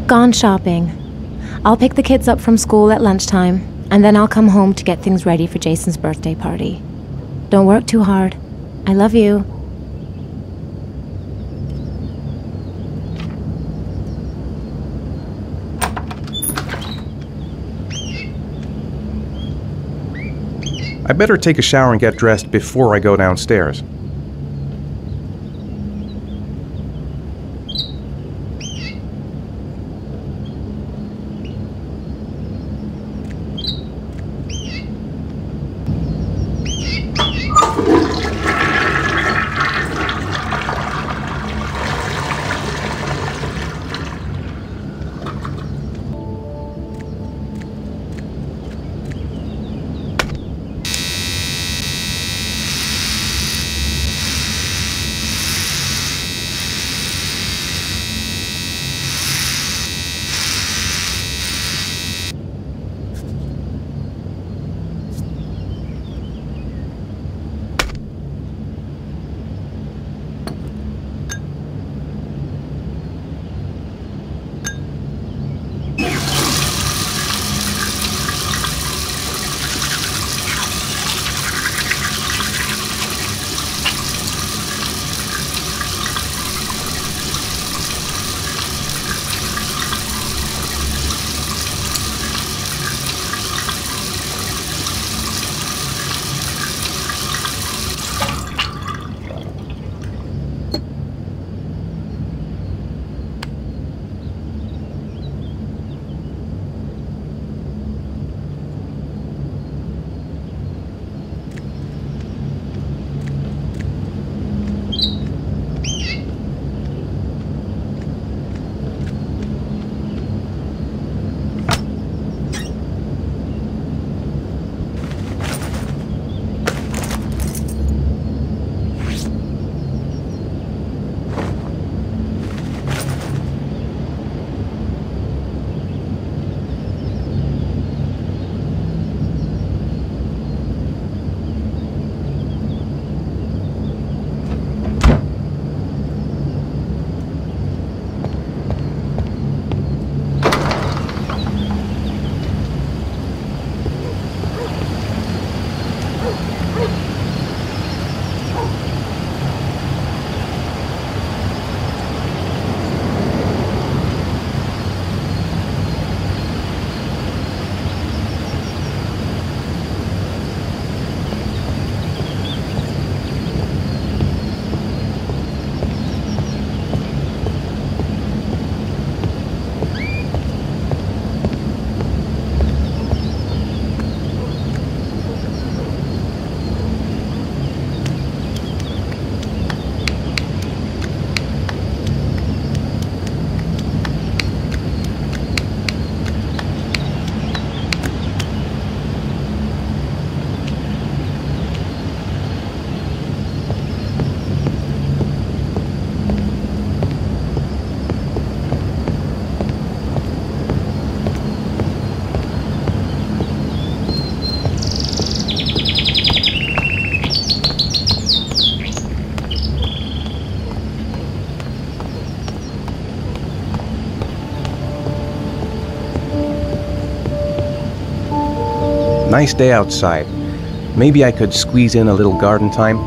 gone shopping. I'll pick the kids up from school at lunchtime, and then I'll come home to get things ready for Jason's birthday party. Don't work too hard. I love you. I better take a shower and get dressed before I go downstairs. Nice day outside. Maybe I could squeeze in a little garden time.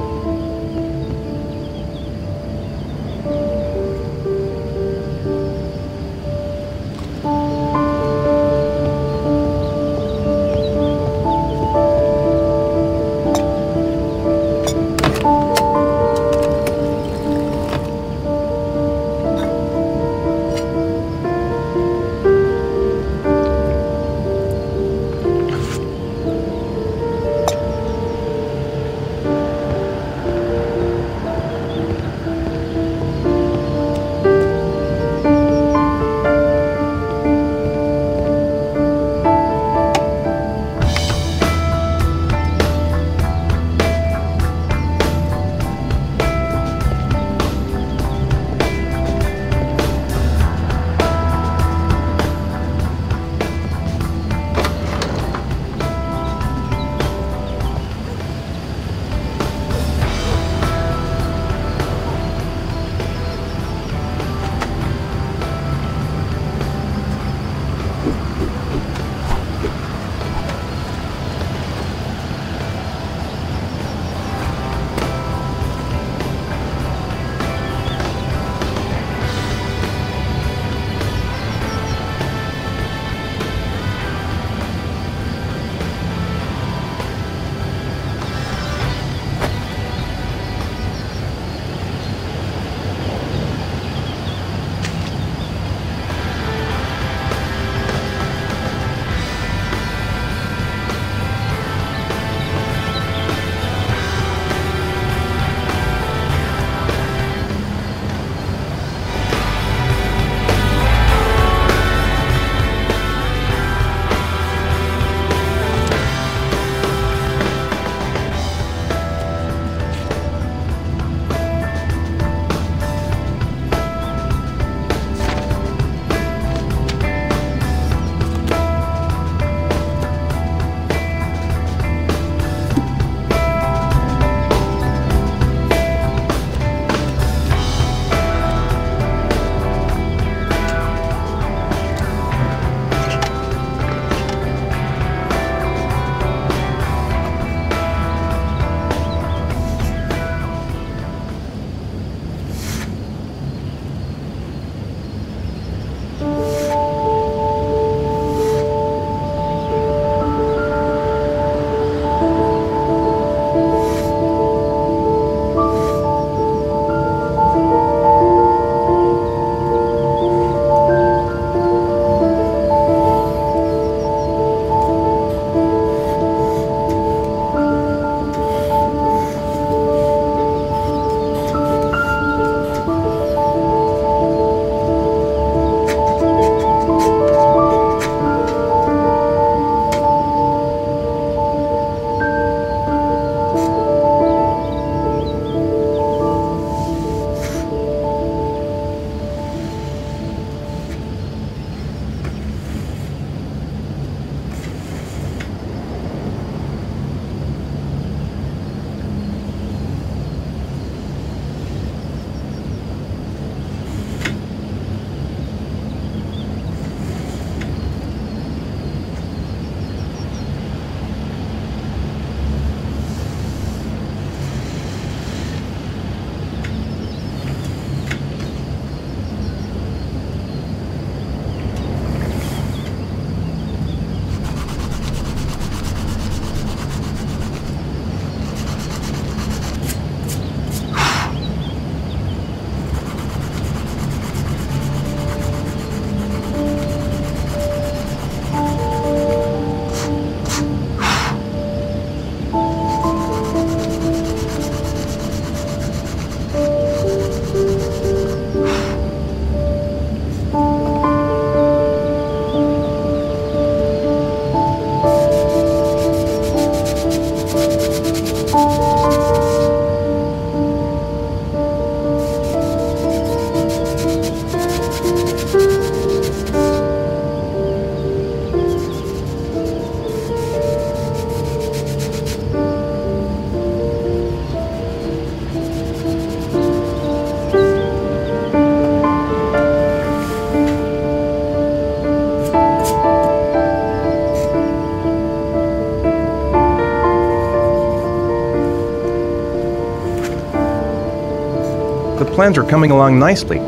The plans are coming along nicely.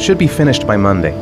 Should be finished by Monday.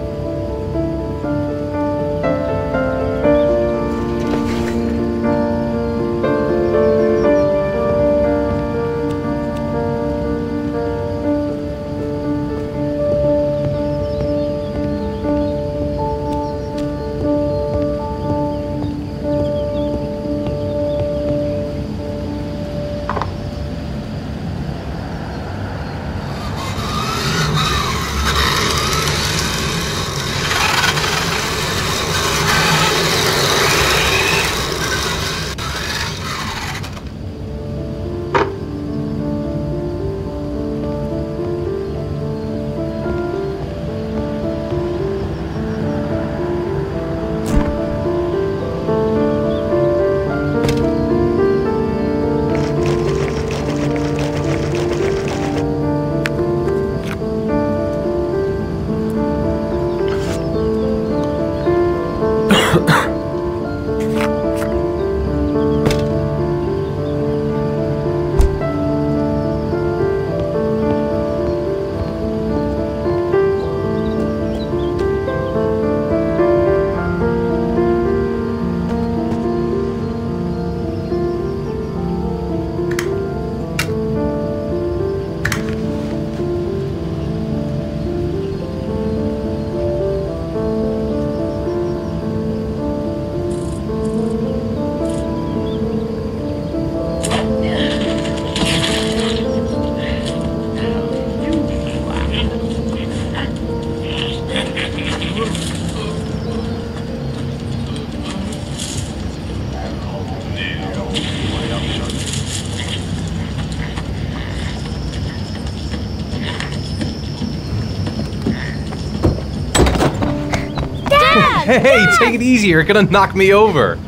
Hey, take it easy, you're gonna knock me over.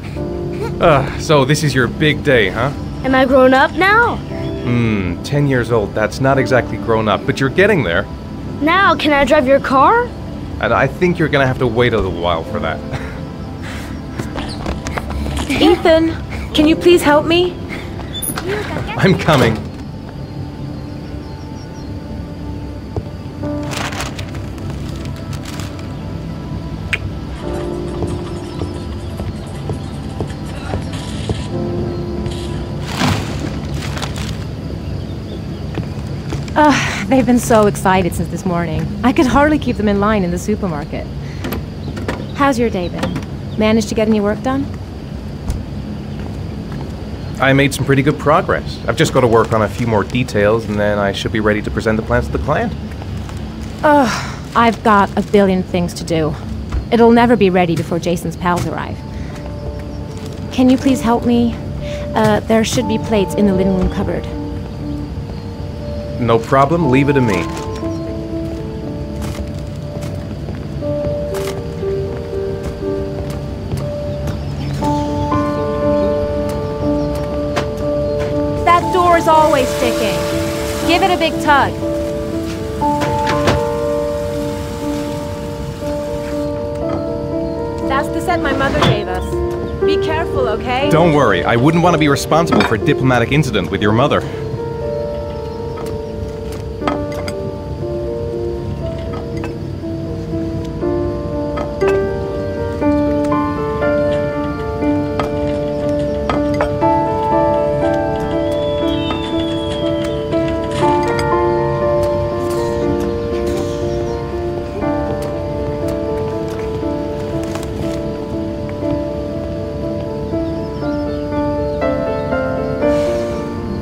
So this is your big day, huh? Am I grown up now? 10 years old, that's not exactly grown up, but you're getting there. Now, can I drive your car? And I think you're gonna have to wait a little while for that. Ethan, can you please help me? I'm coming. They've been so excited since this morning. I could hardly keep them in line in the supermarket. How's your day been? Managed to get any work done? I made some pretty good progress. I've just got to work on a few more details and then I should be ready to present the plans to the client. I've got a billion things to do. It'll never be ready before Jason's pals arrive. Can you please help me? There should be plates in the living room cupboard. No problem, leave it to me. That door's always sticking. Give it a big tug. That's the set my mother gave us. Be careful, okay? Don't worry, I wouldn't want to be responsible for a diplomatic incident with your mother.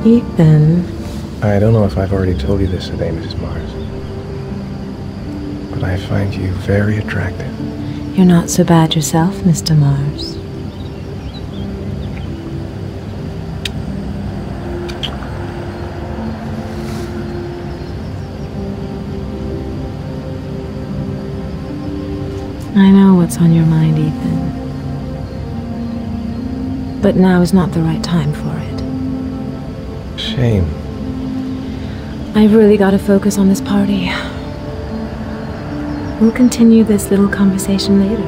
Ethan. I don't know if I've already told you this today, Mrs. Mars, but I find you very attractive. You're not so bad yourself, Mr. Mars. I know what's on your mind, Ethan. But now is not the right time for it. Shame. I've really got to focus on this party. We'll continue this little conversation later.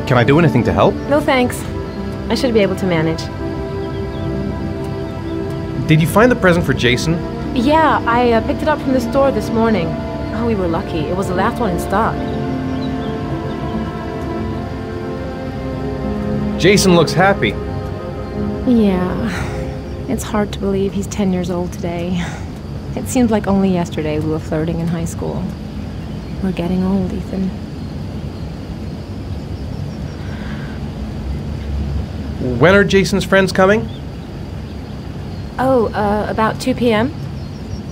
Can I do anything to help? No thanks. I should be able to manage. Did you find the present for Jason? Yeah, I picked it up from the store this morning. Oh, we were lucky. It was the last one in stock. Jason looks happy. Yeah. It's hard to believe he's 10 years old today. It seems like only yesterday we were flirting in high school. We're getting old, Ethan. When are Jason's friends coming? Oh, about 2 p.m.?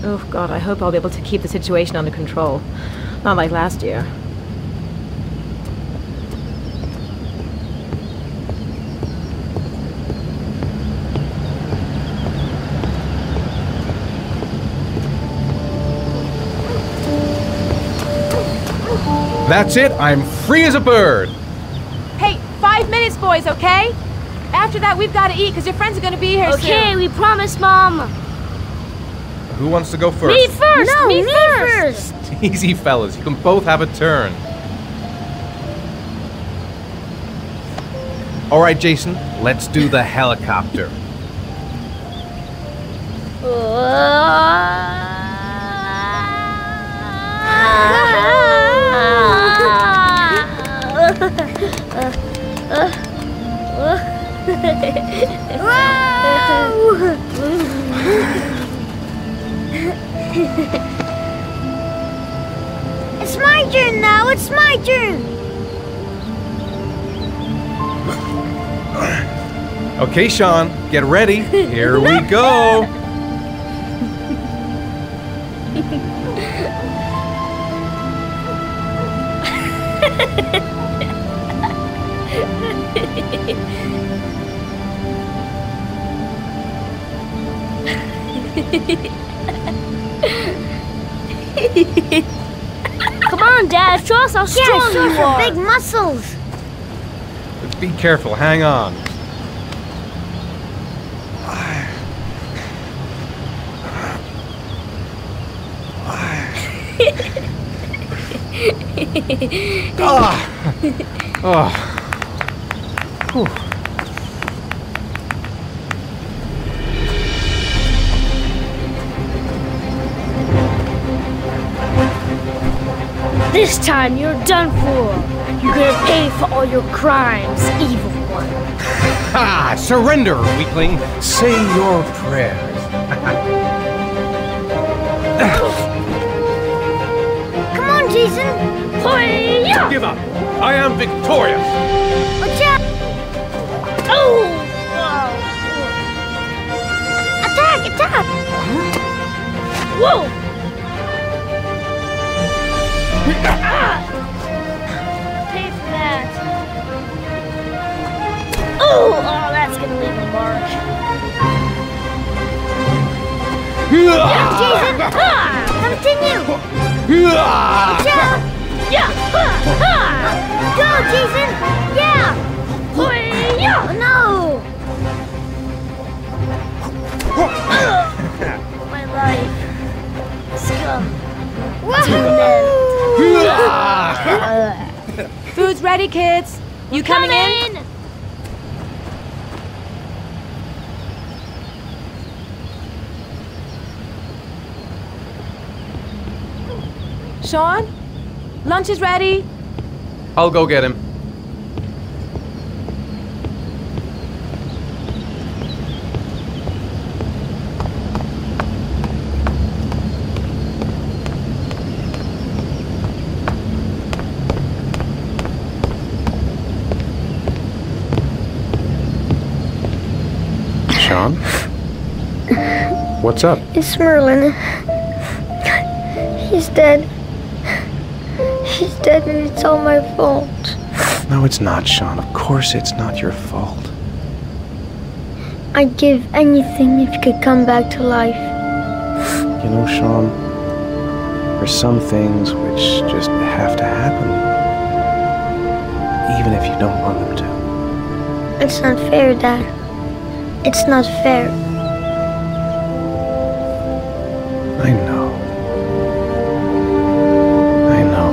Oh, God, I hope I'll be able to keep the situation under control. Not like last year. That's it, I'm free as a bird. Hey, 5 minutes, boys, okay? After that, we've got to eat, because your friends are going to be here soon. Okay, we promise, Mom. Who wants to go first? Me first! No, me me first! Easy, fellas, you can both have a turn. All right, Jason, let's do the helicopter. It's my turn now, it's my turn! Okay, Sean, get ready. Here we go. Come on, Dad, show us how strong you are! Big muscles! Be careful, hang on. This time you're done for. You're gonna pay for all your crimes, evil one. Ha! Surrender, weakling. Say your prayers. Come on, Jason! Hoya! Give up. I am victorious. Watch out! Oh! Attack! Attack! Whoa! Pay for that. Oh, that's gonna leave a mark. Jason! Continue! Watch out! Yeah! Go, Jason! Yeah! Hoya! Oh, no! My life. Scum. Woohoo! Food's ready, kids. You coming in? Sean? Lunch is ready. I'll go get him. Sean? What's up? It's Merlin. He's dead. He's dead and it's all my fault. No, it's not, Sean. Of course it's not your fault. I'd give anything if you could come back to life. You know, Sean, there's some things which just have to happen. Even if you don't want them to. It's not fair, Dad. It's not fair. I know. I know.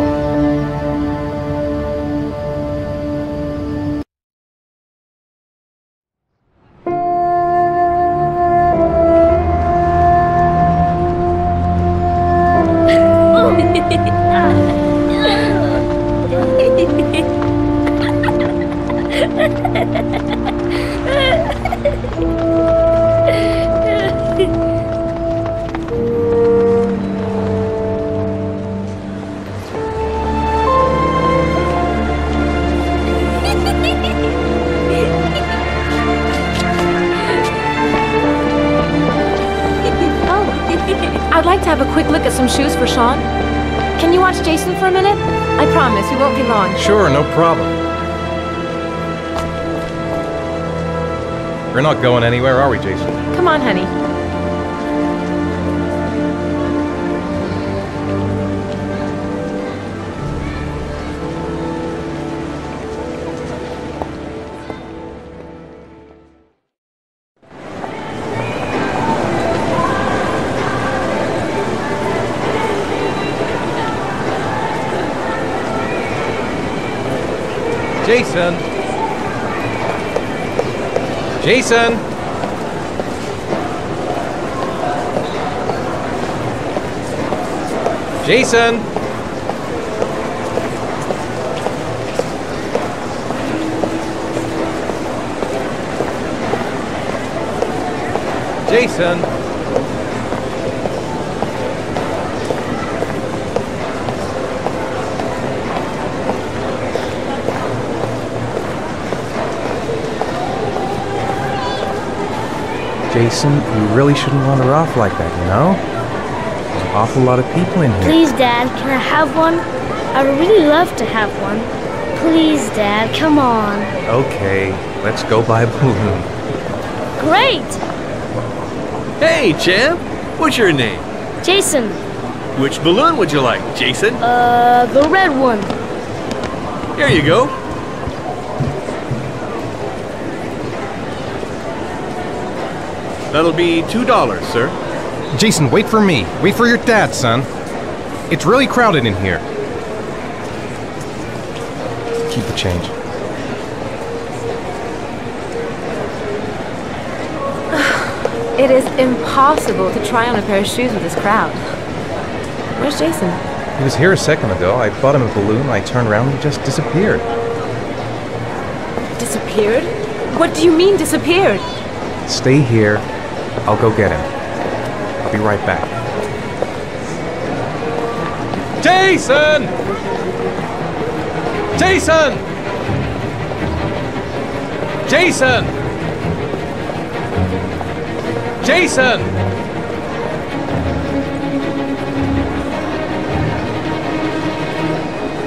like to have a quick look at some shoes for Sean? Can you watch Jason for a minute? I promise, we won't be long. Sure, no problem. We're not going anywhere, are we, Jason? Come on, honey. Jason! Jason! Jason! Jason! Jason, you really shouldn't wander off like that, you know? There's an awful lot of people in here. Please, Dad, can I have one? I would really love to have one. Please, Dad, come on. Okay, let's go buy a balloon. Great! Hey, champ! What's your name? Jason, Which balloon would you like, Jason? the red one. Here you go. That'll be $2, sir. Jason, wait for me. Wait for your dad, son. It's really crowded in here. Keep the change. It is impossible to try on a pair of shoes with this crowd. Where's Jason? He was here a second ago. I bought him a balloon, I turned around and he just disappeared. Disappeared? What do you mean disappeared? Stay here. I'll go get him. I'll be right back. Jason! Jason! Jason! Jason!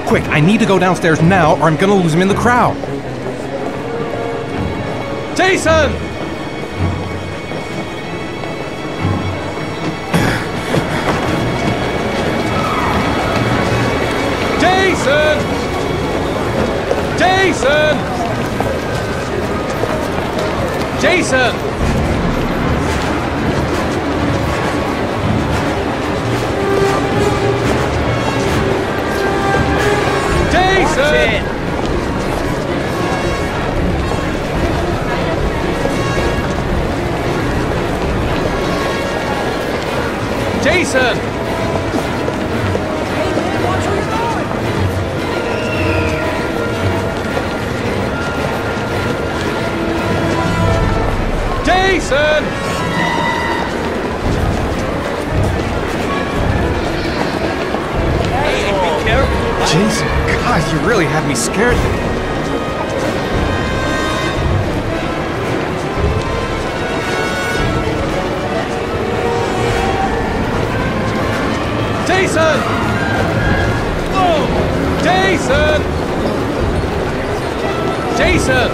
Quick, I need to go downstairs now or I'm gonna lose him in the crowd. Jason! Jason! Jason! Jason! Jason! Jason! Jason! Hey, be careful. Jason, God, you really had me scared. Jason! Whoa! Jason! Jason!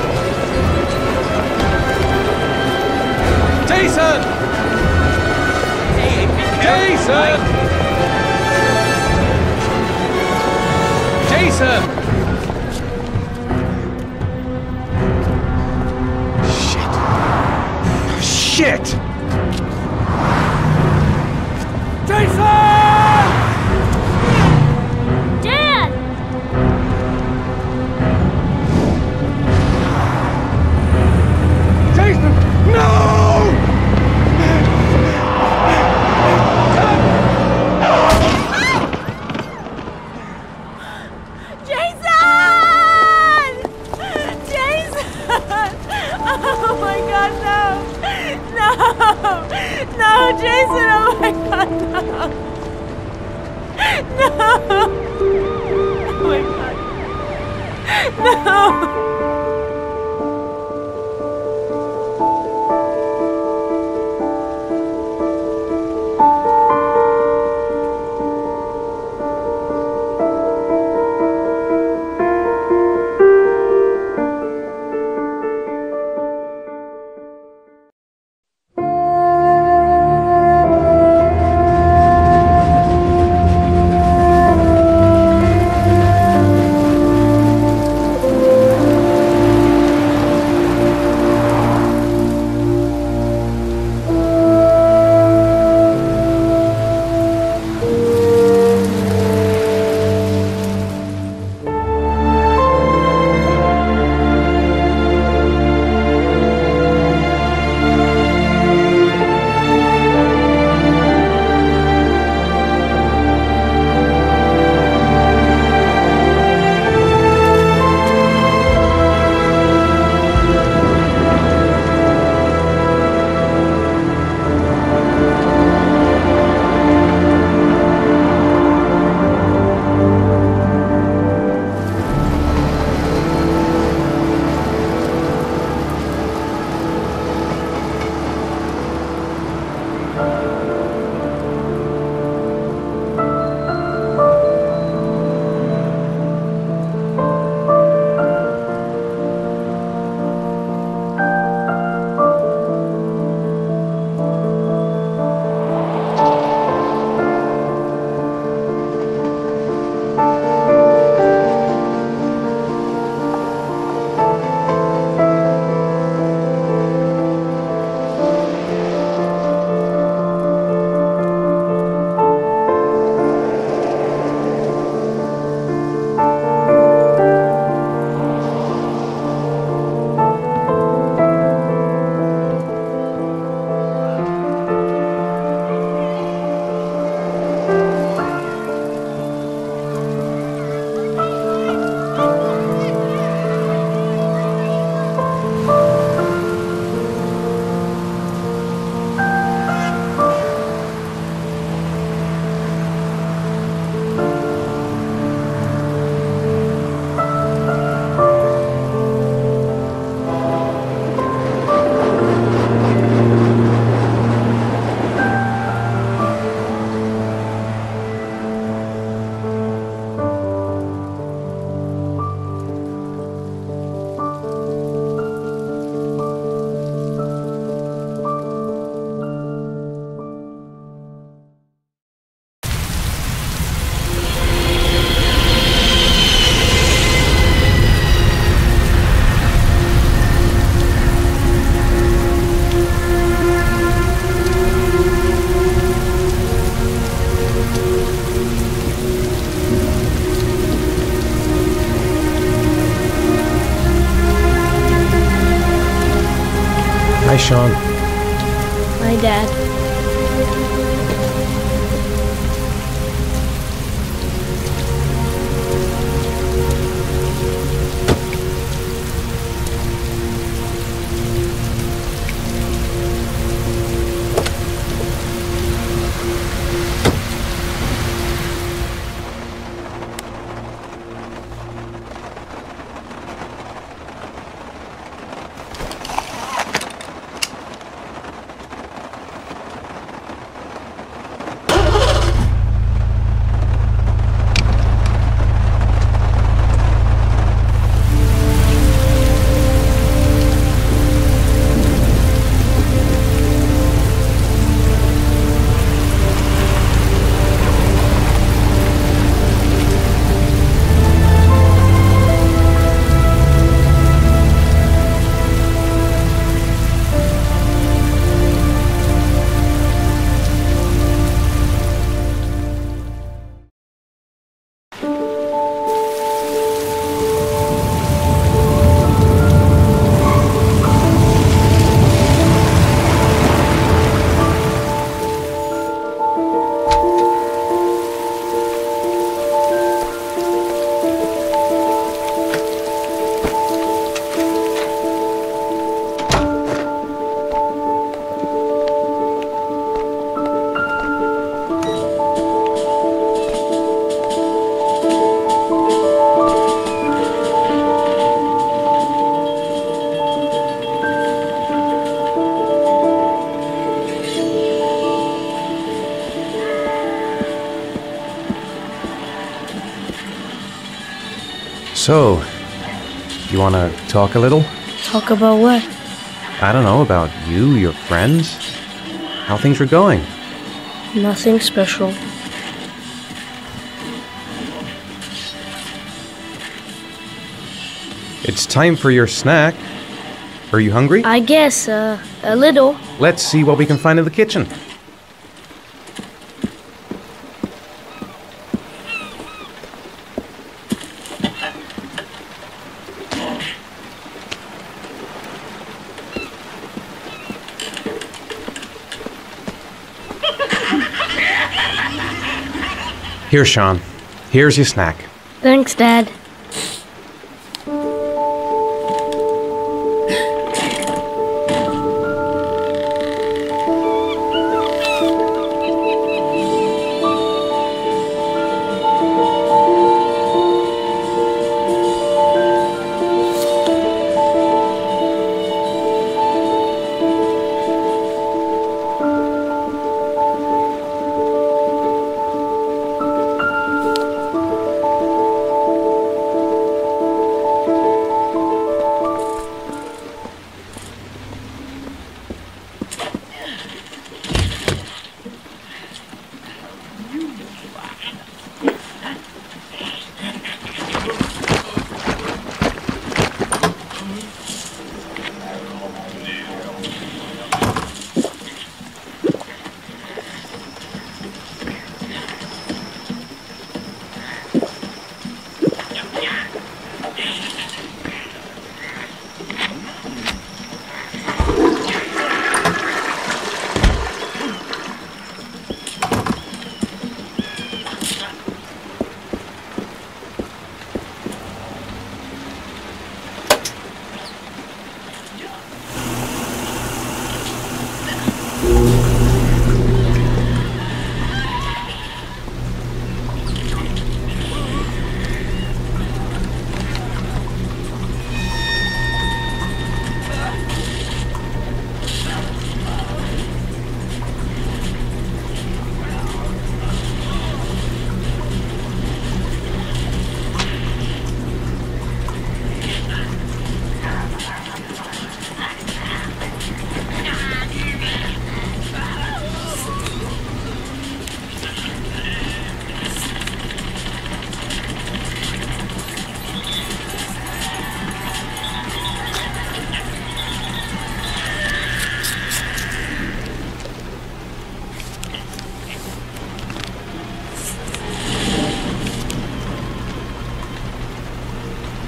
Jason! Hey, be careful. Jason! Jason! Shit! Shit! Jason! Dad! Jason! No! Jason, oh my god, no! No! Oh my god. No! Sean. My dad. So, you want to talk a little? Talk about what? I don't know, about you, your friends, how things are going. Nothing special. It's time for your snack. Are you hungry? I guess, a little. Let's see what we can find in the kitchen. Here, Sean. Here's your snack. Thanks, Dad.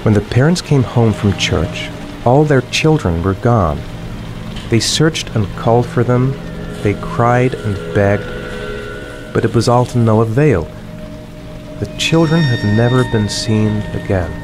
When the parents came home from church, all their children were gone. They searched and called for them, they cried and begged, but it was all to no avail. The children have never been seen again.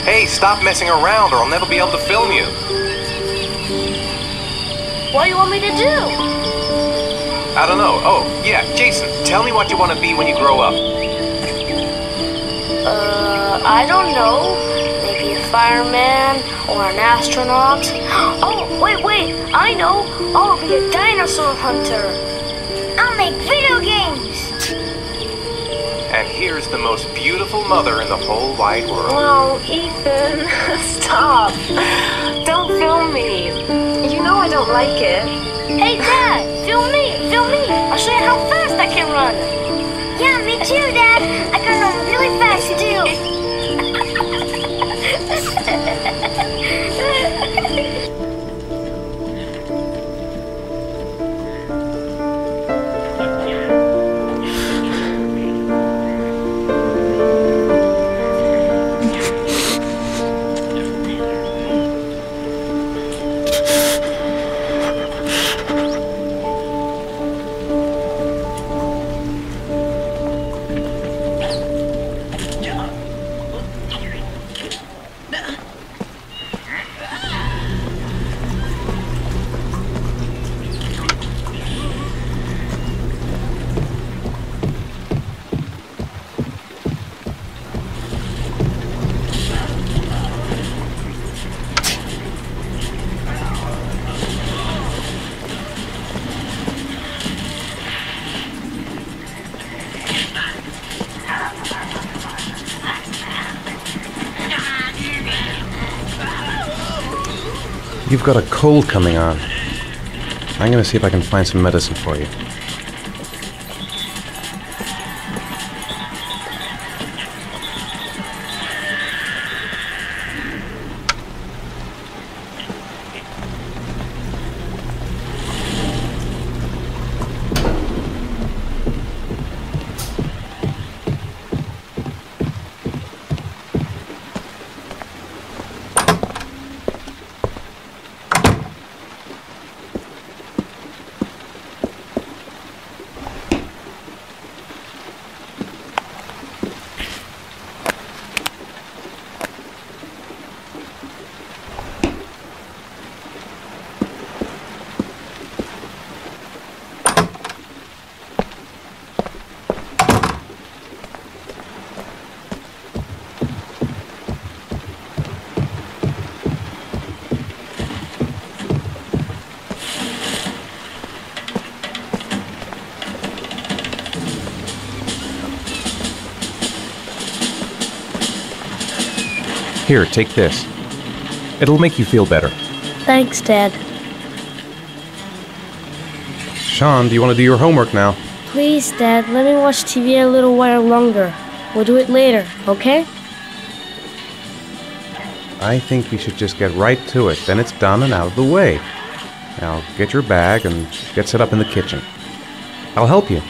Hey, stop messing around or I'll never be able to film you. What do you want me to do? I don't know. Oh, yeah, Jason, tell me what you want to be when you grow up. I don't know. Maybe a fireman or an astronaut. Oh, wait, I know. I'll be a dinosaur hunter. I'll make video games. And here's the most beautiful mother in the whole wide world. Oh, Ethan, stop. Don't film me. You know I don't like it. Hey, Dad, film me. I'll show you how fast I can run. Yeah, me too, Dad. I can run really fast too. You've got a cold coming on. I'm gonna see if I can find some medicine for you. Here, take this. It'll make you feel better. Thanks, Dad. Sean, do you want to do your homework now? Please, Dad, let me watch TV a little while longer. We'll do it later, okay? I think we should just get right to it. Then it's done and out of the way. Now, get your bag and get set up in the kitchen. I'll help you.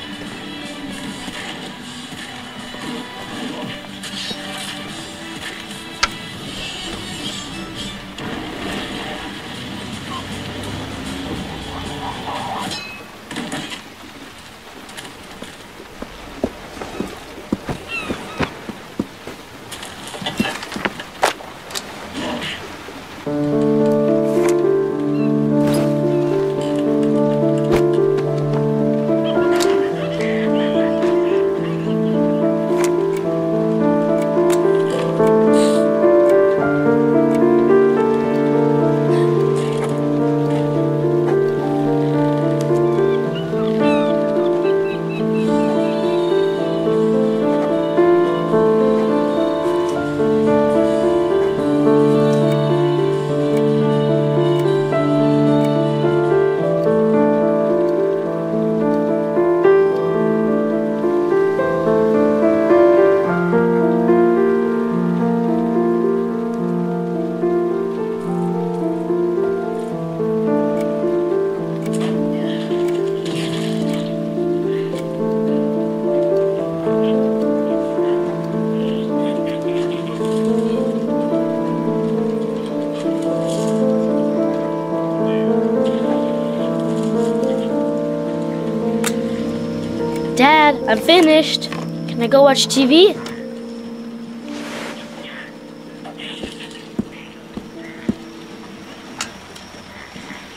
Dad, I'm finished. Can I go watch TV?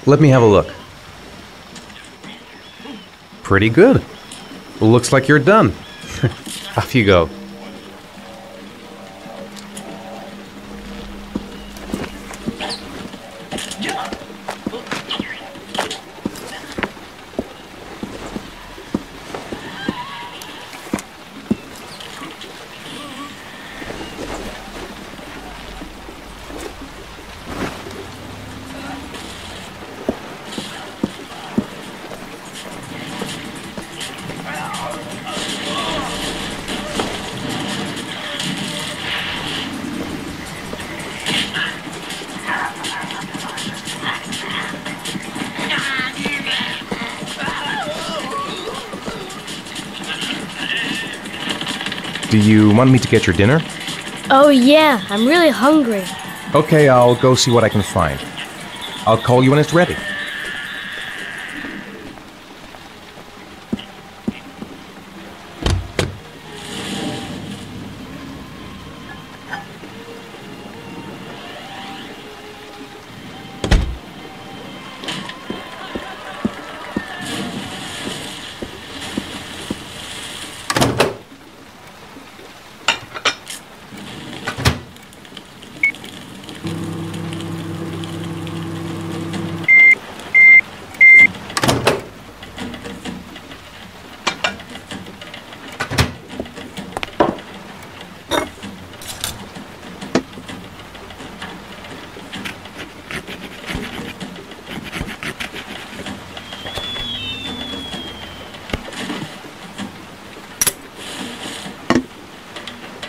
Let me have a look. Pretty good. Looks like you're done. Off you go. Do you want me to get your dinner? Oh yeah, I'm really hungry. Okay, I'll go see what I can find. I'll call you when it's ready.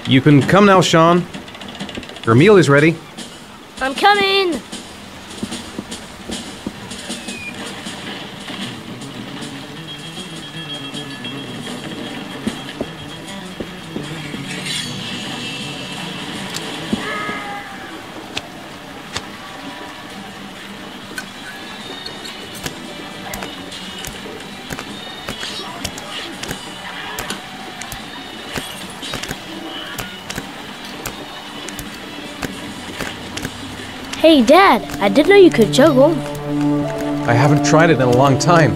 You can come now, Sean. Your meal is ready. I'm coming! Hey, Dad, I didn't know you could juggle. I haven't tried it in a long time.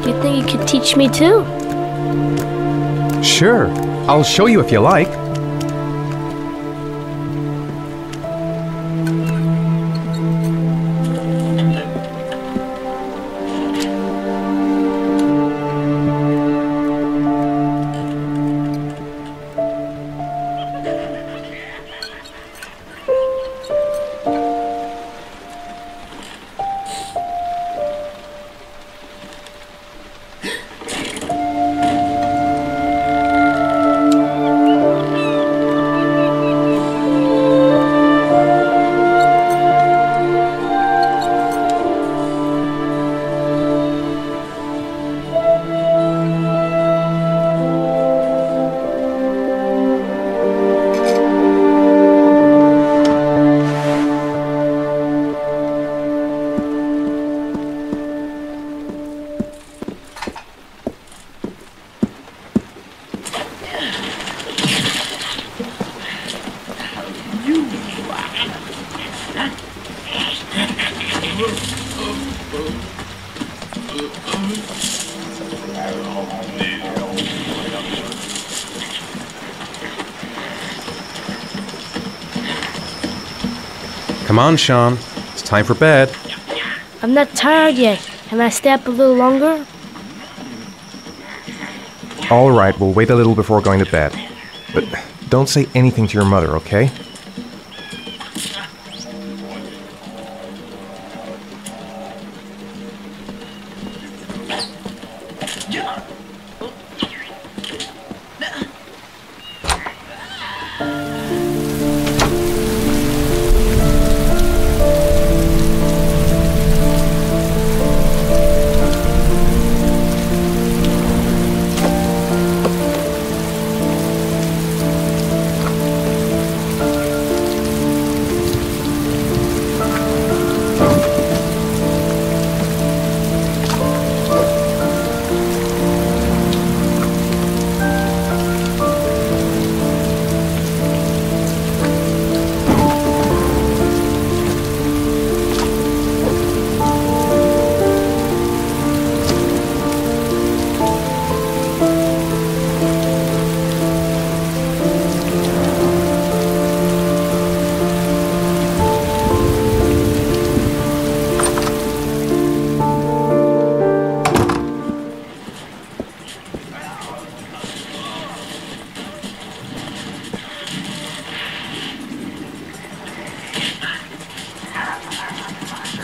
Do you think you could teach me too? Sure. I'll show you if you like. Come on, Sean. It's time for bed. I'm not tired yet. Can I stay up a little longer? All right, we'll wait a little before going to bed. But don't say anything to your mother, okay?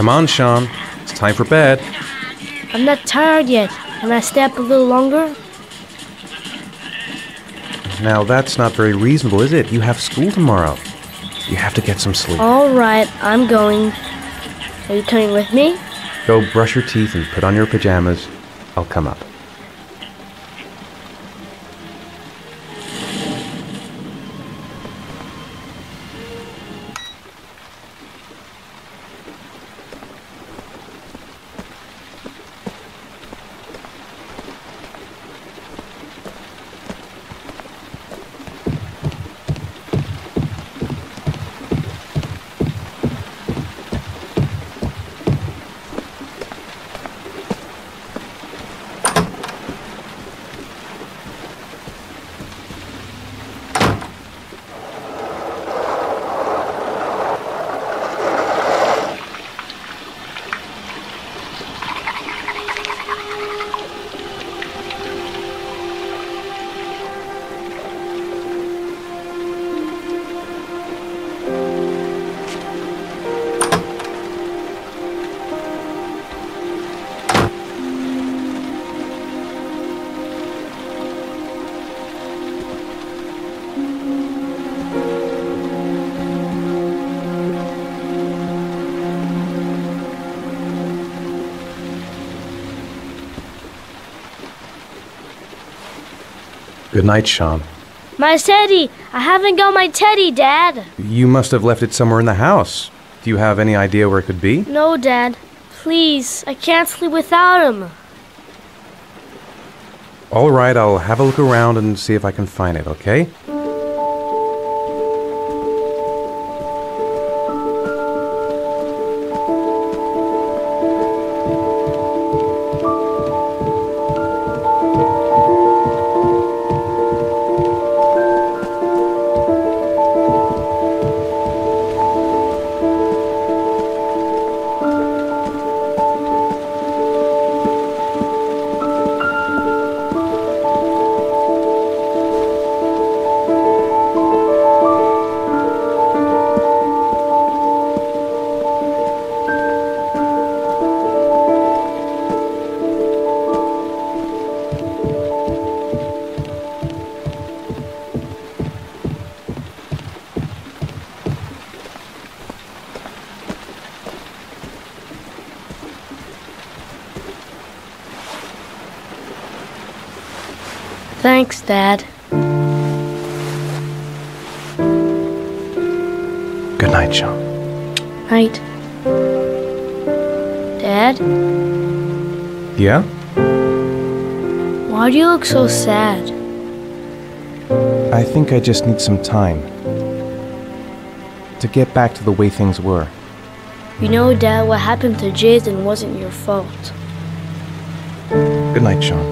Come on, Sean. It's time for bed. I'm not tired yet. Can I stay up a little longer? Now, that's not very reasonable, is it? You have school tomorrow. You have to get some sleep. All right, I'm going. Are you coming with me? Go brush your teeth and put on your pajamas. I'll come up. Good night, Sean. My teddy! I haven't got my teddy, Dad! You must have left it somewhere in the house. Do you have any idea where it could be? No, Dad. Please, I can't sleep without him. All right, I'll have a look around and see if I can find it, okay? Thanks, Dad. Good night, Sean. Night. Dad, Yeah? why do you look so sad? I think I just need some time to get back to the way things were. You know, Dad, what happened to Jason wasn't your fault. Good night, Sean.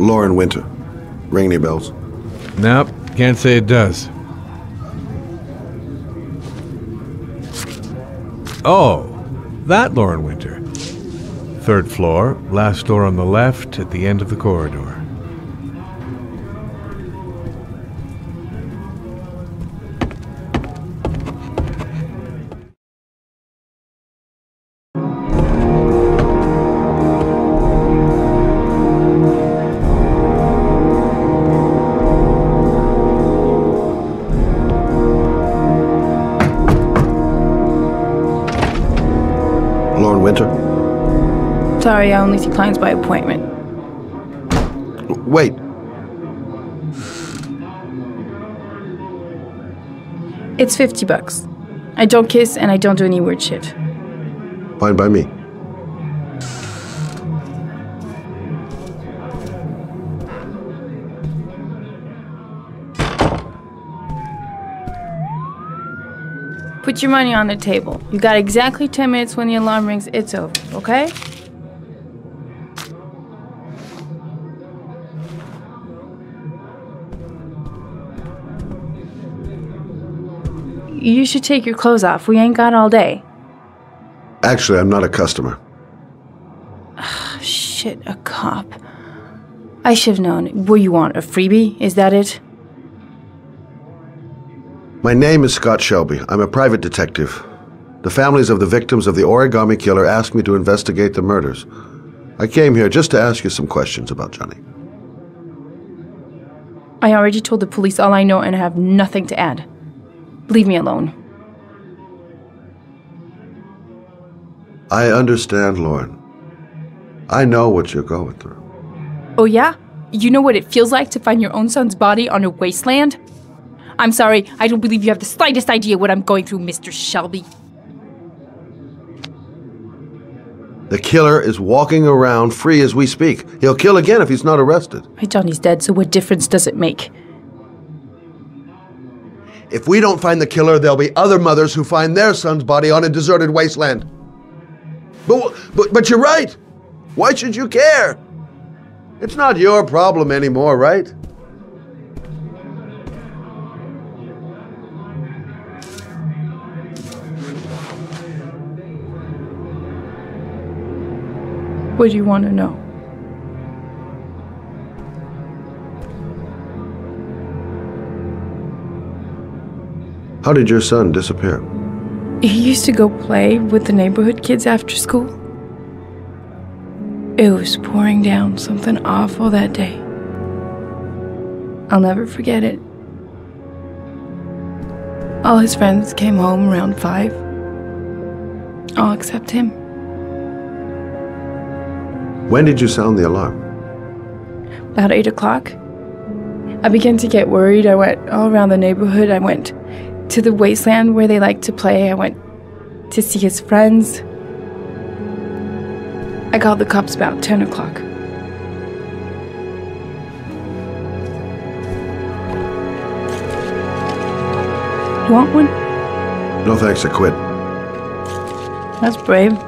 Lauren Winter. Ring any bells? Nope, can't say it does. Oh, that Lauren Winter. 3rd floor, last door on the left at the end of the corridor. Lauren Winter? Sorry, I only see clients by appointment. Wait. It's $50. I don't kiss and I don't do any weird shit. Fine by me. Put your money on the table. You got exactly 10 minutes. When the alarm rings, it's over, okay? You should take your clothes off. We ain't got all day. Actually, I'm not a customer. Shit, a cop. I should have known. What you want, a freebie? Is that it? My name is Scott Shelby. I'm a private detective. The families of the victims of the Origami Killer asked me to investigate the murders. I came here just to ask you some questions about Johnny. I already told the police all I know and I have nothing to add. Leave me alone. I understand, Lauren. I know what you're going through. Oh yeah? You know what it feels like to find your own son's body on a wasteland? I'm sorry, I don't believe you have the slightest idea what I'm going through, Mr. Shelby. The killer is walking around free as we speak. He'll kill again if he's not arrested. My Johnny's dead, so what difference does it make? If we don't find the killer, there'll be other mothers who find their son's body on a deserted wasteland. But you're right. Why should you care? It's not your problem anymore, right? What do you want to know? How did your son disappear? He used to go play with the neighborhood kids after school. It was pouring down something awful that day. I'll never forget it. All his friends came home around 5. All except him. When did you sound the alarm? About 8 o'clock. I began to get worried. I went all around the neighborhood. I went to the wasteland where they like to play. I went to see his friends. I called the cops about 10 o'clock. You want one? No thanks, I quit. That's brave.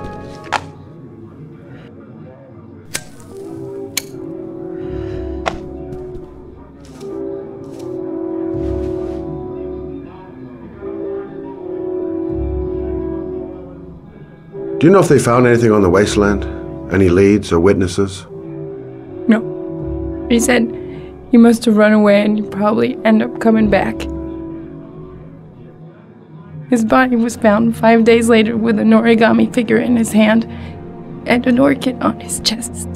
Do you know if they found anything on the wasteland? Any leads or witnesses? No. He said he must have run away and he'd probably end up coming back. His body was found 5 days later with an origami figure in his hand and an orchid on his chest.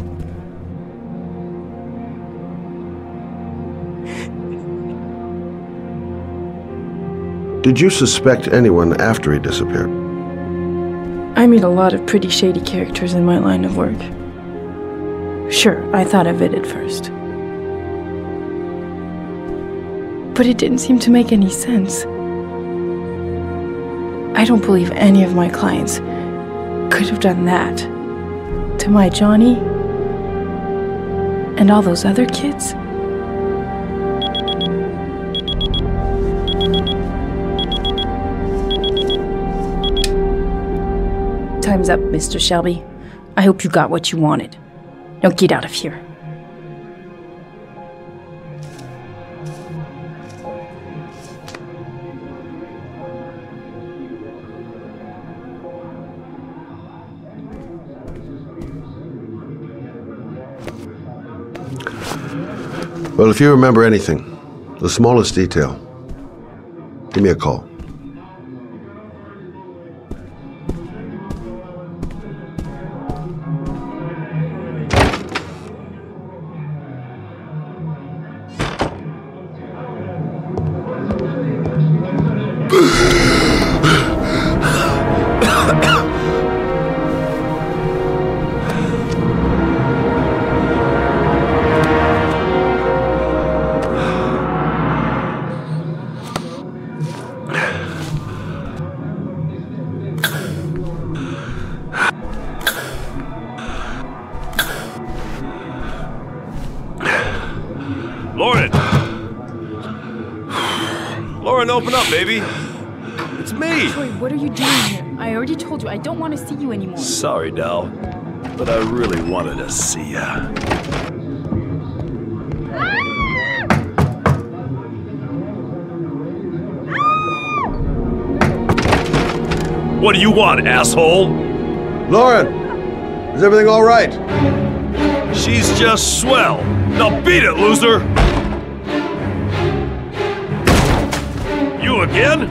Did you suspect anyone after he disappeared? I meet a lot of pretty shady characters in my line of work. Sure, I thought of it at first. But it didn't seem to make any sense. I don't believe any of my clients could have done that to my Johnny and all those other kids. Time's up, Mr. Shelby. I hope you got what you wanted. Now get out of here. Well, if you remember anything, the smallest detail, give me a call. Lauren! Lauren, open up, baby! It's me! Troy, what are you doing here? I already told you, I don't want to see you anymore. Sorry, Dal, but I really wanted to see ya. What do you want, asshole? Lauren! Is everything all right? She's just swell. Now beat it, loser! You again?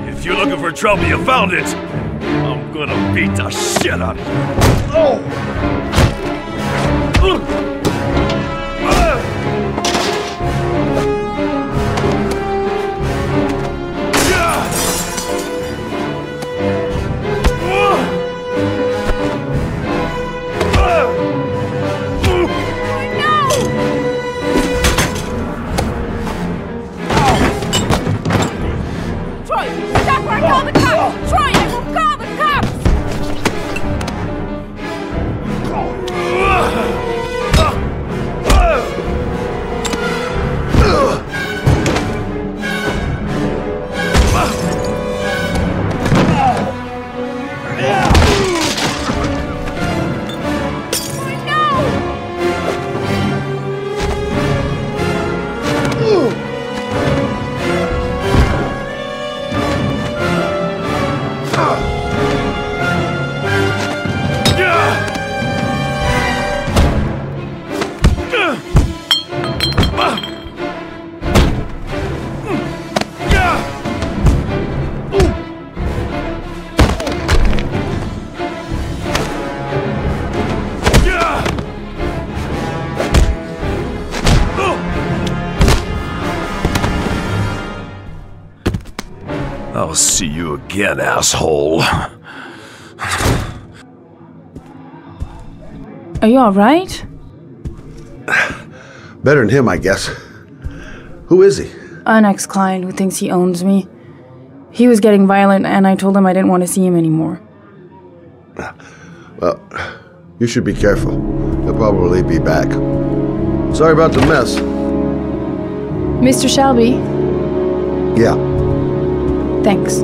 If you're looking for trouble, you found it. I'm gonna beat the shit out of you. Oh! I'll see you again, asshole. Are you alright? Better than him, I guess. Who is he? An ex-client who thinks he owns me. He was getting violent and I told him I didn't want to see him anymore. Well, you should be careful. He'll probably be back. Sorry about the mess. Mr. Shelby? Yeah. Thanks.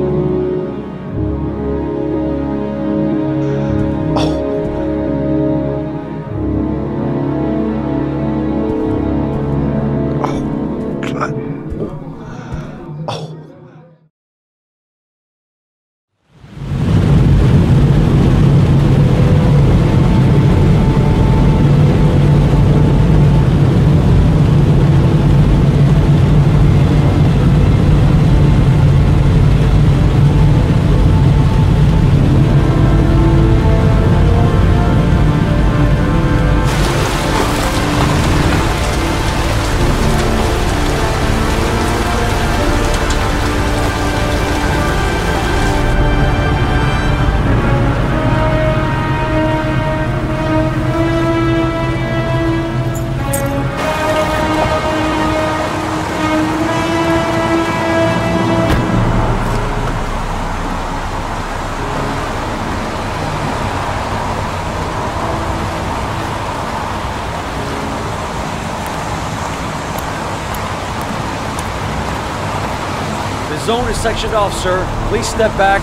The zone is sectioned off, sir. Please step back.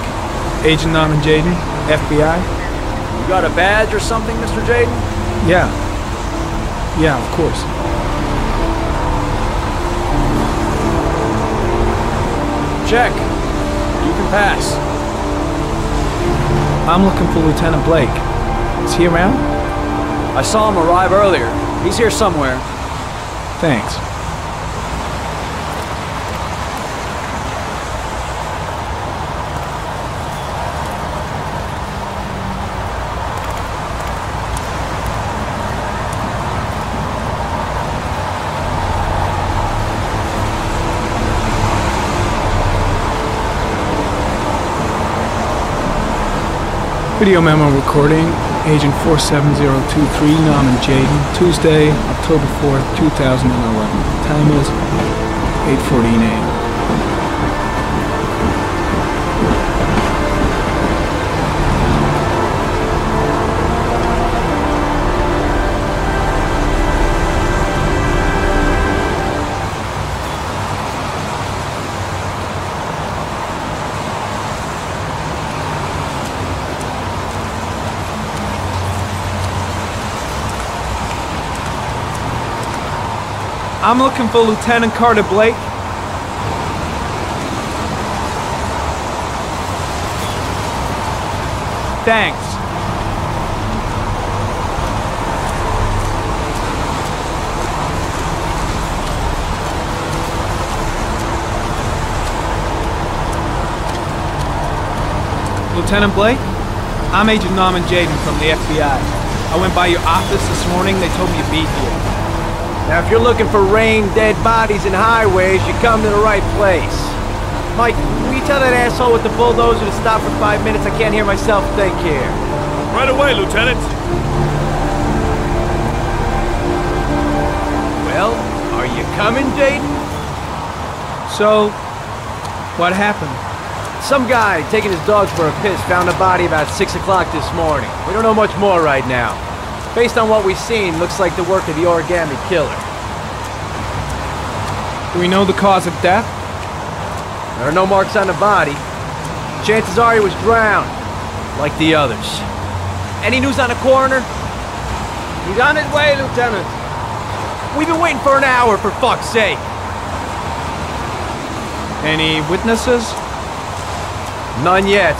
Agent Norman Jaden, FBI. You got a badge or something, Mr. Jaden? Yeah. Yeah, of course. Check. You can pass. I'm looking for Lieutenant Blake. Is he around? I saw him arrive earlier. He's here somewhere. Thanks. Video memo recording, Agent 47023, Norman Jayden, Tuesday, October 4th, 2011. Time is 8:14 a.m. I'm looking for Lieutenant Carter Blake. Thanks. Lieutenant Blake? I'm Agent Norman Jayden from the FBI. I went by your office this morning. They told me you'd be here. Now, if you're looking for rain, dead bodies, and highways, you come to the right place. Mike, will you tell that asshole with the bulldozer to stop for 5 minutes? I can't hear myself think here. Right away, Lieutenant. Well, are you coming, Jayden? So, what happened? Some guy taking his dogs for a piss found a body about 6 o'clock this morning. We don't know much more right now. Based on what we've seen, looks like the work of the Origami Killer. Do we know the cause of death? There are no marks on the body. Chances are he was drowned, like the others. Any news on the coroner? He's on his way, Lieutenant. We've been waiting for an hour, for fuck's sake. Any witnesses? None yet.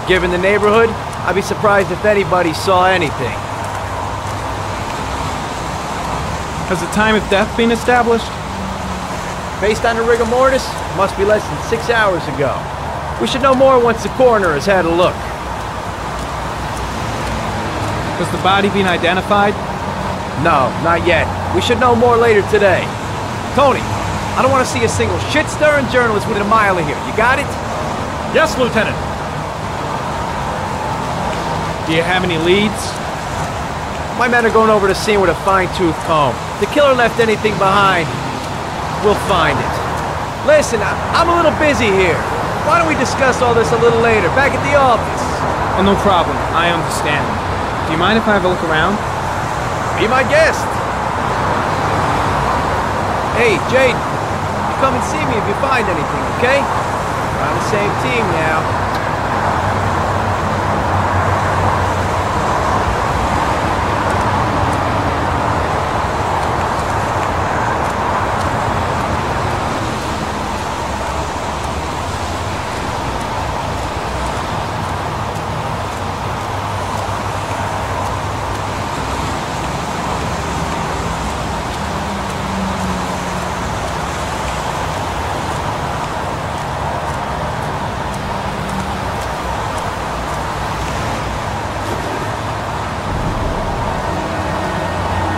Given the neighborhood, I'd be surprised if anybody saw anything. Has the time of death been established? Based on the rigor mortis, must be less than 6 hours ago. We should know more once the coroner has had a look. Has the body been identified? No, not yet. We should know more later today. Tony, I don't want to see a single shit-stirring journalist within a mile of here. You got it? Yes, Lieutenant. Do you have any leads? My men are going over the scene with a fine-tooth comb. If the killer left anything behind, we'll find it. Listen, I'm a little busy here. Why don't we discuss all this a little later, back at the office? Oh, no problem. I understand. Do you mind if I have a look around? Be my guest. Hey, Jade, you come and see me if you find anything, okay? We're on the same team now.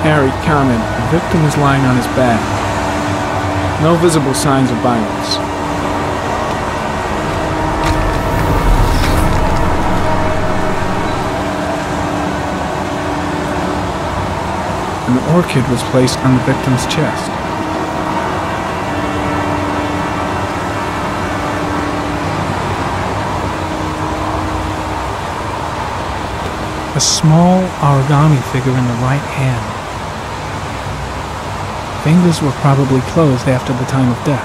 Harry commented. The victim was lying on his back. No visible signs of violence. An orchid was placed on the victim's chest. A small origami figure in the right hand. Fingers were probably closed after the time of death.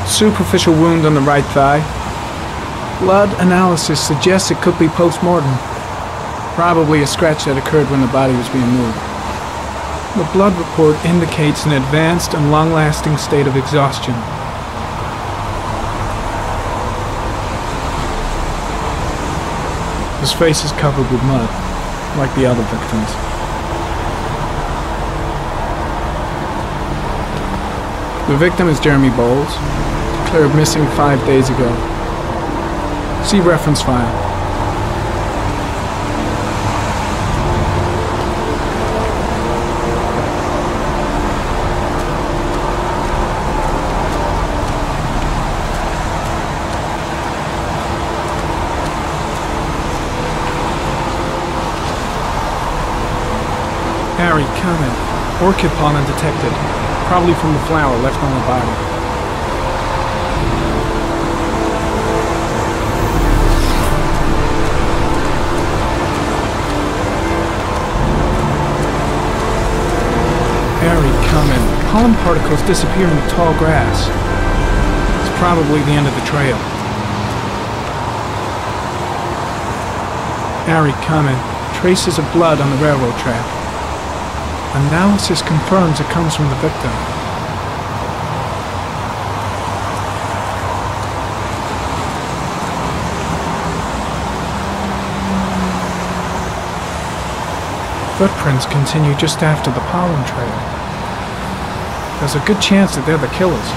Superficial wound on the right thigh. Blood analysis suggests it could be post-mortem. Probably a scratch that occurred when the body was being moved. The blood report indicates an advanced and long-lasting state of exhaustion. His face is covered with mud, like the other victims. The victim is Jeremy Bowles, declared missing 5 days ago. See reference file. Harry, comment. Orchid pollen detected. Probably from the flower left on the body. Harry, comment. Pollen particles disappear in the tall grass. It's probably the end of the trail. Harry, comment. Traces of blood on the railroad track. Analysis confirms it comes from the victim. Footprints continue just after the pollen trail. There's a good chance that they're the killers.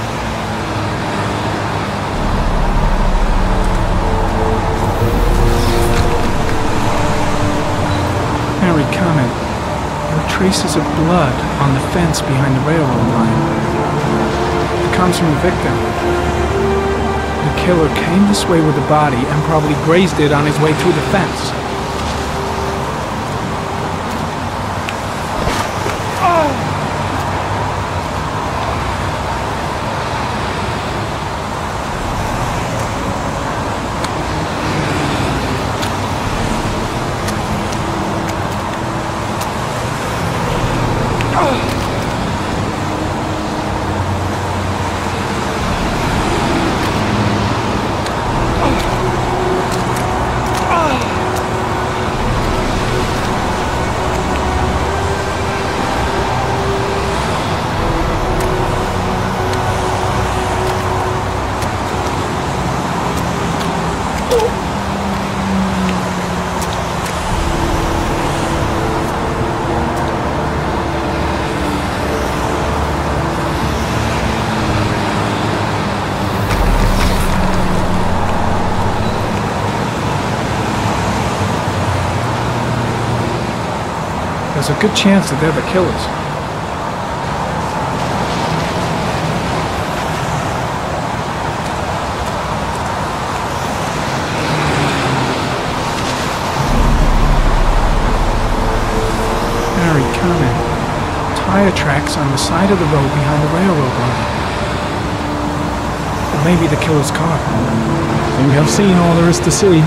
Harry, comment. There are traces of blood on the fence behind the railroad line. It comes from the victim. The killer came this way with the body and probably grazed it on his way through the fence. There's a good chance that they're the killers. Harry, comment. Tire tracks on the side of the road behind the railroad line. Or maybe the killer's car. I think I've seen all there is to see.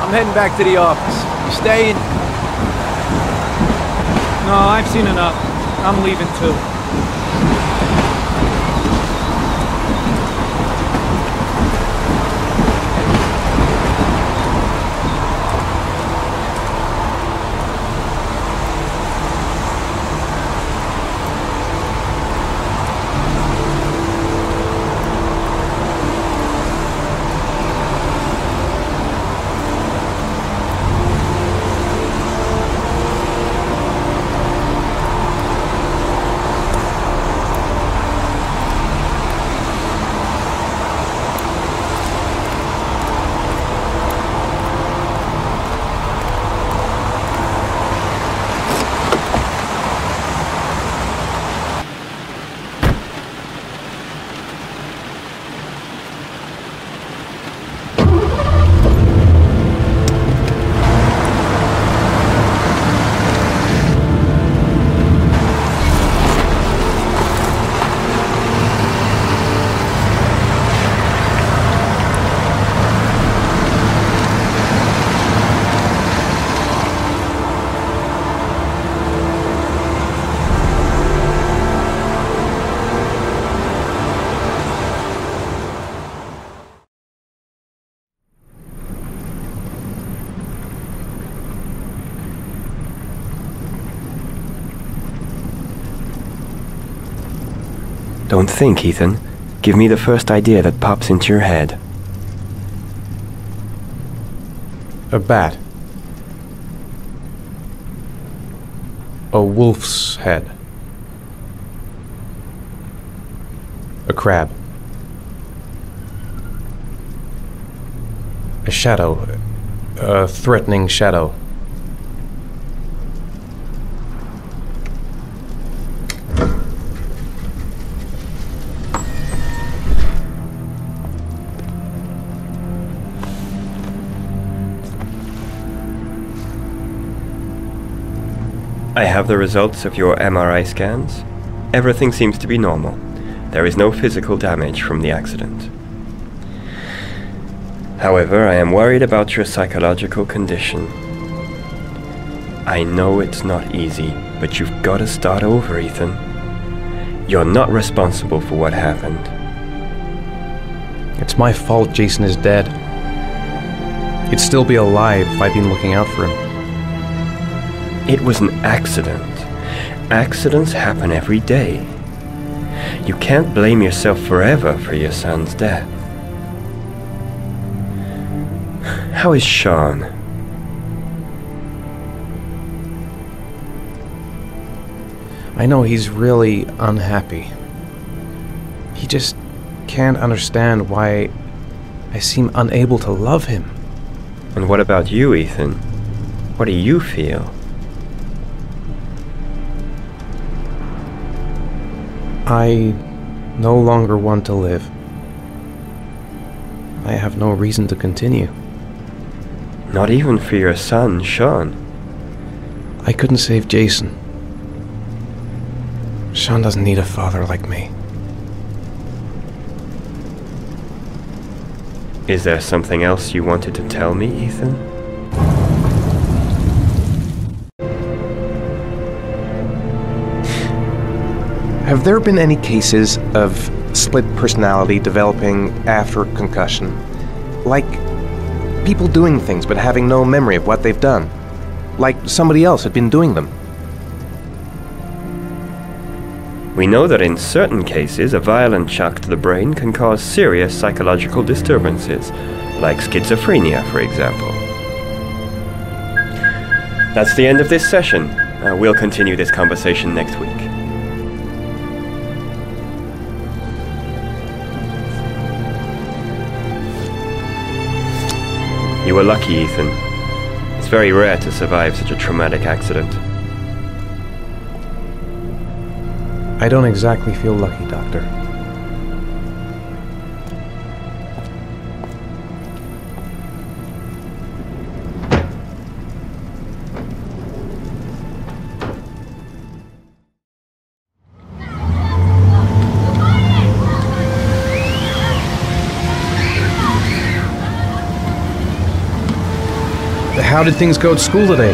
I'm heading back to the office. You staying? No, I've seen enough. I'm leaving too. Don't think, Ethan. Give me the first idea that pops into your head. A bat. A wolf's head. A crab. A shadow. A threatening shadow. I have the results of your MRI scans. Everything seems to be normal. There is no physical damage from the accident. However, I am worried about your psychological condition. I know it's not easy, but you've got to start over, Ethan. You're not responsible for what happened. It's my fault Jason is dead. He'd still be alive if I'd been looking out for him. It was an accident. Accidents happen every day. You can't blame yourself forever for your son's death. How is Sean? I know he's really unhappy. He just can't understand why I seem unable to love him. And what about you, Ethan? What do you feel? I no longer want to live. I have no reason to continue. Not even for your son, Sean. I couldn't save Jason. Sean doesn't need a father like me. Is there something else you wanted to tell me, Ethan? Have there been any cases of split personality developing after concussion? Like people doing things but having no memory of what they've done? Like somebody else had been doing them? We know that in certain cases, a violent shock to the brain can cause serious psychological disturbances, like schizophrenia, for example. That's the end of this session. We'll continue this conversation next week. You were lucky, Ethan. It's very rare to survive such a traumatic accident. I don't exactly feel lucky, Doctor. How did things go at school today?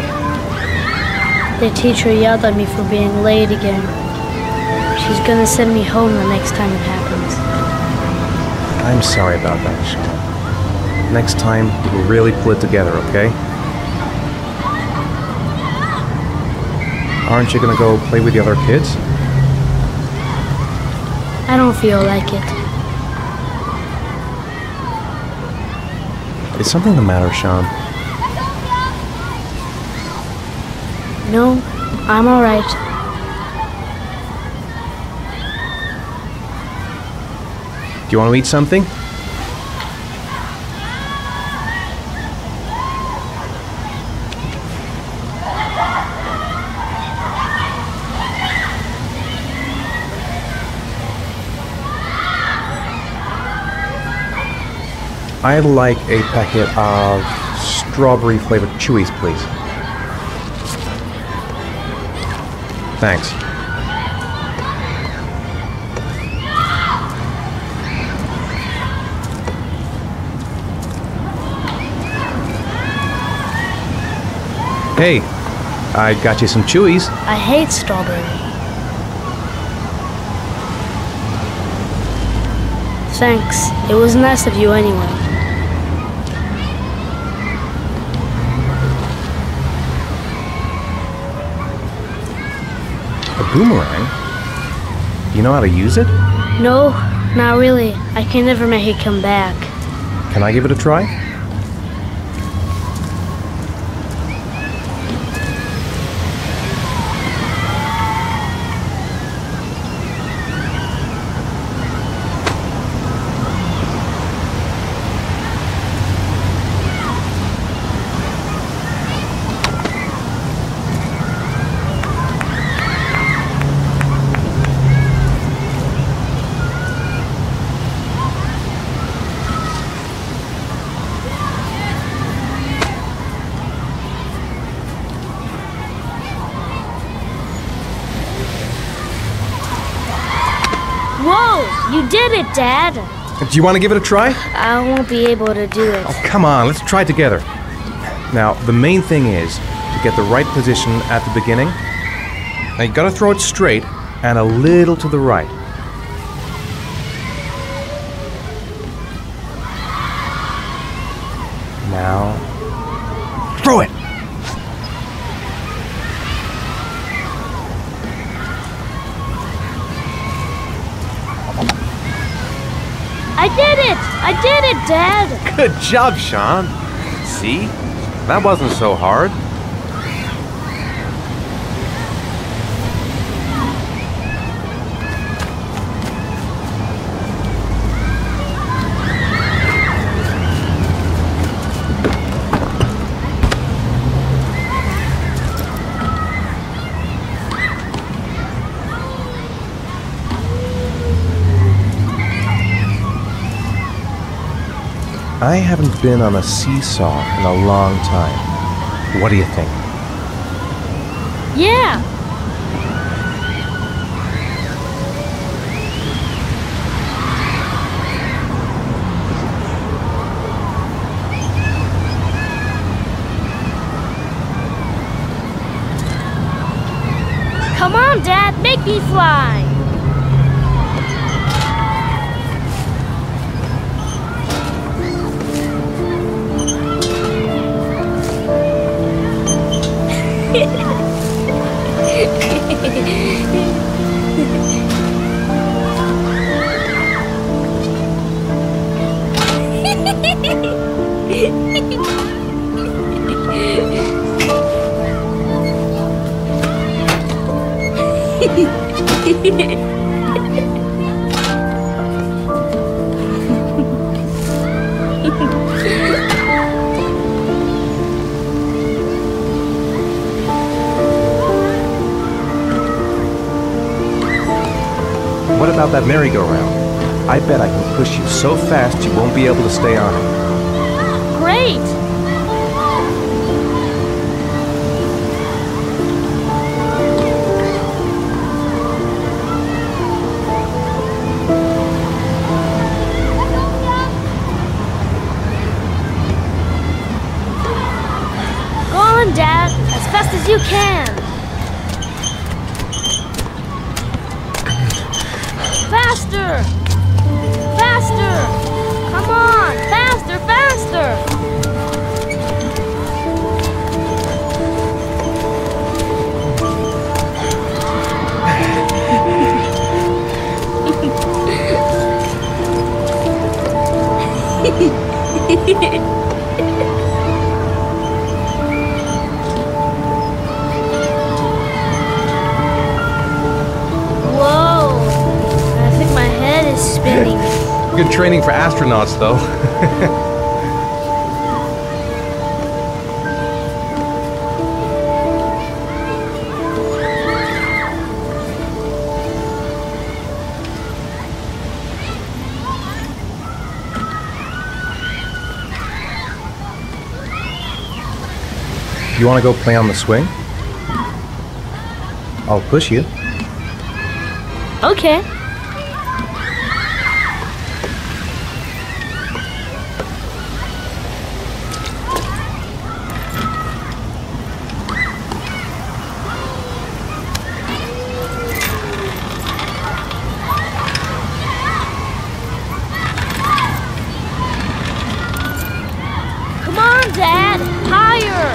The teacher yelled at me for being late again. She's gonna send me home the next time it happens. I'm sorry about that, Sean. Next time, we'll really pull it together, okay? Aren't you gonna go play with the other kids? I don't feel like it. Is something the matter, Sean? No, I'm alright. Do you want to eat something? I'd like a packet of strawberry-flavored Chewies, please. Thanks. Hey, I got you some Chewies. I hate strawberry. Thanks. It was nice of you anyway. A boomerang? You know how to use it? No, not really. I can never make it come back. Can I give it a try? Whoa! You did it, Dad! Do you want to give it a try? I won't be able to do it. Oh, come on, let's try it together. Now, the main thing is to get the right position at the beginning. Now, you gotta throw it straight and a little to the right. Now, throw it! I did it! I did it, Dad! Good job, Sean. See? That wasn't so hard. I haven't been on a seesaw in a long time. What do you think? Yeah! Come on, Dad, make me fly! What about that merry-go-round? I bet I can push you so fast you won't be able to stay on it. Great! Go on, Dad, as fast as you can. Faster! Faster! Come on! Faster, faster! Spinning. Good training for astronauts, though. You want to go play on the swing? I'll push you. Okay. Dad, higher!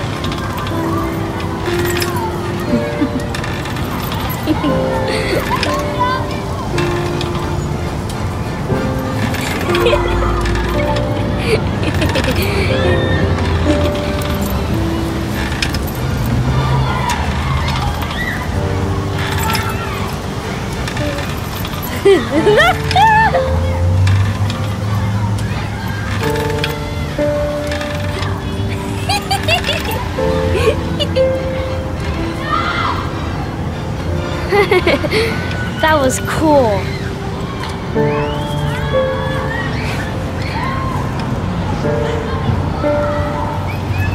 That was cool.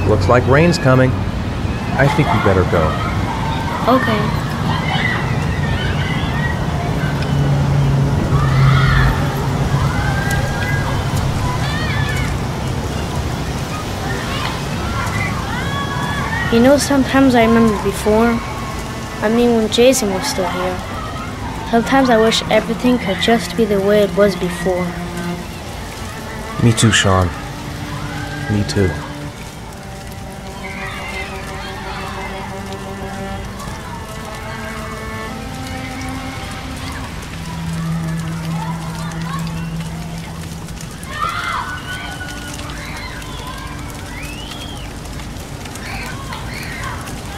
Looks like rain's coming. I think we better go. Okay. You know, sometimes I remember before. I mean, when Jason was still here. Sometimes I wish everything could just be the way it was before. Me too, Sean. Me too.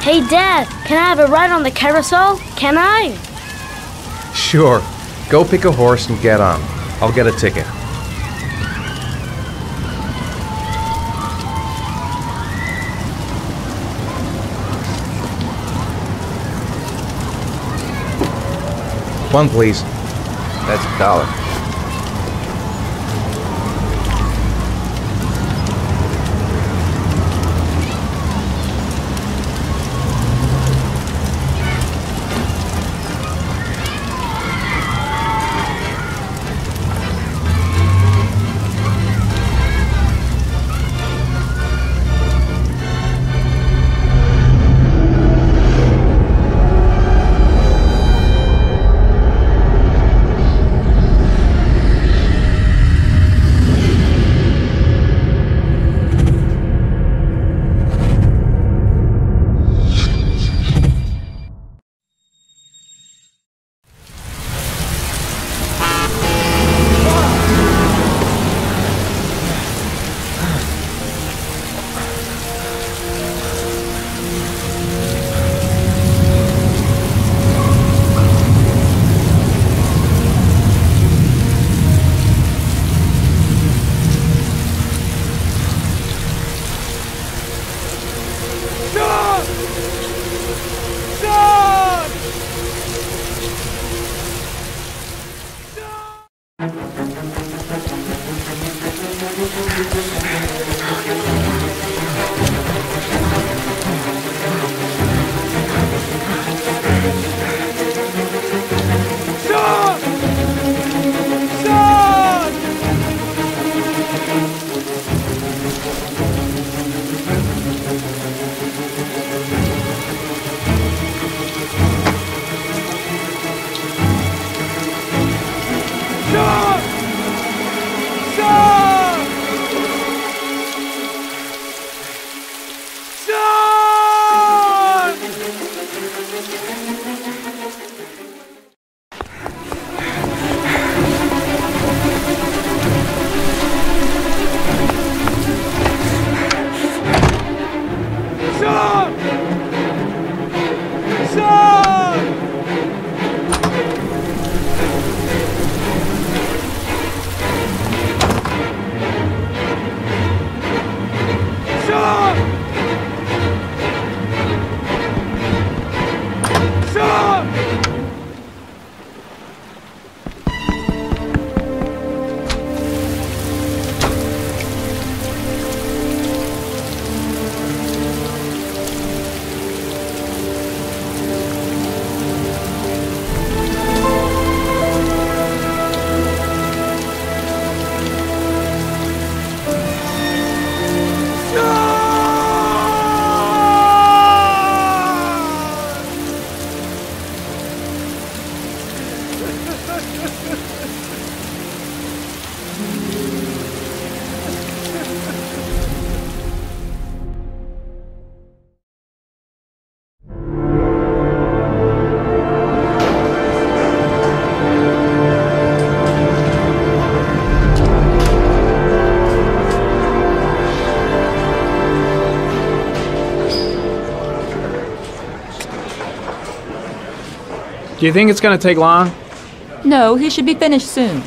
Hey, Dad, can I have a ride on the carousel? Can I? Sure. Go pick a horse and get on. I'll get a ticket. One, please. That's $1. Do you think it's gonna take long? No, he should be finished soon.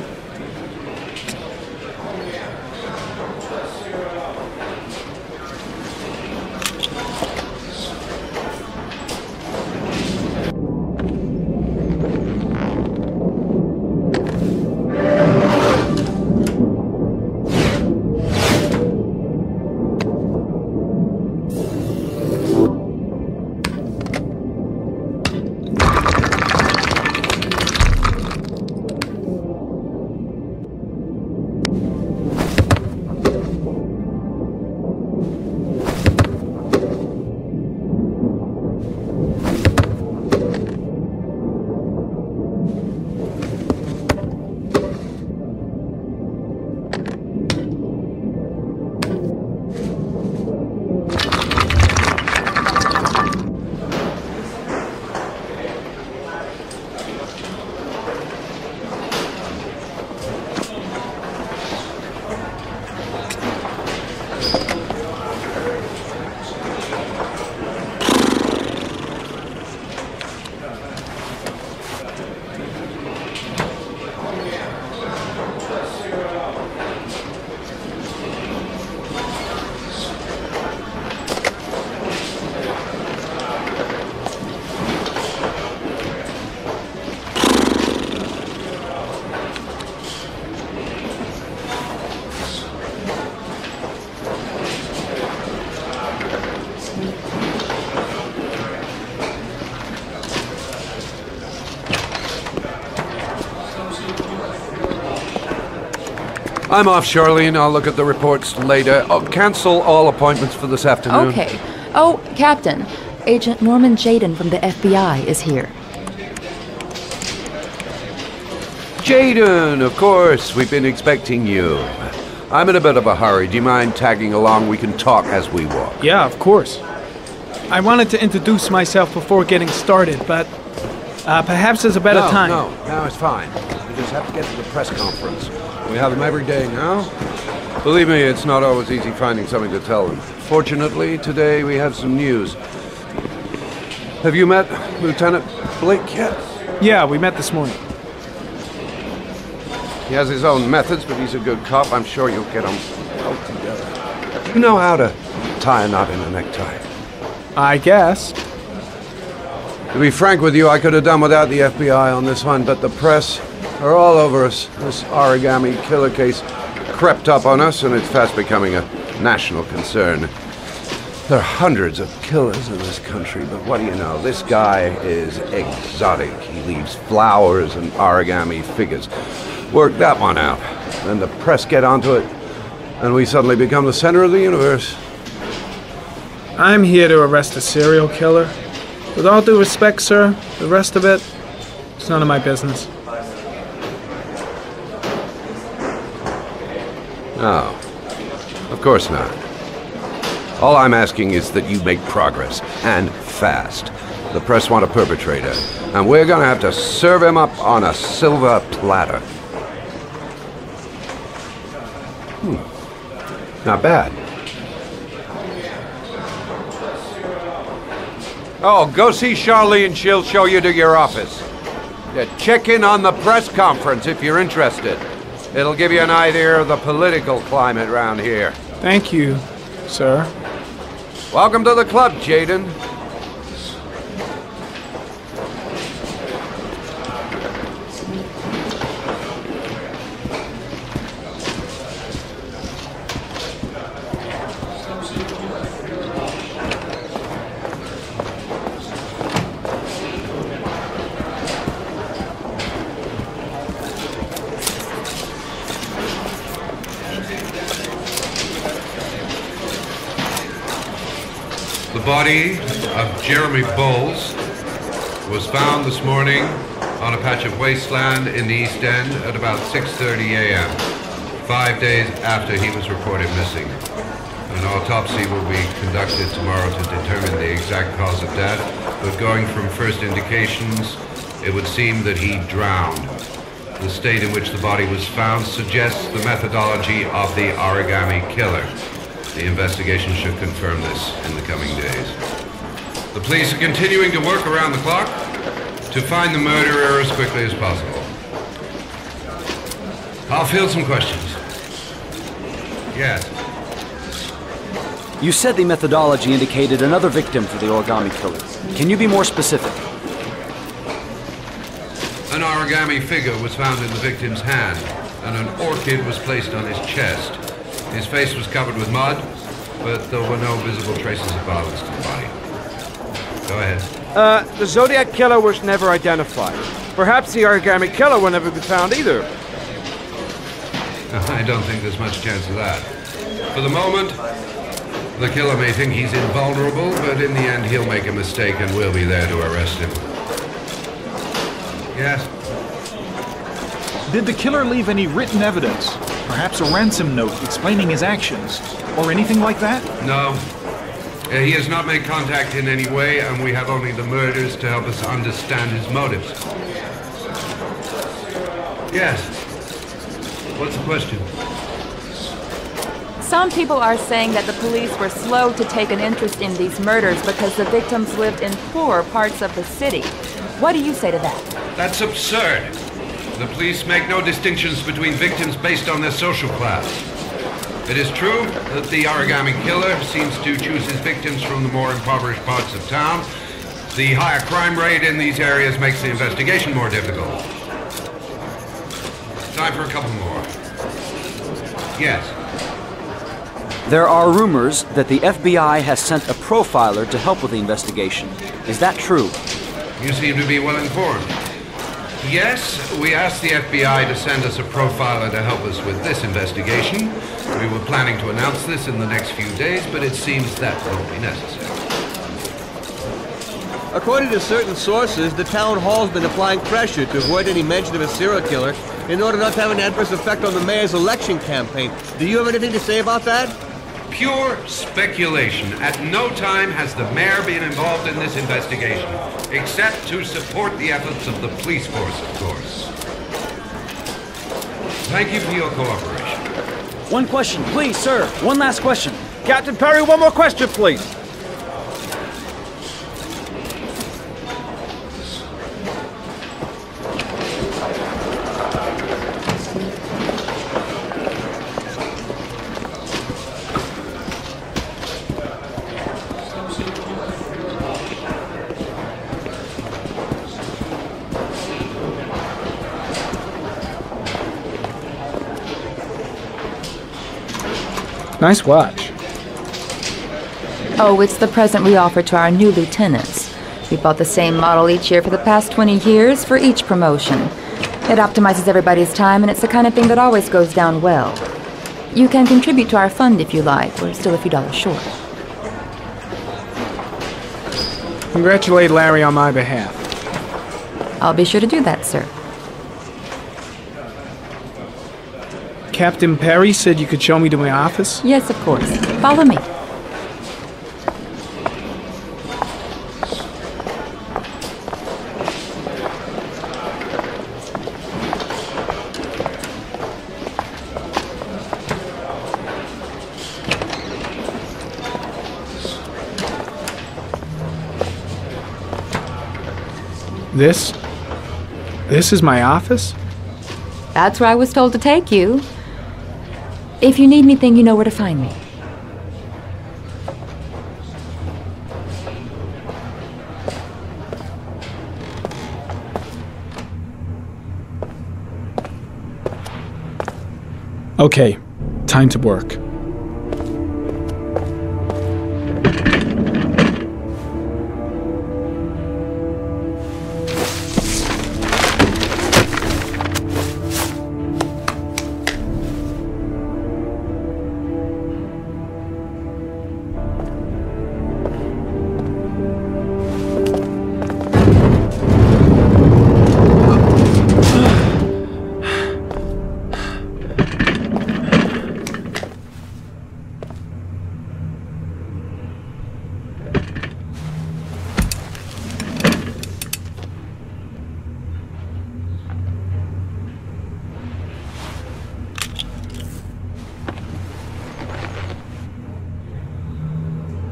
I'm off, Charlene. I'll look at the reports later. Oh, cancel all appointments for this afternoon. Okay. Oh, Captain. Agent Norman Jayden from the FBI is here. Jayden, of course. We've been expecting you. I'm in a bit of a hurry. Do you mind tagging along? We can talk as we walk. Yeah, of course. I wanted to introduce myself before getting started, but perhaps there's a better time. No, it's fine. We just have to get to the press conference. We have them every day now. Believe me, it's not always easy finding something to tell them. Fortunately, today we have some news. Have you met Lieutenant Blake yet? Yeah, we met this morning. He has his own methods, but he's a good cop. I'm sure you'll get them well together. Do you know how to tie a knot in a necktie? I guess. To be frank with you, I could have done without the FBI on this one, but the press are all over us. This origami killer case crept up on us, and it's fast becoming a national concern. There are hundreds of killers in this country, but what do you know? This guy is exotic. He leaves flowers and origami figures. Work that one out. Then the press get onto it, and we suddenly become the center of the universe. I'm here to arrest a serial killer. With all due respect, sir, the rest of it, it's none of my business. No, of course not. All I'm asking is that you make progress, and fast. The press want a perpetrator, and we're gonna have to serve him up on a silver platter. Not bad. Oh, go see Charlene. She'll show you to your office. Yeah, check in on the press conference if you're interested. It'll give you an idea of the political climate around here. Thank you, sir. Welcome to the club, Jayden. The body of Jeremy Bowles was found this morning on a patch of wasteland in the East End at about 6:30 a.m., 5 days after he was reported missing. An autopsy will be conducted tomorrow to determine the exact cause of death, but going from first indications, it would seem that he drowned. The state in which the body was found suggests the methodology of the origami killer. The investigation should confirm this in the coming days. The police are continuing to work around the clock. to find the murderer as quickly as possible. I'll field some questions. Yes. You said the methodology indicated another victim for the origami killer. Can you be more specific? An origami figure was found in the victim's hand, and an orchid was placed on his chest. His face was covered with mud, but there were no visible traces of violence to the body. Go ahead. The Zodiac Killer was never identified. Perhaps the origami killer will never be found either. I don't think there's much chance of that. For the moment, the killer may think he's invulnerable, but in the end he'll make a mistake and we'll be there to arrest him. Yes? Did the killer leave any written evidence? Perhaps a ransom note explaining his actions? Or anything like that? No. He has not made contact in any way, and we have only the murders to help us understand his motives. Yes. What's the question? Some people are saying that the police were slow to take an interest in these murders because the victims lived in poorer parts of the city. What do you say to that? That's absurd. The police make no distinctions between victims based on their social class. It is true that the origami killer seems to choose his victims from the more impoverished parts of town. The higher crime rate in these areas makes the investigation more difficult. Time for a couple more. Yes. There are rumors that the FBI has sent a profiler to help with the investigation. Is that true? You seem to be well informed. Yes, we asked the FBI to send us a profiler to help us with this investigation. We were planning to announce this in the next few days, but it seems that won't be necessary. According to certain sources, the town hall's been applying pressure to avoid any mention of a serial killer in order not to have an adverse effect on the mayor's election campaign. Do you have anything to say about that? Pure speculation. At no time has the mayor been involved in this investigation, except to support the efforts of the police force, of course. Thank you for your cooperation. One question, please, sir. One last question. Captain Perry, one more question, please. Nice watch. Oh, it's the present we offer to our new lieutenants. We bought the same model each year for the past 20 years for each promotion. It optimizes everybody's time, and it's the kind of thing that always goes down well. You can contribute to our fund if you like. We're still a few dollars short. Congratulate Larry on my behalf. I'll be sure to do that, sir. Captain Perry said you could show me to my office? Yes, of course. Follow me. This is my office? That's where I was told to take you. If you need anything, you know where to find me. Okay, time to work.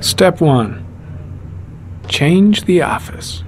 Step 1. Change the office.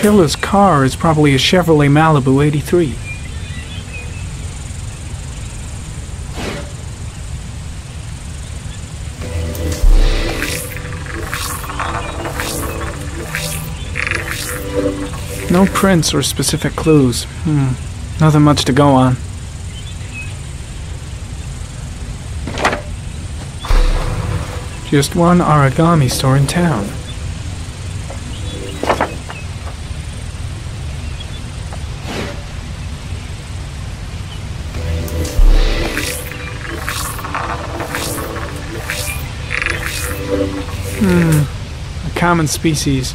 killer's car is probably a Chevrolet Malibu 83. No prints or specific clues. Nothing much to go on. Just one origami store in town. A common species.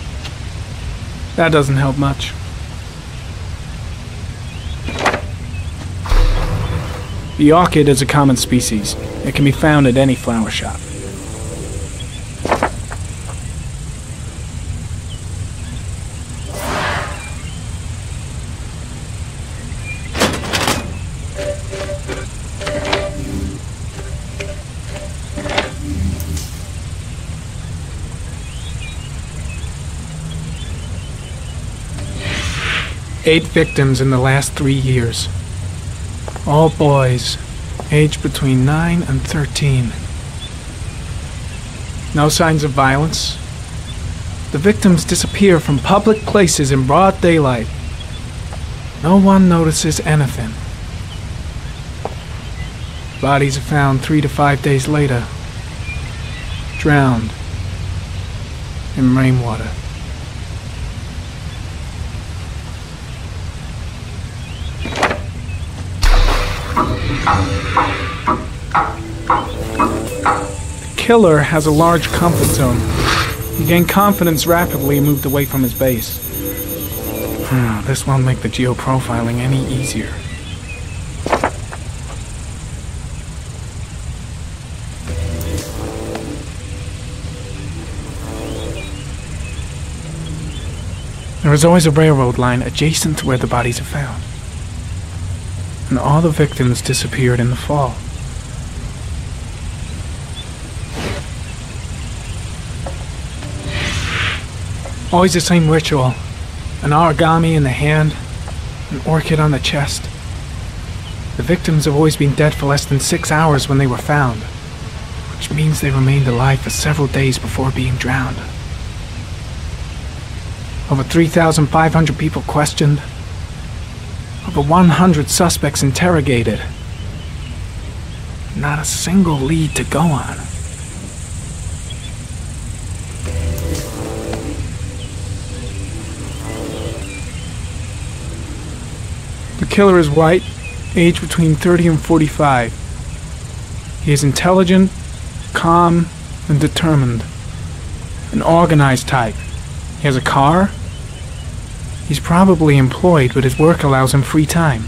That doesn't help much. The orchid is a common species. It can be found at any flower shop. Eight victims in the last 3 years. All boys, aged between 9 and 13. No signs of violence. The victims disappear from public places in broad daylight. No one notices anything. Bodies are found 3 to 5 days later, drowned in rainwater. The killer has a large comfort zone. He gained confidence rapidly and moved away from his base. This won't make the geoprofiling any easier. There is always a railroad line adjacent to where the bodies are found. And all the victims disappeared in the fall. Always the same ritual. An origami in the hand, an orchid on the chest. The victims have always been dead for less than 6 hours when they were found, which means they remained alive for several days before being drowned. Over 3,500 people questioned. Over 100 suspects interrogated. Not a single lead to go on. The killer is white, aged between 30 and 45. He is intelligent, calm, and determined. An organized type. He has a car. He's probably employed, but his work allows him free time.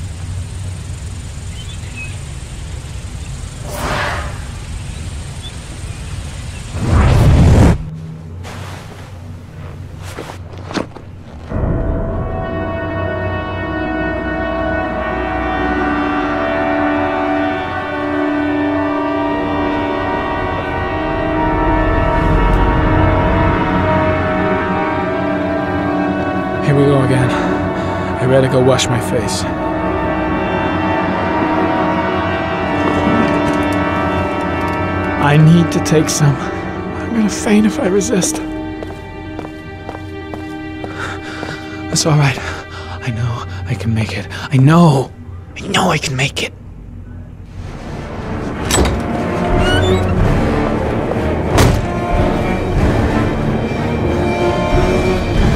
Here we go again. I better go wash my face. I need to take some. I'm gonna faint if I resist. That's all right. I know I can make it. I know I can make it.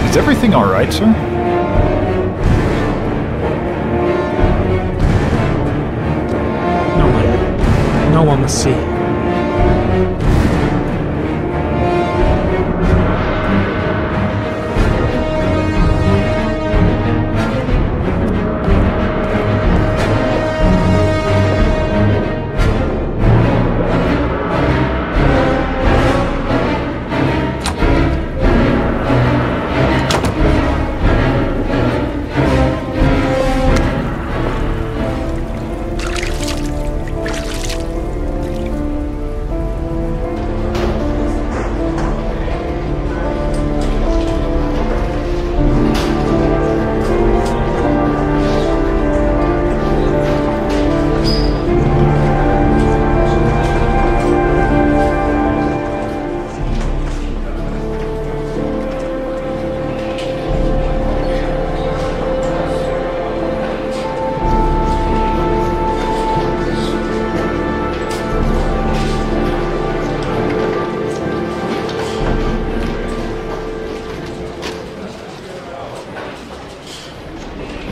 Is everything all right, sir? No one must see.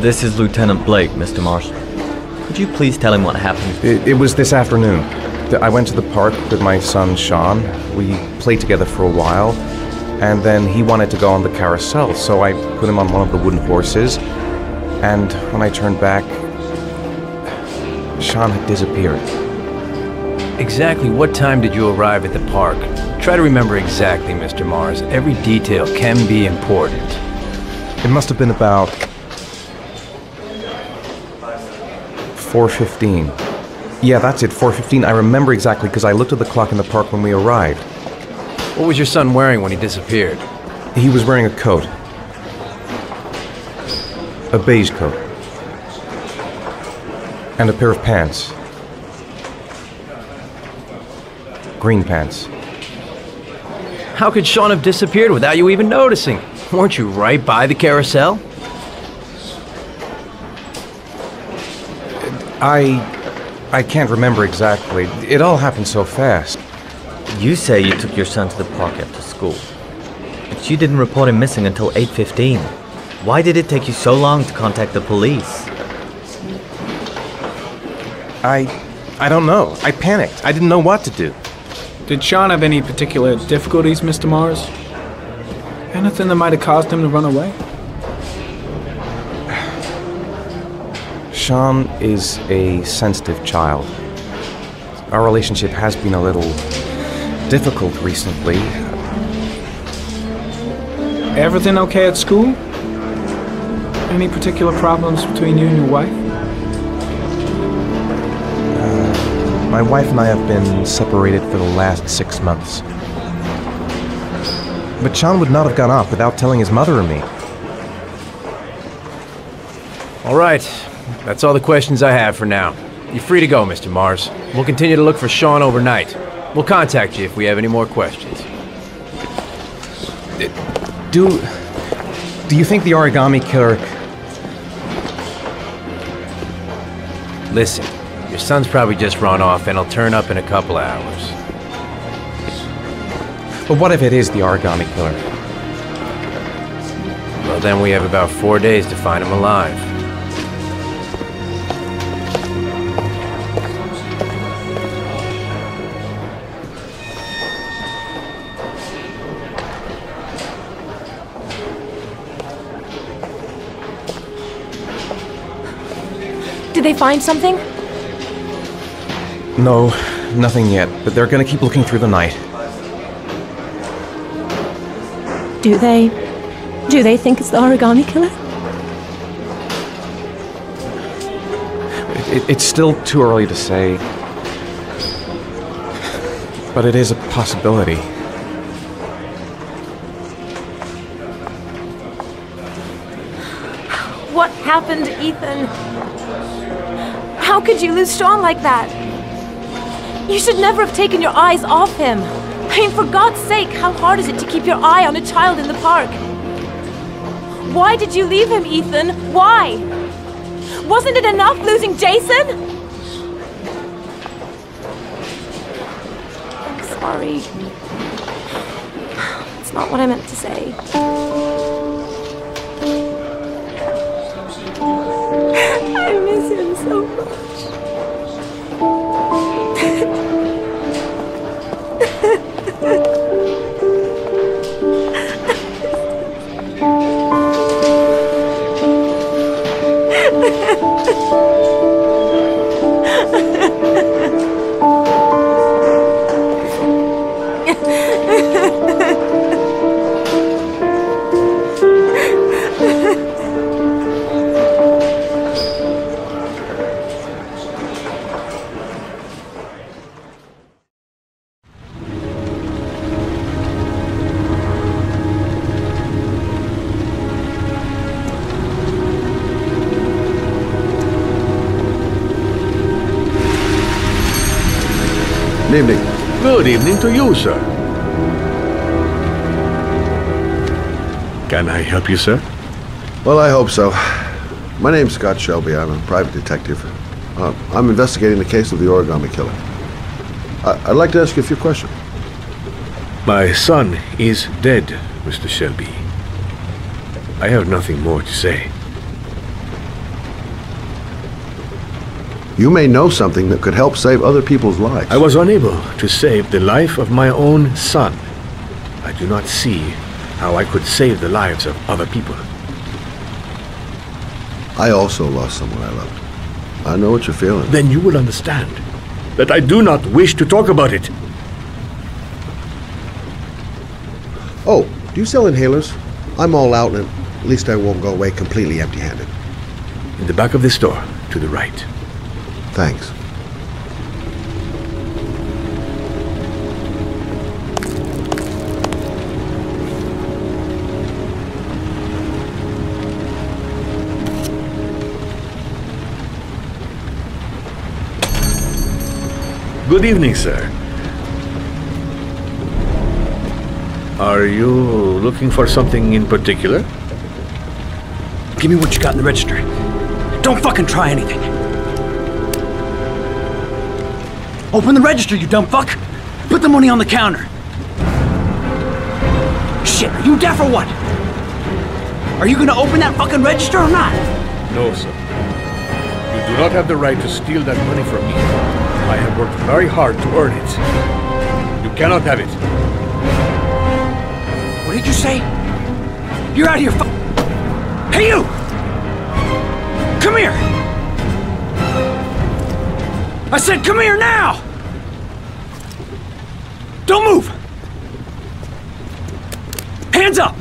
This is Lieutenant Blake, Mr. Mars. Could you please tell him what happened? It was this afternoon. I went to the park with my son, Sean. We played together for a while, and then he wanted to go on the carousel, so I put him on one of the wooden horses, and when I turned back, Sean had disappeared. Exactly what time did you arrive at the park? Try to remember exactly, Mr. Mars. Every detail can be important. It must have been about 4:15. Yeah, that's it, 4:15. I remember exactly because I looked at the clock in the park when we arrived. What was your son wearing when he disappeared? He was wearing a coat. A beige coat. And a pair of pants. Green pants. How could Sean have disappeared without you even noticing? Weren't you right by the carousel? I can't remember exactly. It all happened so fast. You say you took your son to the park after school, but you didn't report him missing until 8:15. Why did it take you so long to contact the police? I don't know. I panicked. I didn't know what to do. Did Sean have any particular difficulties, Mr. Mars? Anything that might have caused him to run away? Sean is a sensitive child. Our relationship has been a little difficult recently. Everything okay at school? Any particular problems between you and your wife? My wife and I have been separated for the last 6 months. But Sean would not have gone off without telling his mother or me. All right. That's all the questions I have for now. You're free to go, Mr. Mars. We'll continue to look for Sean overnight. We'll contact you if we have any more questions. Do you think the origami killer... Listen, your son's probably just run off and he'll turn up in a couple of hours. But what if it is the origami killer? Well, then we have about 4 days to find him alive. Did they find something? No, nothing yet, but they're gonna keep looking through the night. Do they think it's the origami killer? It's still too early to say, but it is a possibility. What happened, Ethan? How could you lose Sean like that? You should never have taken your eyes off him. I mean, for God's sake, how hard is it to keep your eye on a child in the park? Why did you leave him, Ethan? Why? Wasn't it enough losing Jason? I'm sorry. It's not what I meant to say. I miss him so much. Good evening. Good evening to you, sir. Can I help you, sir? Well, I hope so. My name's Scott Shelby. I'm a private detective. I'm investigating the case of the origami killer. I'd like to ask you a few questions. My son is dead, Mr. Shelby. I have nothing more to say. You may know something that could help save other people's lives. I was unable to save the life of my own son. I do not see how I could save the lives of other people. I also lost someone I loved. I know what you're feeling. Then you will understand that I do not wish to talk about it. Oh, do you sell inhalers? I'm all out, and at least I won't go away completely empty-handed. In the back of the store, to the right. Thanks. Good evening, sir. Are you looking for something in particular? Give me what you got in the register. Don't fucking try anything. Open the register, you dumb fuck! Put the money on the counter! Shit, are you deaf or what? Are you gonna open that fucking register or not? No, sir. You do not have the right to steal that money from me. I have worked very hard to earn it. You cannot have it. What did you say? You're out here Hey, you! Come here! I said come here now! Don't move! Hands up!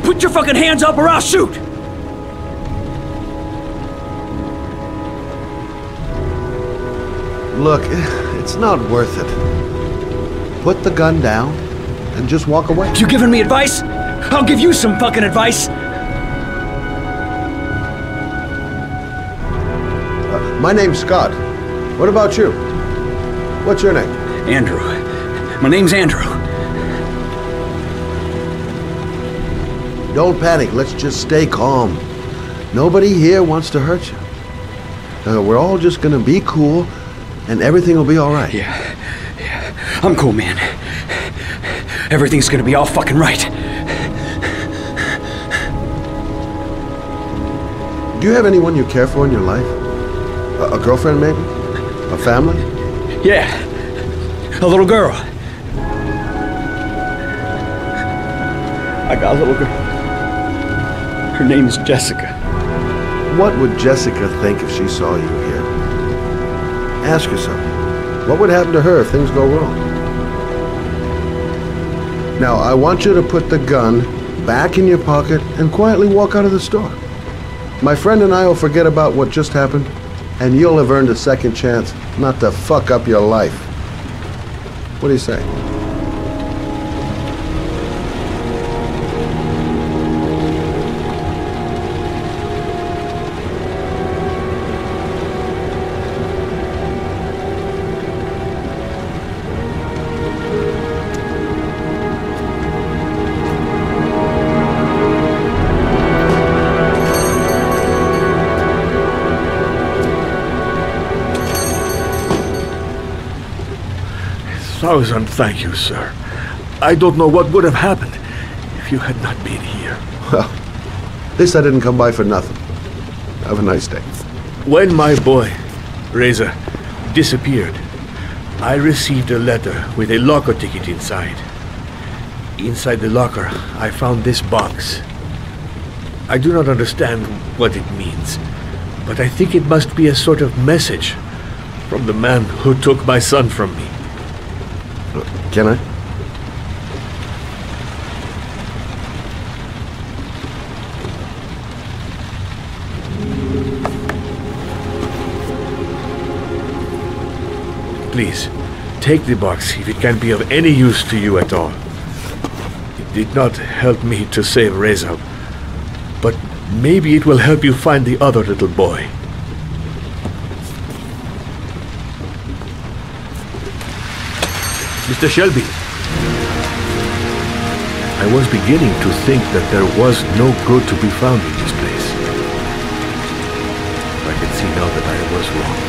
Put your fucking hands up or I'll shoot! Look, it's not worth it. Put the gun down and just walk away. You giving me advice? I'll give you some fucking advice! My name's Scott. What about you? What's your name? Andrew. My name's Andrew. Don't panic. Let's just stay calm. Nobody here wants to hurt you. We're all just gonna be cool, and everything will be all right. Yeah. I'm cool, man. Everything's gonna be all fucking right. Do you have anyone you care for in your life? A girlfriend, maybe? A family? Yeah. A little girl. I got a little girl. Her name is Jessica. What would Jessica think if she saw you here? Ask yourself, what would happen to her if things go wrong? Now, I want you to put the gun back in your pocket and quietly walk out of the store. My friend and I will forget about what just happened, and you'll have earned a second chance not to fuck up your life. What do you say? Thousand thank you, sir. I don't know what would have happened if you had not been here. Well, at least I didn't come by for nothing. Have a nice day. When my boy, Reza, disappeared, I received a letter with a locker ticket inside. Inside the locker, I found this box. I do not understand what it means, but I think it must be a sort of message from the man who took my son from me. Can I? Please, take the box if it can be of any use to you at all. It did not help me to save Reza, but maybe it will help you find the other little boy. Mr. Shelby, I was beginning to think that there was no good to be found in this place. I can see now that I was wrong.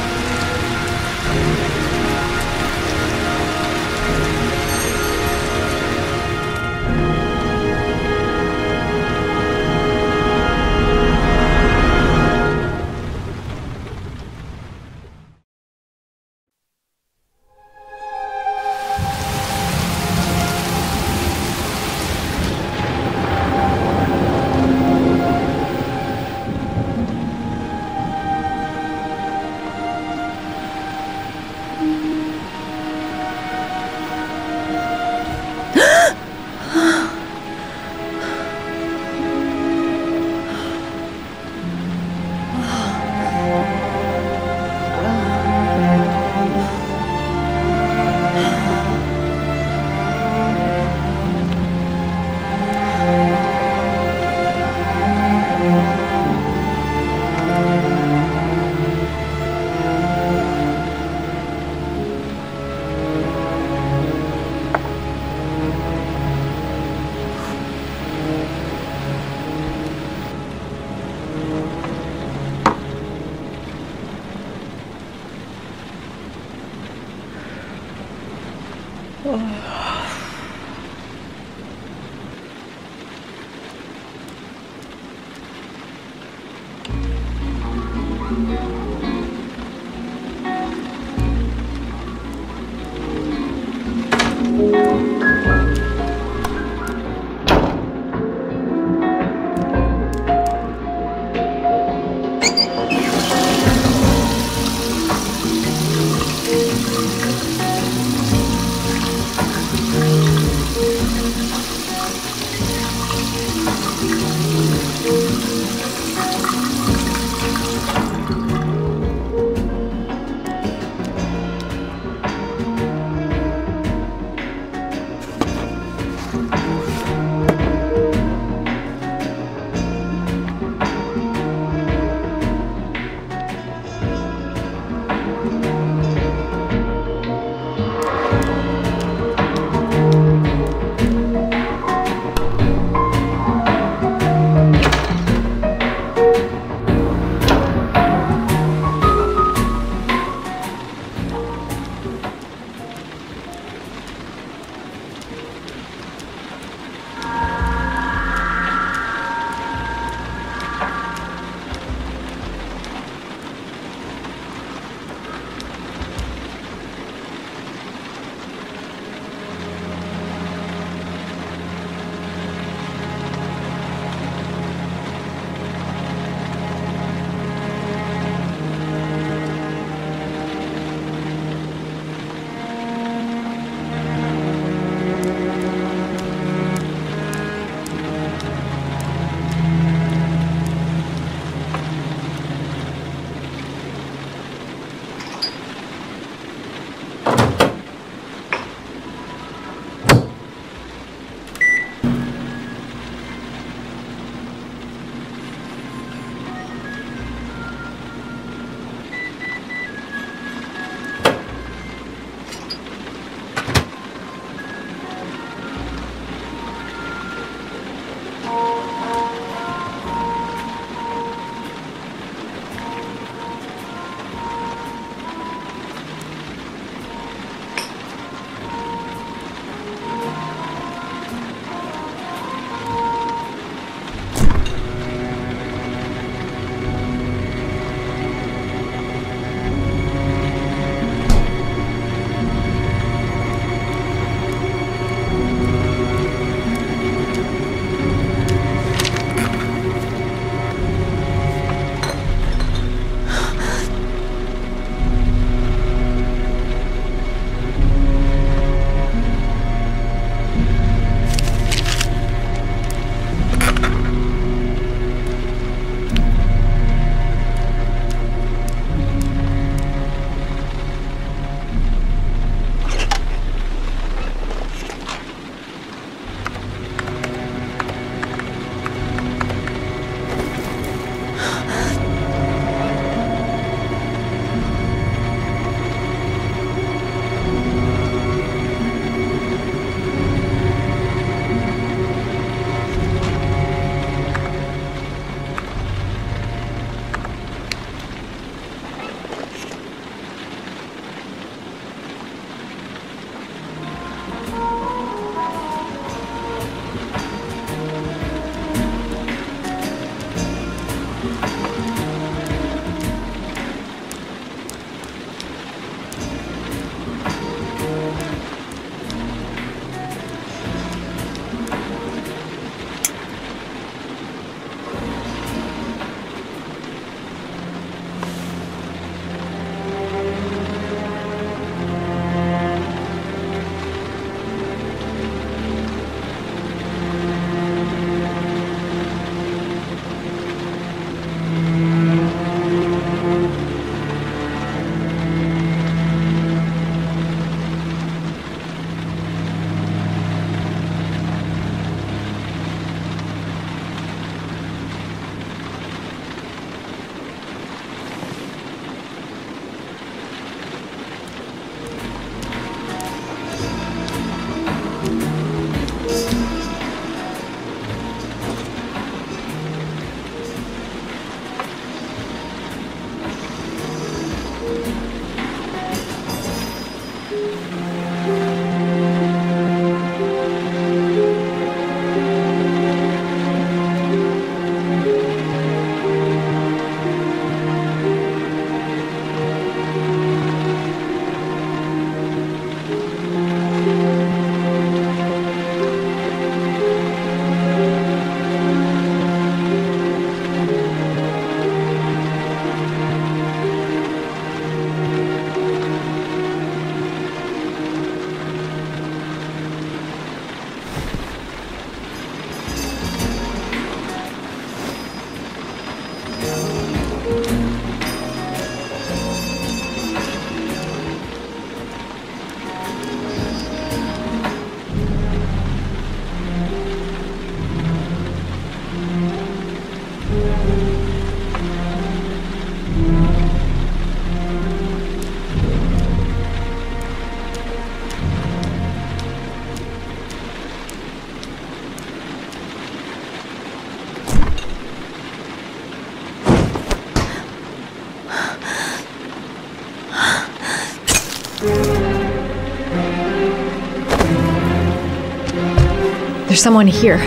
There's someone here.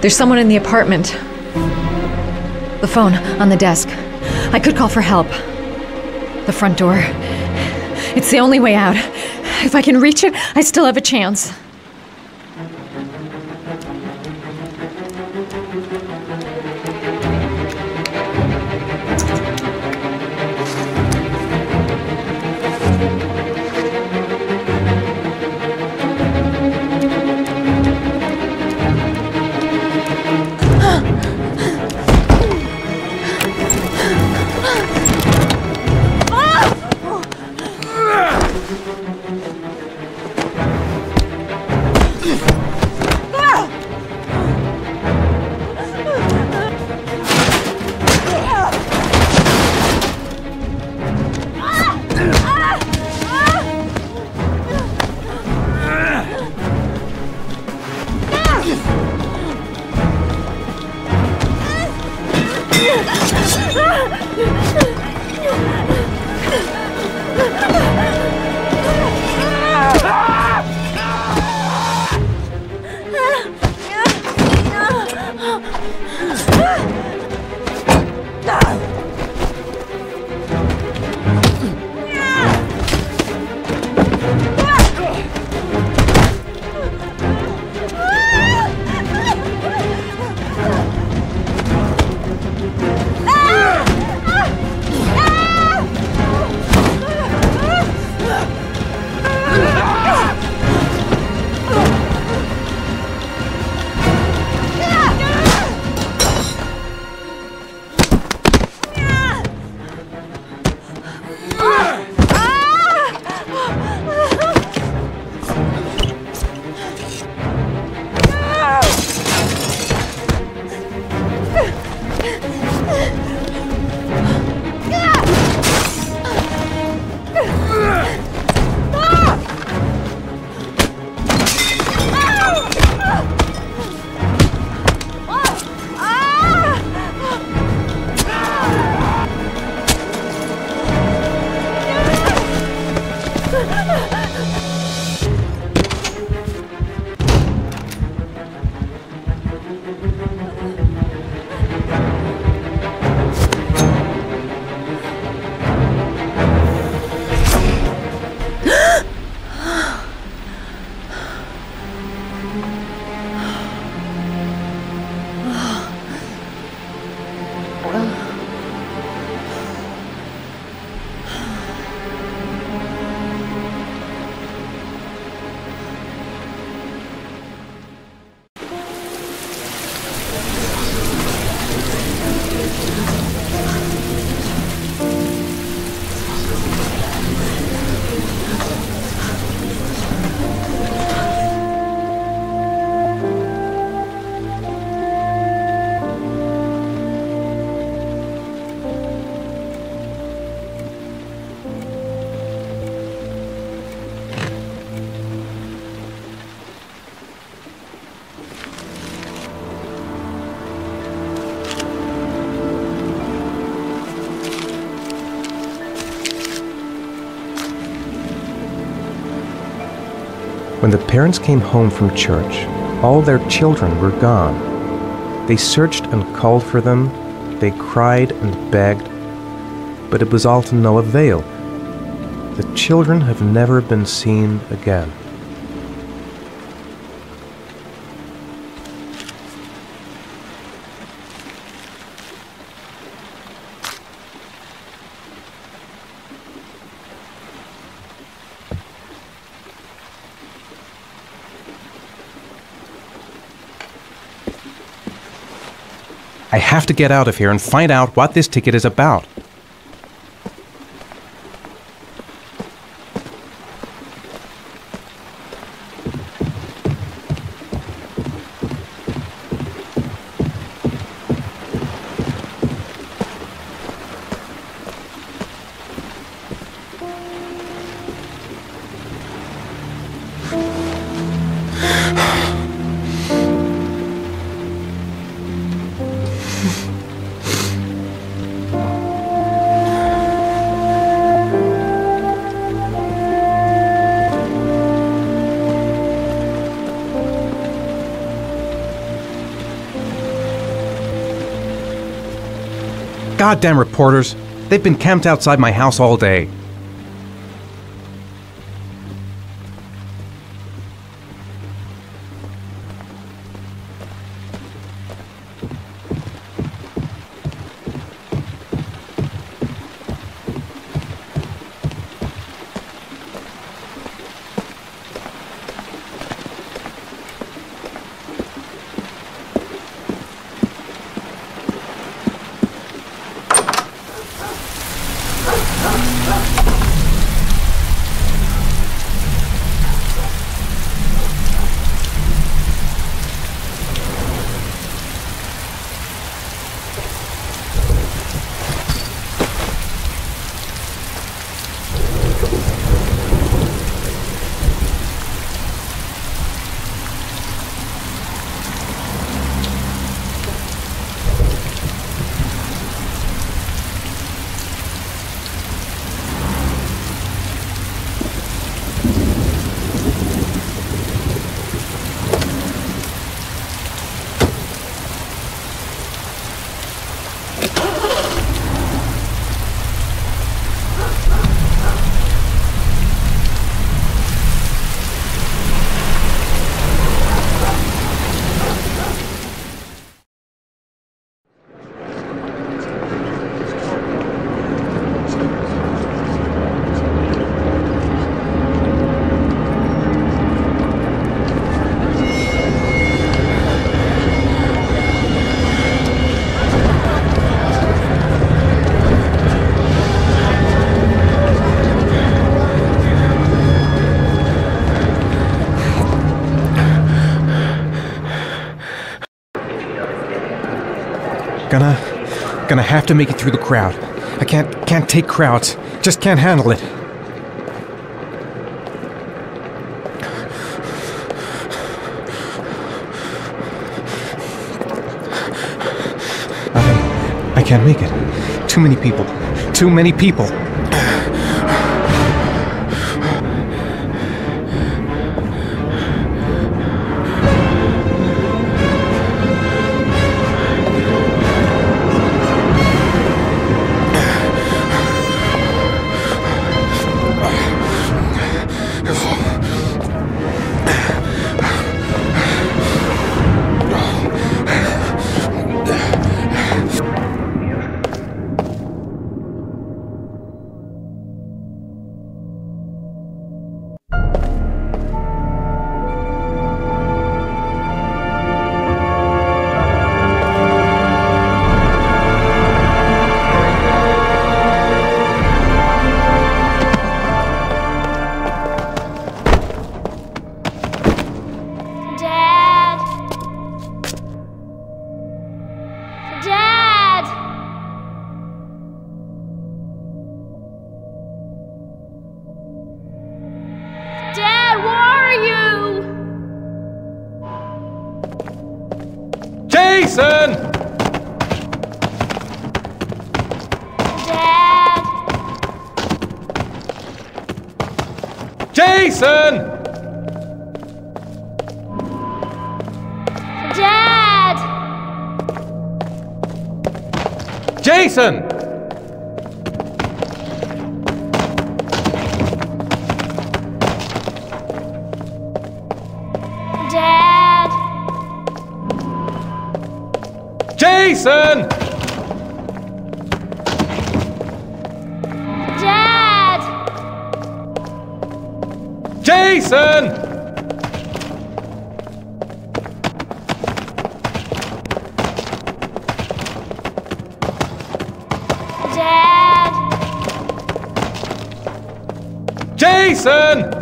There's someone in the apartment. The phone on the desk. I could call for help. The front door. It's the only way out. If I can reach it, I still have a chance. When the parents came home from church, all their children were gone. They searched and called for them, they cried and begged, but it was all to no avail. The children have never been seen again. I have to get out of here and find out what this ticket is about. goddamn reporters. They've been camped outside my house all day. Gonna have to make it through the crowd. I can't take crowds. Just can't handle it. I can't make it. Too many people. Too many people. Jason! Dad! Jason! Dad! Jason! Dad! Jason! Dad! Jason! Dad! Jason!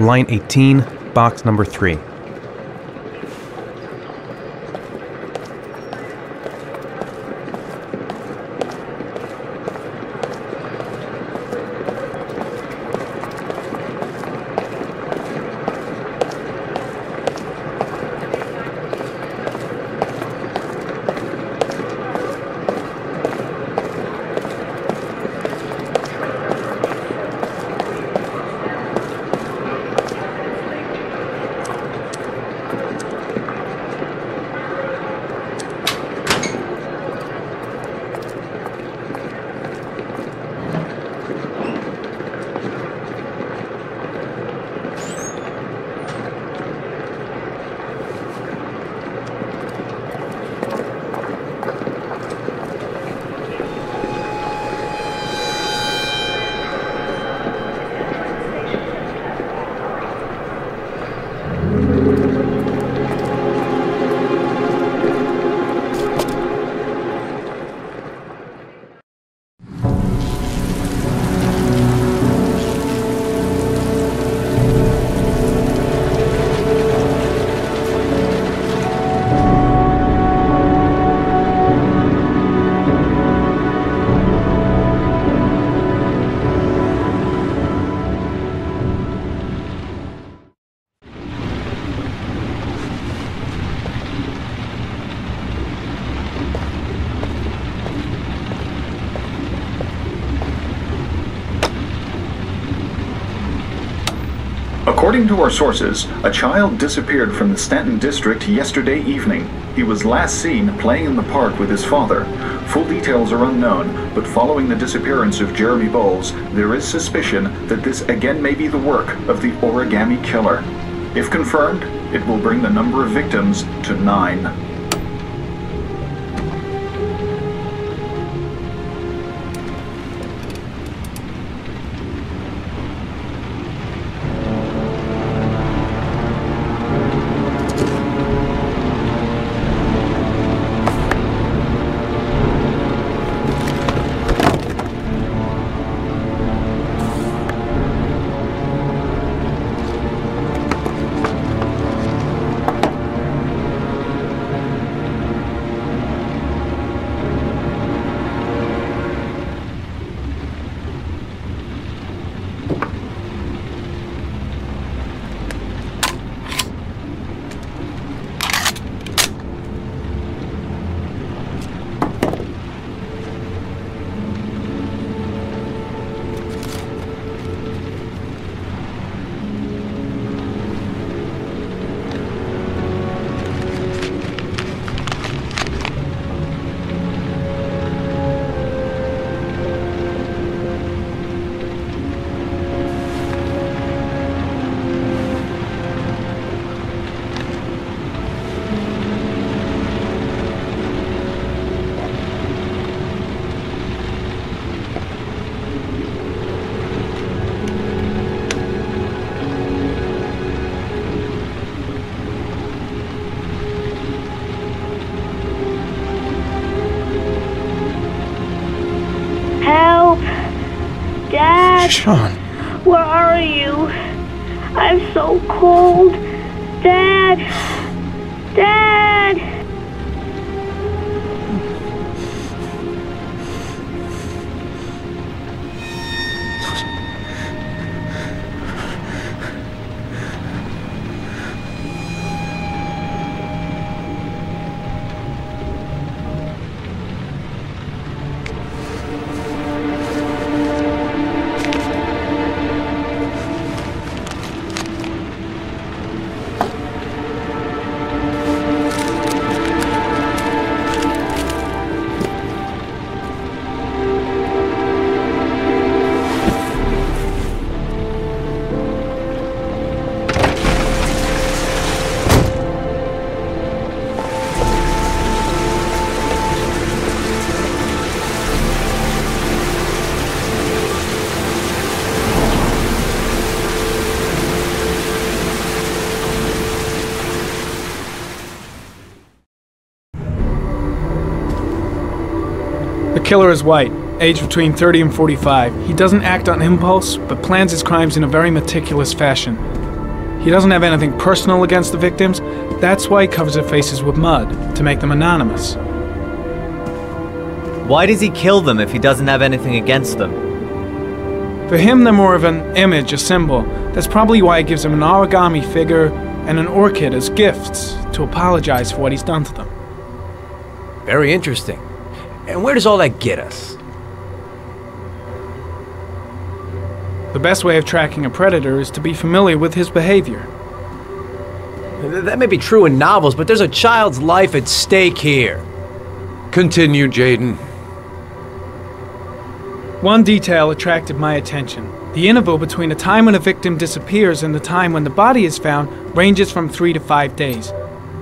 line 18, box number 3. According to our sources, a child disappeared from the Stanton district yesterday evening. He was last seen playing in the park with his father. Full details are unknown, but following the disappearance of Jeremy Bowles, there is suspicion that this again may be the work of the Origami Killer. If confirmed, it will bring the number of victims to 9. Sean. Where are you? I'm so cold. Dad! Dad! The killer is white, aged between 30 and 45. He doesn't act on impulse, but plans his crimes in a very meticulous fashion. He doesn't have anything personal against the victims. That's why he covers their faces with mud, to make them anonymous. Why does he kill them if he doesn't have anything against them? For him, they're more of an image, a symbol. That's probably why he gives them an origami figure and an orchid as gifts to apologize for what he's done to them. Very interesting. And where does all that get us? The best way of tracking a predator is to be familiar with his behavior. That may be true in novels, but there's a child's life at stake here. Continue, Jaden. One detail attracted my attention. The interval between the time when a victim disappears and the time when the body is found ranges from 3 to 5 days.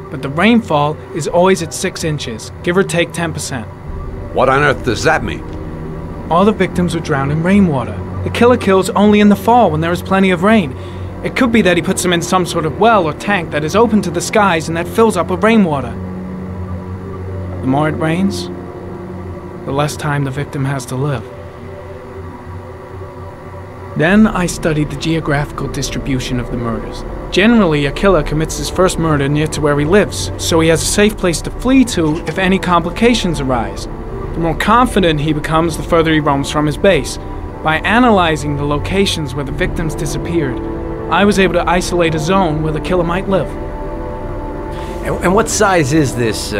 But the rainfall is always at 6 inches, give or take 10%. What on earth does that mean? All the victims were drowned in rainwater. The killer kills only in the fall when there is plenty of rain. It could be that he puts them in some sort of well or tank that is open to the skies and that fills up with rainwater. The more it rains, the less time the victim has to live. Then I studied the geographical distribution of the murders. Generally, a killer commits his first murder near to where he lives, so he has a safe place to flee to if any complications arise. The more confident he becomes, the further he roams from his base. By analyzing the locations where the victims disappeared, I was able to isolate a zone where the killer might live. And what size is this,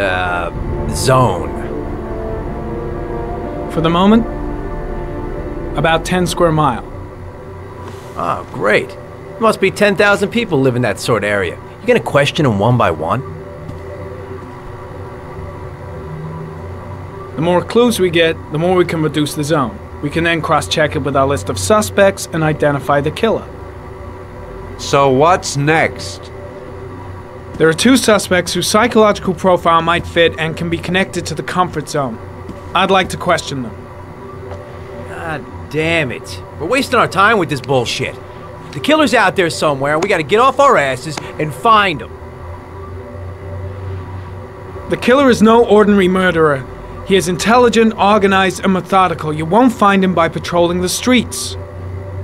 zone? For the moment, about 10 square miles. Oh, great. There must be 10,000 people live in that sort of area. You gonna question them one by one? The more clues we get, the more we can reduce the zone. We can then cross-check it with our list of suspects and identify the killer. So what's next? There are 2 suspects whose psychological profile might fit and can be connected to the comfort zone. I'd like to question them. God damn it. We're wasting our time with this bullshit. The killer's out there somewhere, and we gotta get off our asses and find him. The killer is no ordinary murderer. He is intelligent, organized, and methodical. You won't find him by patrolling the streets.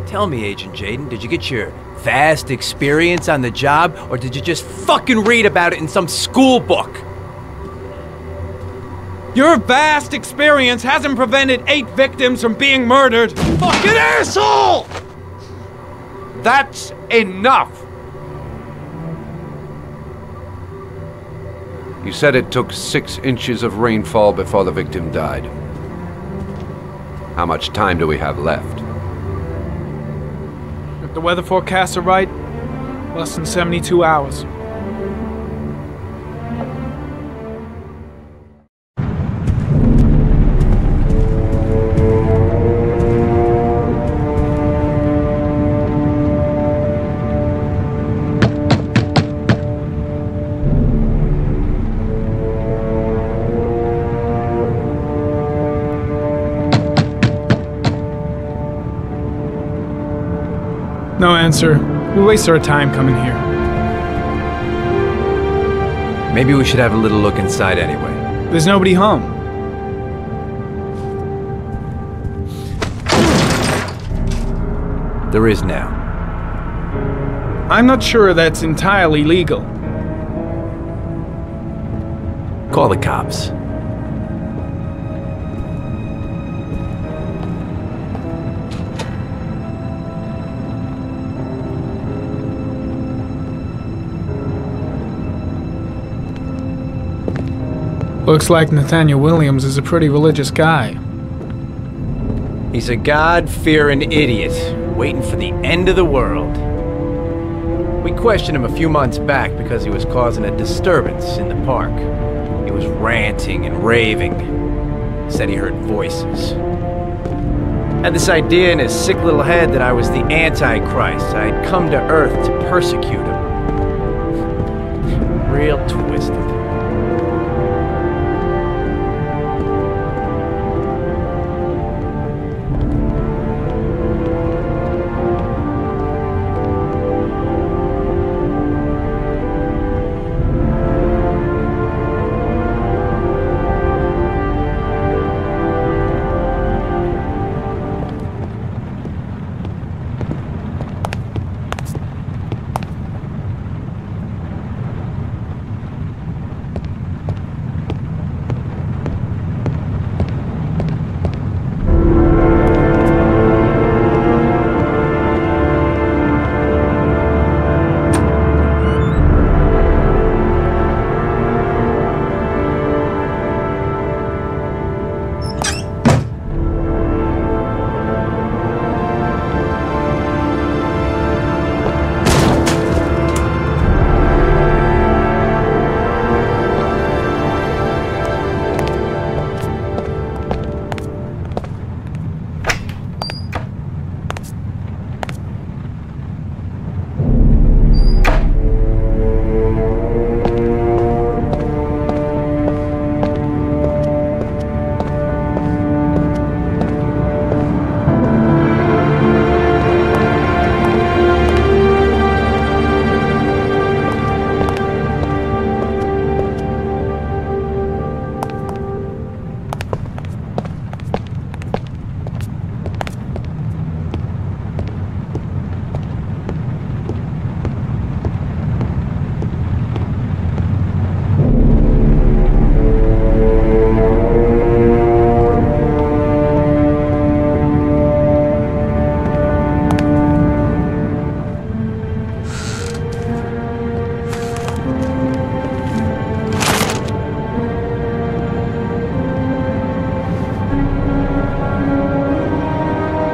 Tell me, Agent Jaden, did you get your vast experience on the job, or did you just fucking read about it in some school book? Your vast experience hasn't prevented 8 victims from being murdered. Fucking asshole! That's enough! You said it took 6 inches of rainfall before the victim died. How much time do we have left? If the weather forecasts are right, less than 72 hours. No answer. We waste our time coming here. Maybe we should have a little look inside anyway. There's nobody home. There is now. I'm not sure that's entirely legal. Call the cops. Looks like Nathaniel Williams is a pretty religious guy. He's a God-fearing idiot, waiting for the end of the world. We questioned him a few months back because he was causing a disturbance in the park. He was ranting and raving. Said he heard voices. Had this idea in his sick little head that I was the Antichrist. I'd come to Earth to persecute him. Real twisted.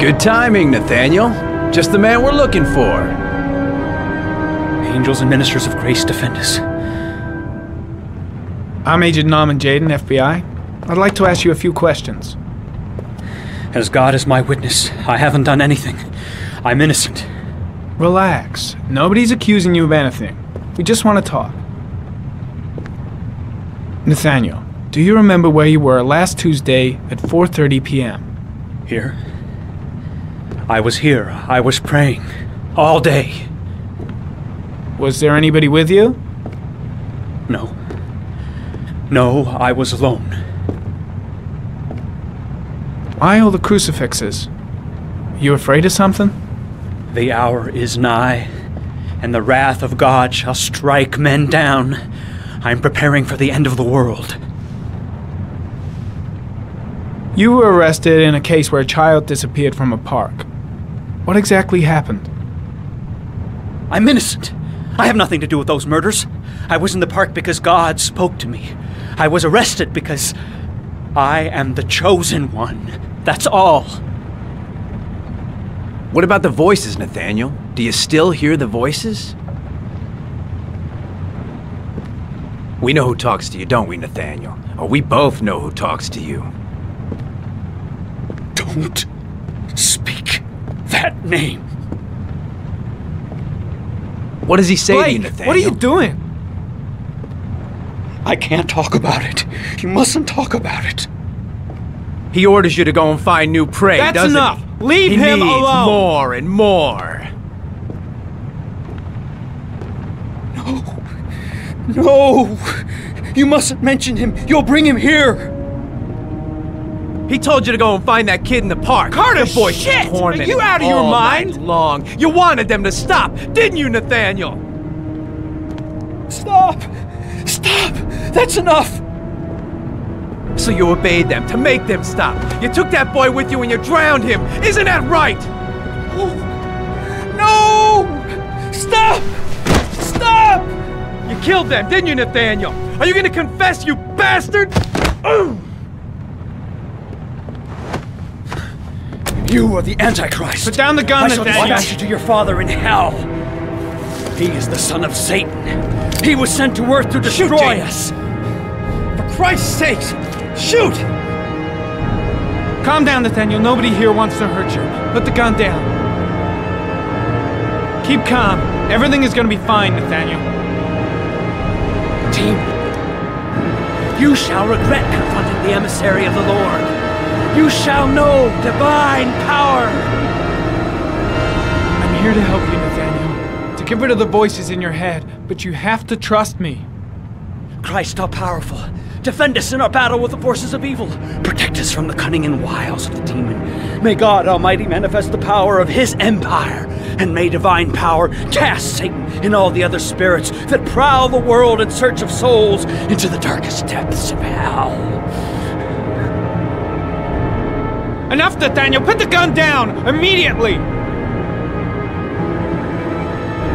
Good timing, Nathaniel. Just the man we're looking for. Angels and ministers of grace defend us. I'm Agent Norman Jayden, FBI. I'd like to ask you a few questions. As God is my witness, I haven't done anything. I'm innocent. Relax. Nobody's accusing you of anything. We just want to talk. Nathaniel, do you remember where you were last Tuesday at 4:30 p.m.? Here? I was here. I was praying. All day. Was there anybody with you? No. No, I was alone. Why all the crucifixes? You afraid of something? The hour is nigh, and the wrath of God shall strike men down. I'm preparing for the end of the world. You were arrested in a case where a child disappeared from a park. What exactly happened? I'm innocent. I have nothing to do with those murders. I was in the park because God spoke to me. I was arrested because I am the chosen one. That's all. What about the voices, Nathaniel? Do you still hear the voices? We know who talks to you, don't we, Nathaniel? Or we both know who talks to you. Don't speak that name. What does he say Blake, to you, Nathaniel? what are you doing? I can't talk about it. You mustn't talk about it. He orders you to go and find new prey, That's doesn't enough. he? Leave He him needs alone. more and more. No! You mustn't mention him. You'll bring him here. He told you to go and find that kid in the park. Carter, the boy shit! tormented Are you out of your all mind? night long. You wanted them to stop, didn't you, Nathaniel? Stop! Stop! That's enough! So you obeyed them to make them stop. You took that boy with you and you drowned him. Isn't that right? No! Stop! Stop! You killed them, didn't you, Nathaniel? Are you gonna confess, you bastard? You are the Antichrist. Put down the gun, I shall Nathaniel. dispatch you to your father in hell. He is the son of Satan. He was sent to earth to destroy us. For Christ's sake, shoot! Calm down, Nathaniel. Nobody here wants to hurt you. Put the gun down. Keep calm. Everything is gonna be fine, Nathaniel. Team, you shall regret confronting the emissary of the Lord. You shall know divine power. I'm here to help you, Nathaniel. To get rid of the voices in your head, but you have to trust me. Christ all powerful, defend us in our battle with the forces of evil. Protect us from the cunning and wiles of the demon. May God Almighty manifest the power of His empire, and may divine power cast Satan and all the other spirits that prowl the world in search of souls into the darkest depths of hell. Enough, Nathaniel! Put the gun down! Immediately!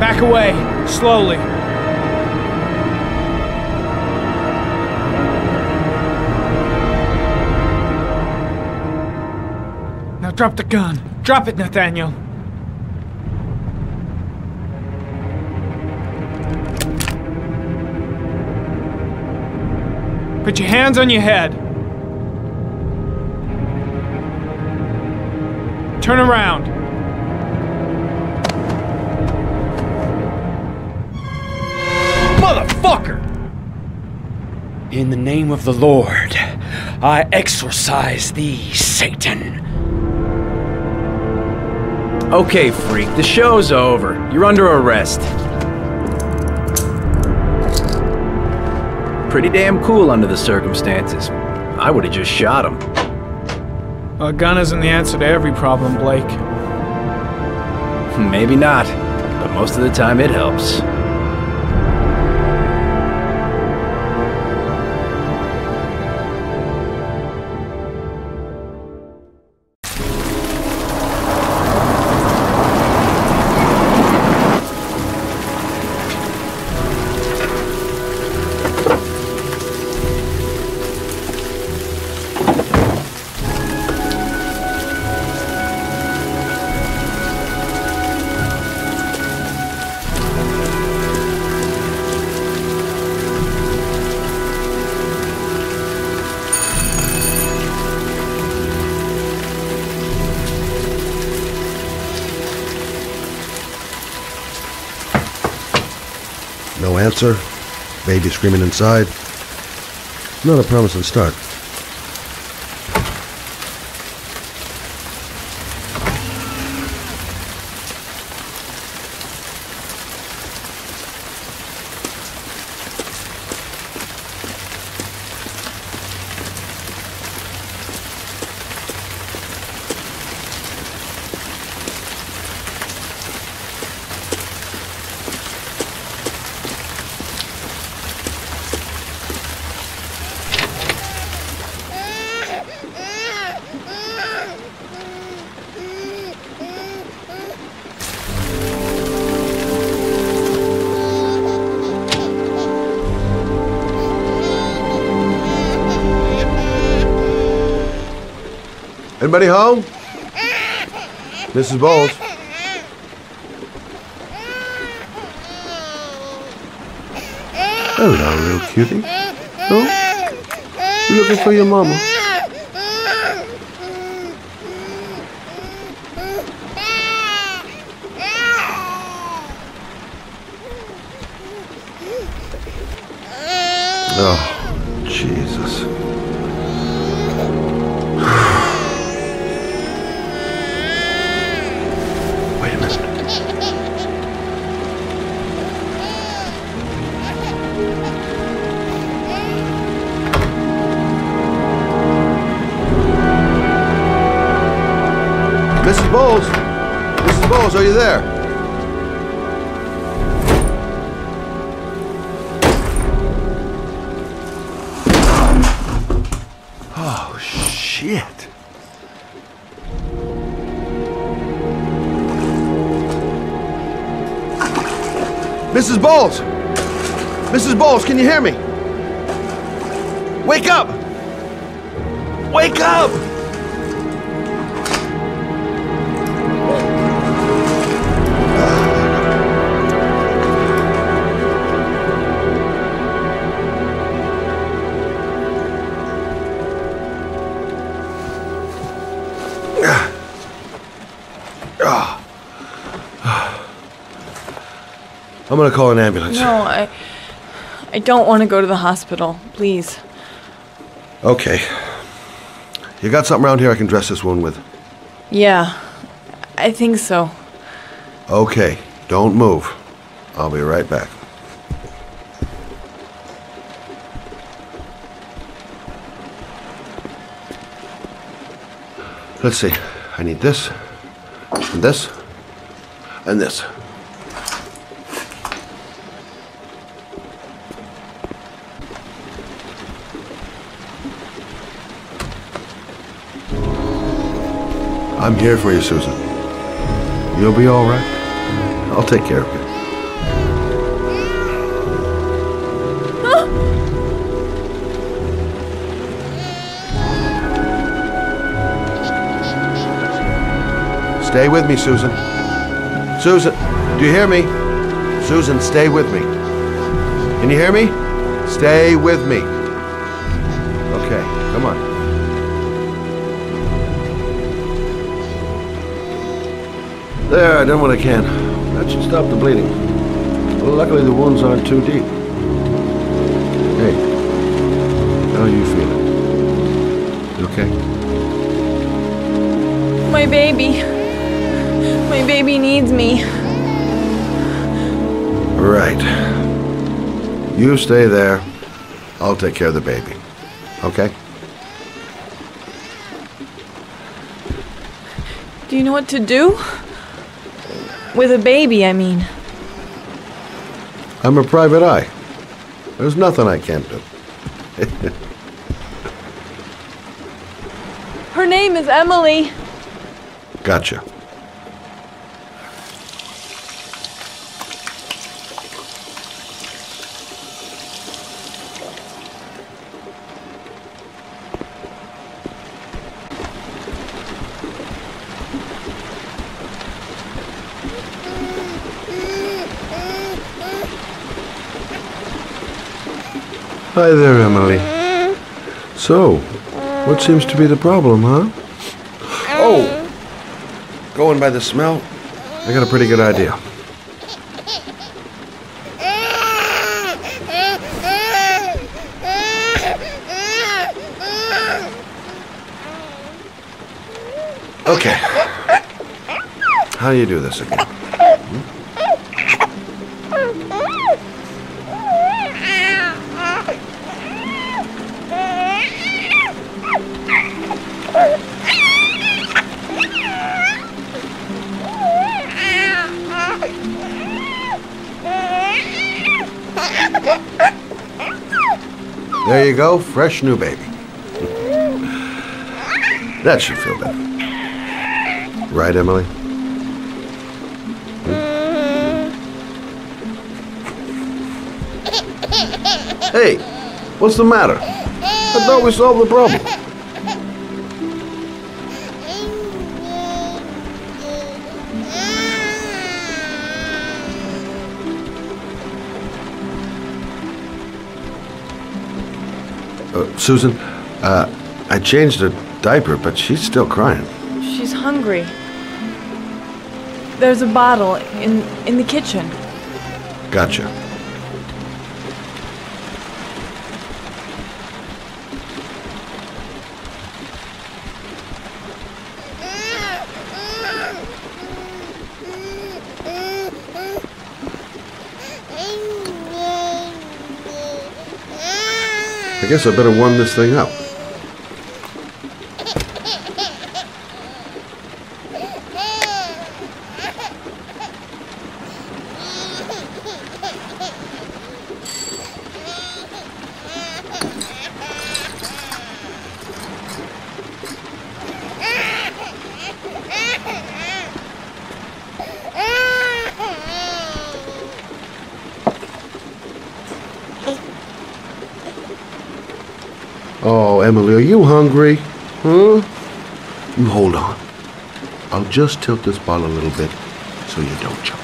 Back away, slowly. Now drop the gun. Drop it, Nathaniel. Put your hands on your head. Turn around. Motherfucker! In the name of the Lord, I exorcise thee, Satan. Okay, freak, the show's over. You're under arrest. Pretty damn cool under the circumstances. I would have just shot him. A gun isn't the answer to every problem, Blake. Maybe not, but most of the time it helps. No answer. Baby screaming inside. Not a promising start. Anybody home? Mrs. Bowles? Hello, little cutie. Oh? You're looking for your mama. Oh, Jesus. Wait a minute. Mrs. Bowles? Mrs. Bowles, are you there? Oh, shit. Mrs. Bowles! Mrs. Bowles, can you hear me? Wake up! Wake up! I'm gonna call an ambulance. No, I don't want to go to the hospital. Please. Okay. You got something around here I can dress this wound with? Yeah, I think so. Okay, don't move. I'll be right back. Let's see. I need this, and this, and this. I'm here for you, Susan. You'll be all right. I'll take care of you. Stay with me, Susan. Susan, do you hear me? Susan, stay with me. Can you hear me? Stay with me. Okay, come on. There, I done what I can. That should stop the bleeding. Well, luckily the wounds aren't too deep. Hey, how are you feeling? You okay? My baby. My baby needs me. Right. You stay there. I'll take care of the baby. Okay? Do you know what to do? With a baby, I mean. I'm a private eye. There's nothing I can't do. Her name is Emily. Gotcha. Hi there, Emily. So, what seems to be the problem, huh? Oh! Going by the smell, I got a pretty good idea. Okay. How do you do this again? There you go, fresh new baby. That should feel better. Right, Emily? Hey, what's the matter? I thought we solved the problem. Susan, I changed her diaper, but she's still crying. She's hungry. There's a bottle in the kitchen. Gotcha. I guess I better warm this thing up. Oh, Emily, are you hungry? Huh? You hold on. I'll just tilt this bottle a little bit so you don't choke.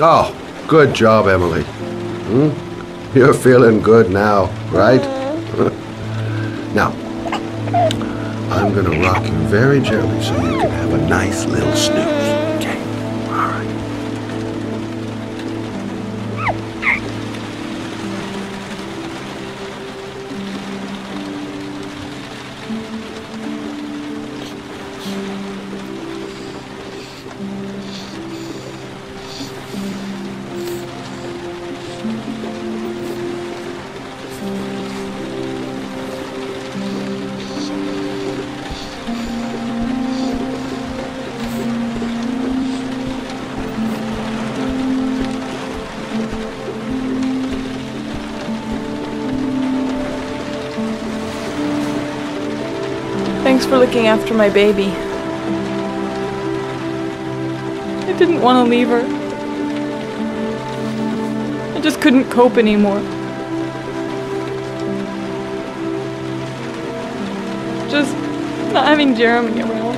Oh, good job, Emily. You're feeling good now, right? Now, I'm gonna rock you very gently so you can have a nice little snooze. Okay? All right. Thanks for looking after my baby. I didn't want to leave her. I just couldn't cope anymore. Just not having Jeremy around.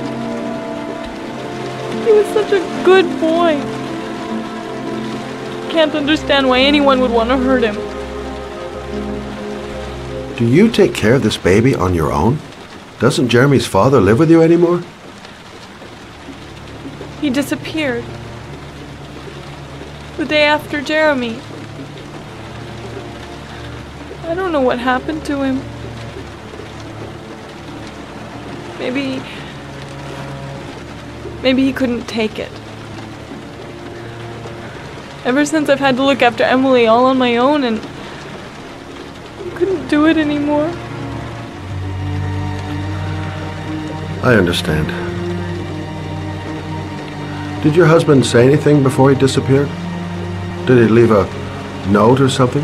He was such a good boy. Can't understand why anyone would want to hurt him. Do you take care of this baby on your own? Doesn't Jeremy's father live with you anymore? He disappeared. The day after Jeremy. I don't know what happened to him. Maybe he couldn't take it. Ever since I've had to look after Emily all on my own and I couldn't do it anymore. I understand. Did your husband say anything before he disappeared? Did he leave a note or something?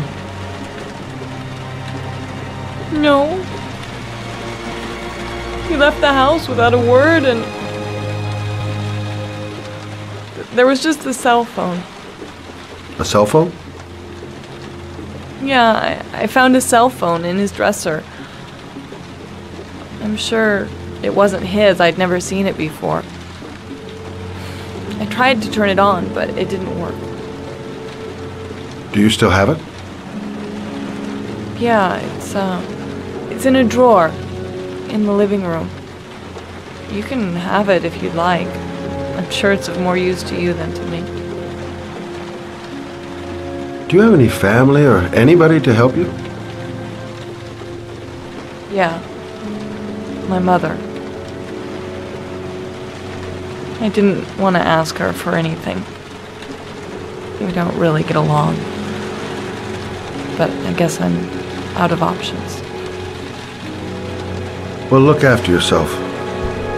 No. He left the house without a word and there was just the cell phone. A cell phone? Yeah, I found his cell phone in his dresser. I'm sure it wasn't his. I'd never seen it before. I tried to turn it on, but it didn't work. Do you still have it? Yeah, it's in a drawer in the living room. You can have it if you'd like. I'm sure it's of more use to you than to me. Do you have any family or anybody to help you? Yeah. My mother. I didn't want to ask her for anything. We don't really get along. But I guess I'm out of options. Well, look after yourself.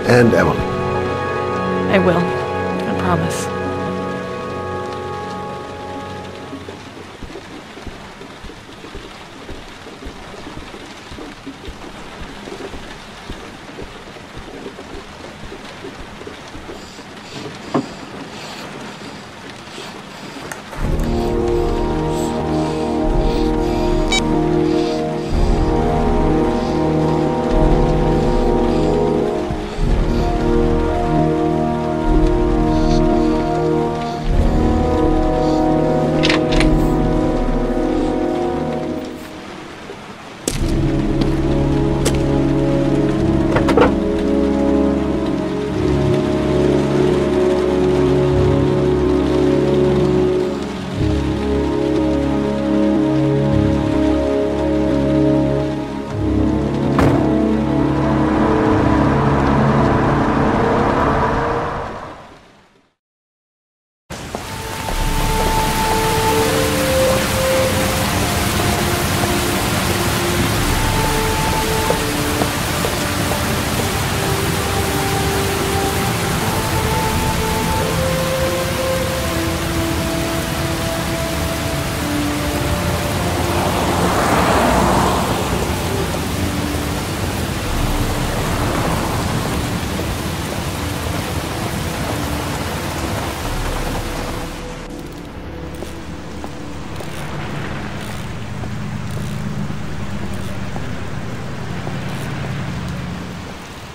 And Emily. I will. I promise.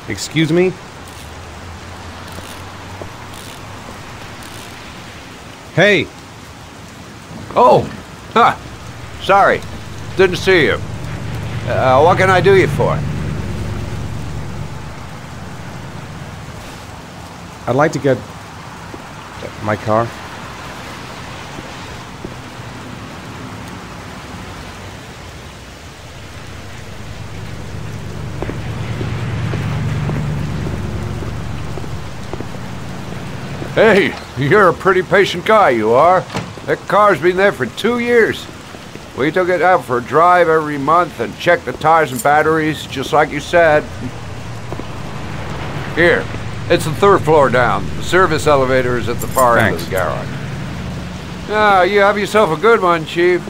Excuse me? Hey! Oh! Huh. Sorry. Didn't see you. What can I do you for? I'd like to get my car. Hey, you're a pretty patient guy, you are. That car's been there for 2 years. We took it out for a drive every month and checked the tires and batteries, just like you said. Here, it's the 3rd floor down. The service elevator is at the far end of the garage. Ah, you have yourself a good one, Chief.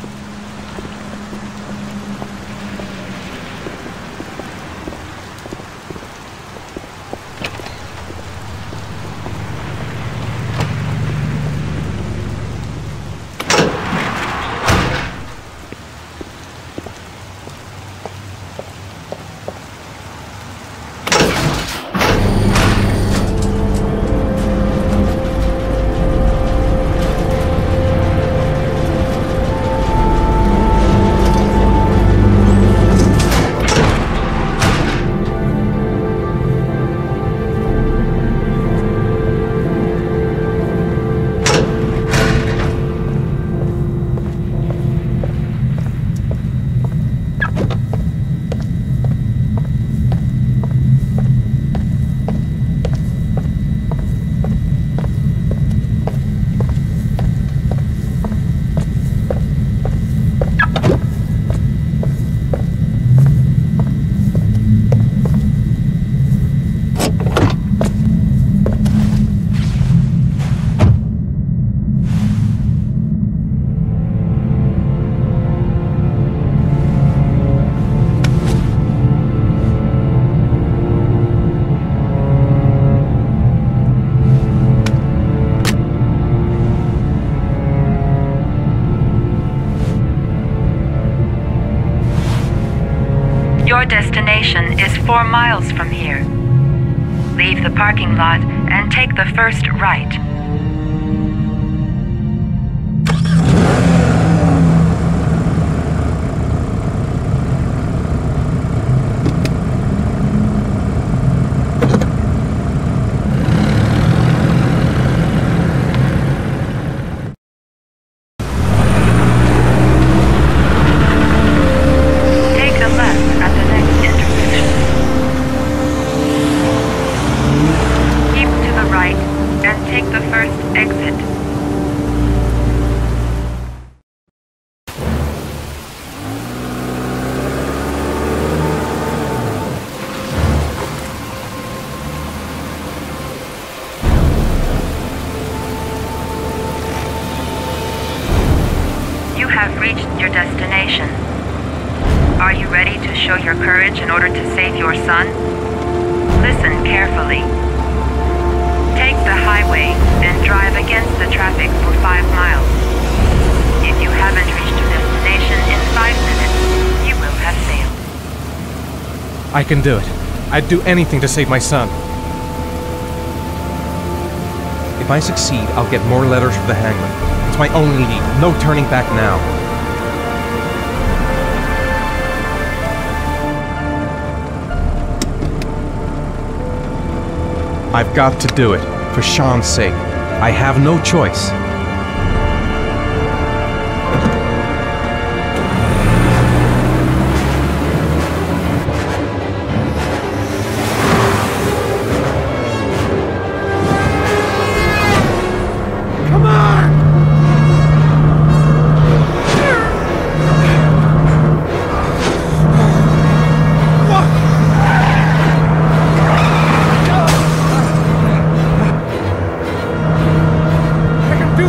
Your destination is 4 miles from here. Leave the parking lot and take the first right. Your destination. Are you ready to show your courage in order to save your son? Listen carefully. Take the highway and drive against the traffic for 5 miles. If you haven't reached your destination in 5 minutes, you will have failed. I can do it. I'd do anything to save my son. If I succeed, I'll get more letters for the hangman. It's my only lead. No turning back now. I've got to do it, for Sean's sake. I have no choice. Do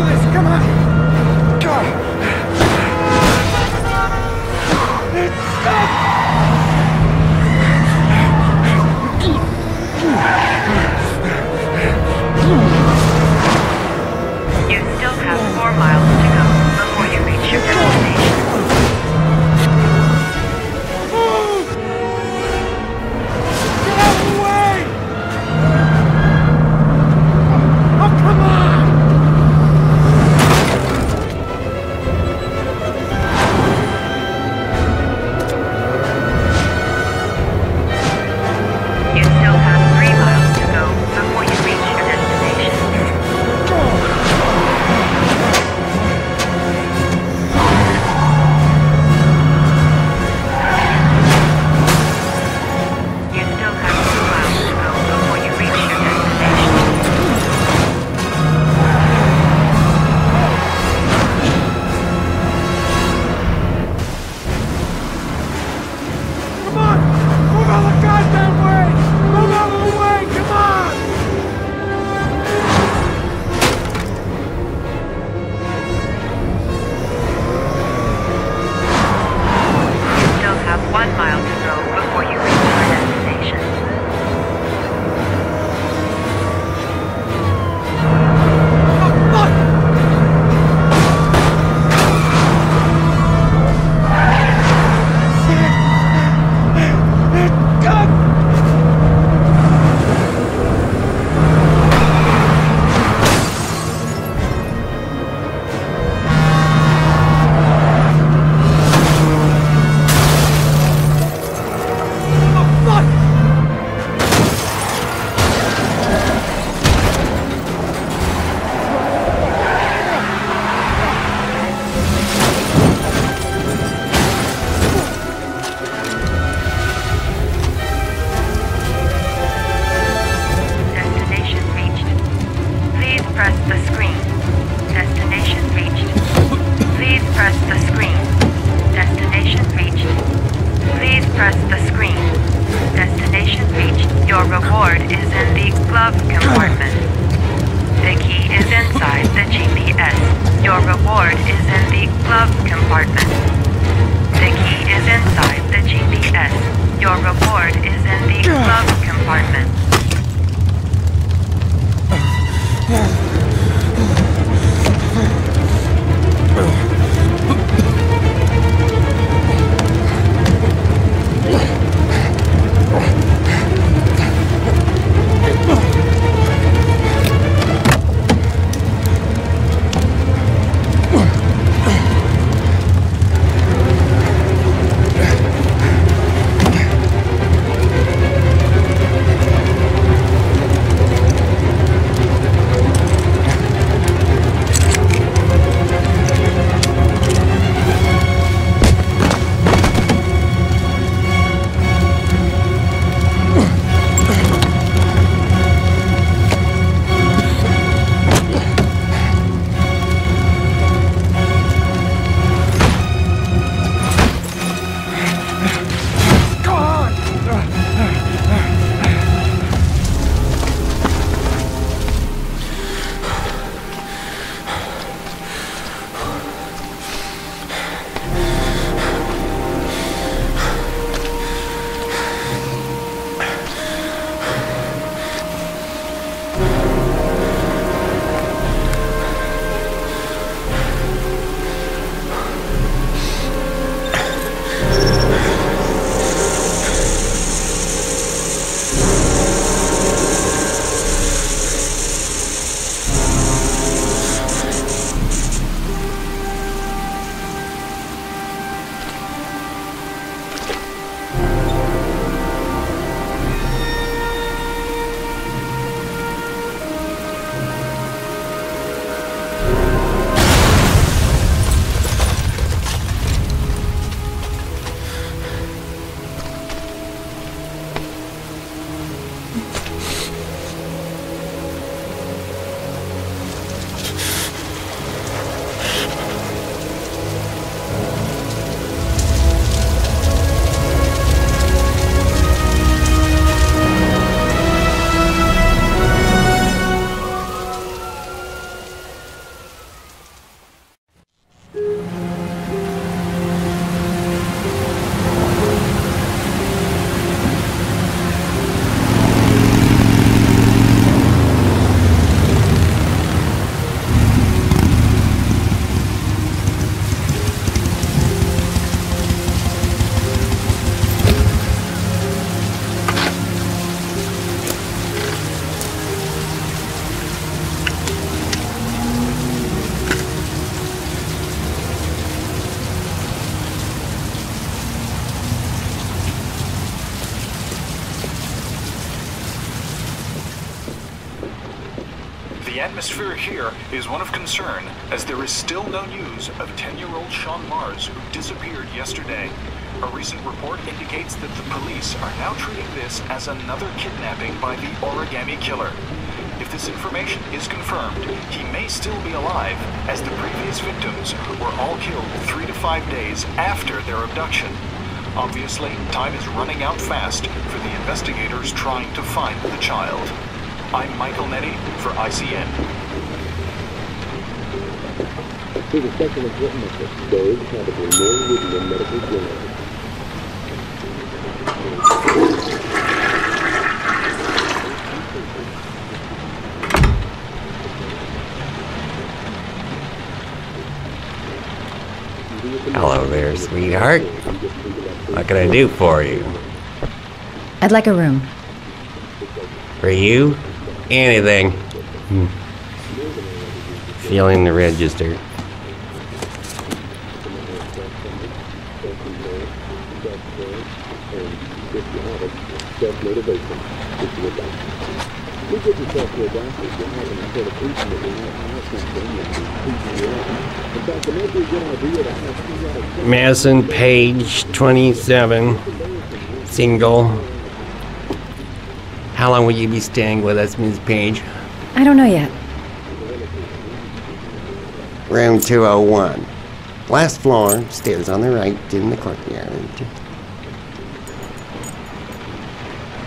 The atmosphere here is one of concern, as there is still no news of 10-year-old Sean Mars, who disappeared yesterday. A recent report indicates that the police are now treating this as another kidnapping by the Origami Killer. If this information is confirmed, he may still be alive, as the previous victims were all killed 3 to 5 days after their abduction. Obviously, time is running out fast for the investigators trying to find the child. I'm Michael Nettie for ICN. To the special equipment that stowed probably more written than medical journals. Hello there, sweetheart. What can I do for you? I'd like a room. For you? Anything. Feeling the register. Madison Page, 27, single. How long will you be staying with us, Ms. Page? I don't know yet. Room 201. Last floor, stairs on the right in the courtyard.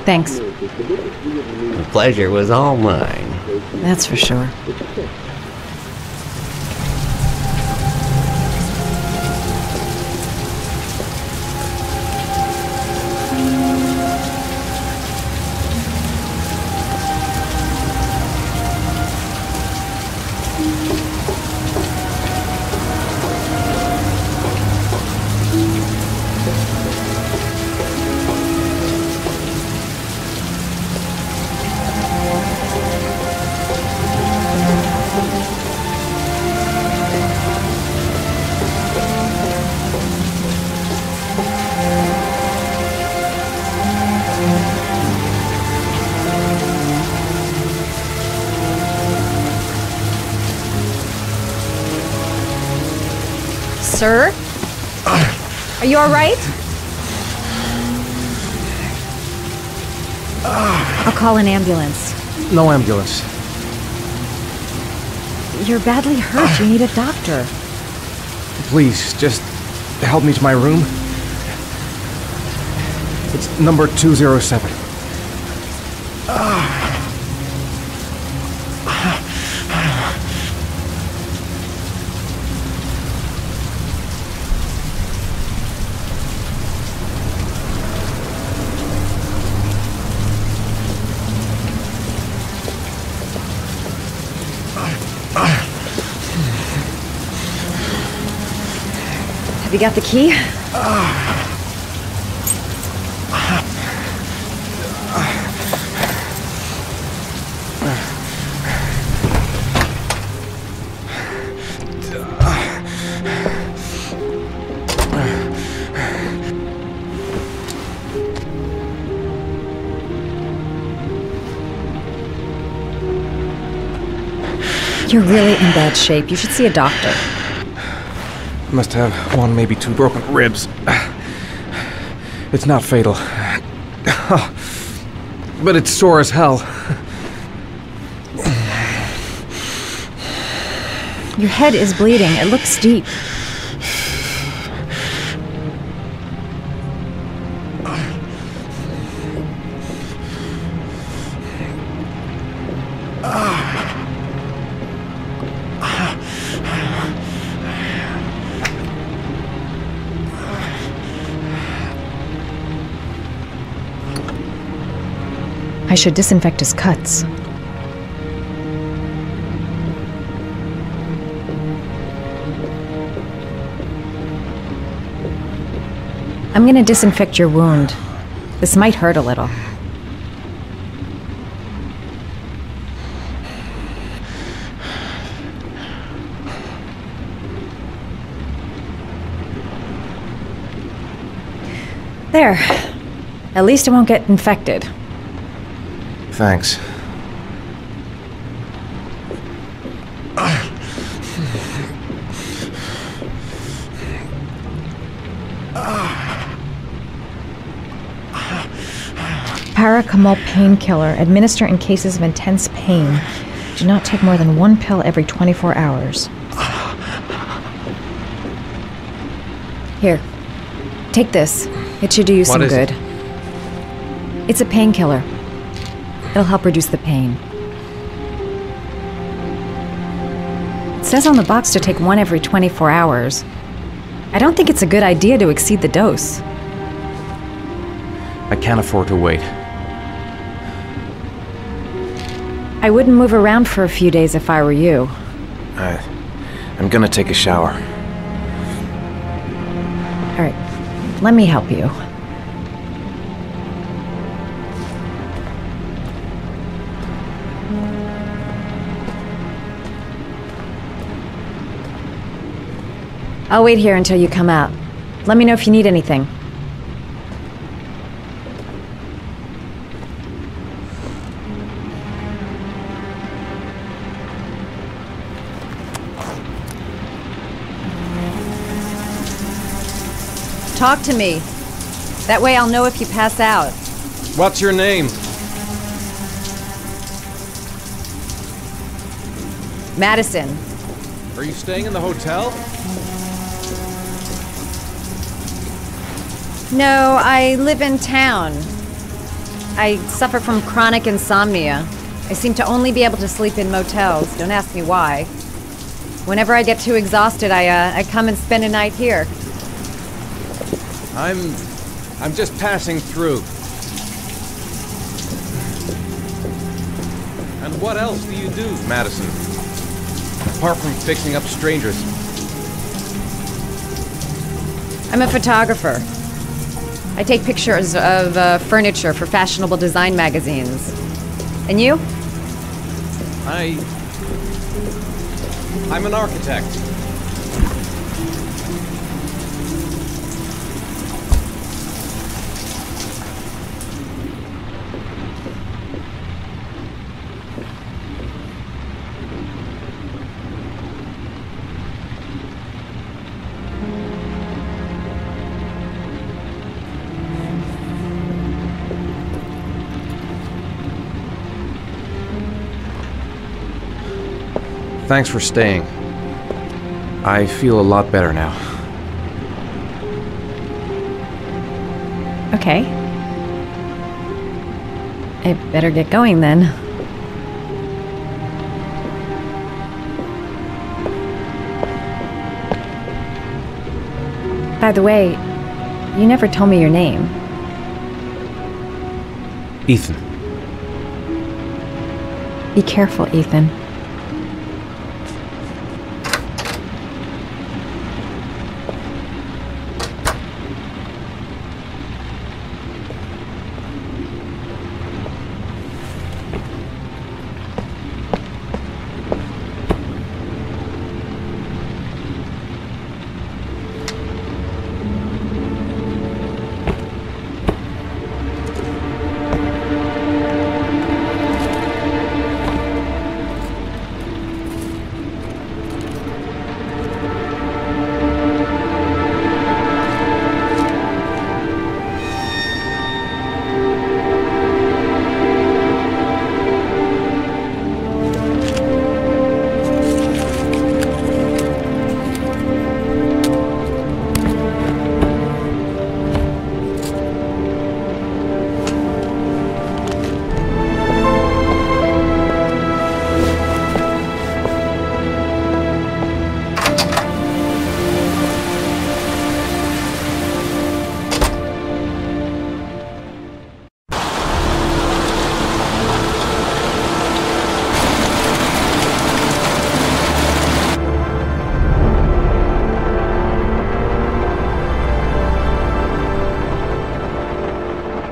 Thanks. The pleasure was all mine. That's for sure. Sir? Are you all right? I'll call an ambulance. No ambulance. You're badly hurt. You need a doctor. Please, just help me to my room. It's number 207. Have you got the key? You're really in bad shape. You should see a doctor. Must have one, maybe two broken ribs. It's not fatal. But it's sore as hell. Your head is bleeding. It looks deep. I should disinfect his cuts. I'm gonna disinfect your wound. This might hurt a little. There. At least it won't get infected. Thanks. Paracetamol painkiller. Administer in cases of intense pain. Do not take more than 1 pill every 24 hours. Here. Take this. It should do you some good. It's a painkiller. It'll help reduce the pain. It says on the box to take 1 every 24 hours. I don't think it's a good idea to exceed the dose. I can't afford to wait. I wouldn't move around for a few days if I were you. I'm gonna take a shower. All right, let me help you. I'll wait here until you come out. Let me know if you need anything. Talk to me. That way I'll know if you pass out. What's your name? Madison. Are you staying in the hotel? No, I live in town. I suffer from chronic insomnia. I seem to only be able to sleep in motels. Don't ask me why. Whenever I get too exhausted, I come and spend a night here. I'm just passing through. And what else do you do, Madison? Apart from fixing up strangers. I'm a photographer. I take pictures of furniture for fashionable design magazines. And you? I'm an architect. Thanks for staying. I feel a lot better now. Okay. I better get going then. By the way, you never told me your name. Ethan. Be careful, Ethan.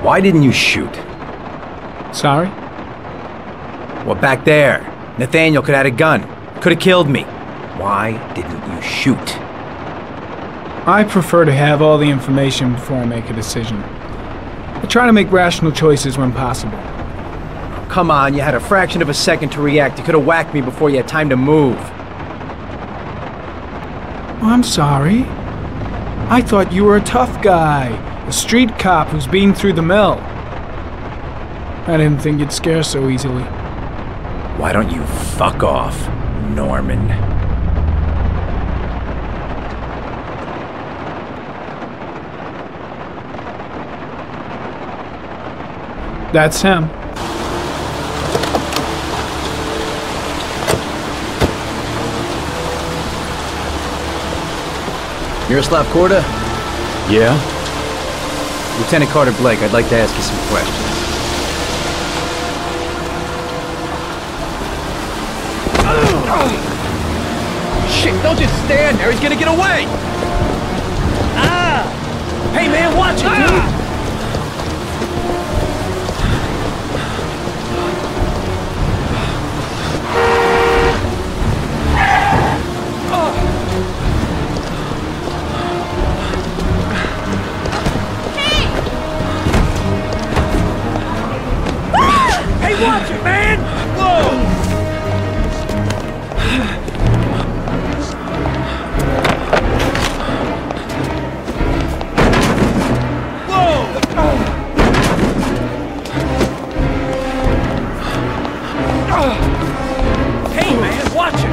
Why didn't you shoot? Sorry? Well, back there. Nathaniel could have had a gun. Could have killed me. Why didn't you shoot? I prefer to have all the information before I make a decision. I try to make rational choices when possible. Come on, you had a fraction of a second to react. You could have whacked me before you had time to move. I'm sorry. I thought you were a tough guy. A street cop who's been through the mill. I didn't think you'd scare so easily. Why don't you fuck off, Norman? That's him. Miroslav Korda? Yeah? Lieutenant Carter Blake, I'd like to ask you some questions. Shit, don't just stand there, he's gonna get away! Ah! Hey man, watch it, dude! Watch it, man! Whoa! Hey man, watch it!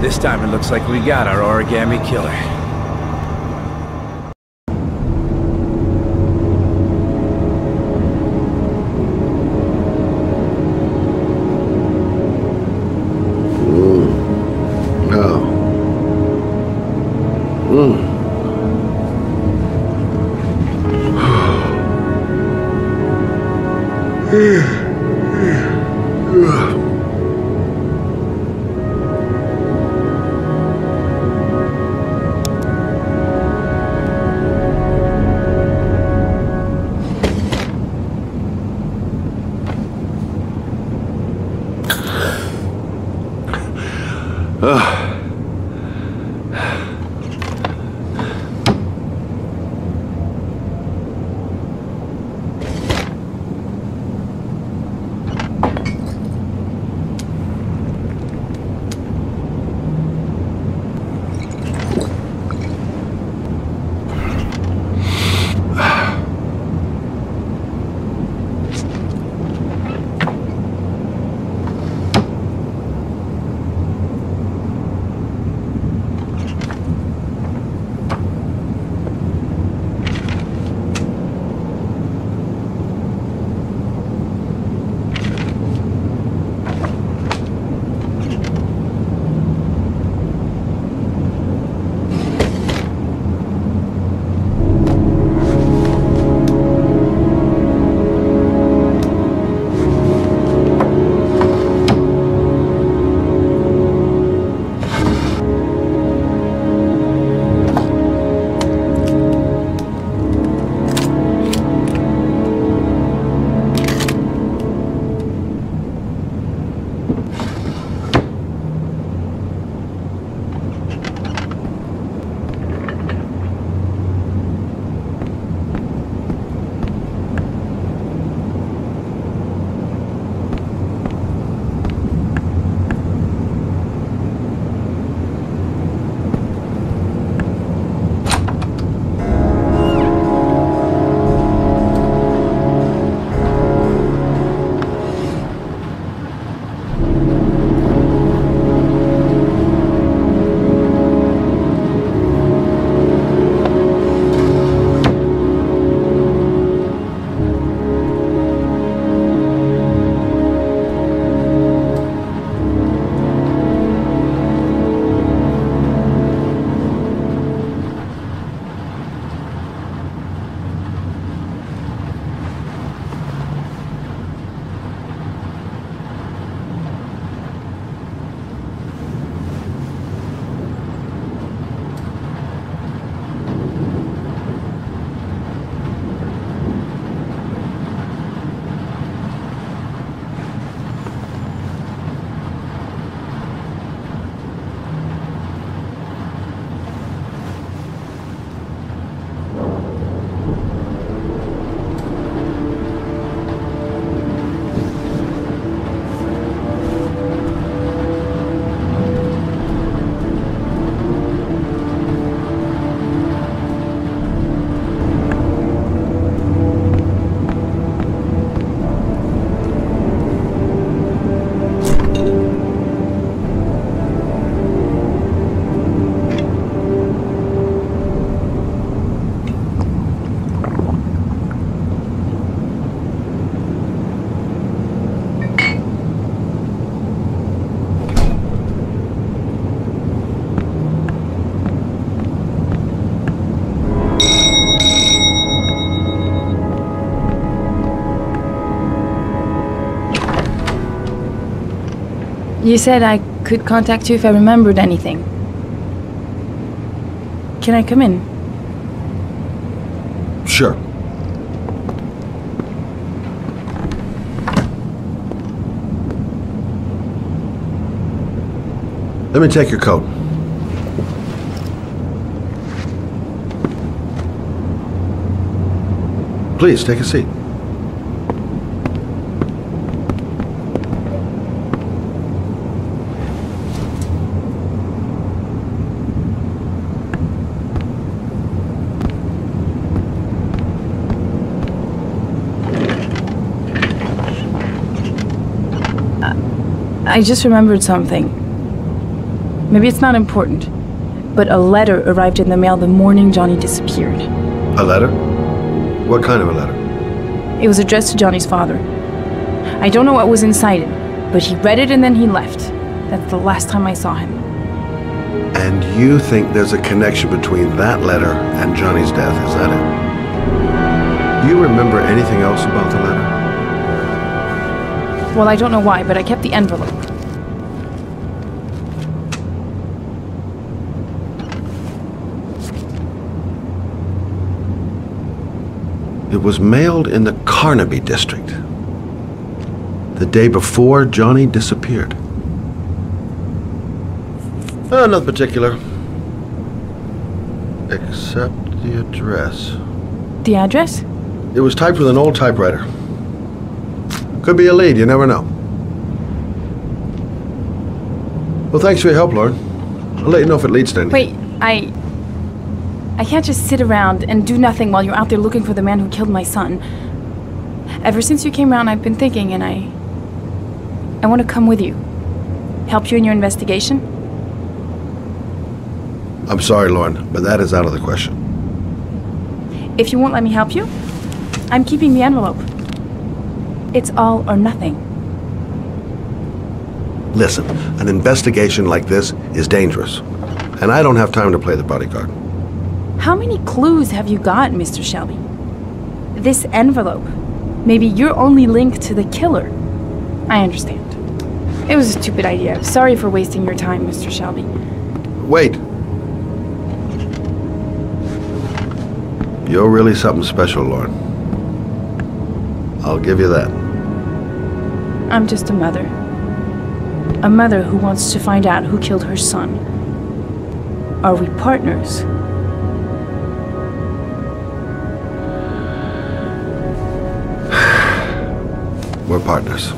This time it looks like we got our origami killer. You said I could contact you if I remembered anything. Can I come in? Sure. Let me take your coat. Please, take a seat. I just remembered something. Maybe it's not important, but a letter arrived in the mail the morning Johnny disappeared. A letter? What kind of a letter? It was addressed to Johnny's father. I don't know what was inside it, but he read it and then he left. That's the last time I saw him. And you think there's a connection between that letter and Johnny's death, is that it? Do you remember anything else about the letter? Well, I don't know why, but I kept the envelope. It was mailed in the Carnaby district, the day before Johnny disappeared. Nothing particular, except the address. The address? It was typed with an old typewriter. Could be a lead, you never know. Well, thanks for your help, Lauren. I'll let you know if it leads to anything. Wait, I can't just sit around and do nothing while you're out there looking for the man who killed my son. Ever since you came around, I've been thinking, and I want to come with you. Help you in your investigation? I'm sorry, Lauren, but that is out of the question. If you won't let me help you, I'm keeping the envelope. It's all or nothing. Listen, an investigation like this is dangerous, and I don't have time to play the bodyguard. How many clues have you got, Mr. Shelby? This envelope. Maybe your only link to the killer. I understand. It was a stupid idea. Sorry for wasting your time, Mr. Shelby. Wait. You're really something special, Lauren. I'll give you that. I'm just a mother. A mother who wants to find out who killed her son. Are we partners? We're partners.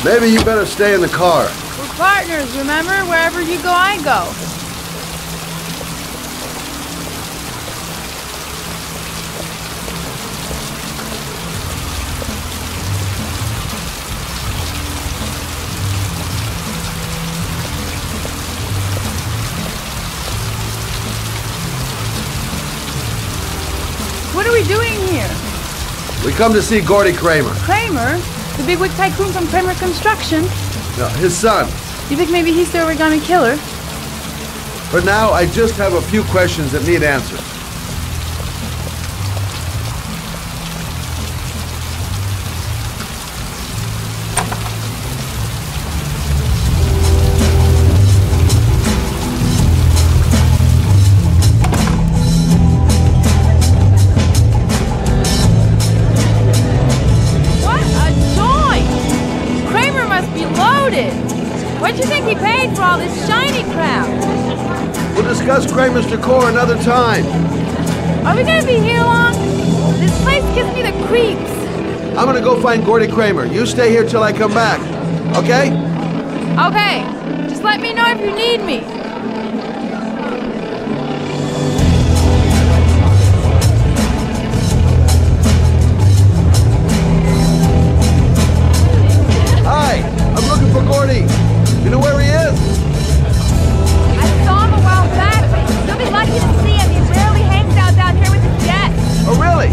Maybe you better stay in the car. We're partners, remember? Wherever you go, I go. What are we doing here? We come to see Gordy Kramer. Kramer? The bigwig tycoon from Kramer Construction? No, his son. You think maybe he's the origami killer? For now, I just have a few questions that need answers. What do you think he paid for all this shiny crap? We'll discuss Kramer's decor another time. Are we gonna be here long? This place gives me the creeps. I'm gonna go find Gordy Kramer. You stay here till I come back, okay? Okay. Just let me know if you need me. Hi, I'm looking for Gordy. You know where he is? I saw him a while back, but you'll be lucky to see him. He rarely hangs out down here with his guests. Oh, really?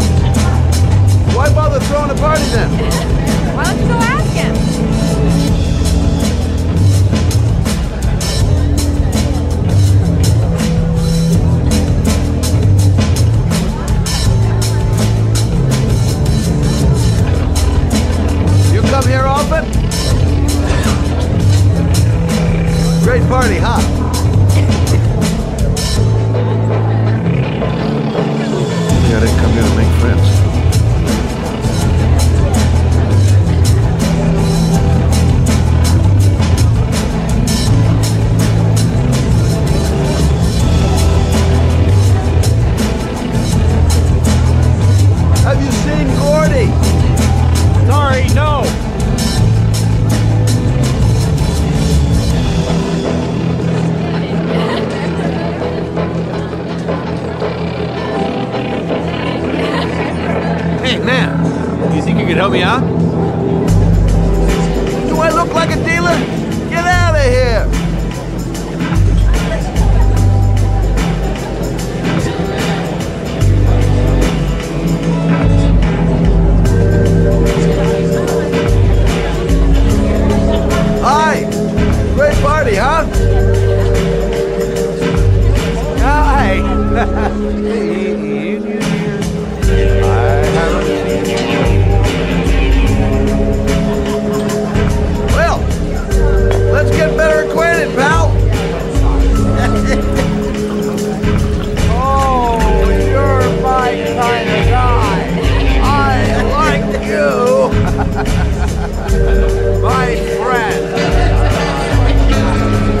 Why bother throwing a party then? Why don't you go ask him? Hey, man. You think you could help me out? Do I look like a dealer? Get out of here! Hi! Great party, huh? Hi! Well, let's get better acquainted, pal. Oh, you're my kind of guy. I like you. My friend.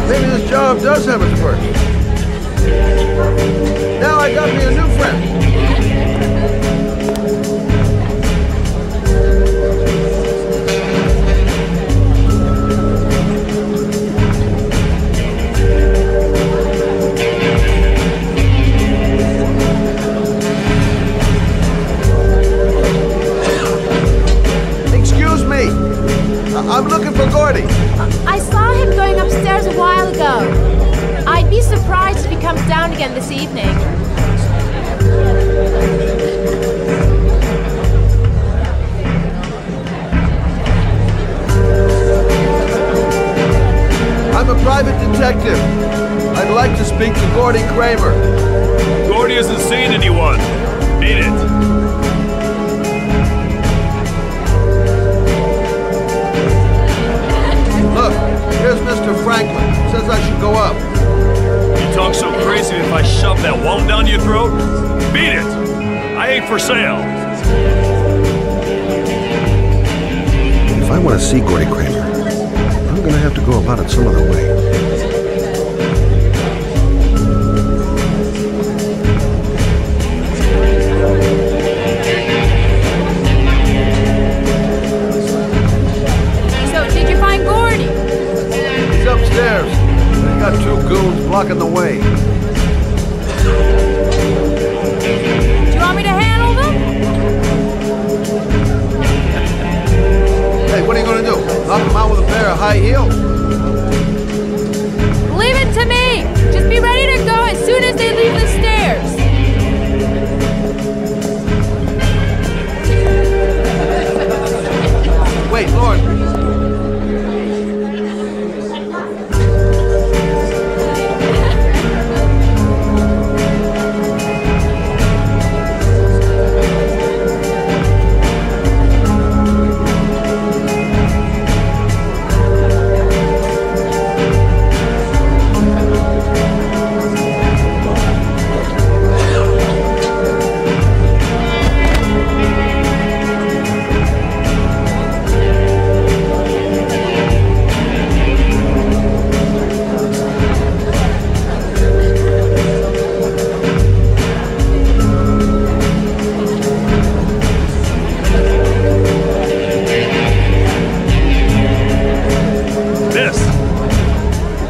Maybe this job does have its perks. Now I got me a new friend. Excuse me. I'm looking for Gordy. I saw him going upstairs a while ago. I'd be surprised if he comes down again this evening. I'm a private detective. I'd like to speak to Gordy Kramer. Gordy hasn't seen anyone. Beat it. Look, here's Mr. Franklin. Says I should go up. You talk so crazy if I shove that wallet down your throat? Beat it! I ain't for sale. If I want to see Gordy Kramer, I'm gonna have to go about it some other way. So, did you find Gordy? He's upstairs. He's got two goons blocking the way. Do you want me to handle them? Hey, what are you gonna do? Knock him out with a pair of high heels? Leave it to me! Just be ready to go as soon as they leave the stairs. Wait, Lord.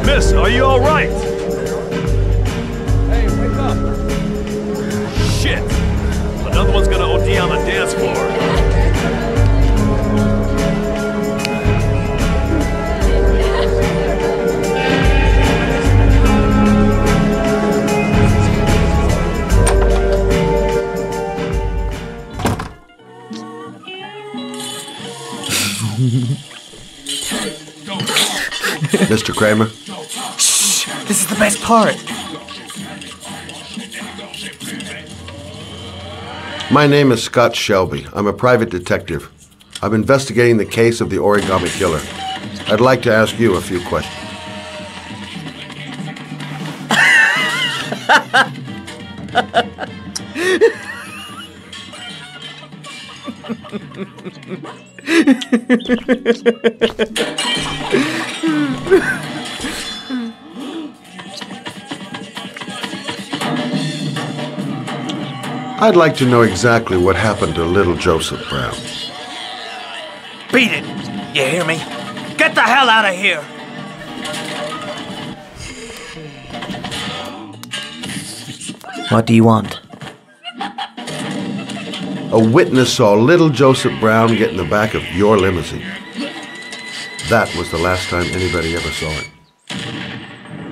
Miss, are you all right? Hey, wake up. Shit! Another one's gonna OD on the dance floor. Mr. Kramer? Shh! This is the best part. My name is Scott Shelby. I'm a private detective. I'm investigating the case of the Origami Killer. I'd like to ask you a few questions. I'd like to know exactly what happened to little Joseph Brown. Beat it! You hear me? Get the hell out of here! What do you want? A witness saw little Joseph Brown get in the back of your limousine. That was the last time anybody ever saw it.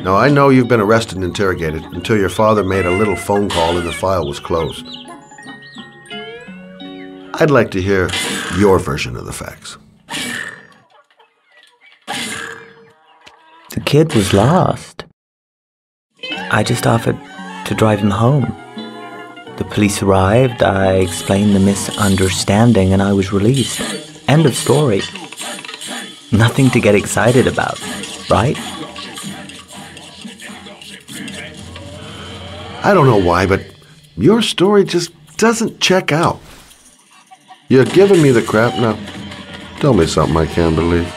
Now, I know you've been arrested and interrogated until your father made a little phone call and the file was closed. I'd like to hear your version of the facts. The kid was lost. I just offered to drive him home. The police arrived, I explained the misunderstanding, and I was released. End of story. Nothing to get excited about, right? I don't know why, but your story just doesn't check out. You're giving me the crap now. Tell me something I can't believe.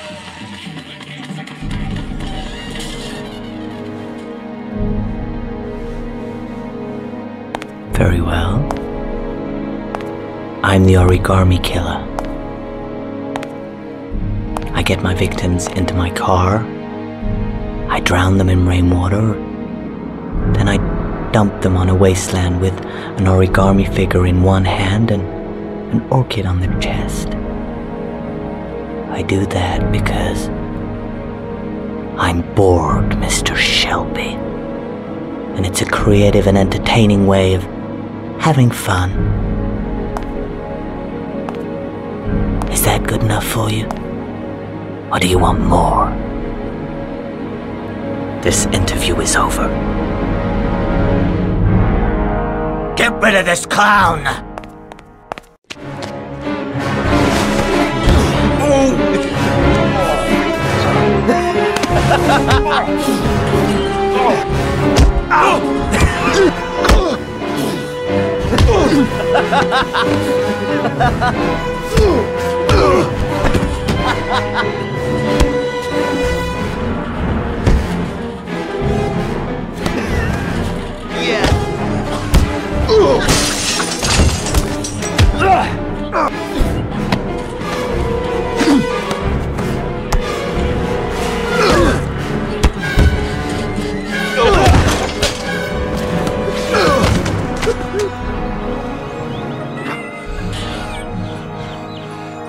Very well. I'm the origami killer. I get my victims into my car. I drown them in rainwater. Then I dump them on a wasteland with an origami figure in one hand and an orchid on their chest. I do that because I'm bored, Mr. Shelby. And it's a creative and entertaining way of having fun. Is that good enough for you? Or do you want more? This interview is over. Get rid of this clown!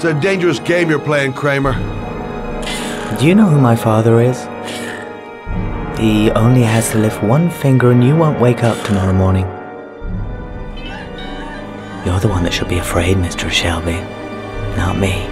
It's a dangerous game you're playing, Kramer. Do you know who my father is? He only has to lift one finger and you won't wake up tomorrow morning. You're the one that should be afraid, Mr. Shelby, not me.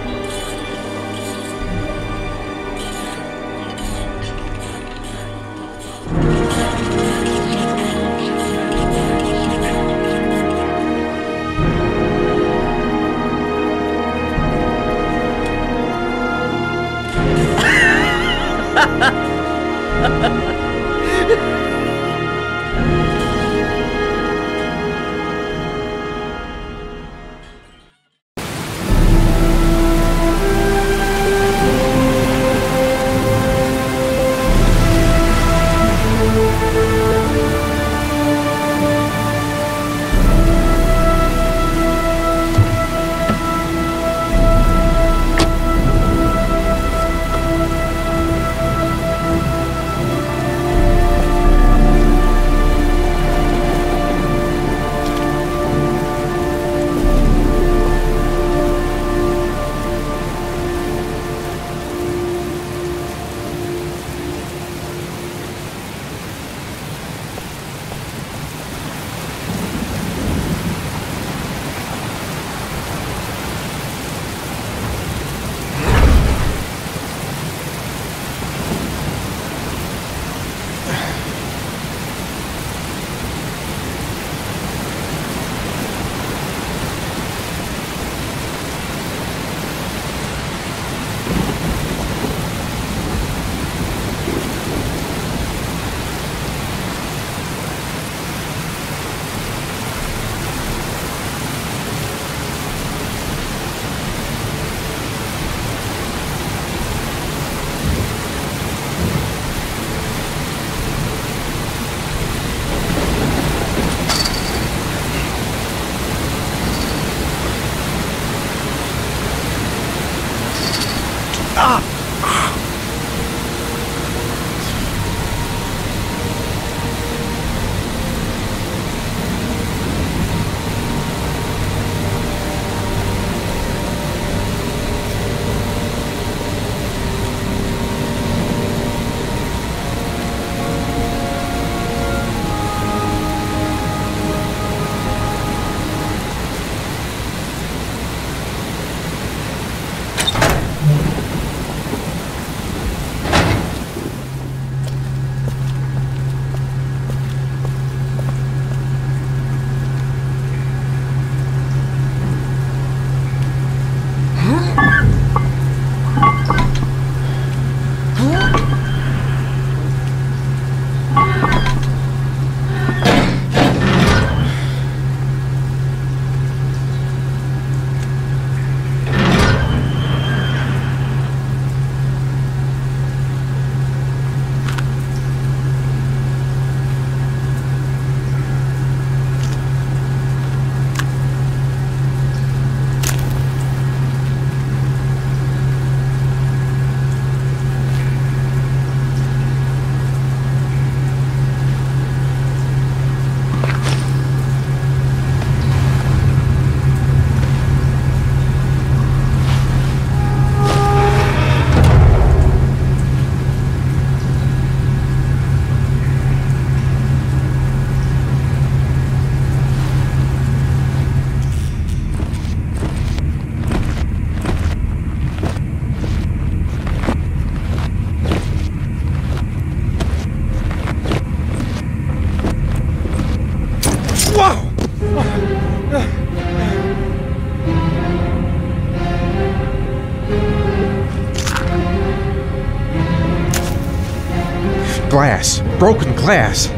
Glass. Broken glass.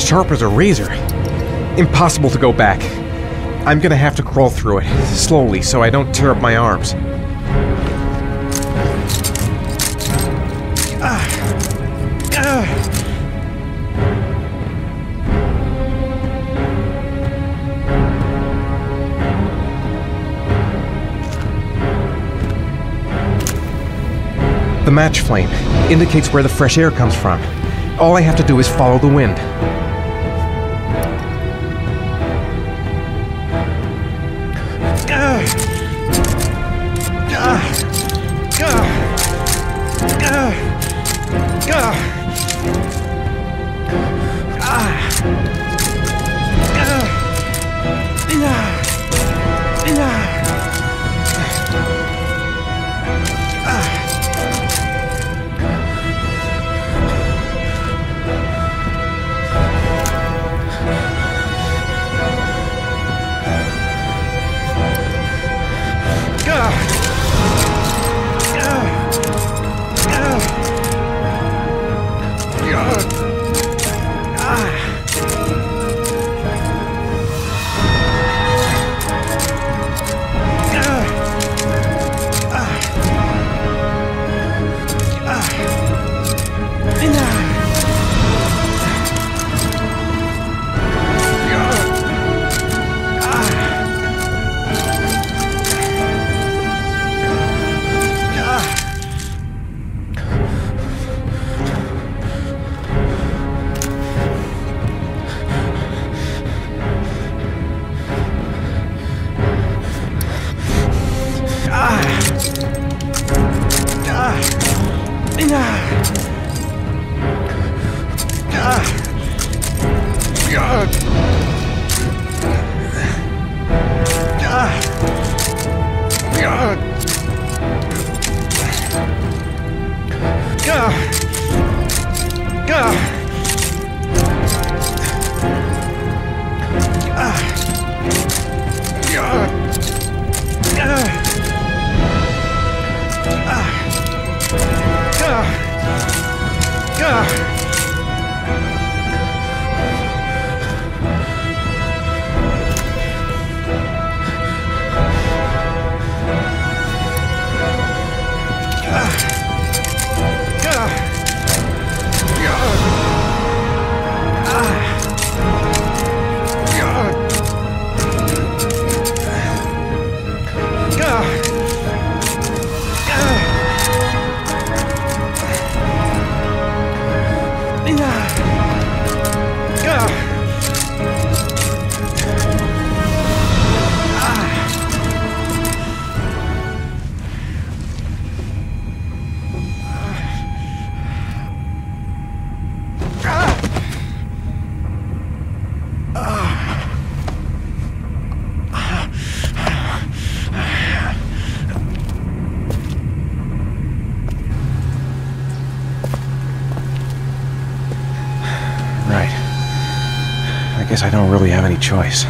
Sharp as a razor. Impossible to go back. I'm gonna have to crawl through it, slowly, so I don't tear up my arms. The match flame indicates where the fresh air comes from. All I have to do is follow the wind. I guess I don't really have any choice.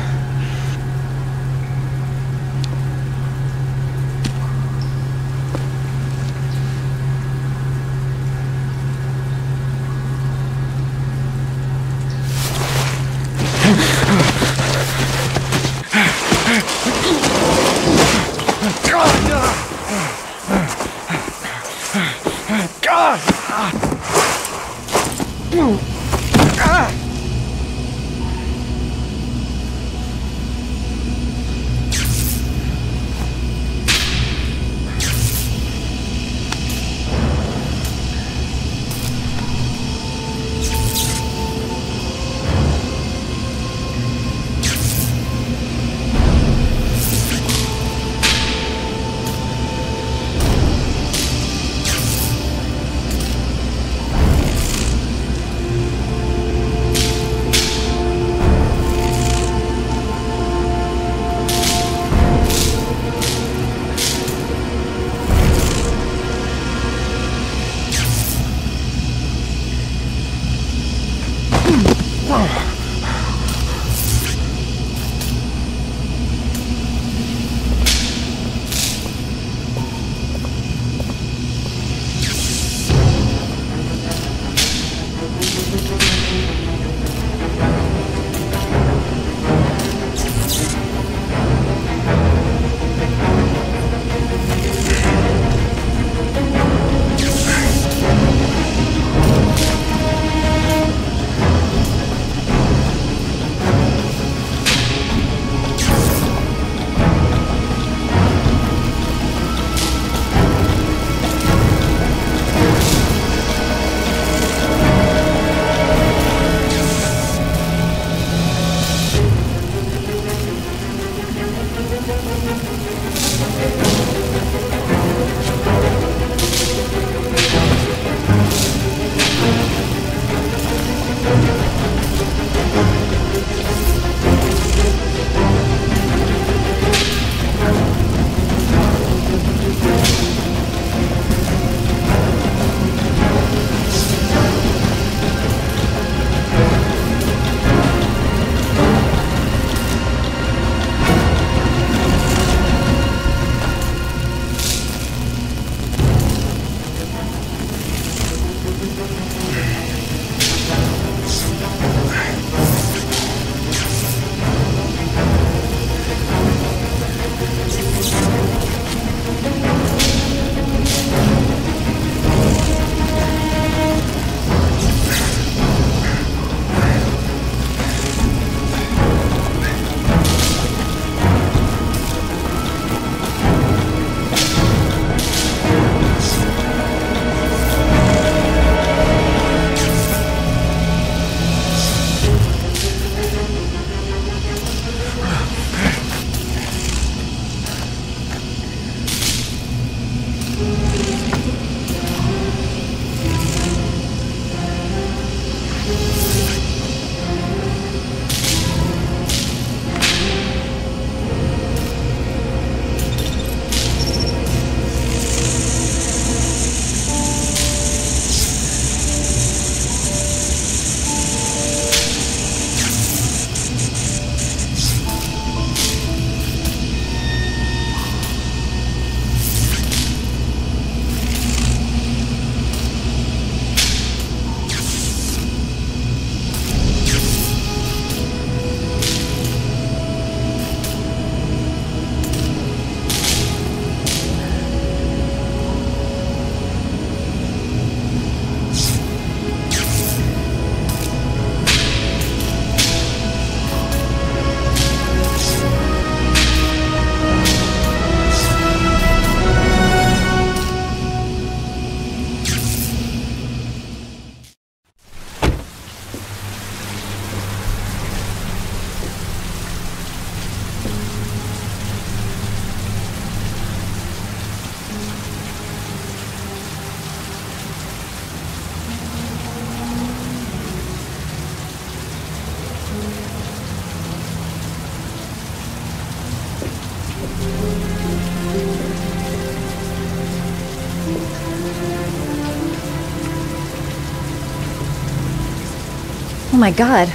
Oh my god.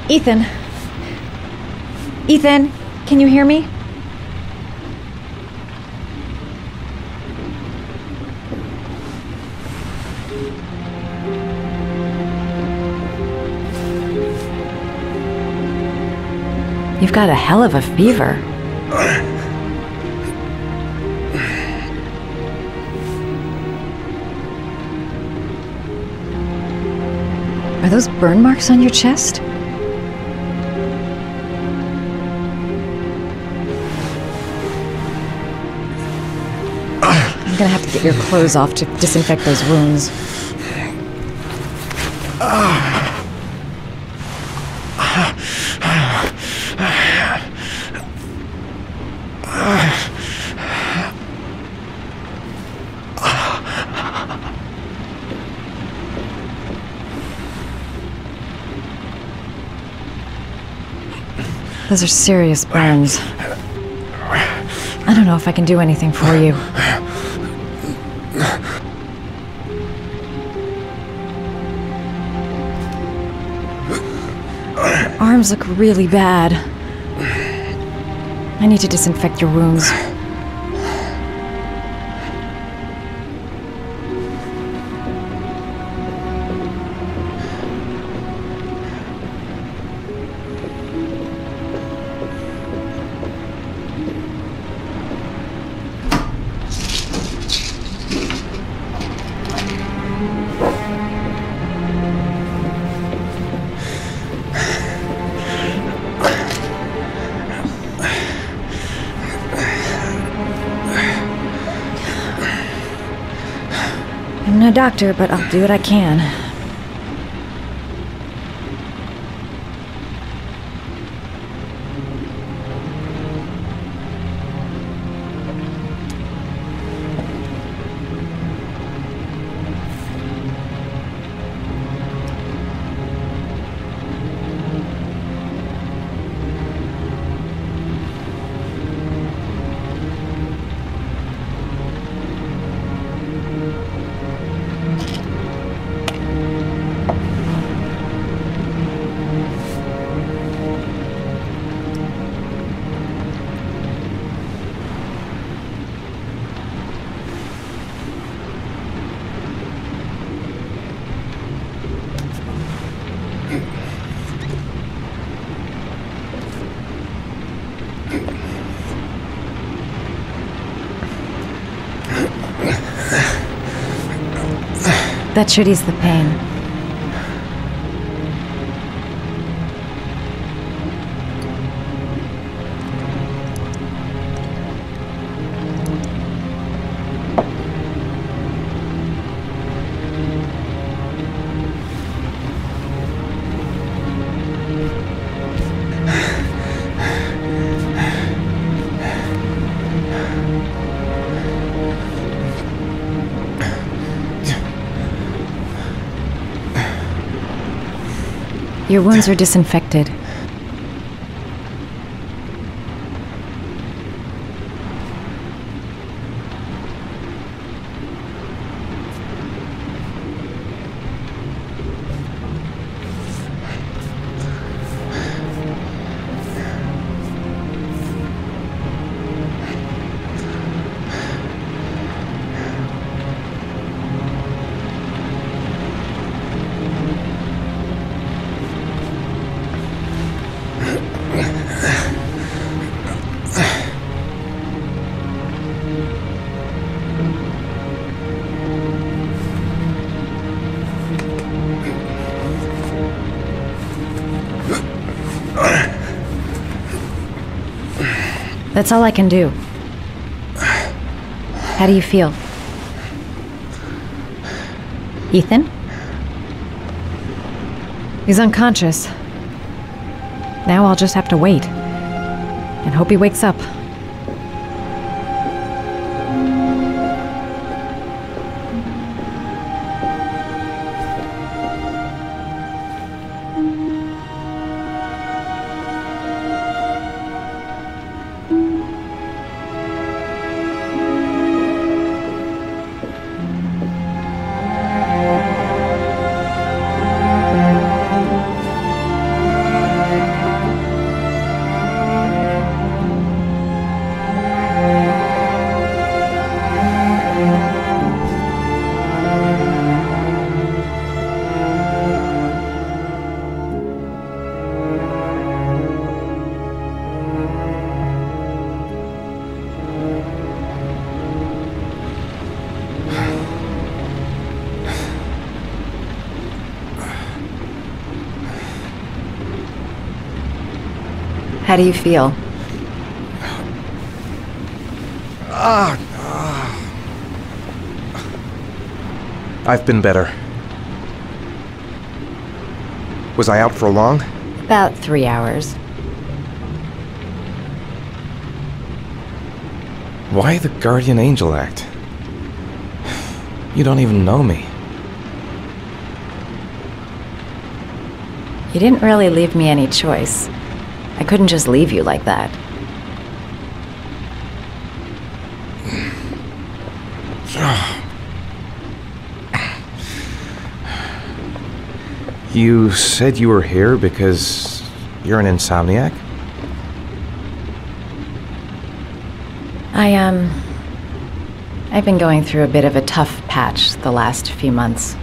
Ethan. Ethan, can you hear me? You've got a hell of a fever. Are those burn marks on your chest? I'm gonna have to get your clothes off to disinfect those wounds. Those are serious burns. I don't know if I can do anything for you. Your arms look really bad. I need to disinfect your wounds. I'm no doctor, but I'll do what I can. That should ease the pain. Your wounds are disinfected. That's all I can do. How do you feel? Ethan? He's unconscious. Now I'll just have to wait. And hope he wakes up. How do you feel? I've been better. Was I out for long? About 3 hours. Why the guardian angel act? You don't even know me. You didn't really leave me any choice. I couldn't just leave you like that. You said you were here because you're an insomniac? I've been going through a bit of a tough patch the last few months.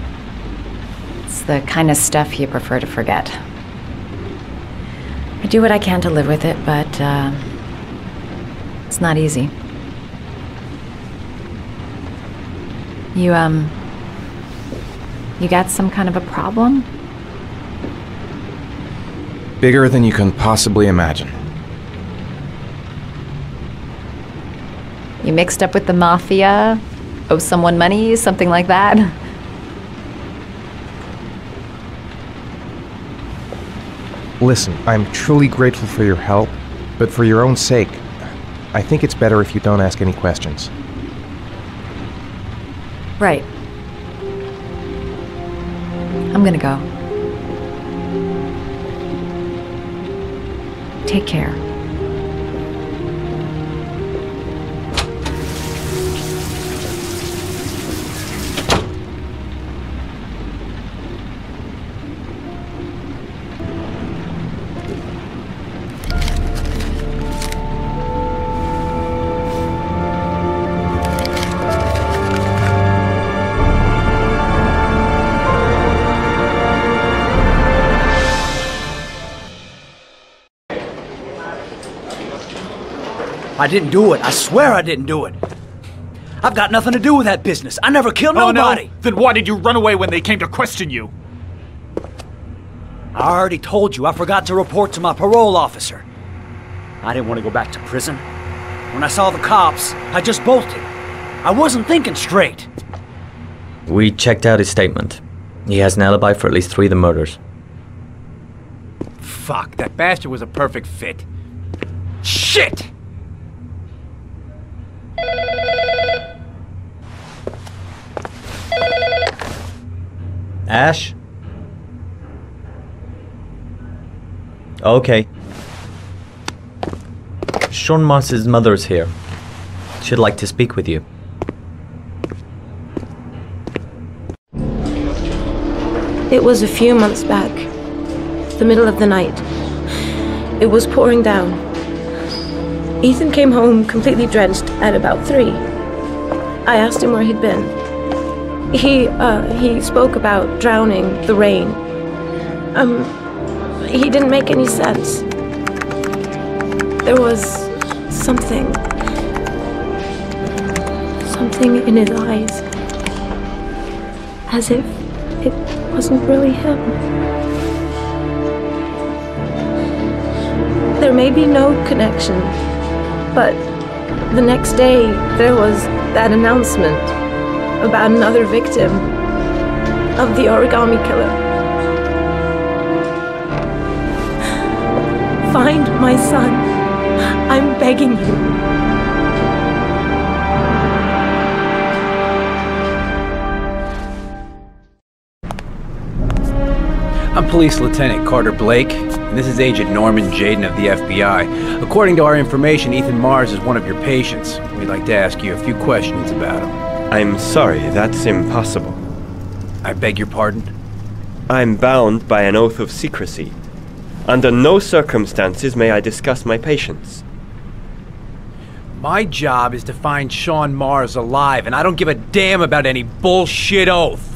It's the kind of stuff you prefer to forget. I do what I can to live with it, but it's not easy. You got some kind of a problem? Bigger than you can possibly imagine. You mixed up with the mafia? Owe someone money? Something like that? Listen, I'm truly grateful for your help, but for your own sake, I think it's better if you don't ask any questions. Right. I'm gonna go. Take care. I didn't do it. I swear I didn't do it. I've got nothing to do with that business. I never killed nobody. No? Then why did you run away when they came to question you? I already told you I forgot to report to my parole officer. I didn't want to go back to prison. When I saw the cops, I just bolted. I wasn't thinking straight. We checked out his statement. He has an alibi for at least 3 of the murders. Fuck, that bastard was a perfect fit. Shit! Ash? Okay. Sean Mars's mother's here. She'd like to speak with you. It was a few months back. The middle of the night. It was pouring down. Ethan came home completely drenched at about 3. I asked him where he'd been. He spoke about drowning, the rain. He didn't make any sense. There was something in his eyes. As if it wasn't really him. There may be no connection, But the next day, there was that announcement about another victim of the origami killer. Find my son. I'm begging you. I'm Police Lieutenant Carter Blake, and this is Agent Norman Jaden of the FBI. According to our information, Ethan Mars is one of your patients. We'd like to ask you a few questions about him. I'm sorry, that's impossible. I beg your pardon? I'm bound by an oath of secrecy. Under no circumstances may I discuss my patients. My job is to find Sean Mars alive, and I don't give a damn about any bullshit oath.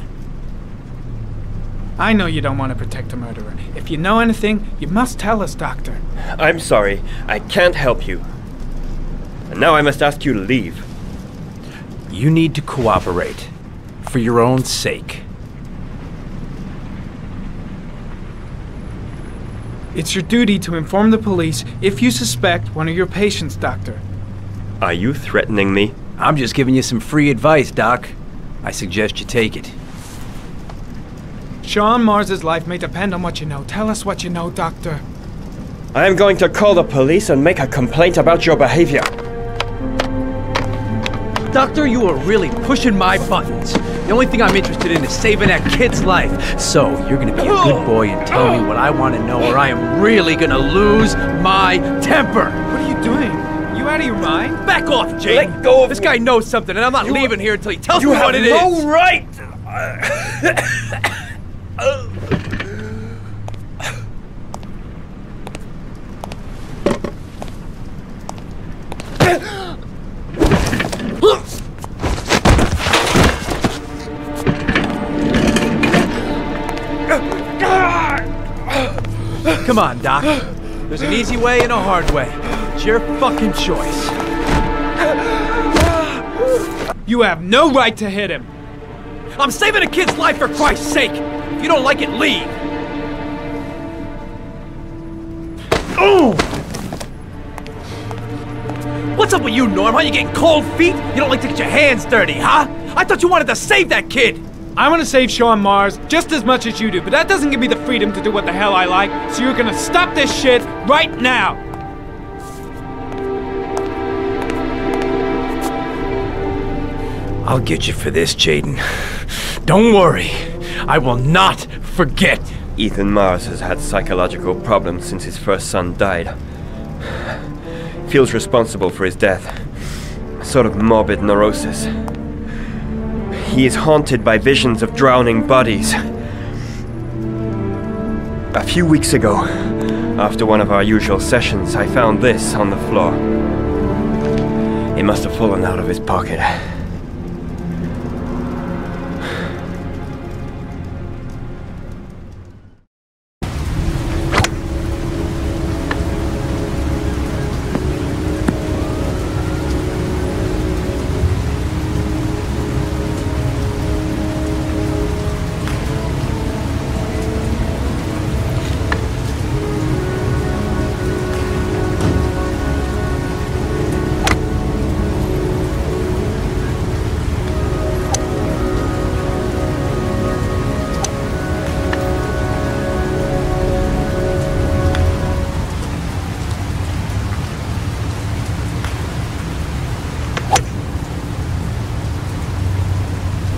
I know you don't want to protect a murderer. If you know anything, you must tell us, Doctor. I'm sorry, I can't help you. And now I must ask you to leave. You need to cooperate, for your own sake. It's your duty to inform the police if you suspect one of your patients, Doctor. Are you threatening me? I'm just giving you some free advice, Doc. I suggest you take it. Sean Mars's life may depend on what you know. Tell us what you know, Doctor. I am going to call the police and make a complaint about your behavior. Doctor, you are really pushing my buttons. The only thing I'm interested in is saving that kid's life. So, you're gonna be a good boy and tell me what I want to know, or I am really gonna lose my temper. What are you doing? You out of your mind? Back off, Jake. Let go of This guy knows something, and I'm not leaving here until he tells me You have what it is. no right! Come on, Doc. There's an easy way and a hard way. It's your fucking choice. You have no right to hit him. I'm saving a kid's life for Christ's sake. If you don't like it, leave. Oh! What's up with you, Norm? Huh? You getting cold feet? You don't like to get your hands dirty, huh? I thought you wanted to save that kid. I want to save Sean Mars just as much as you do, but that doesn't give me the freedom to do what the hell I like, so you're gonna stop this shit right now! I'll get you for this, Jaden. Don't worry. I will not forget. Ethan Mars has had psychological problems since his first son died. Feels responsible for his death. A sort of morbid neurosis. He is haunted by visions of drowning bodies. A few weeks ago, after one of our usual sessions, I found this on the floor. It must have fallen out of his pocket.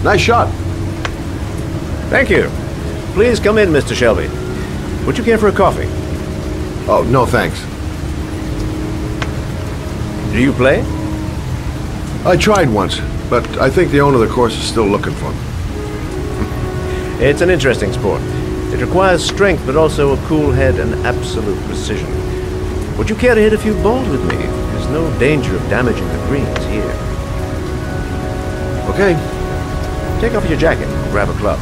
Nice shot. Thank you. Please come in, Mr. Shelby. Would you care for a coffee? Oh, no thanks. Do you play? I tried once, but I think the owner of the course is still looking for me. It's an interesting sport. It requires strength, but also a cool head and absolute precision. Would you care to hit a few balls with me? There's no danger of damaging the greens here. Okay. Take off your jacket and grab a club.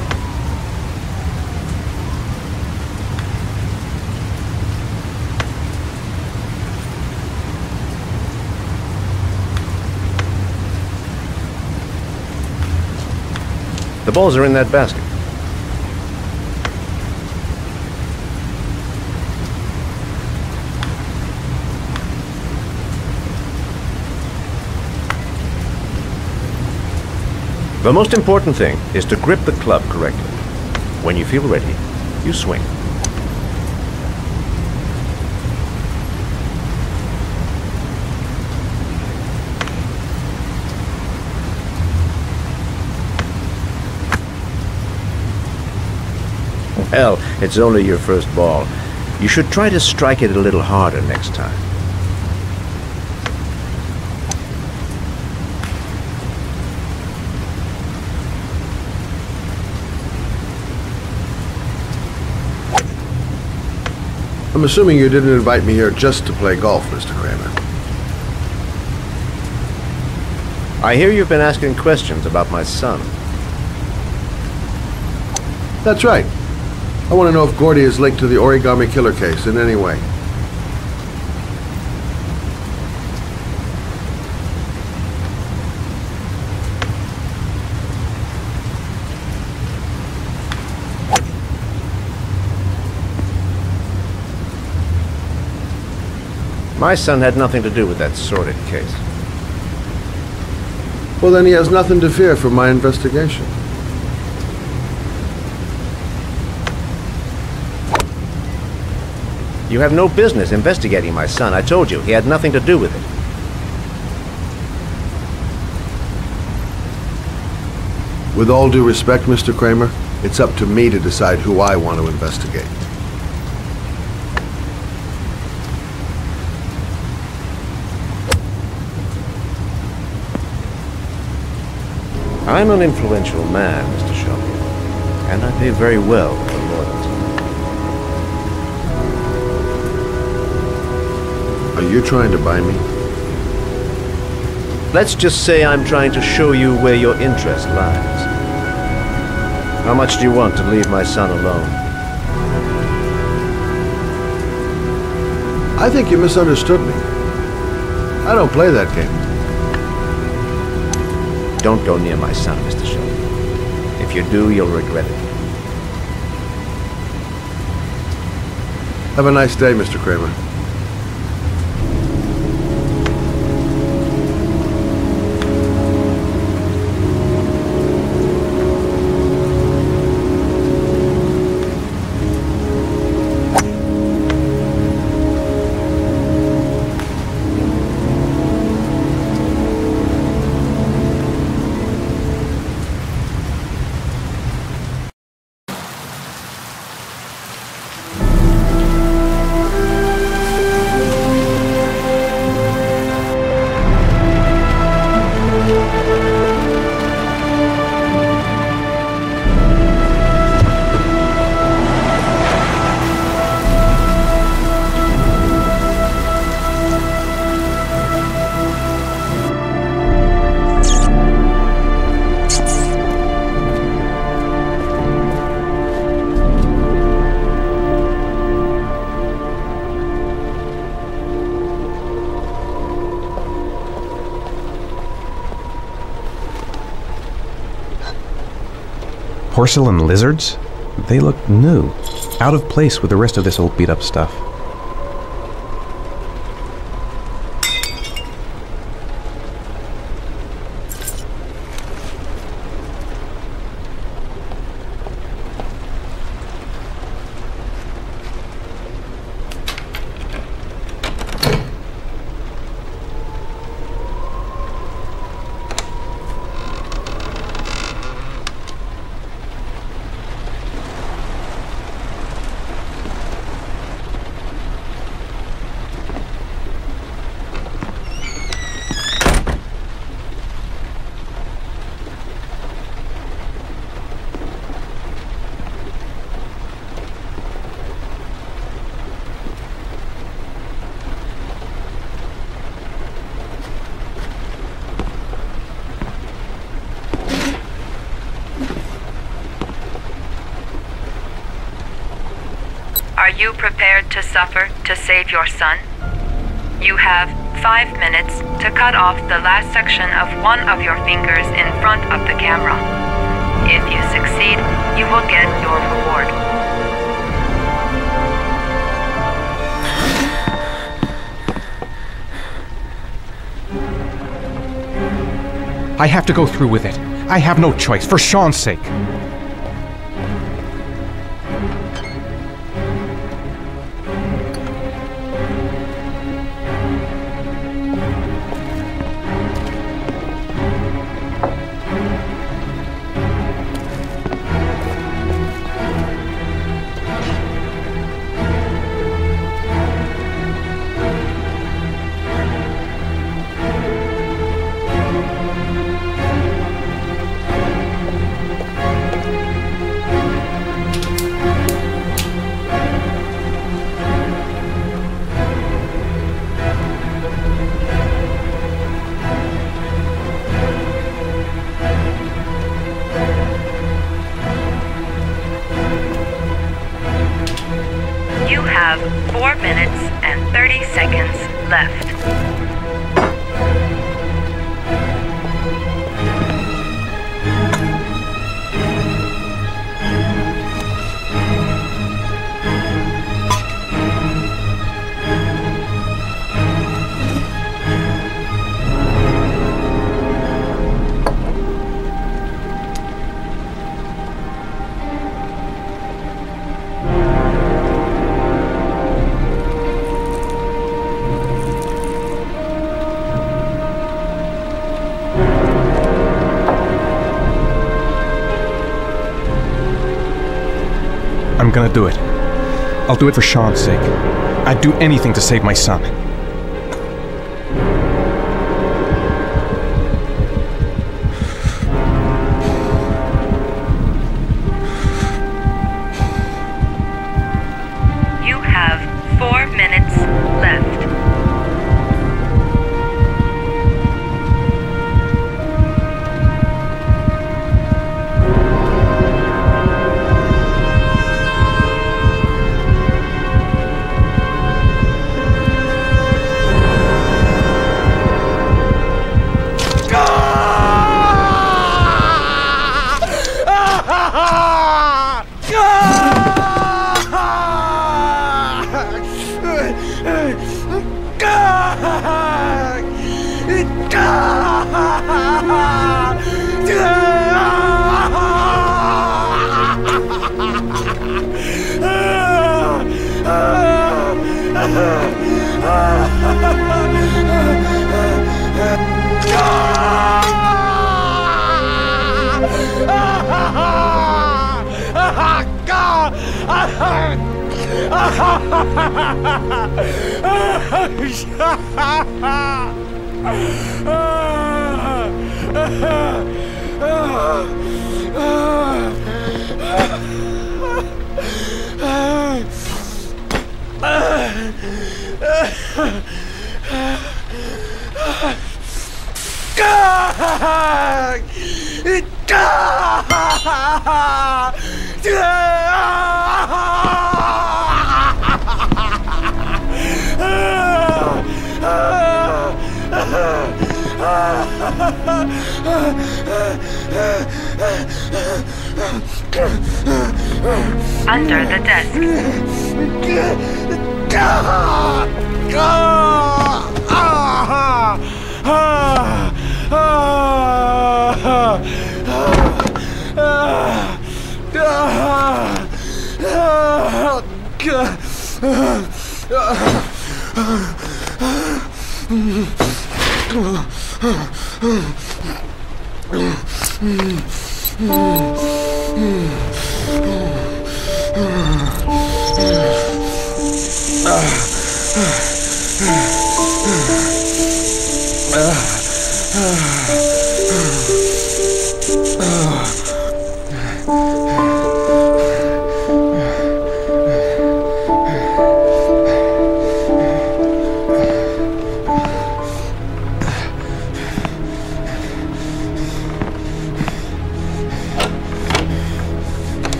The balls are in that basket. The most important thing is to grip the club correctly. When you feel ready, you swing. Well, it's only your first ball. You should try to strike it a little harder next time. I'm assuming you didn't invite me here just to play golf, Mr. Kramer. I hear you've been asking questions about my son. That's right. I want to know if Gordy is linked to the Origami Killer case in any way. My son had nothing to do with that sordid case. Well, then he has nothing to fear from my investigation. You have no business investigating my son. I told you, he had nothing to do with it. With all due respect, Mr. Kramer, it's up to me to decide who I want to investigate. I'm an influential man, Mr. Shelby, and I pay very well for loyalty. Are you trying to buy me? Let's just say I'm trying to show you where your interest lies. How much do you want to leave my son alone? I think you misunderstood me. I don't play that game. Don't go near my son, Mr. Shelby. If you do, you'll regret it. Have a nice day, Mr. Kramer. Porcelain lizards? They look new, out of place with the rest of this old beat-up stuff. Are you prepared to suffer to save your son? You have 5 minutes to cut off the last section of one of your fingers in front of the camera. If you succeed, you will get your reward. I have to go through with it. I have no choice, for Sean's sake. You have 4 minutes and 30 seconds left. I'm gonna do it. I'll do it for Sean's sake. I'd do anything to save my son. You have 4 minutes left. Under the desk.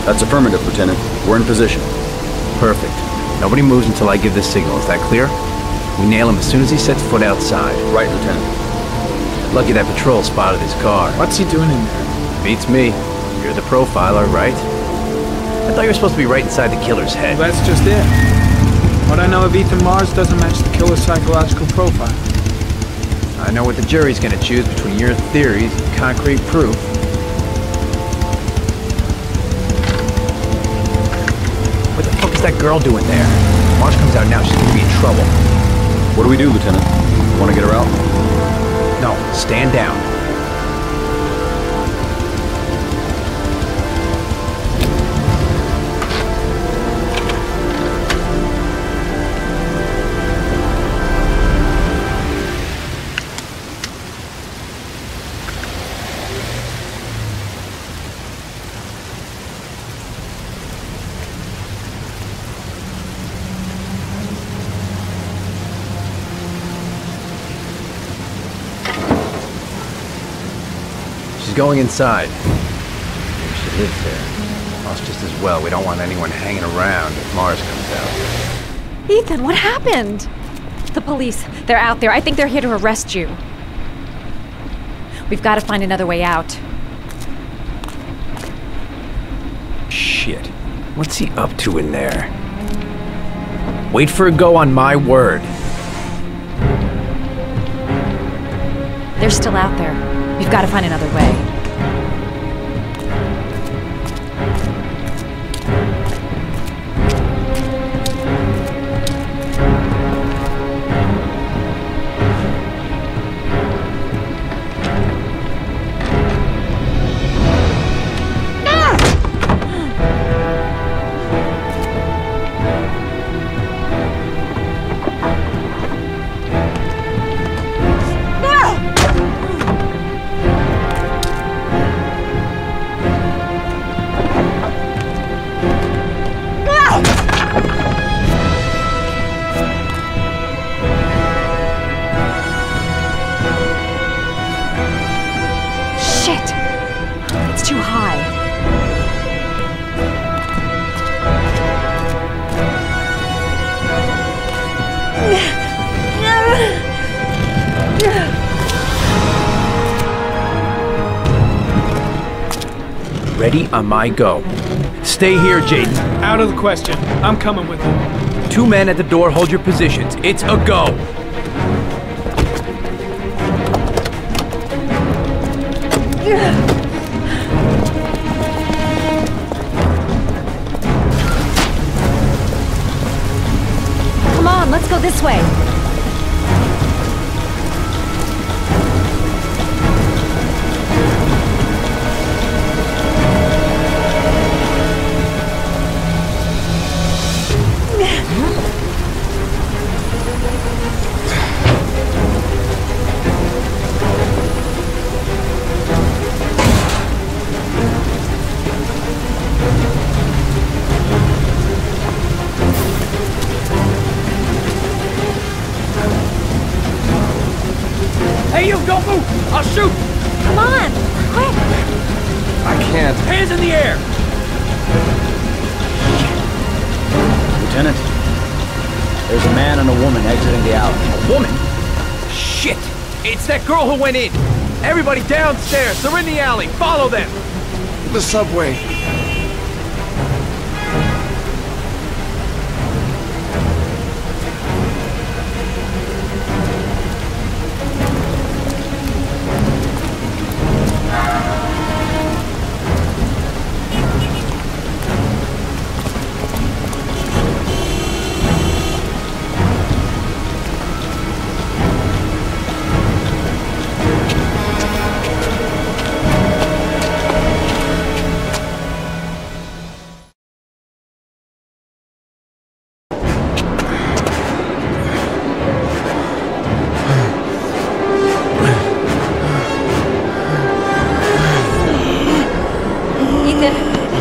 That's affirmative, Lieutenant. We're in position. Perfect. Nobody moves until I give the signal. Is that clear? We nail him as soon as he sets foot outside. Right, Lieutenant. Lucky that patrol spotted his car. What's he doing in there? Beats me. You're the profiler, right? I thought you were supposed to be right inside the killer's head. Well, that's just it. What I know of Ethan Mars doesn't match the killer's psychological profile. I know what the jury's gonna choose between your theories and concrete proof. What the fuck is that girl doing there? If Mars comes out now, she's gonna be in trouble. What do we do, Lieutenant? Want to get her out? No, stand down. Going inside. She lives there. Well, it's just as well. We don't want anyone hanging around if Mars comes out. Ethan, what happened? The police. They're out there. I think they're here to arrest you. We've got to find another way out. Shit. What's he up to in there? Wait for a go on my word. They're still out there. We've got to find another way. Ready on my go. Stay here, Jaden. Out of the question. I'm coming with you. 2 men at the door, hold your positions. It's a go. Come on, let's go this way. Hey, you, don't move! I'll shoot! Come on, quick! I can't. Hands in the air! Lieutenant, there's a man and a woman exiting the alley. A woman? Shit! It's that girl who went in! Everybody downstairs! They're in the alley! Follow them! The subway.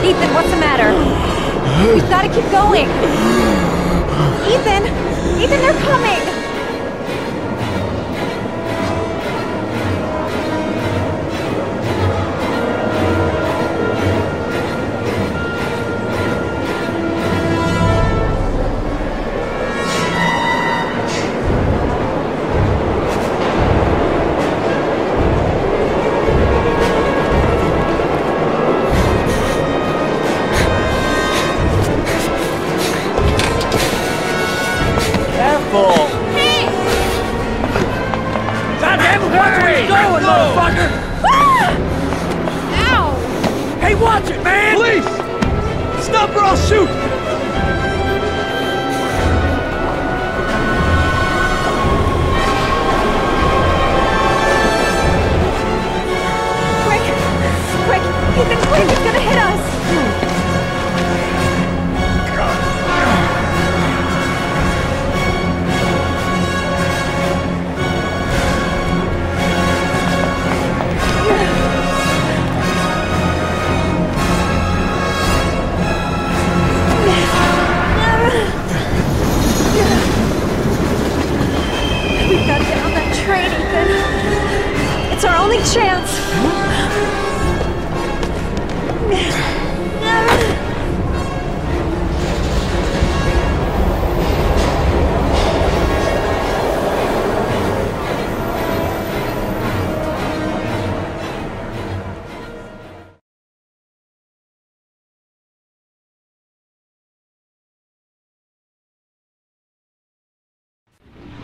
Ethan, what's the matter? We've got to keep going. Ethan! Ethan, they're coming! throw it, motherfucker! Ow! Hey, watch it, man! Police! Stop or I'll shoot! Quick! Ethan, quick! It's gonna hit us! We've got to get on that train, Ethan. It's our only chance.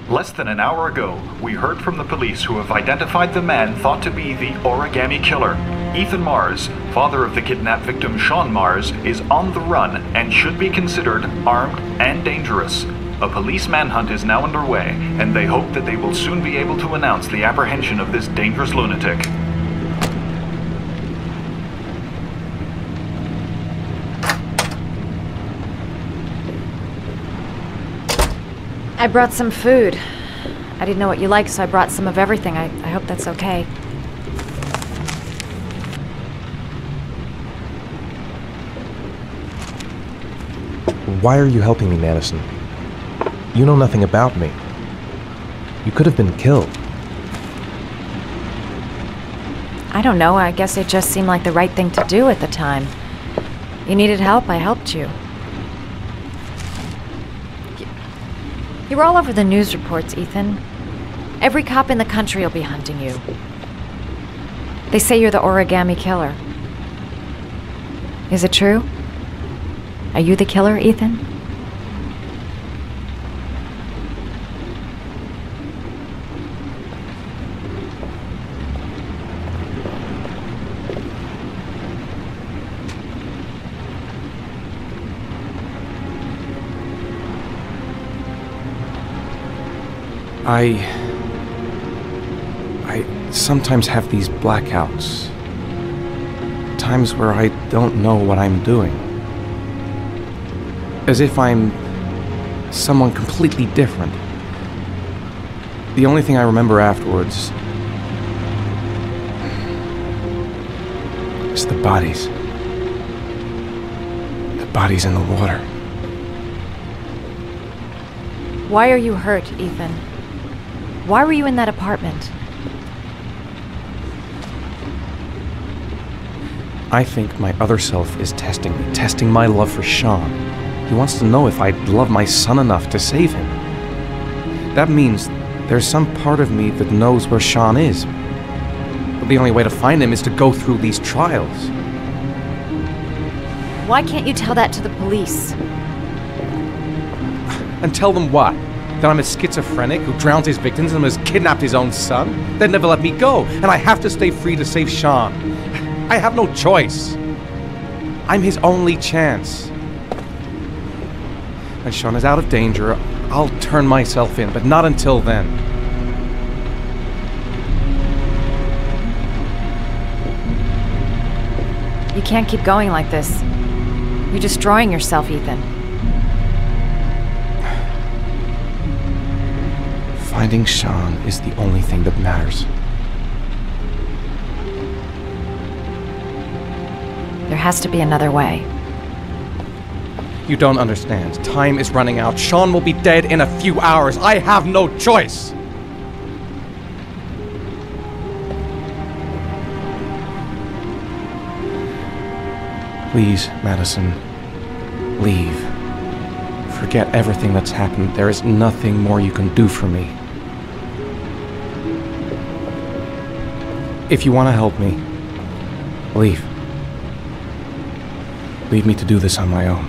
Less than an hour ago, we heard from the police who have identified the man thought to be the Origami Killer. Ethan Mars, father of the kidnapped victim Sean Mars, is on the run and should be considered armed and dangerous. A police manhunt is now underway, and they hope that they will soon be able to announce the apprehension of this dangerous lunatic. I brought some food. I didn't know what you liked, so I brought some of everything. I hope that's okay. Why are you helping me, Madison? You know nothing about me. You could have been killed. I don't know. I guess it just seemed like the right thing to do at the time. You needed help, I helped you. You were all over the news reports, Ethan. Every cop in the country will be hunting you. They say you're the Origami Killer. Is it true? Are you the killer, Ethan? I sometimes have these blackouts. Times where I don't know what I'm doing. As if I'm someone completely different. The only thing I remember afterwards is the bodies. The bodies in the water. Why are you hurt, Ethan? Why were you in that apartment? I think my other self is testing me, testing my love for Sean. He wants to know if I love my son enough to save him. That means there's some part of me that knows where Sean is. But the only way to find him is to go through these trials. Why can't you tell that to the police? And tell them what? That I'm a schizophrenic who drowns his victims and has kidnapped his own son? They'd never let me go, and I have to stay free to save Sean. I have no choice. I'm his only chance. When Sean is out of danger, I'll turn myself in, but not until then. You can't keep going like this. You're destroying yourself, Ethan. Finding Sean is the only thing that matters. There has to be another way. You don't understand. Time is running out. Sean will be dead in a few hours. I have no choice. Please, Madison, leave. Forget everything that's happened. There is nothing more you can do for me. If you want to help me, leave. Leave me to do this on my own.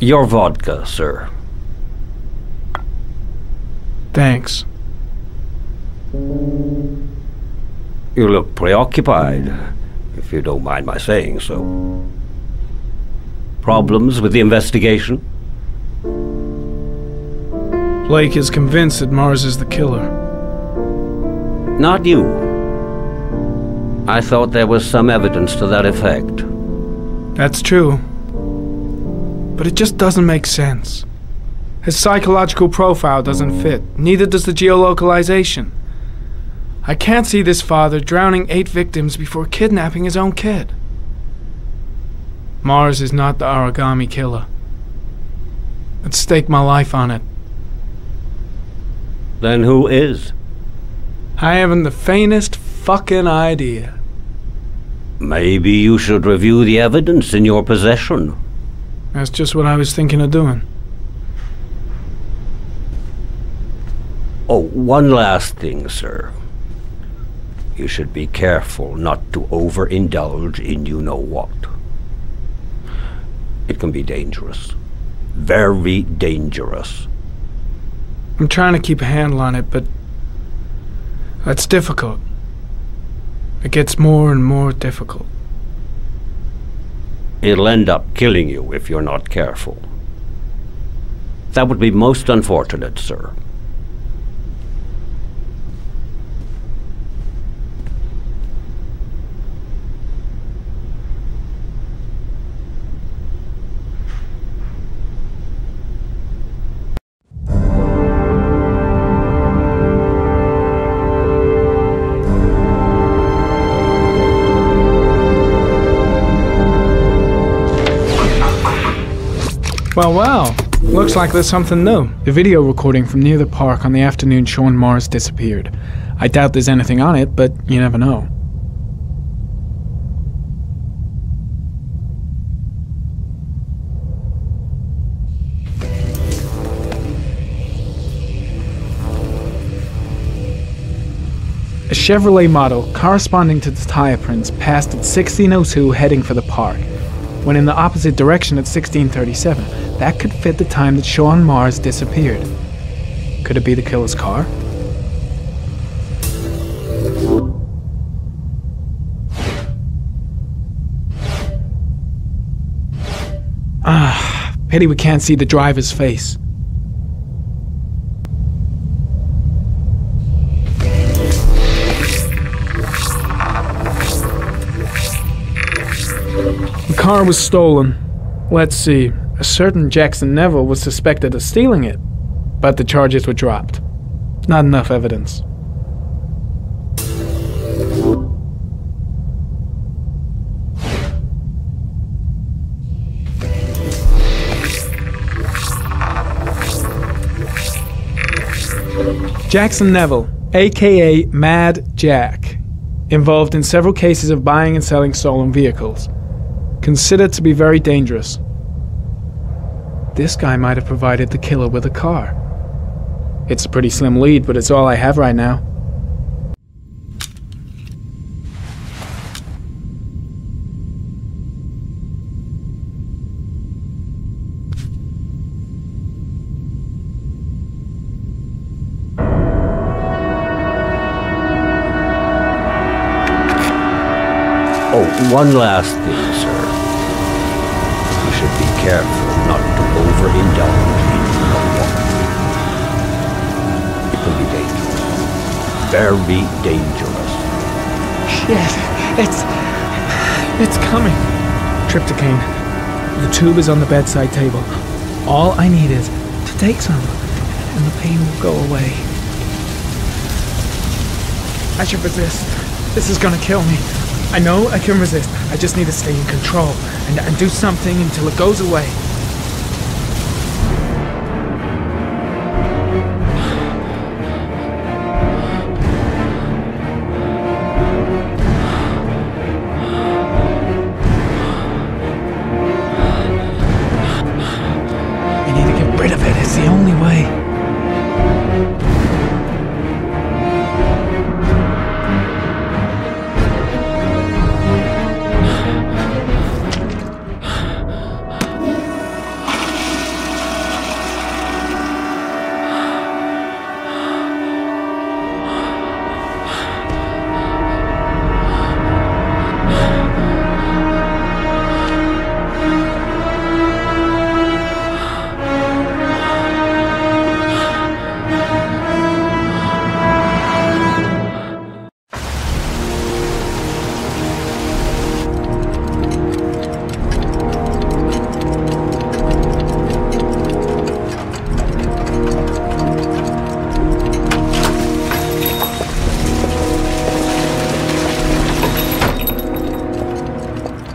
Your vodka, sir. Thanks. You look preoccupied, if you don't mind my saying so. Problems with the investigation? Blake is convinced that Mars is the killer. Not you. I thought there was some evidence to that effect. That's true. But it just doesn't make sense. His psychological profile doesn't fit. Neither does the geolocalization. I can't see this father drowning 8 victims before kidnapping his own kid. Mars is not the origami killer. I'd stake my life on it. Then who is? I haven't the faintest fucking idea. Maybe you should review the evidence in your possession. That's just what I was thinking of doing. Oh, one last thing, sir. You should be careful not to overindulge in you-know-what. It can be dangerous. Very dangerous. I'm trying to keep a handle on it, but that's difficult. It gets more and more difficult. It'll end up killing you if you're not careful. That would be most unfortunate, sir. Well, looks like there's something new. The video recording from near the park on the afternoon Sean Mars disappeared. I doubt there's anything on it, but you never know. A Chevrolet model corresponding to the tire prints passed at 1602 heading for the park, when in the opposite direction at 1637. That could fit the time that Sean Mars disappeared. Could it be the killer's car? Ah, pity we can't see the driver's face. The car was stolen. Let's see. A certain Jackson Neville was suspected of stealing it, but the charges were dropped. Not enough evidence. Jackson Neville, aka Mad Jack, involved in several cases of buying and selling stolen vehicles. Considered to be very dangerous. This guy might have provided the killer with a car. It's a pretty slim lead, but it's all I have right now. Oh, one last thing, sir. You should be careful not to overindulge in you-know-what. It can be dangerous. Very dangerous. Shit, it's coming. Trypticane. The tube is on the bedside table. All I need is to take some, and the pain will go away. I should resist. This is gonna kill me. I know I can resist. I just need to stay in control and do something until it goes away. I need to get rid of it. It's the only way.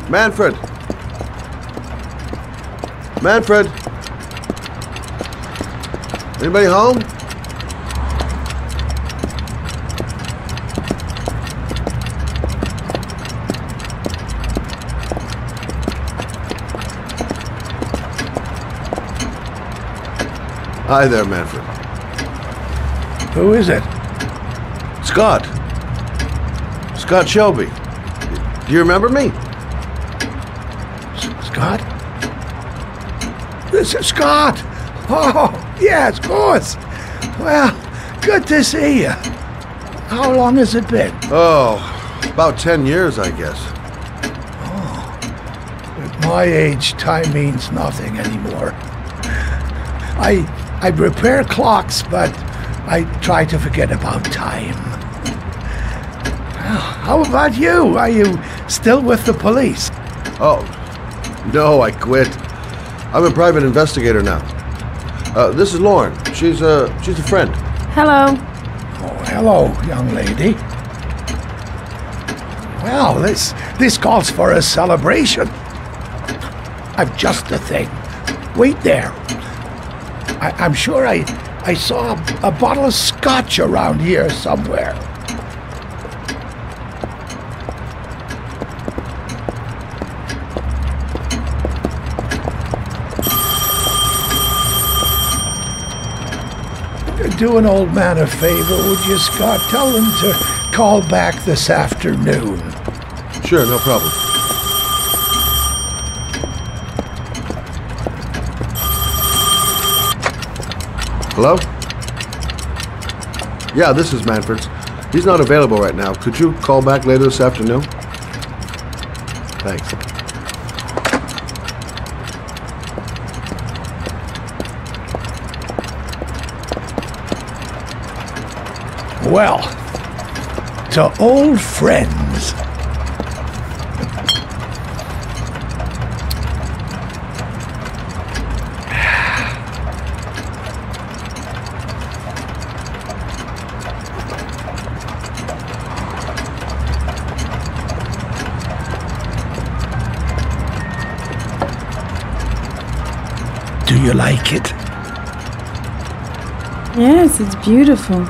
Manfred! Manfred! Anybody home? Hi there, Manfred. Who is it? Scott. Scott Shelby. Do you remember me? Scott? This is Scott! Oh, yes, of course. Well, good to see you. How long has it been? Oh, about 10 years, I guess. At my age, time means nothing anymore. I repair clocks, but I try to forget about time. How about you? Are you still with the police? Oh, no, I quit. I'm a private investigator now. This is Lauren. She's a friend. Hello. Oh, hello, young lady. Well, this calls for a celebration. I've just the thing. Wait there. I'm sure I saw a bottle of scotch around here somewhere. Do an old man a favor, would you, Scott? Tell him to call back this afternoon. Sure, no problem. Hello? Yeah, this is Manfred's. He's not available right now. Could you call back later this afternoon? Thanks. Well, to old friends. Do you like it? Yes, it's beautiful.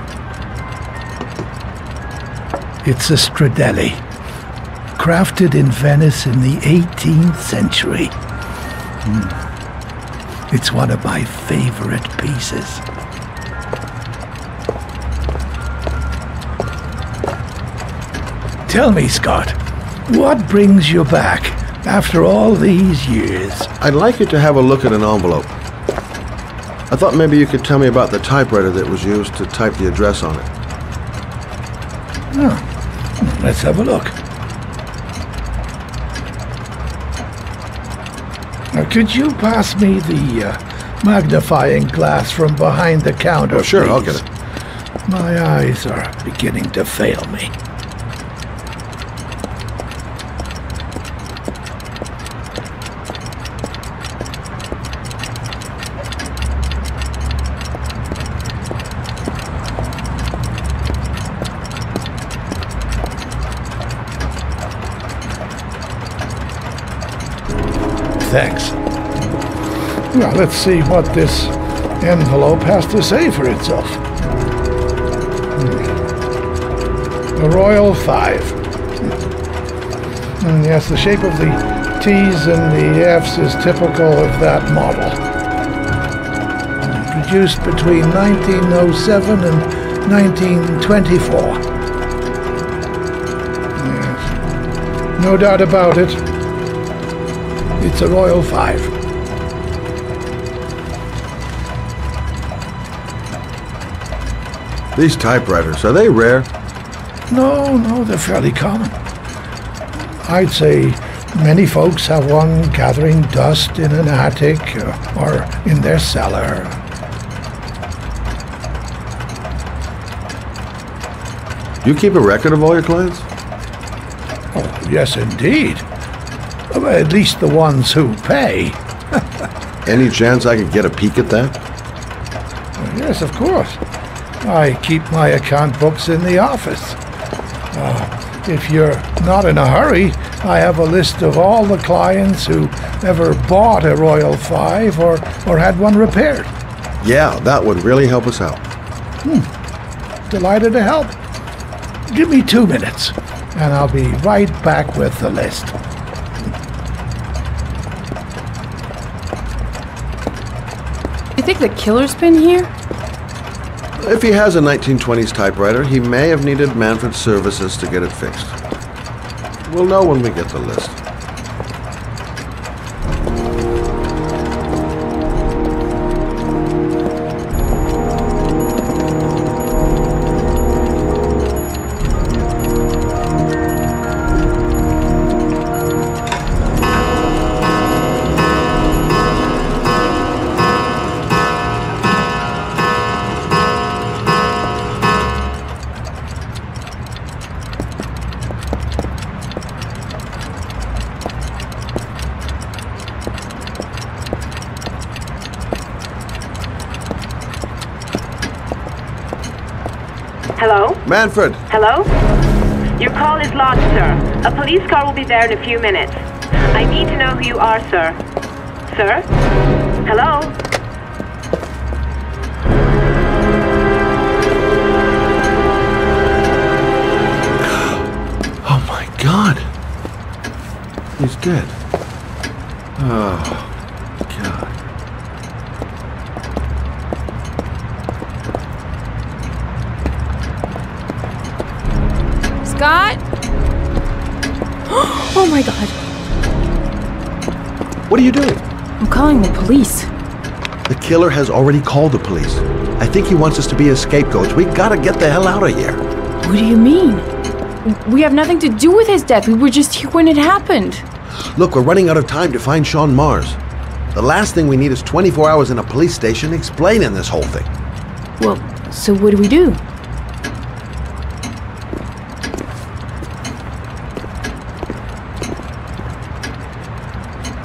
It's a Stradelli, crafted in Venice in the 18th century. It's one of my favorite pieces. Tell me, Scott, what brings you back after all these years? I'd like you to have a look at an envelope. I thought maybe you could tell me about the typewriter that was used to type the address on it. Oh. Let's have a look. Now, could you pass me the magnifying glass from behind the counter, Oh, sure, please? I'll get it. My eyes are beginning to fail me. Thanks. Well, let's see what this envelope has to say for itself. The Royal 5. And yes, the shape of the T's and the F's is typical of that model. Produced between 1907 and 1924. Yes. No doubt about it. It's a Royal 5. These typewriters, are they rare? No, they're fairly common. I'd say many folks have one gathering dust in an attic or in their cellar. Do you keep a record of all your clients? Oh, yes, indeed. At least the ones who pay. Any chance I could get a peek at that? Yes, of course. I keep my account books in the office. If you're not in a hurry, I have a list of all the clients who ever bought a Royal 5 or had one repaired. Yeah, that would really help us out. Delighted to help. Give me 2 minutes, and I'll be right back with the list. You think the killer's been here? If he has a 1920s typewriter, he may have needed Manfred's services to get it fixed. We'll know when we get the list. Hello? Manfred! Hello? Your call is lodged, sir. A police car will be there in a few minutes. I need to know who you are, sir. Sir? Hello? Oh my God! He's dead. Oh, God. Scott? Oh my God. What are you doing? I'm calling the police. The killer has already called the police. I think he wants us to be his scapegoats. We gotta get the hell out of here. What do you mean? We have nothing to do with his death. We were just here when it happened. Look, we're running out of time to find Sean Mars. The last thing we need is 24 hours in a police station explaining this whole thing. Well, so what do we do?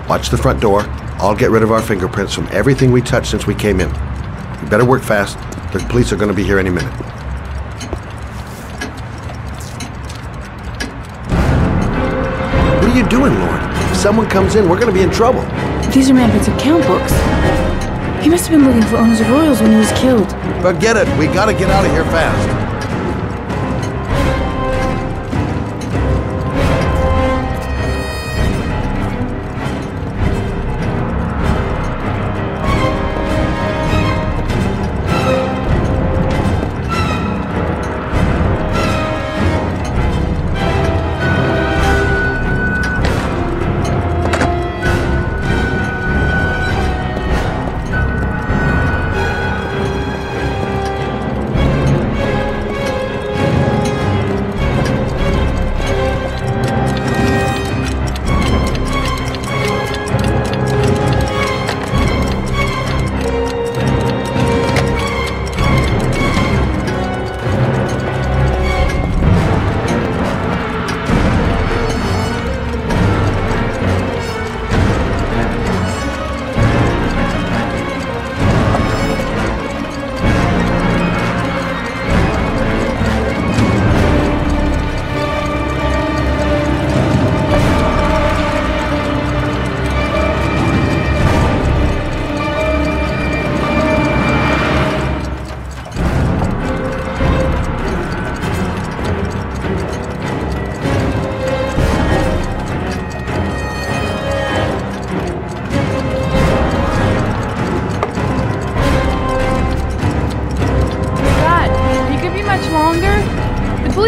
Watch the front door. I'll get rid of our fingerprints from everything we touched since we came in. You better work fast. The police are going to be here any minute. What are you doing, Lord? If someone comes in, we're going to be in trouble. These are Manfred's account books. He must have been looking for owners of Royals when he was killed. Forget it. We got to get out of here fast.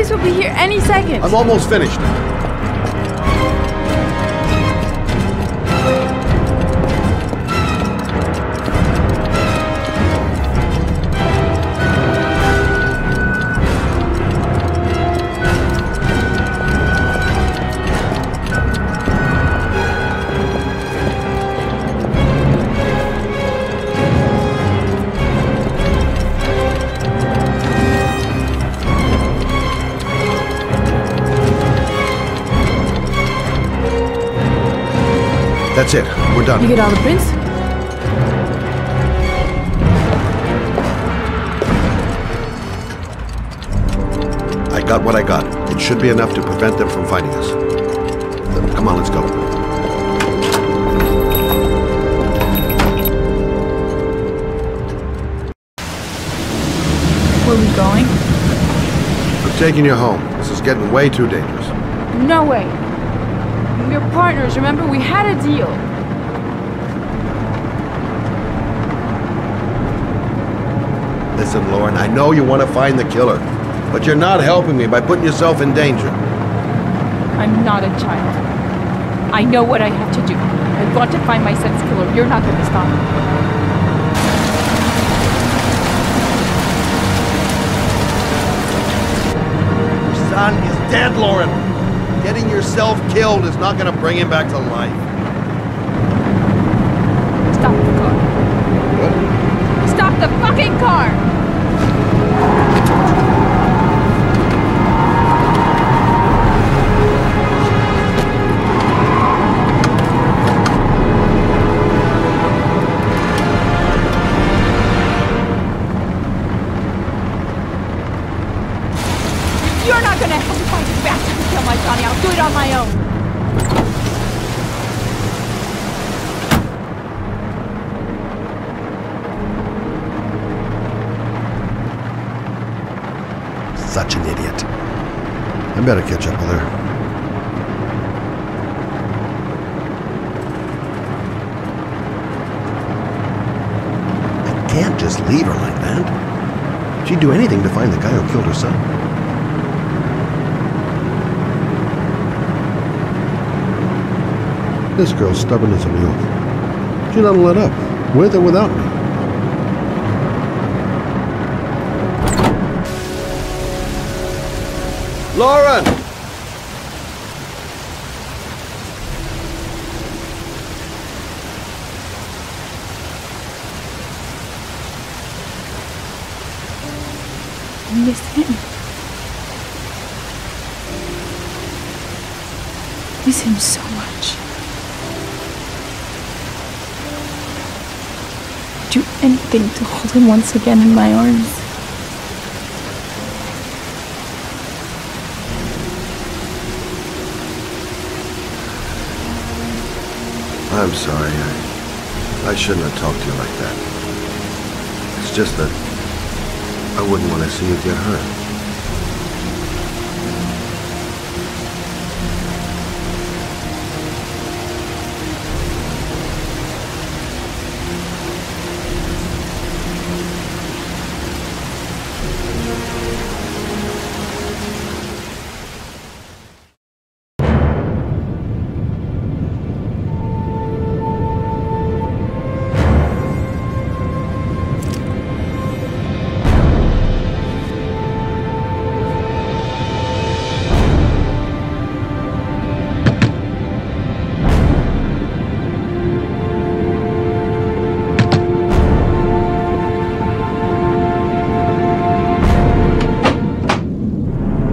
Will be here any second. I'm almost finished. That's it. We're done. You get all the prints? I got out what I got. It should be enough to prevent them from finding us. Come on, let's go. Where are we going? I'm taking you home. This is getting way too dangerous. No way. We're partners, remember? We had a deal. Listen, Lauren, I know you want to find the killer, but you're not helping me by putting yourself in danger. I'm not a child. I know what I have to do. I've got to find my son's killer. You're not going to stop me. Your son is dead, Lauren. Getting yourself killed is not going to bring him back to life. Stop the car. What? Stop the fucking car! You're not gonna help me find this bastard to kill my Johnny. I'll do it on my own. Such an idiot. I better catch up with her. I can't just leave her like that. She'd do anything to find the guy who killed her son. This girl's stubborn as a mule. She doesn't let up, with or without me. Lauren! I miss him. Miss him so much. I'd do anything to hold him once again in my arms. I'm sorry. I shouldn't have talked to you like that. It's just that I wouldn't want to see you get hurt.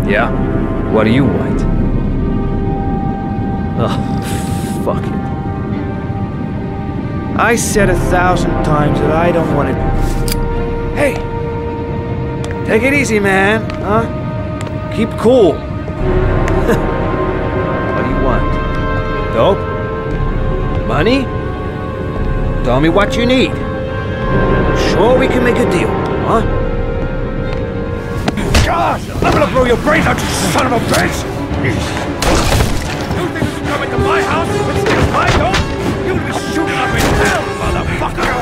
Yeah? What do you want? Oh, fuck it. I said 1,000 times that I don't want to... Hey! Take it easy, man, huh? Keep cool. What do you want? Dope? Money? Tell me what you need. Sure we can make a deal, huh? Gosh, I'm gonna blow your brains out, you son of a bitch! You think you can come into my house and steal my dope? You'll be shooting up in hell, motherfucker!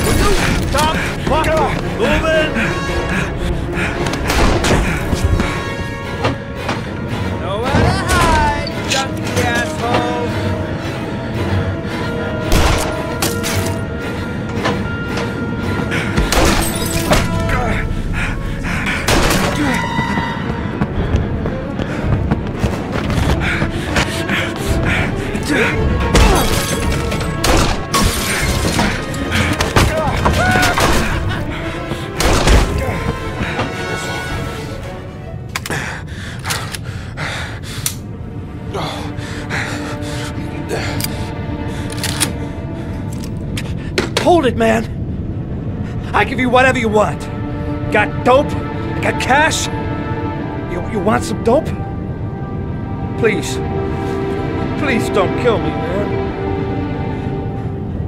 Will you stop fucking moving? Nowhere to hide, junkie asshole! Hold it, man! I give you whatever you want. Got dope? Got cash? You want some dope? Please. Please don't kill me, man.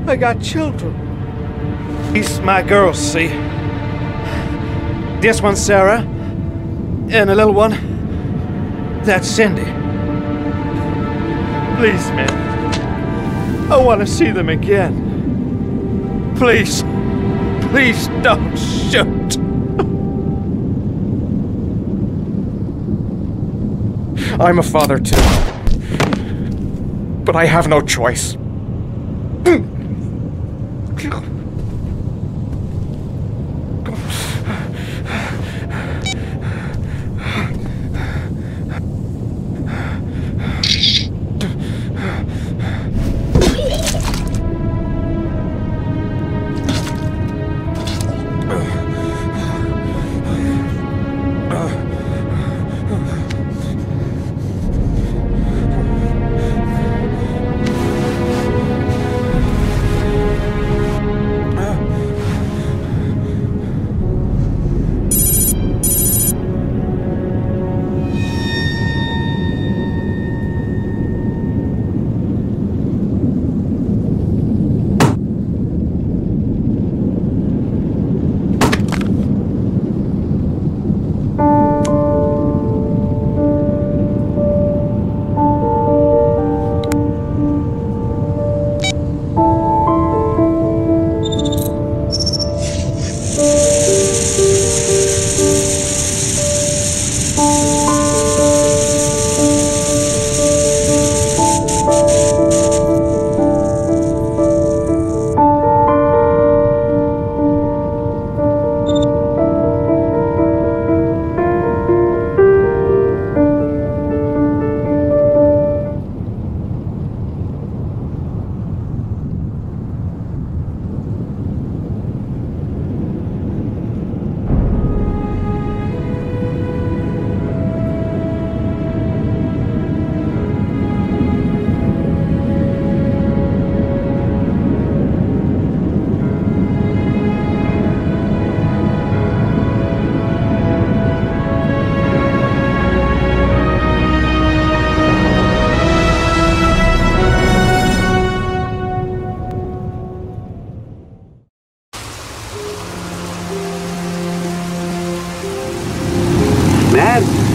I got children. These my girls, see? This one's Sarah. And a little one. That's Cindy. Please, man. I want to see them again. Please. Please don't shoot. I'm a father too. But I have no choice.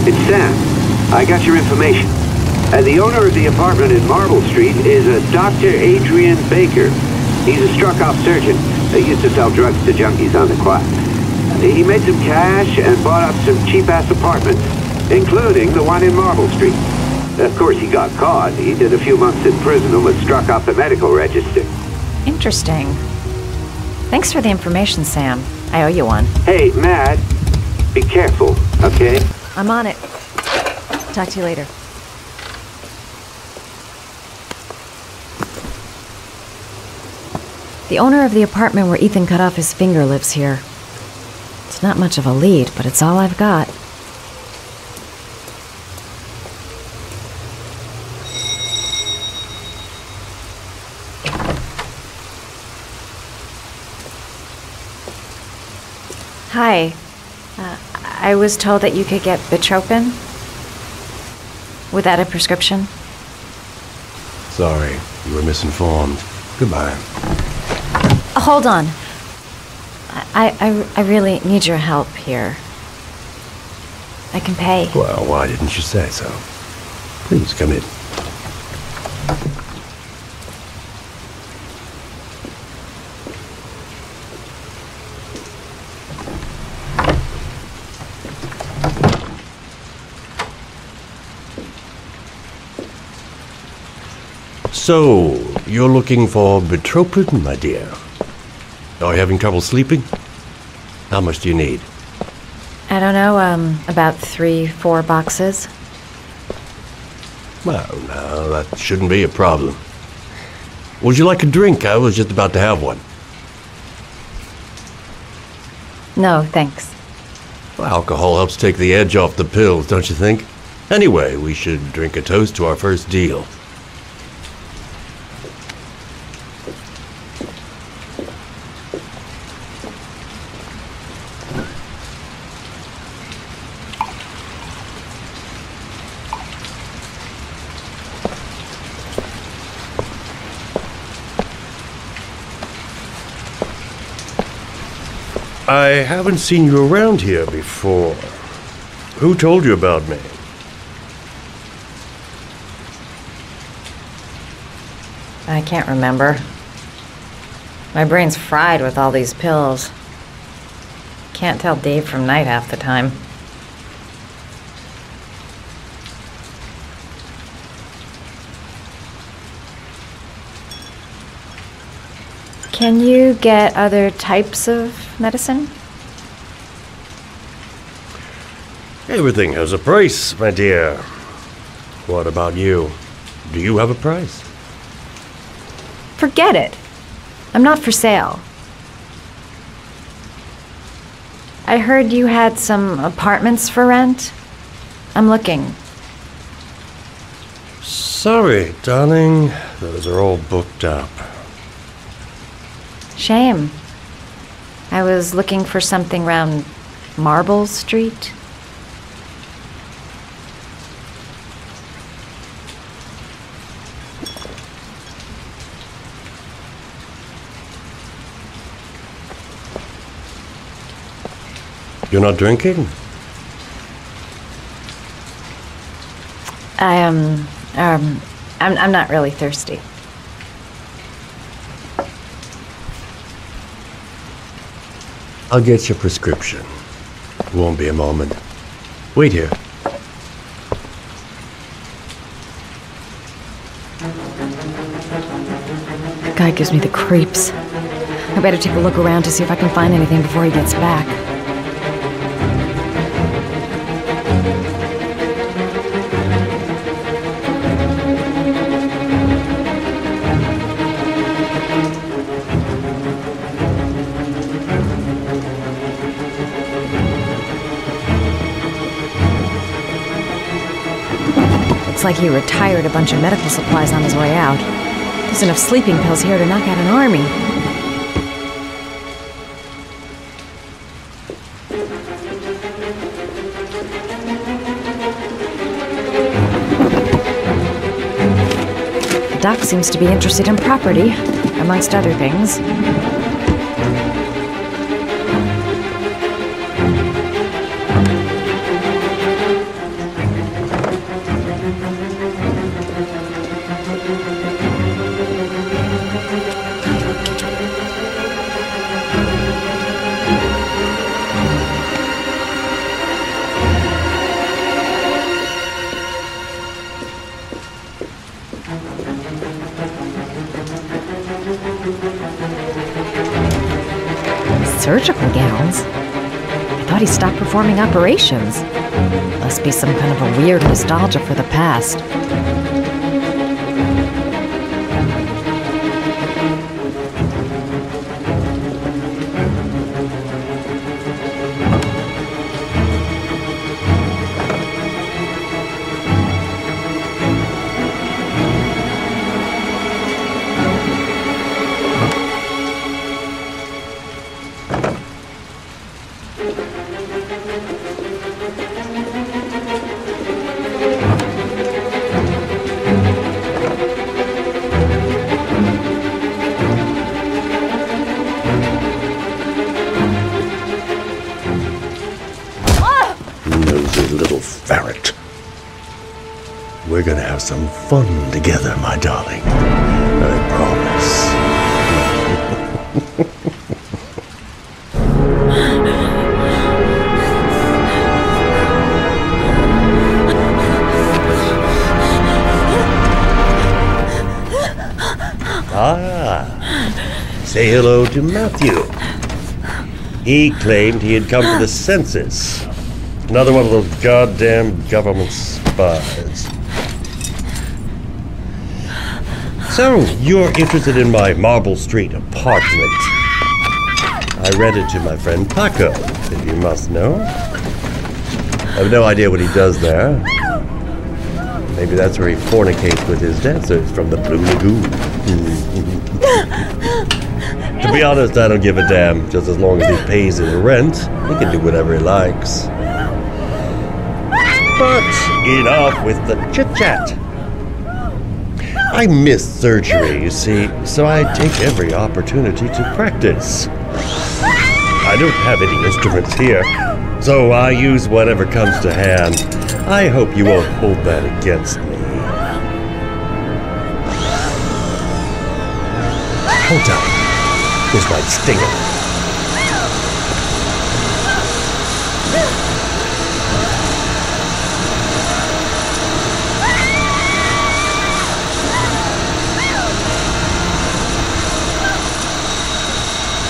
It's Sam. I got your information. The owner of the apartment in Marble Street is a Dr. Adrian Baker. He's a struck-off surgeon. He used to sell drugs to junkies on the quiet. He made some cash and bought up some cheap-ass apartments, including the one in Marble Street. Of course, he got caught. He did a few months in prison and was struck off the medical register. Interesting. Thanks for the information, Sam. I owe you one. Hey, Matt, be careful, okay? I'm on it. Talk to you later. The owner of the apartment where Ethan cut off his finger lives here. It's not much of a lead, but it's all I've got. Hi. I was told that you could get Bitropin. Without a prescription? Sorry, you were misinformed. Goodbye. Hold on. I really need your help here. I can pay. Well, why didn't you say so? Please come in. So, you're looking for Bitropin, my dear? Are you having trouble sleeping? How much do you need? I don't know, about 3-4 boxes. Well, no, that shouldn't be a problem. Would you like a drink? I was just about to have one. No, thanks. Well, alcohol helps take the edge off the pills, don't you think? Anyway, we should drink a toast to our first deal. I haven't seen you around here before. Who told you about me? I can't remember. My brain's fried with all these pills. Can't tell day from night half the time. Can you get other types of medicine? Everything has a price, my dear. What about you? Do you have a price? Forget it. I'm not for sale. I heard you had some apartments for rent. I'm looking. Sorry, darling. Those are all booked up. Shame. I was looking for something round Marble Street. You're not drinking? I'm not really thirsty. I'll get your prescription. Won't be a moment. Wait here. That guy gives me the creeps. I better take a look around to see if I can find anything before he gets back. Looks like he retired a bunch of medical supplies on his way out. There's enough sleeping pills here to knock out an army. The doc seems to be interested in property, amongst other things. Surgical gowns? I thought he stopped performing operations. Must be some kind of a weird nostalgia for the past. We're gonna have some fun together, my darling. I promise. Say hello to Matthew. He claimed he had come for the census. Another one of those goddamn government spies. So, you're interested in my Marble Street apartment. I rented to my friend Paco, if you must know. I have no idea what he does there. Maybe that's where he fornicates with his dancers from the Blue Lagoon. To be honest, I don't give a damn. Just as long as he pays his rent, he can do whatever he likes. But enough with the chit-chat. I miss surgery, you see, so I take every opportunity to practice. I don't have any instruments here, so I use whatever comes to hand. I hope you won't hold that against me. Hold on. This might sting him.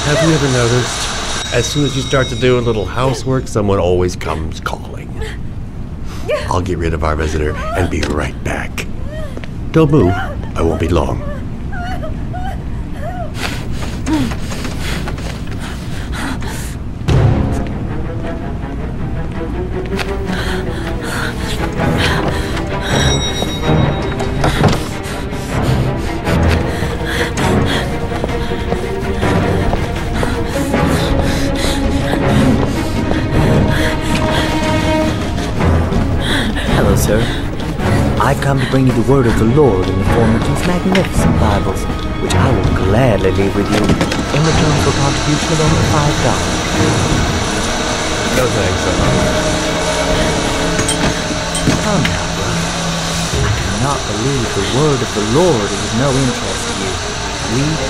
Have you ever noticed, as soon as you start to do a little housework, someone always comes calling? I'll get rid of our visitor and be right back. Don't move. I won't be long. I come to bring you the word of the Lord in the form of these magnificent Bibles, which I will gladly leave with you in return for a contribution of only $5. No thanks, Come now, brother. I cannot believe the word of the Lord is of no interest to you. Read.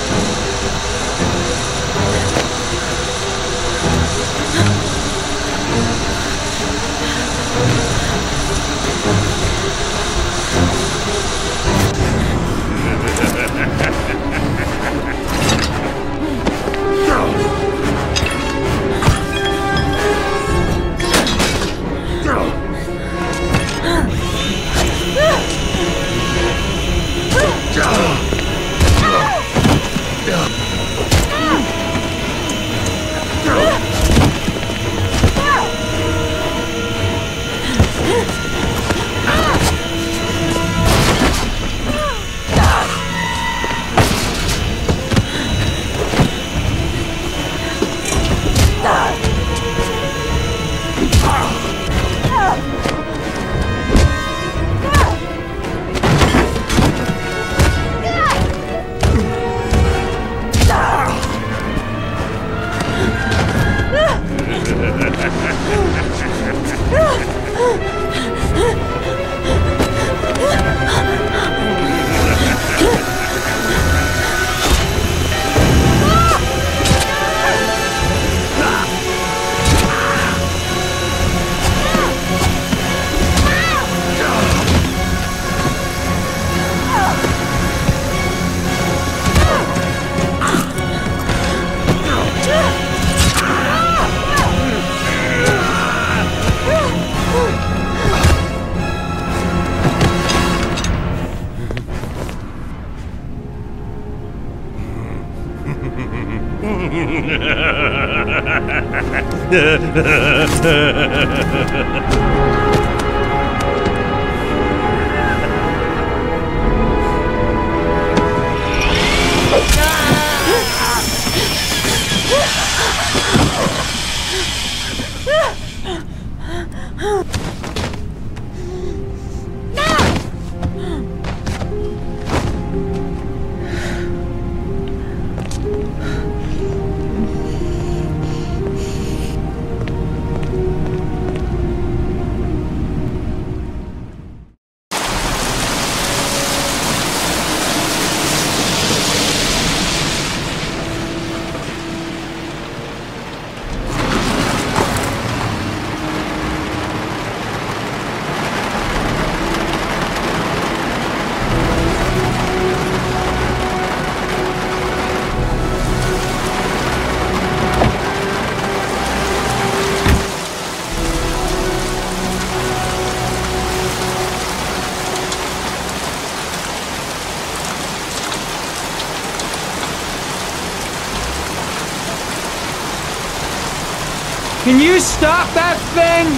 Can you stop that thing?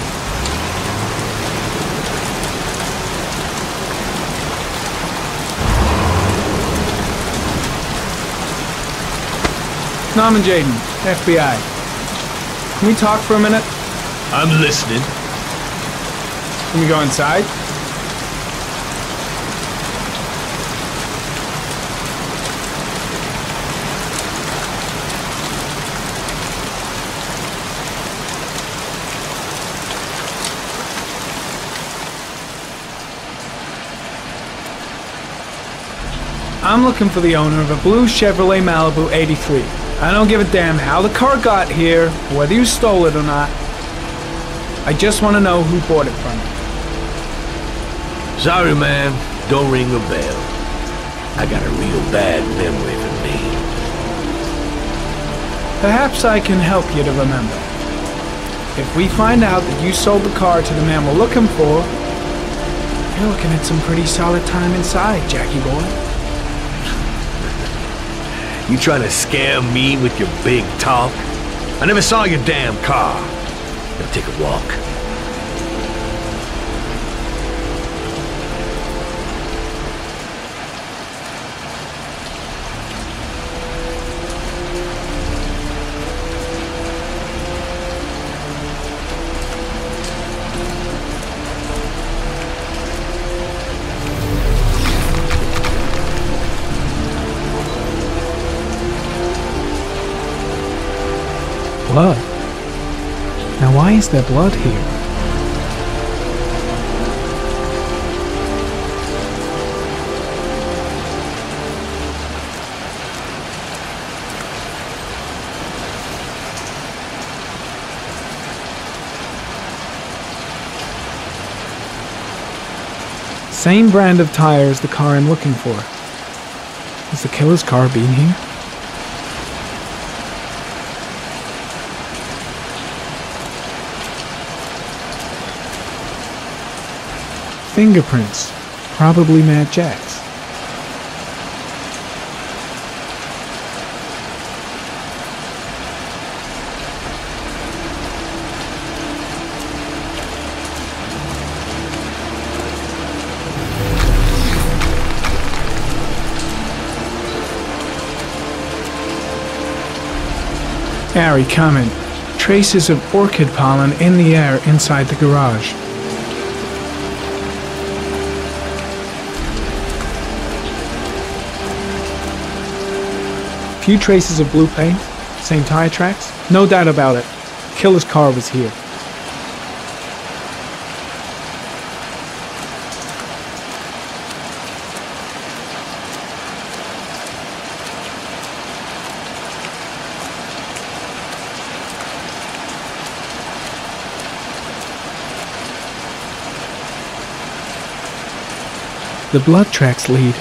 Norman Jayden, FBI. Can we talk for a minute? I'm listening. Can we go inside? I'm looking for the owner of a blue Chevrolet Malibu 83. I don't give a damn how the car got here, whether you stole it or not. I just want to know who bought it from you. Sorry, man. Don't ring a bell. I got a real bad memory for names. Perhaps I can help you to remember. If we find out that you sold the car to the man we're looking for, you're looking at some pretty solid time inside, Jackie boy. You trying to scare me with your big talk? I never saw your damn car. Now take a walk. Blood. Now why is there blood here? Same brand of tire as the car I'm looking for. Has the killer's car been here? Fingerprints. Probably Mad Jack's. Harry, comment. Traces of orchid pollen in the air inside the garage. Few traces of blue paint, same tire tracks. No doubt about it. Killer's car was here. The blood tracks lead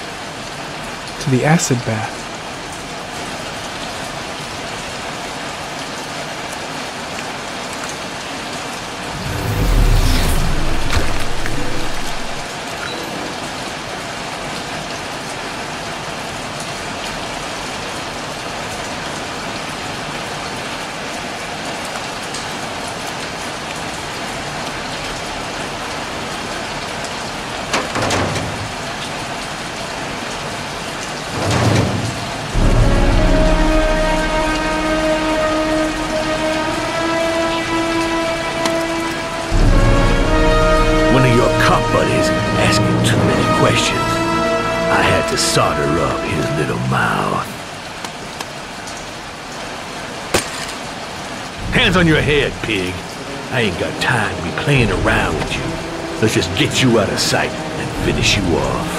to the acid bath. To solder up his little mouth. Hands on your head, pig. I ain't got time to be playing around with you. Let's just get you out of sight and finish you off.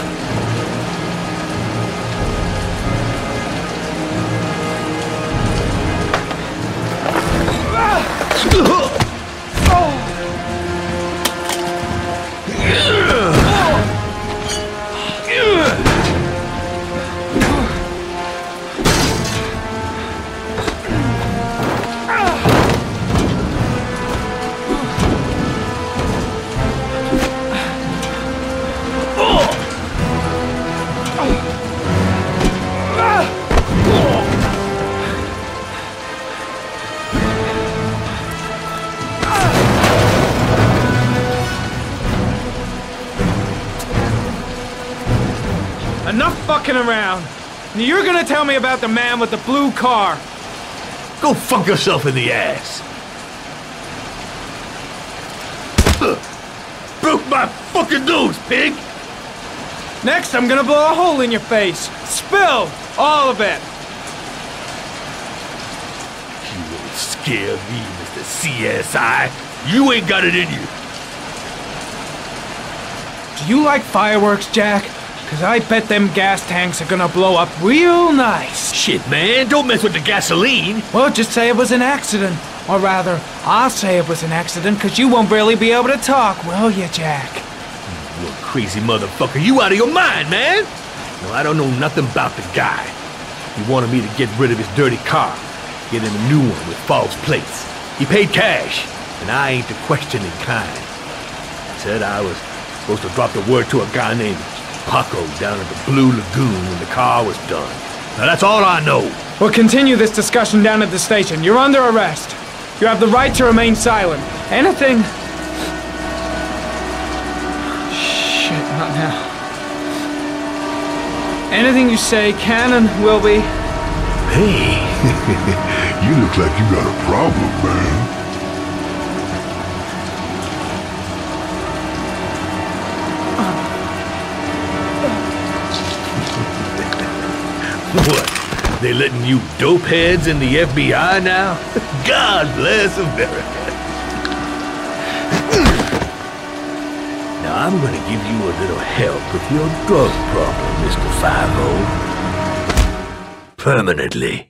Enough fucking around. You're gonna tell me about the man with the blue car. Go fuck yourself in the ass. Broke my fucking nose, pig. Next, I'm gonna blow a hole in your face. Spill all of it. You won't scare me, Mr. CSI. You ain't got it in you. Do you like fireworks, Jack? Because I bet them gas tanks are gonna blow up real nice. Shit, man, don't mess with the gasoline. Well, just say it was an accident. Or rather, I'll say it was an accident, because you won't really be able to talk, will you, Jack? You crazy motherfucker, you out of your mind, man! No, I don't know nothing about the guy. He wanted me to get rid of his dirty car, get him a new one with false plates. He paid cash, and I ain't the questioning kind. Said I was supposed to drop the word to a guy named Paco down at the Blue Lagoon when the car was done. Now that's all I know. We'll continue this discussion down at the station. You're under arrest. You have the right to remain silent. Anything... Shit, not now. Anything you say can and will be... Hey, you look like you got a problem, man. What? They letting you dope heads in the FBI now? God bless America. Now I'm gonna give you a little help with your drug problem, Mr. 5-0. Permanently.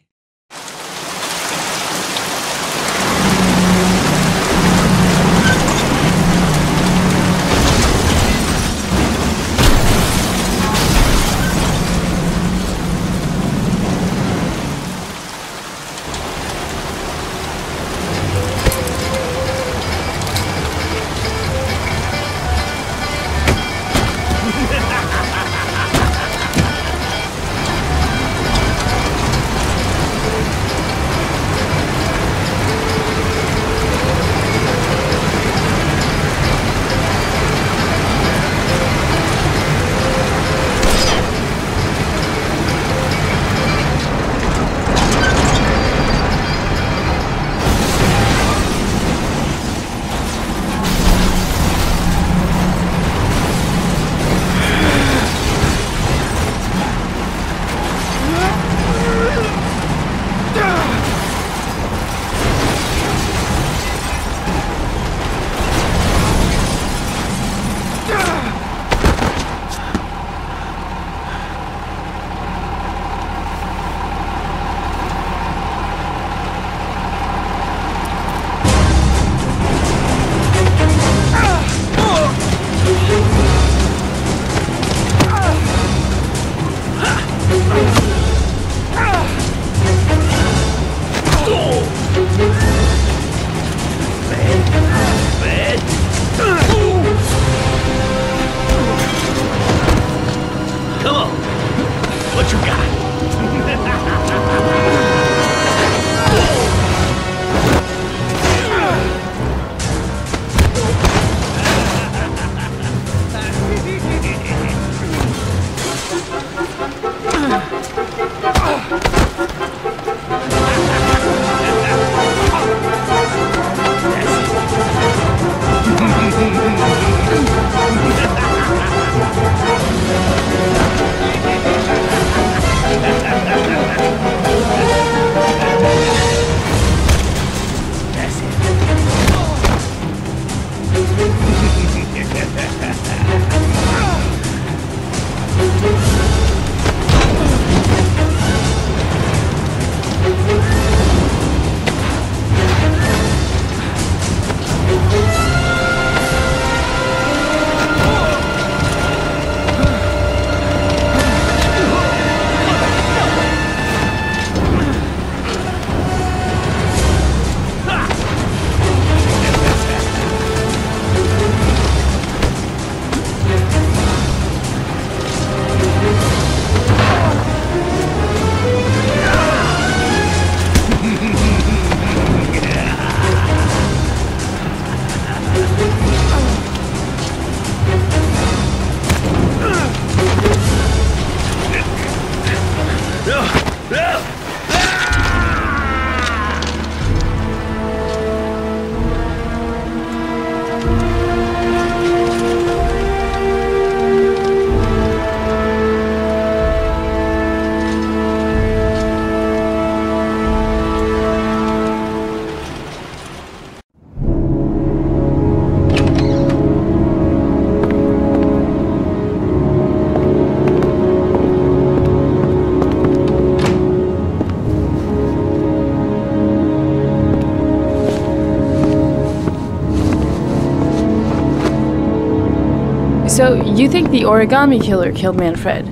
So, you think the origami killer killed Manfred?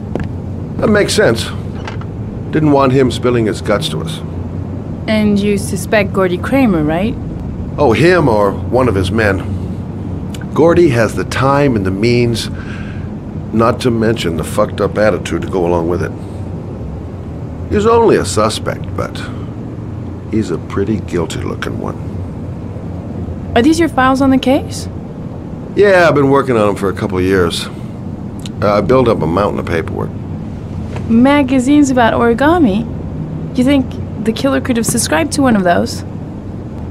That makes sense. Didn't want him spilling his guts to us. And you suspect Gordy Kramer, right? Oh, him or one of his men. Gordy has the time and the means, not to mention the fucked up attitude to go along with it. He's only a suspect, but he's a pretty guilty-looking one. Are these your files on the case? Yeah, I've been working on him for a couple of years. I built up a mountain of paperwork. Magazines about origami? You think the killer could have subscribed to one of those?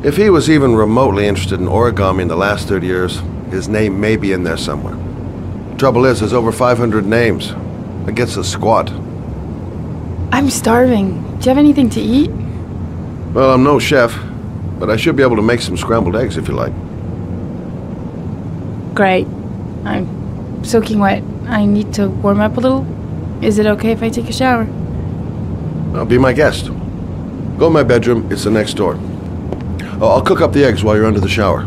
If he was even remotely interested in origami in the last 30 years, his name may be in there somewhere. Trouble is, there's over 500 names. That gets us squat. I'm starving. Do you have anything to eat? Well, I'm no chef, but I should be able to make some scrambled eggs if you like. Great. I'm soaking wet. I need to warm up a little. Is it okay if I take a shower? I'll be my guest. Go in my bedroom, it's the next door. Oh, I'll cook up the eggs while you're under the shower.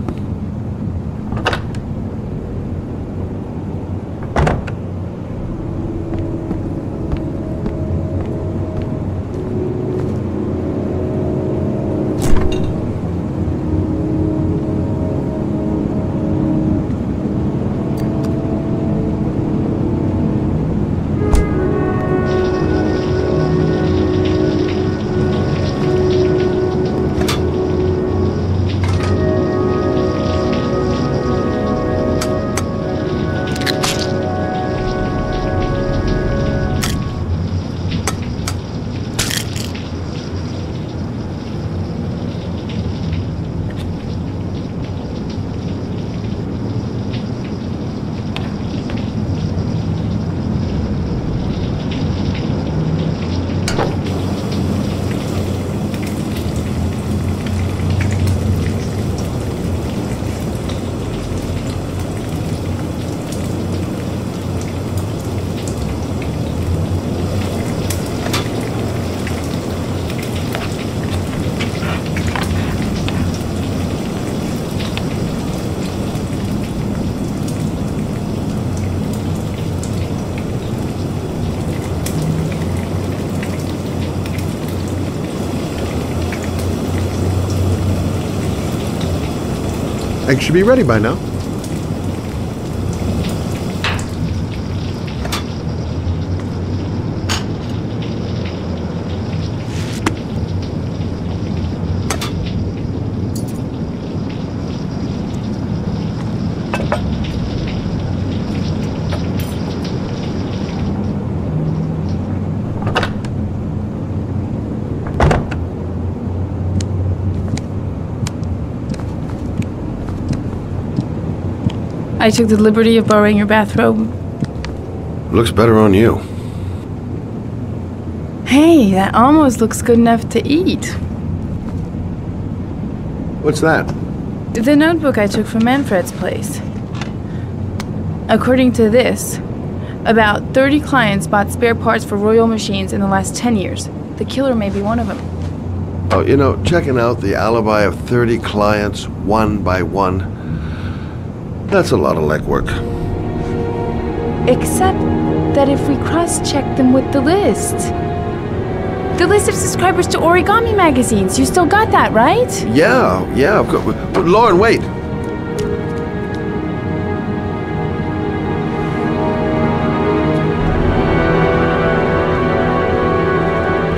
Eggs should be ready by now. I took the liberty of borrowing your bathrobe. Looks better on you. Hey, that almost looks good enough to eat. What's that? The notebook I took from Manfred's place. According to this, about 30 clients bought spare parts for Royal machines in the last 10 years. The killer may be one of them. Oh, you know, checking out the alibi of 30 clients one by one, that's a lot of legwork. Except that if we cross-check them with the list of subscribers to origami magazines, you still got that, right? Yeah, of course. But Lauren, wait.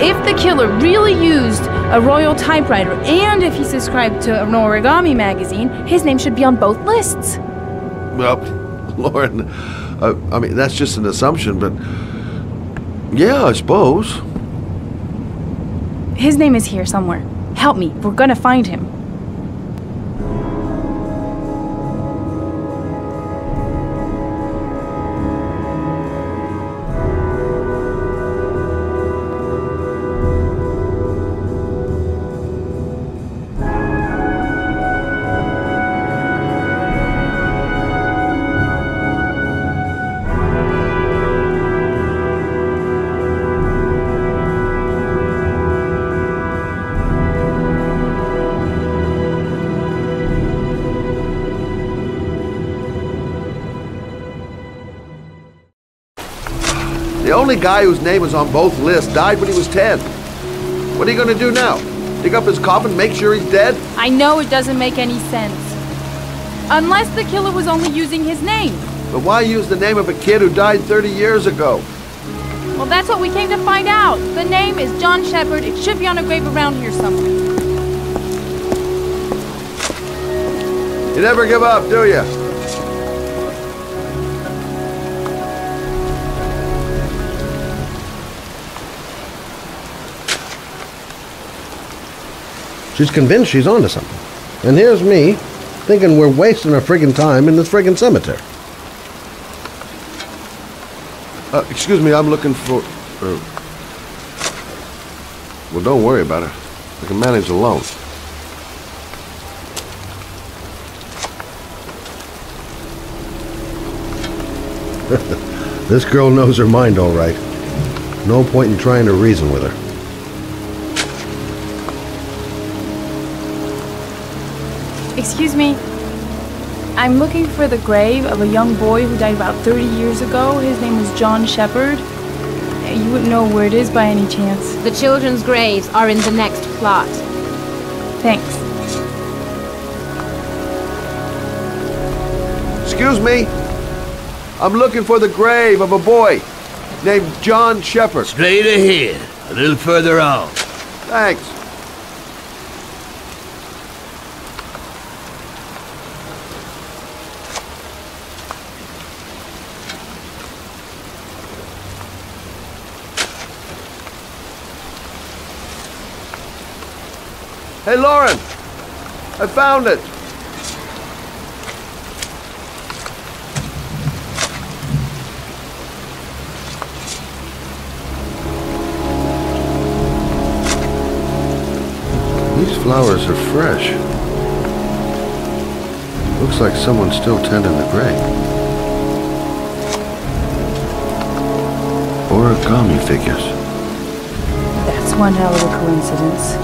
If the killer really used a Royal typewriter and if he subscribed to an origami magazine, his name should be on both lists. Well, Lauren, I mean, that's just an assumption, but yeah, I suppose. His name is here somewhere. Help me, we're gonna find him. only guy whose name is on both lists died when he was 10. What are you gonna do now? Dig up his coffin, make sure he's dead? I know it doesn't make any sense. Unless the killer was only using his name. But why use the name of a kid who died 30 years ago? Well, that's what we came to find out. The name is John Shepard. It should be on a grave around here somewhere. You never give up, do you? She's convinced she's onto something. And here's me, thinking we're wasting our friggin' time in this friggin' cemetery. Excuse me, I'm looking for... Well, don't worry about her. I can manage alone. This girl knows her mind all right. No point in trying to reason with her. Excuse me. I'm looking for the grave of a young boy who died about 30 years ago. His name was John Shepard. You wouldn't know where it is by any chance. The children's graves are in the next plot. Thanks. Excuse me. I'm looking for the grave of a boy named John Shepard. Straight ahead. A little further on. Thanks. Hey, Lauren! I found it! These flowers are fresh. Looks like someone's still tending the grave. Origami figures. That's one hell of a coincidence.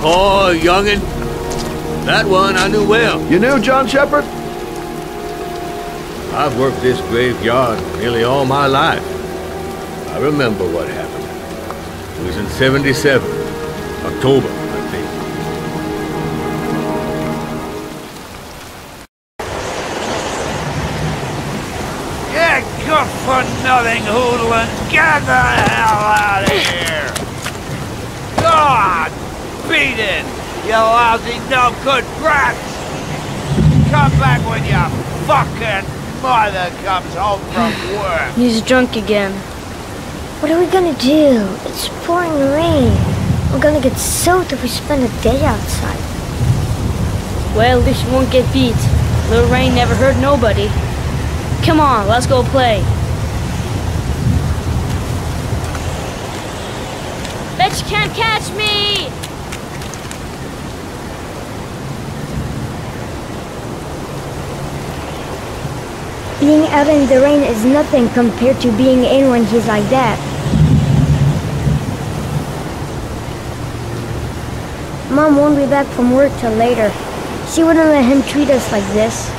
Oh, youngin'. That one I knew well. You knew John Shepard? I've worked this graveyard nearly all my life. I remember what happened. It was in 77. October, I think. Yeah, good for nothing hoodlum. Get the hell out of here! God! Beat it, you lousy no-good brats! Come back when your fucking mother comes home from work! He's drunk again. What are we gonna do? It's pouring rain. We're gonna get soaked if we spend a day outside. Well, at least you won't get beat. Little rain never hurt nobody. Come on, let's go play. Bet you can't catch me! Being out in the rain is nothing compared to being in when he's like that. Mom won't be back from work till later. She wouldn't let him treat us like this.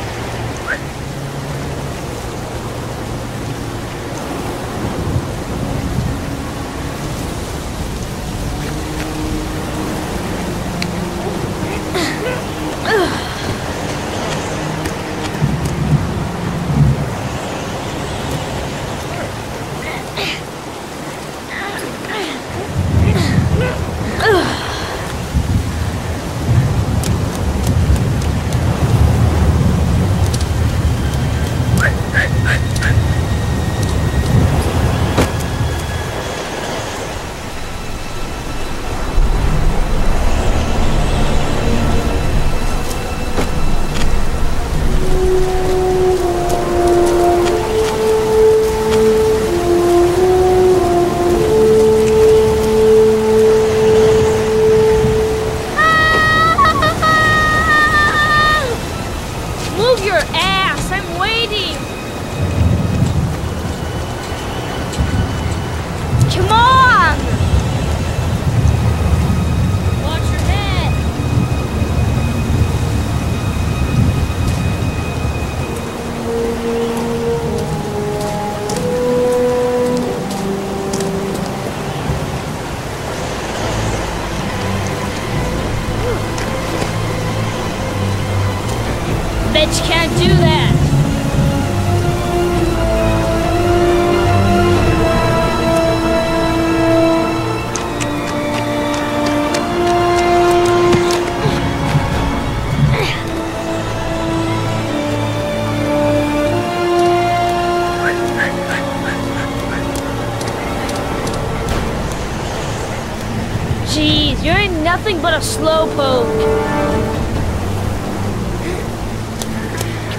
nothing but a slowpoke.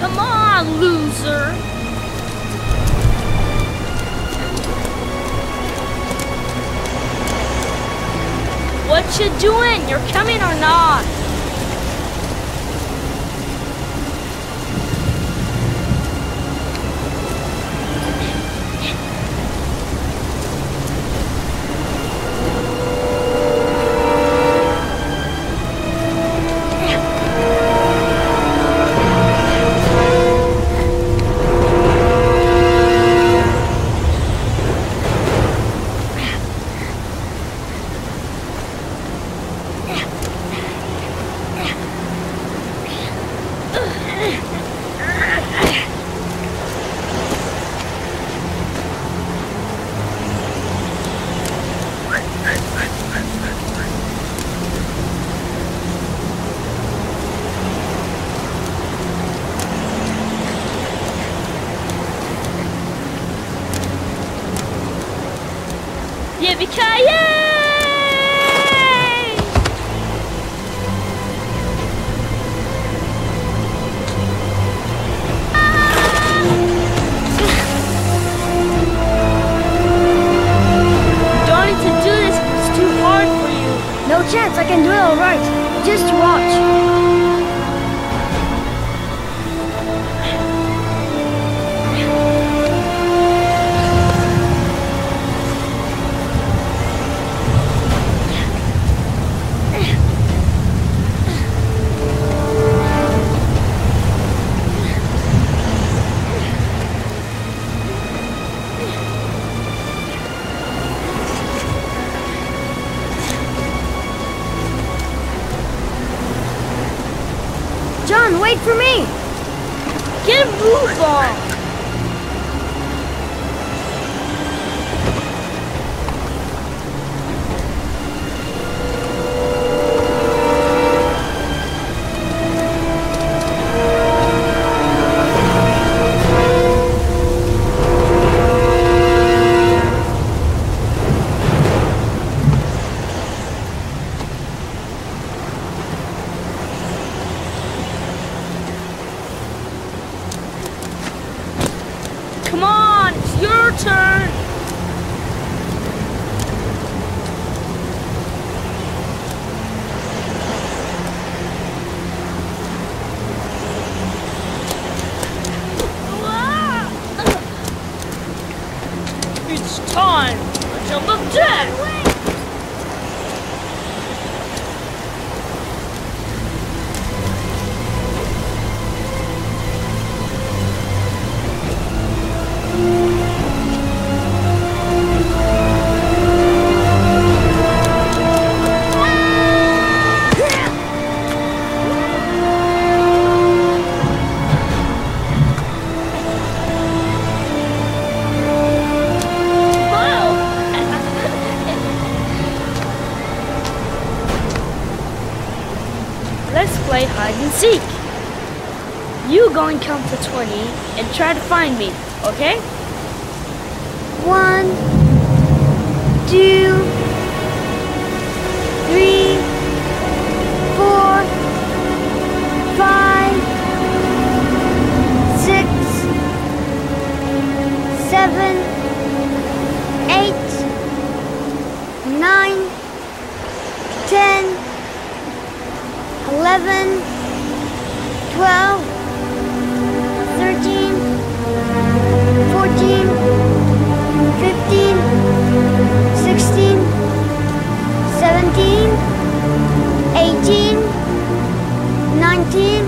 Come on, loser. What you doing? You're coming or not? Yippee-ki-yay! Darling, to do this is too hard for you. No chance, I can do it all right. Just watch. John, wait for me! Get a move on! Come on, it's your turn! It's time to jump of death! Let's play hide and seek. You go and count to 20 and try to find me, okay? 1, 2, 3, 4, 5, 6, 7, 8, 9, 10, 11, 12, 13, 14, 15, 16, 17, 18, 19,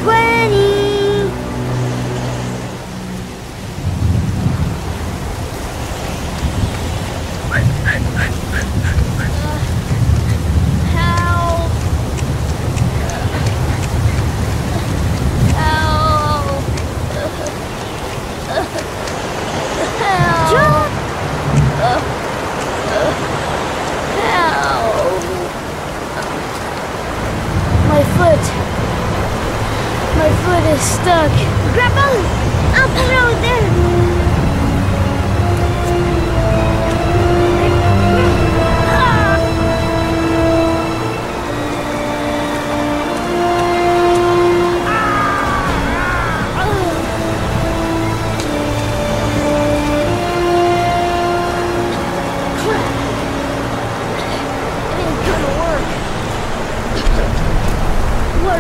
20. My foot is stuck. Grab on! I'll put it over there.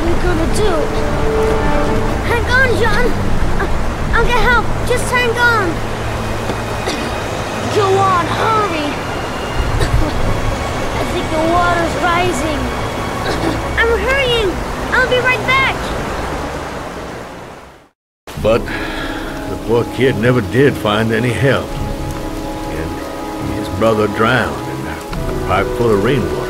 we gonna do? Hang on, John. I'll get help. Just hang on. Go on, hurry. I think the water's rising. I'm hurrying. I'll be right back. But the poor kid never did find any help. And his brother drowned in a pipe full of rainwater.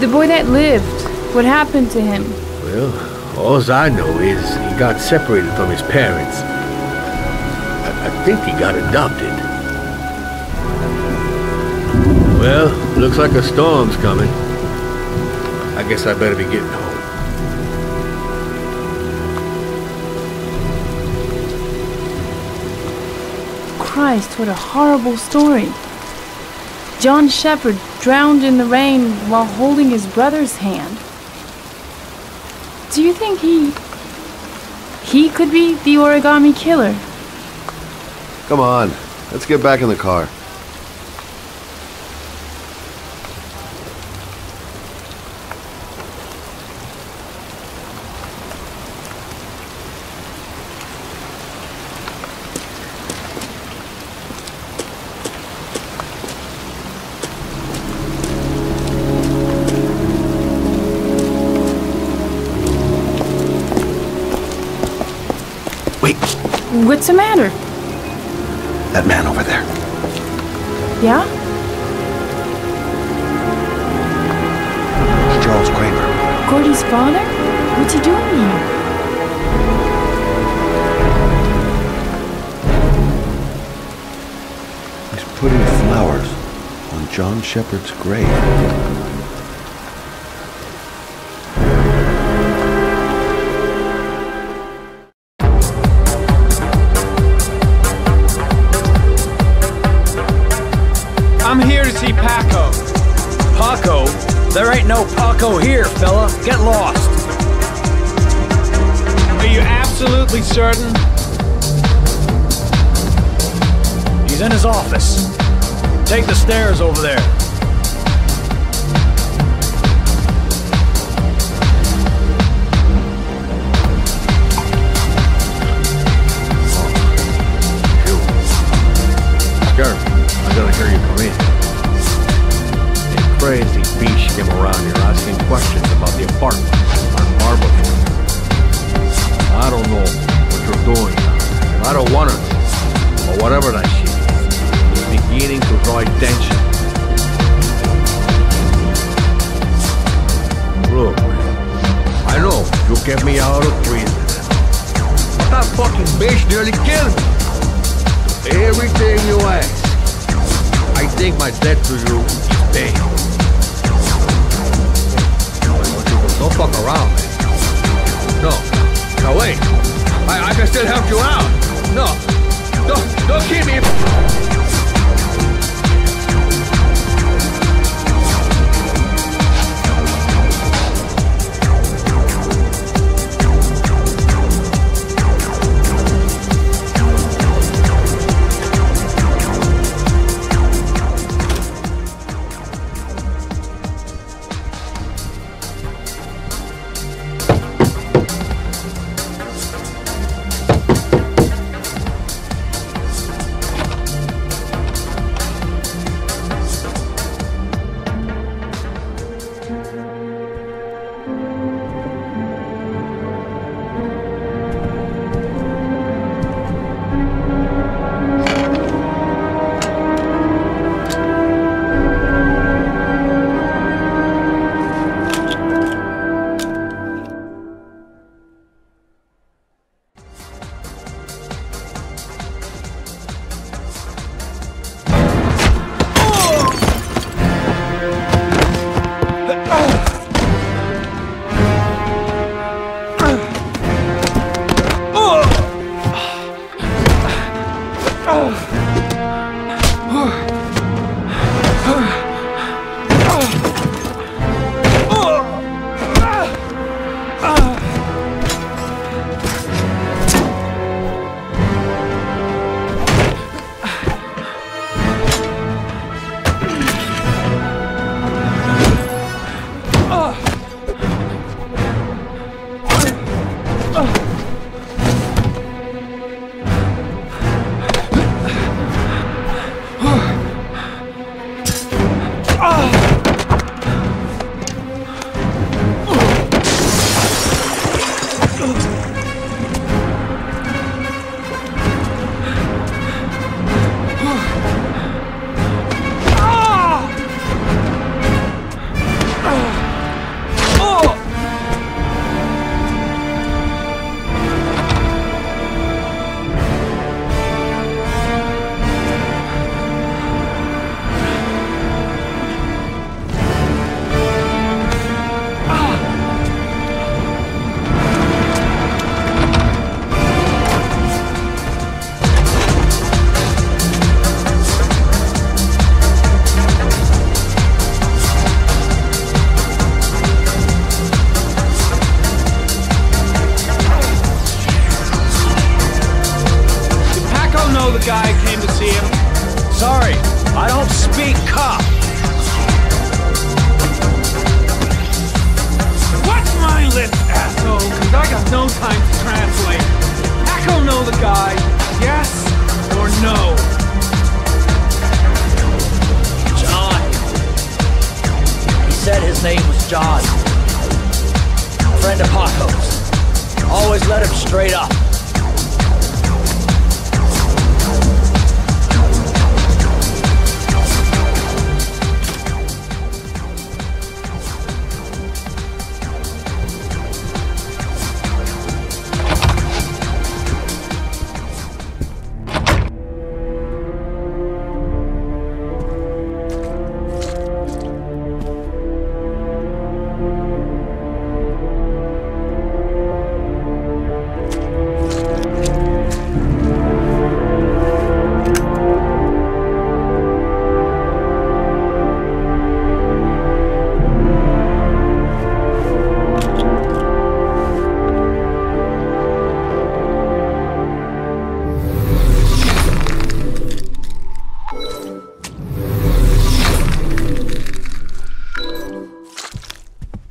The boy that lived, what happened to him? Well, all I know is he got separated from his parents. I think he got adopted. Well, looks like a storm's coming. I guess I better be getting home. Christ, what a horrible story. John Shepherd drowned in the rain while holding his brother's hand. Do you think he could be the origami killer? Come on, let's get back in the car. What's the matter? That man over there. Yeah? It's Charles Kramer. Gordy's father? What's he doing here? He's putting flowers on John Shepherd's grave. I'm here to see Paco. Paco? There ain't no Paco here, fella. Get lost. Are you absolutely certain? He's in his office. Take the stairs over there. I'm gonna hear you come in. A crazy beast came around here asking questions about the apartment on Marble Street. I don't know what you're doing now, and I don't want to know, or whatever that shit is. It's beginning to draw attention. Look, I know you kept me out of prison, but that fucking bitch nearly killed me. Everything you ask, I think my debt to you is paid. Don't fuck around, man. No. No, wait. I can still help you out. No. Don't keep me. guy. Yes or no? John. He said his name was John. Friend of Paco's. Always let him straight up.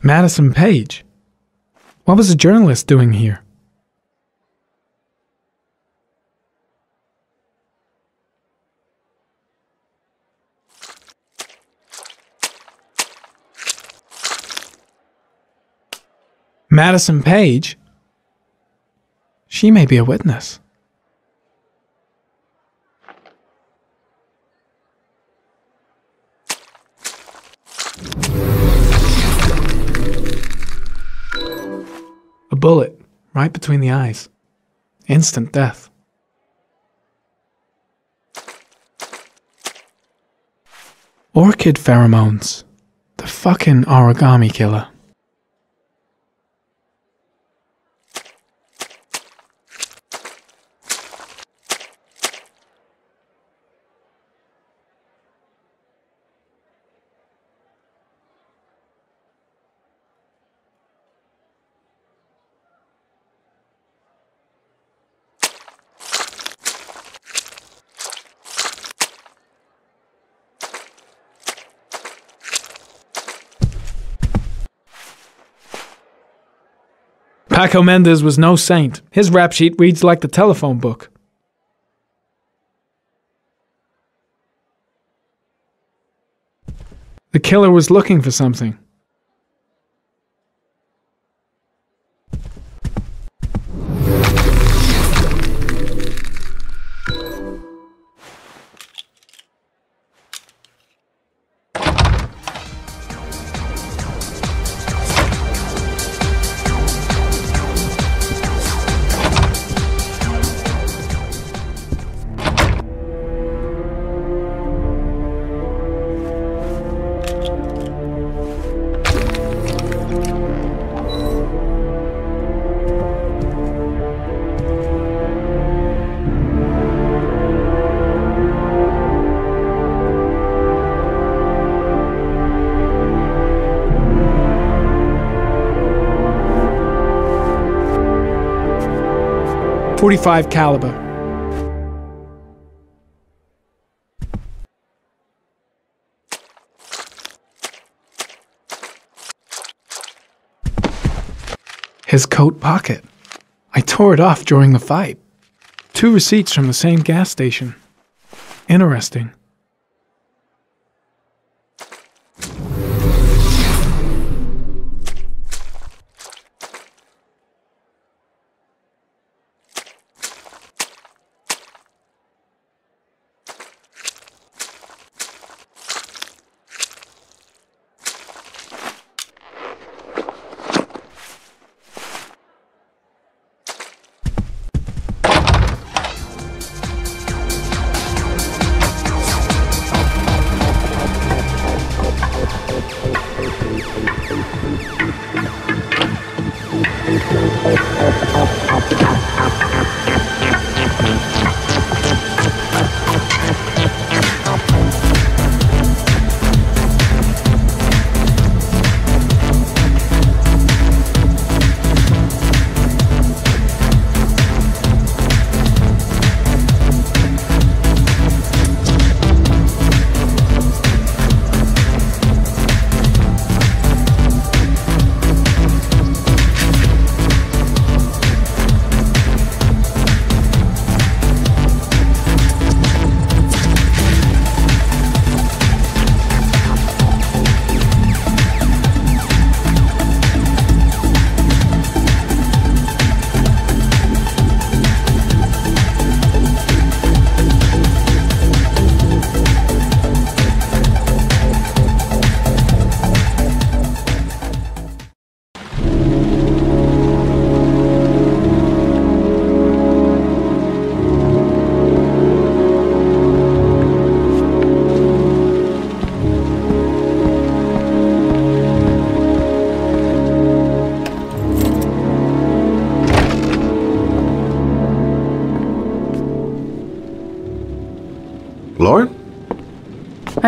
Madison Page? What was a journalist doing here? Madison Page? She may be a witness. A bullet, right between the eyes. Instant death. Orchid pheromones. The fucking origami killer. Paco Mendez was no saint. His rap sheet reads like the telephone book. The killer was looking for something. .45 caliber. His coat pocket. I tore it off during the fight. 2 receipts from the same gas station. Interesting.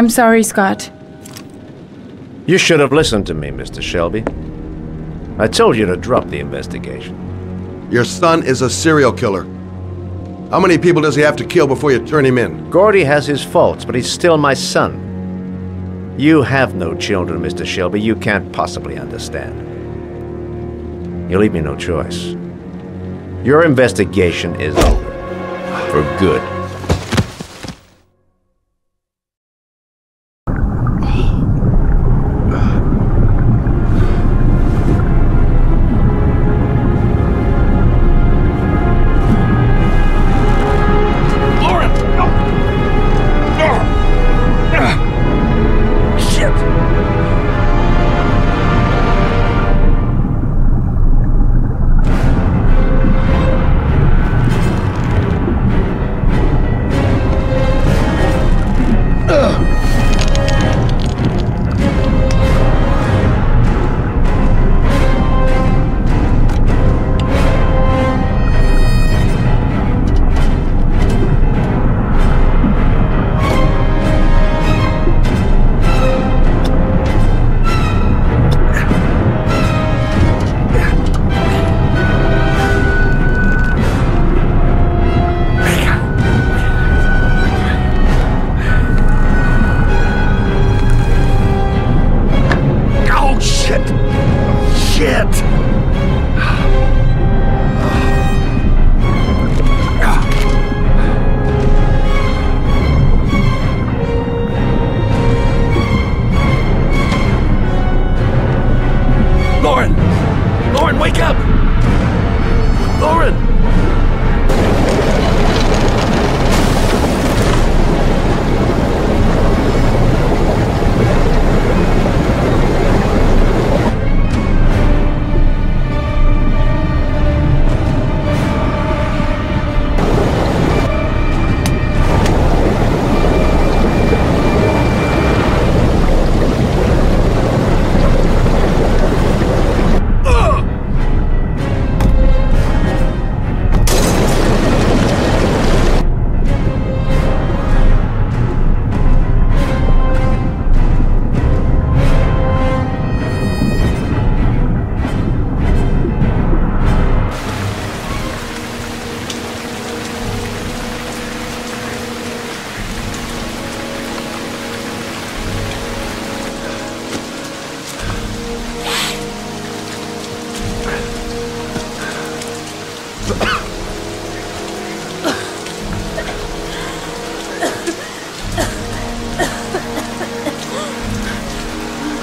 I'm sorry, Scott. You should have listened to me, Mr. Shelby. I told you to drop the investigation. Your son is a serial killer. How many people does he have to kill before you turn him in? Gordy has his faults, but he's still my son. You have no children, Mr. Shelby. You can't possibly understand. You leave me no choice. Your investigation is over. For good.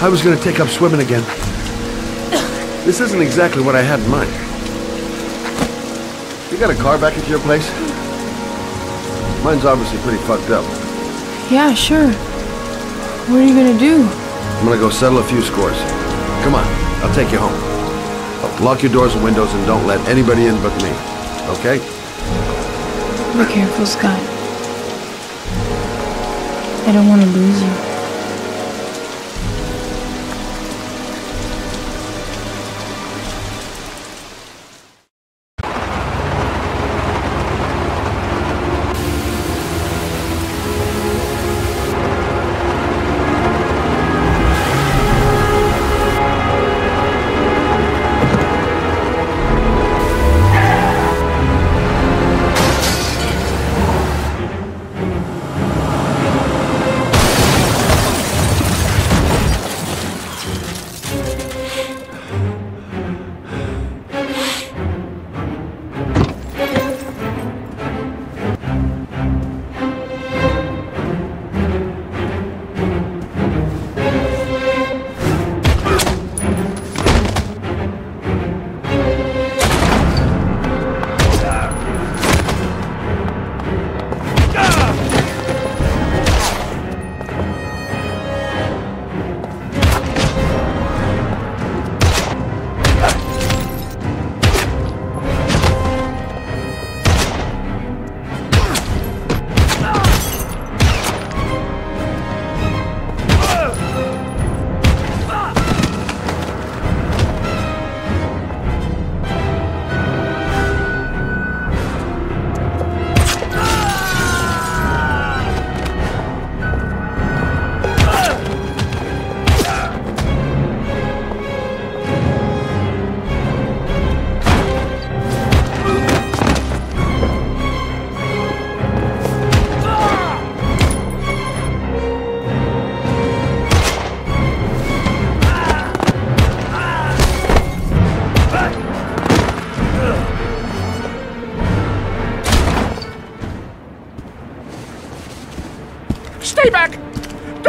I was gonna take up swimming again. This isn't exactly what I had in mind. You got a car back at your place? Mine's obviously pretty fucked up. Yeah, sure. What are you gonna do? I'm gonna go settle a few scores. Come on, I'll take you home. Lock your doors and windows and don't let anybody in but me. Okay? Be careful, Scott. I don't want to lose you.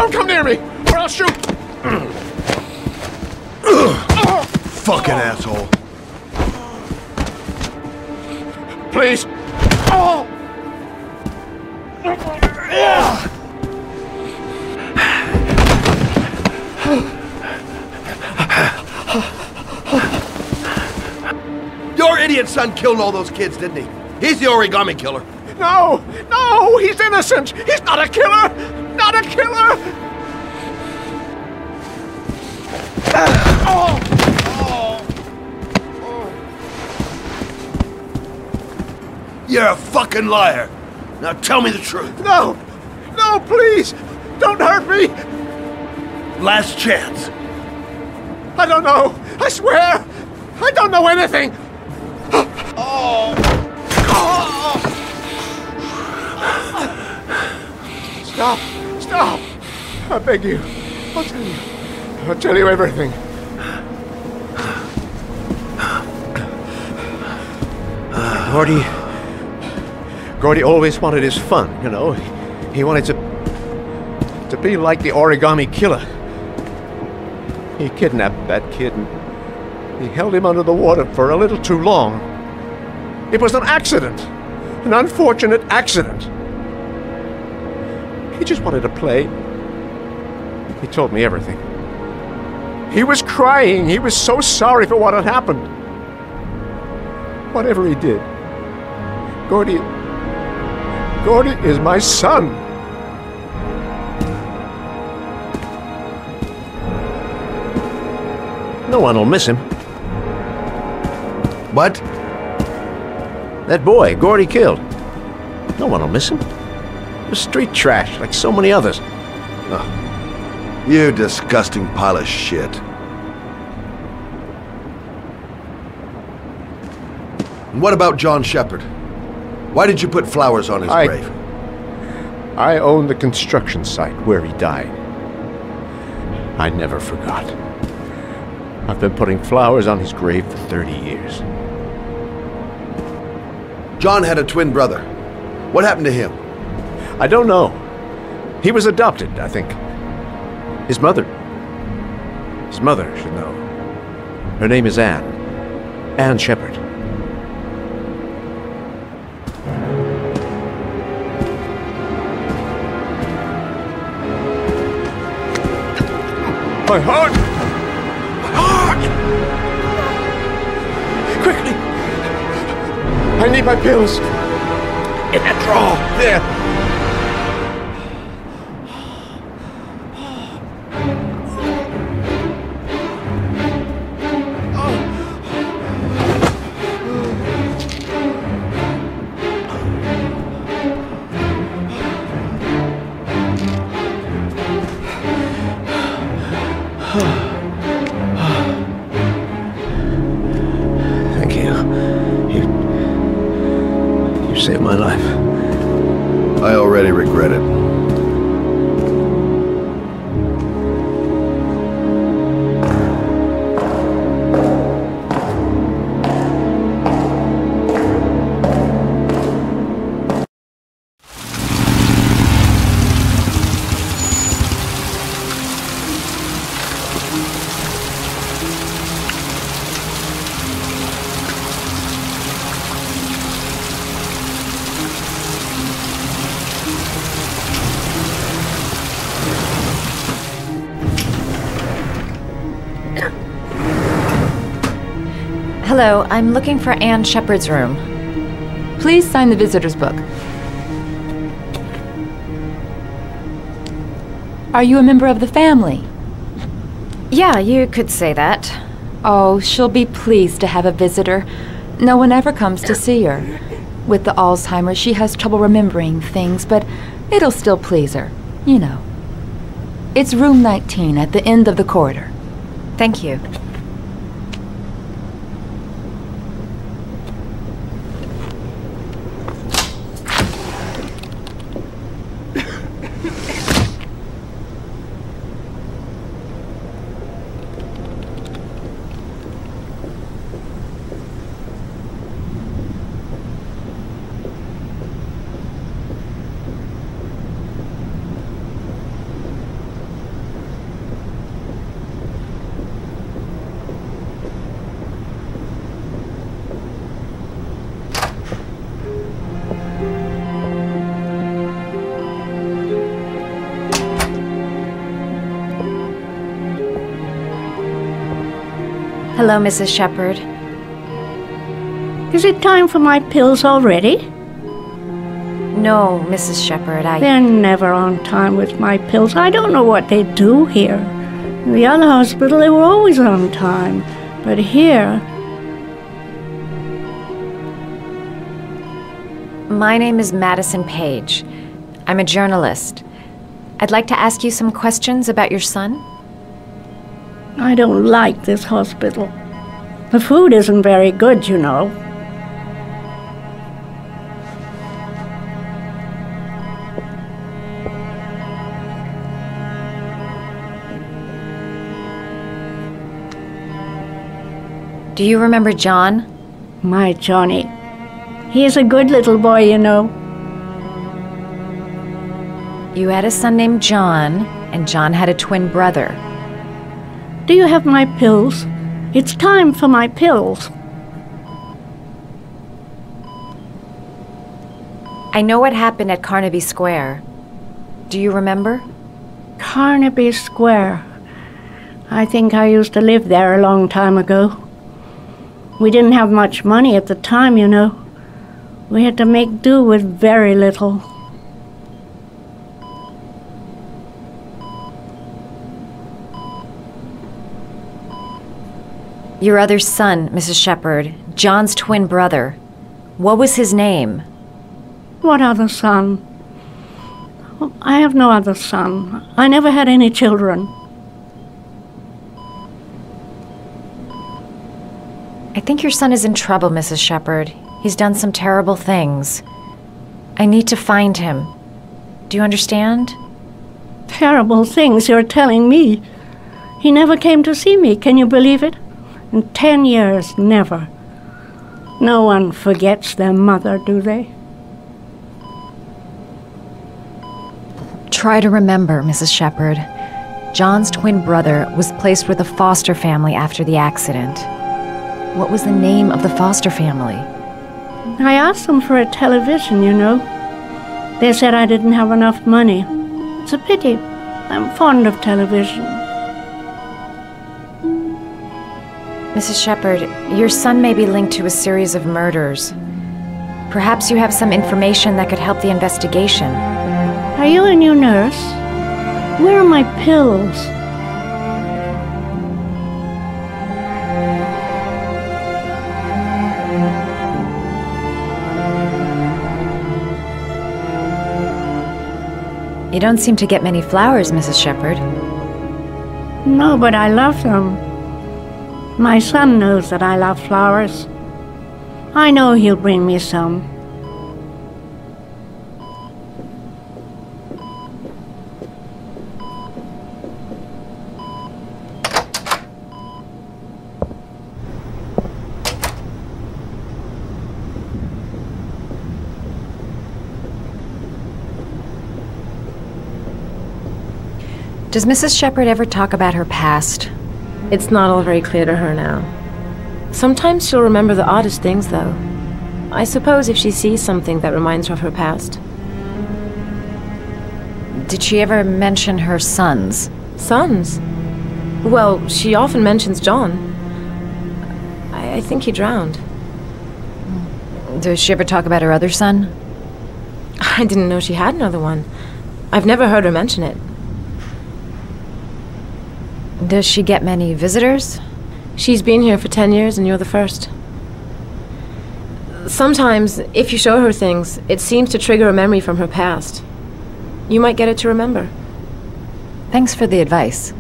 Don't come near me, or I'll shoot! Fucking asshole. Please. Oh! Your idiot son killed all those kids, didn't he? He's the origami killer. No! No! He's innocent! He's not a killer! Not a killer! You're a fucking liar. Now tell me the truth. No! No, please! Don't hurt me! Last chance. I don't know! I swear! I don't know anything! Stop! Stop! I beg you. I'll tell you. I'll tell you everything. Gordy always wanted his fun, you know. He wanted to be like the origami killer. He kidnapped that kid and he held him under the water for a little too long. It was an accident. An unfortunate accident. He just wanted to play. He told me everything. He was crying. He was so sorry for what had happened. Whatever he did, Gordy is my son. No one will miss him. What? That boy, Gordy killed. No one will miss him. He was street trash, like so many others. Oh, you disgusting pile of shit. And what about John Shepard? Why did you put flowers on his grave? I own the construction site where he died. I never forgot. I've been putting flowers on his grave for 30 years. John had a twin brother. What happened to him? I don't know. He was adopted, I think. His mother should know. Her name is Anne. Anne Shepard. My heart! My heart! Quickly! I need my pills! In that drawer! There! Thank you. You saved my life. I already regret it. Hello, I'm looking for Anne Shepard's room. Please sign the visitor's book. Are you a member of the family? Yeah, you could say that. Oh, she'll be pleased to have a visitor. No one ever comes to see her. With the Alzheimer's, she has trouble remembering things, but it'll still please her. You know. It's room 19 at the end of the corridor. Thank you. Hello, Mrs. Shepherd. Is it time for my pills already? No, Mrs. Shepherd, They're never on time with my pills. I don't know what they do here. In the other hospital, they were always on time. But here... My name is Madison Page. I'm a journalist. I'd like to ask you some questions about your son. I don't like this hospital. The food isn't very good, you know. Do you remember John? My Johnny. He is a good little boy, you know. You had a son named John, and John had a twin brother. Do you have my pills? It's time for my pills. I know what happened at Carnaby Square. Do you remember? Carnaby Square. I think I used to live there a long time ago. We didn't have much money at the time, you know. We had to make do with very little. Your other son, Mrs. Shepherd, John's twin brother. What was his name? What other son? I have no other son. I never had any children. I think your son is in trouble, Mrs. Shepherd. He's done some terrible things. I need to find him. Do you understand? Terrible things you're telling me. He never came to see me, can you believe it? In 10 years, never. No one forgets their mother, do they? Try to remember, Mrs. Shepherd. John's twin brother was placed with a foster family after the accident. What was the name of the foster family? I asked them for a television, you know. They said I didn't have enough money. It's a pity. I'm fond of television. Mrs. Shepherd, your son may be linked to a series of murders. Perhaps you have some information that could help the investigation. Are you a new nurse? Where are my pills? You don't seem to get many flowers, Mrs. Shepherd. No, but I love them. My son knows that I love flowers. I know he'll bring me some. Does Mrs. Shepherd ever talk about her past? It's not all very clear to her now. Sometimes she'll remember the oddest things, though. I suppose if she sees something that reminds her of her past. Did she ever mention her sons? Sons? Well, she often mentions John. I think he drowned. Does she ever talk about her other son? I didn't know she had another one. I've never heard her mention it. Does she get many visitors? She's been here for 10 years and you're the first. Sometimes, if you show her things, it seems to trigger a memory from her past. You might get it to remember. Thanks for the advice.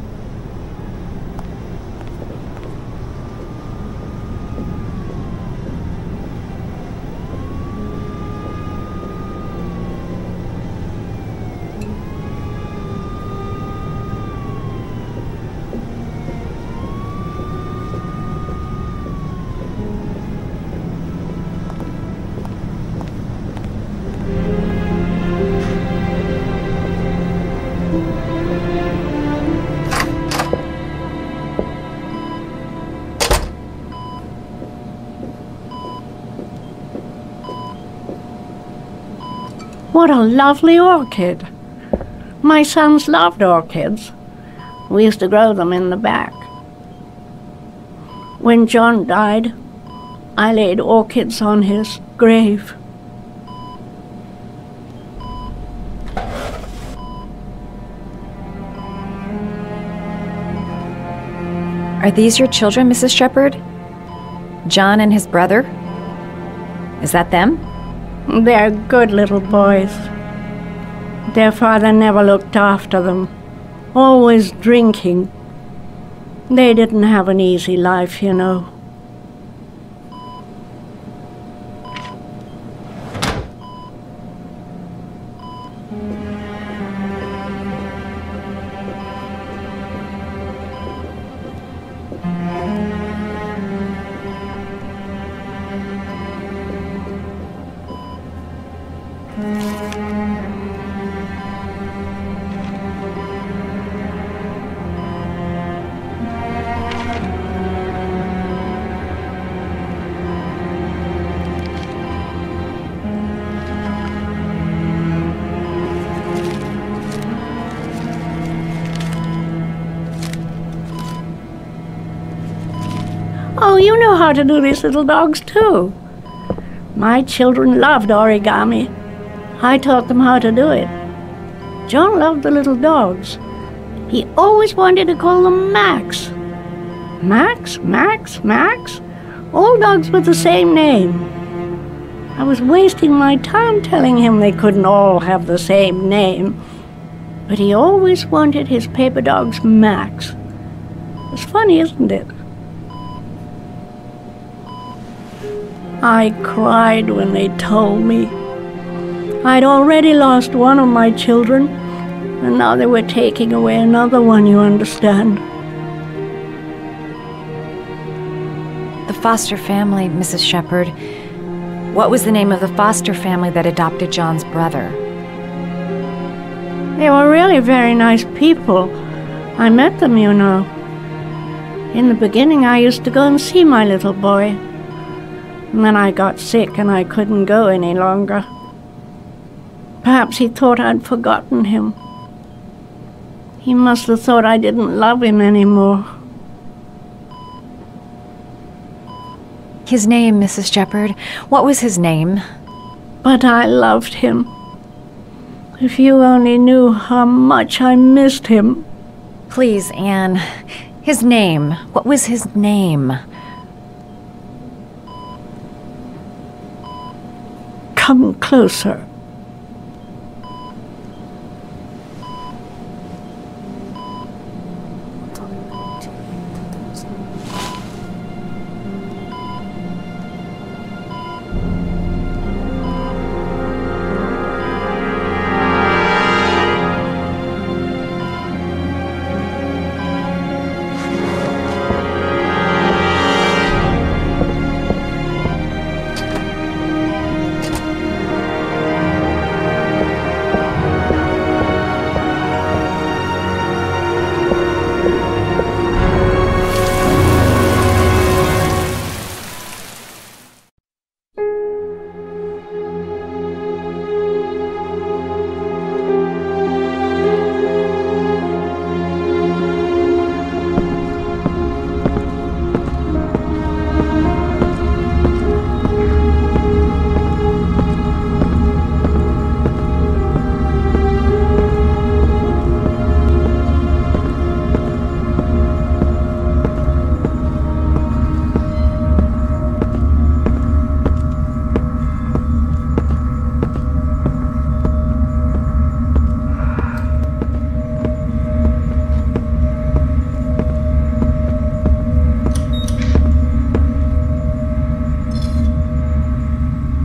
What a lovely orchid. My sons loved orchids. We used to grow them in the back. When John died, I laid orchids on his grave. Are these your children, Mrs. Shepherd? John and his brother? Is that them? They're good little boys. Their father never looked after them, always drinking. They didn't have an easy life, you know. Oh, you know how to do these little dogs, too. My children loved origami. I taught them how to do it. John loved the little dogs. He always wanted to call them Max. Max, Max, Max? All dogs with the same name. I was wasting my time telling him they couldn't all have the same name. But he always wanted his paper dogs Max. It's funny, isn't it? I cried when they told me. I'd already lost one of my children, and now they were taking away another one, you understand. The foster family, Mrs. Shepherd. What was the name of the foster family that adopted John's brother? They were really very nice people. I met them, you know. In the beginning, I used to go and see my little boy. And then I got sick and I couldn't go any longer. Perhaps he thought I'd forgotten him. He must have thought I didn't love him anymore. His name, Mrs. Shepherd. What was his name? But I loved him. If you only knew how much I missed him. Please, Anne. His name. What was his name? Come closer.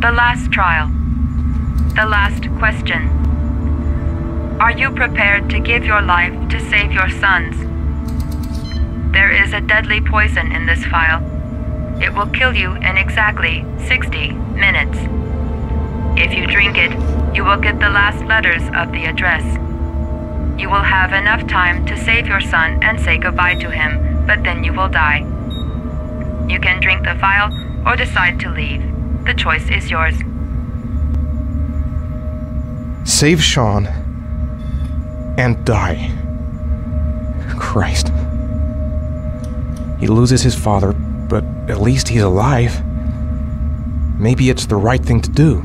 The last trial. The last question. Are you prepared to give your life to save your sons? There is a deadly poison in this vial. It will kill you in exactly 60 minutes. If you drink it, you will get the last letters of the address. You will have enough time to save your son and say goodbye to him, but then you will die. You can drink the vial or decide to leave. The choice is yours. Save Sean and die. Christ. He loses his father but at least he's alive. Maybe it's the right thing to do.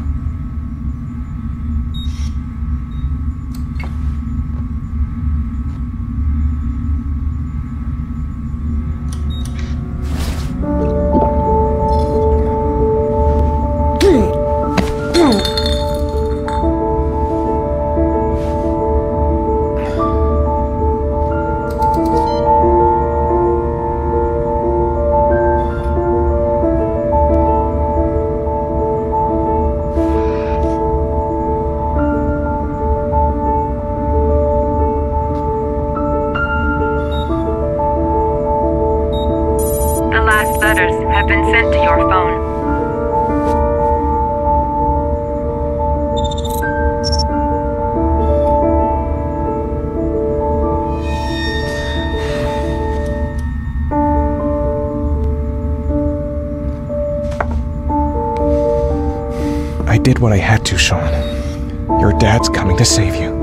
I did what I had to, Sean. Your dad's coming to save you.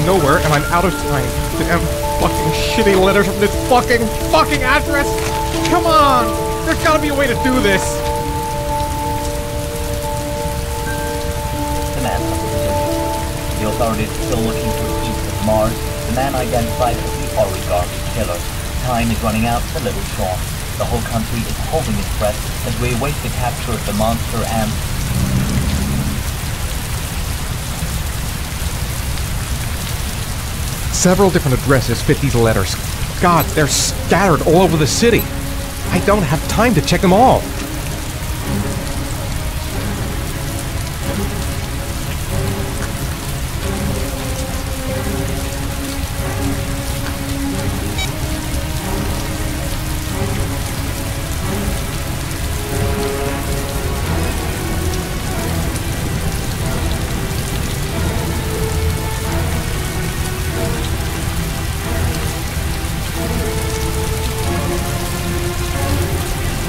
Nowhere, and I'm out of time. Damn fucking shitty letters from this fucking address! Come on! There's gotta be a way to do this! The manhunt continues. The authorities still looking to the east of Mars. The man identified as the oligarch killer. Time is running out for little Sean. The whole country is holding its breath as we await the capture of the monster and... Several different addresses fit these letters. God, they're scattered all over the city. I don't have time to check them all.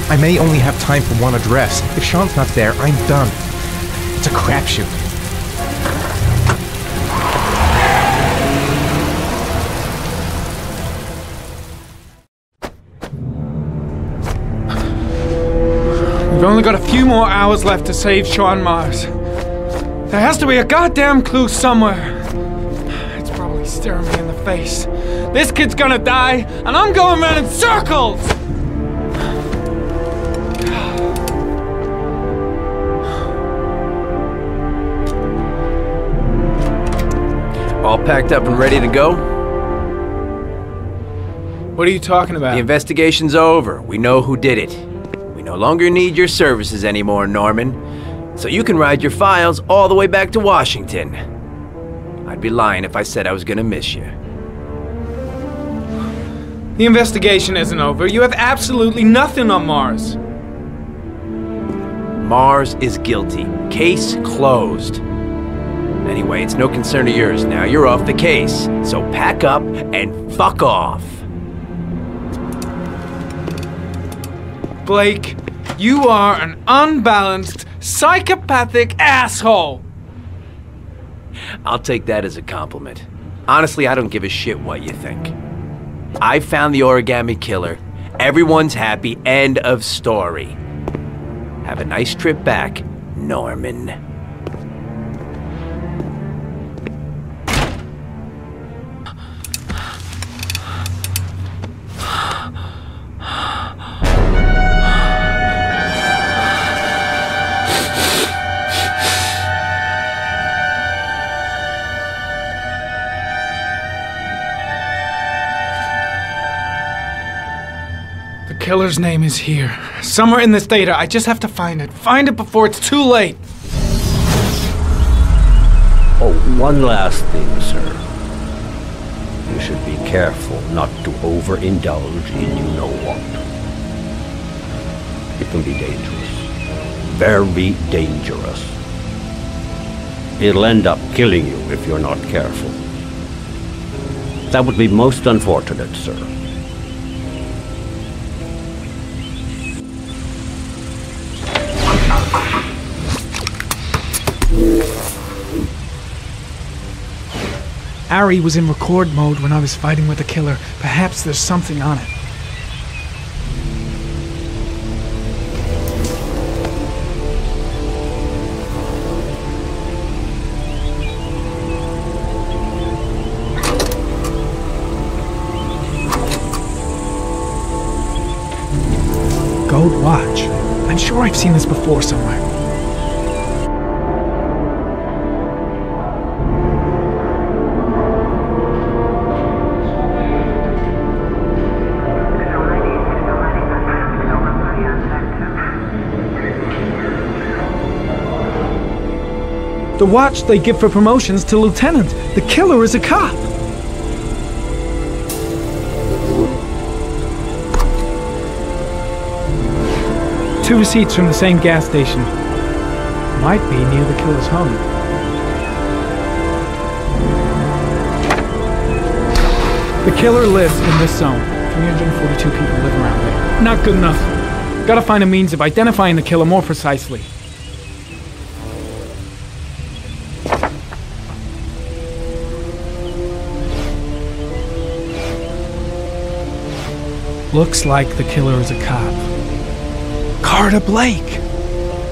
I may only have time for one address. If Sean's not there, I'm done. It's a crapshoot. We've only got a few more hours left to save Sean Mars. There has to be a goddamn clue somewhere. It's probably staring me in the face. This kid's gonna die, and I'm going around in circles! All packed up and ready to go? What are you talking about? The investigation's over. We know who did it. We no longer need your services anymore, Norman. So you can ride your files all the way back to Washington. I'd be lying if I said I was gonna miss you. The investigation isn't over. You have absolutely nothing on Mars. Mars is guilty. Case closed. Anyway, it's no concern of yours now. You're off the case. So pack up and fuck off. Blake, you are an unbalanced, psychopathic asshole! I'll take that as a compliment. Honestly, I don't give a shit what you think. I found the origami killer. Everyone's happy. End of story. Have a nice trip back, Norman. The killer's name is here. Somewhere in this data. I just have to find it. Find it before it's too late. Oh, one last thing, sir. You should be careful not to overindulge in you-know-what. It can be dangerous. Very dangerous. It'll end up killing you if you're not careful. That would be most unfortunate, sir. Ari was in record mode when I was fighting with the killer. Perhaps there's something on it. Gold watch. I'm sure I've seen this before somewhere. The watch they give for promotions to lieutenant. The killer is a cop. Two receipts from the same gas station. Might be near the killer's home. The killer lives in this zone. 342 people live around there. Not good enough. Gotta find a means of identifying the killer more precisely. Looks like the killer is a cop. Carter Blake!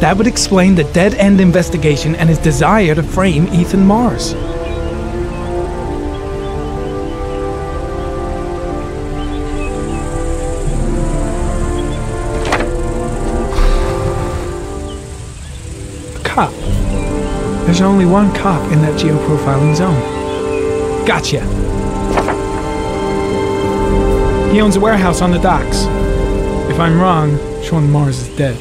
That would explain the dead-end investigation and his desire to frame Ethan Mars. A cop. There's only one cop in that geoprofiling zone. Gotcha! He owns a warehouse on the docks. If I'm wrong, Sean Mars is dead.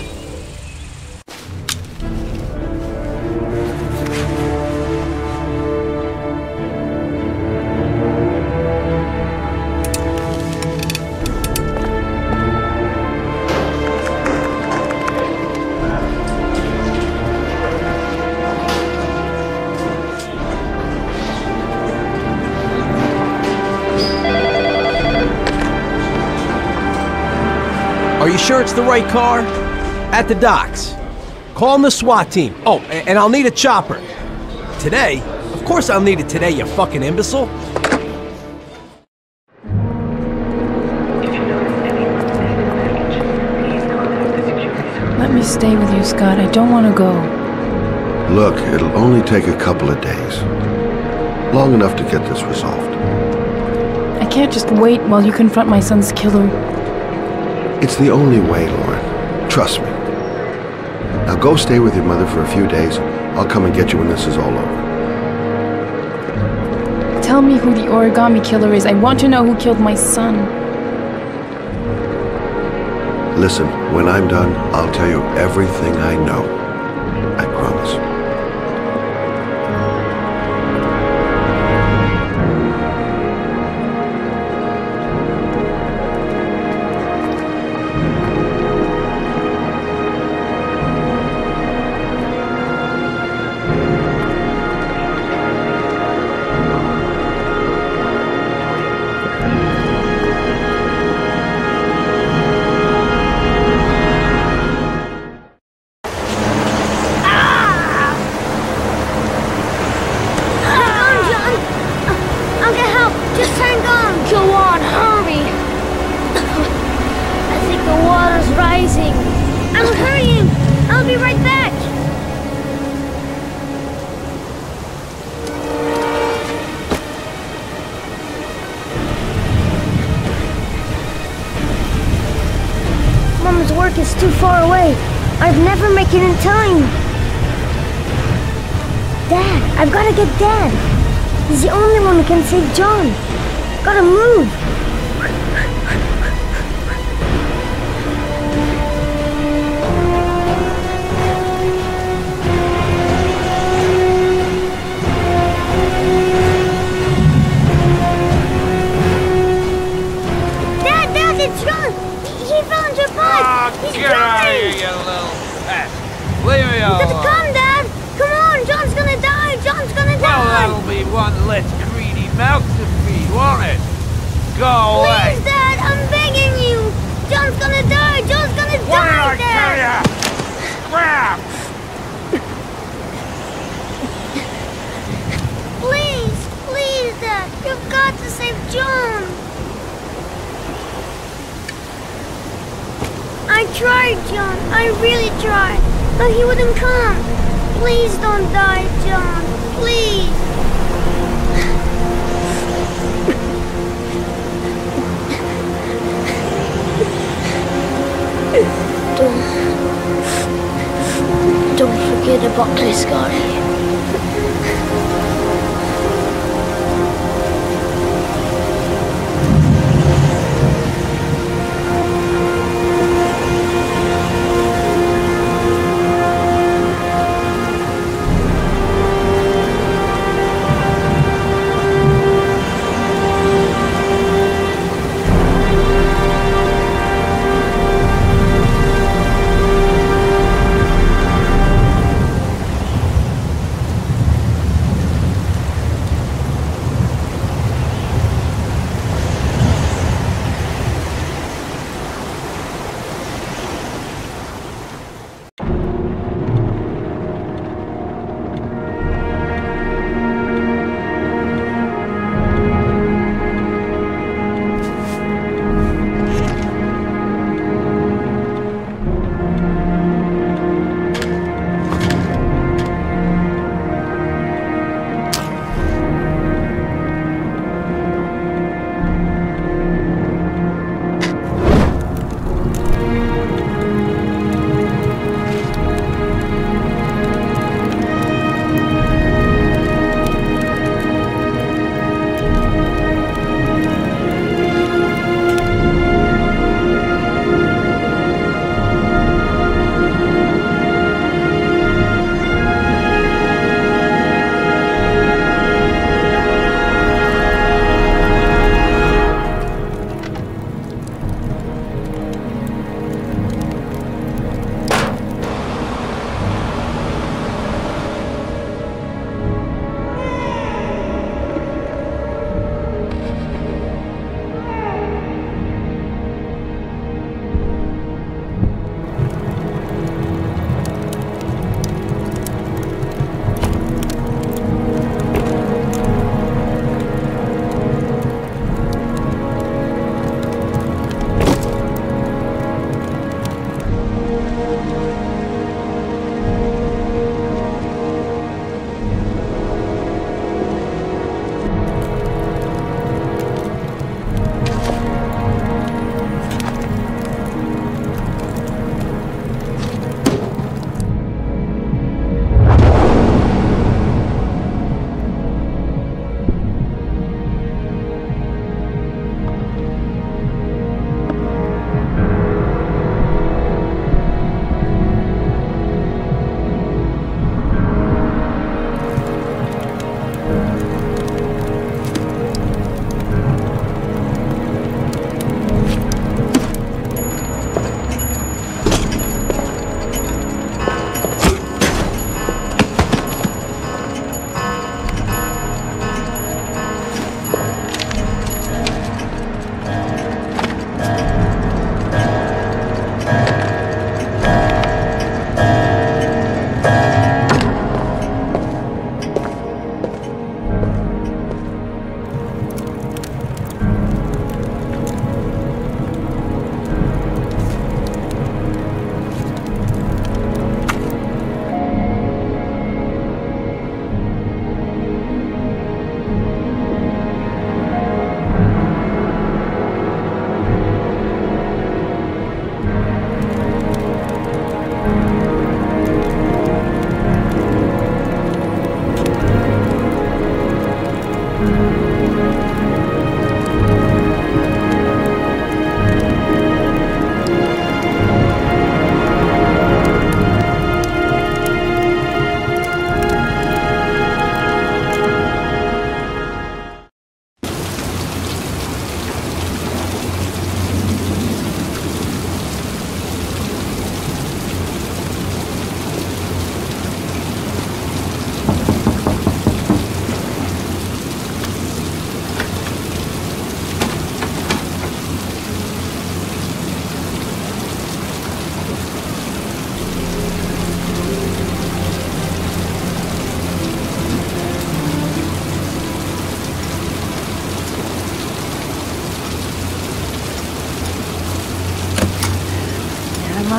Are you sure it's the right car? At the docks. Call the SWAT team. Oh, and I'll need a chopper. Today? Of course I'll need it today, you fucking imbecile. Let me stay with you, Scott. I don't want to go. Look, it'll only take a couple of days. Long enough to get this resolved. I can't just wait while you confront my son's killer. It's the only way, Lauren. Trust me. Now go stay with your mother for a few days. I'll come and get you when this is all over. Tell me who the origami killer is. I want to know who killed my son. Listen, when I'm done, I'll tell you everything I know. I promise. It's too far away. I'd never make it in time. Dad, I've got to get Dad. He's the only one who can save John. Gotta move. It's John! He fell into a pipe! He's Get out of here, drowning! you little pest! Leave me You alone! gotta come, Dad! Come on! John's gonna die! John's gonna Well, die! that'll be one less greedy mouth to feed, won't it? Go away! Please, Dad! I'm begging you! John's gonna die! John's gonna What did die, I tell ya? Grab! Please! Please, Dad! You've got to save John! I tried, John. I really tried. But he wouldn't come. Please don't die, John. Please. Don't forget about Cliscari.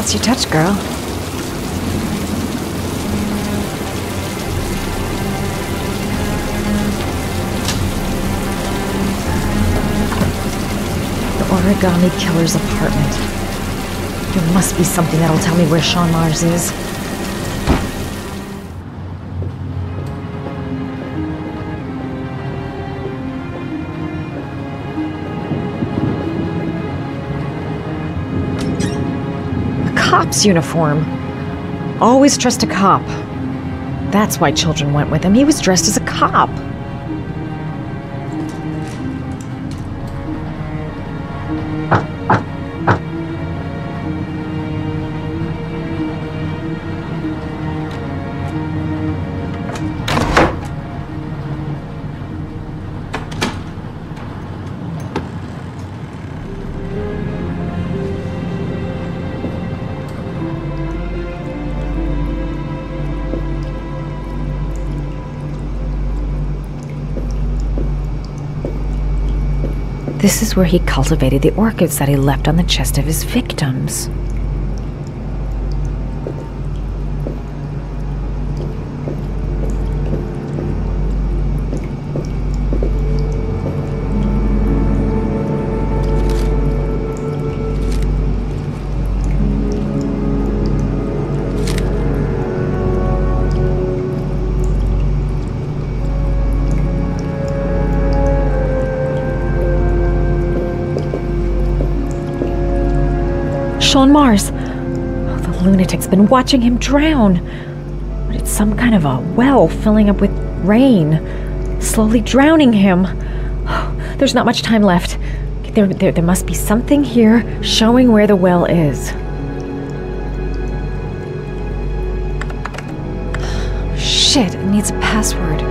lost your touch, girl. The Origami Killer's apartment. There must be something that'll tell me where Sean Mars is. Cop's uniform. Always trust a cop. That's why children went with him. He was dressed as a cop. This is where he cultivated the orchids that he left on the chest of his victims. Sean Mars. Oh, the lunatic's been watching him drown. But it's some kind of a well filling up with rain, slowly drowning him. Oh, there's not much time left. There must be something here showing where the well is. Shit, it needs a password.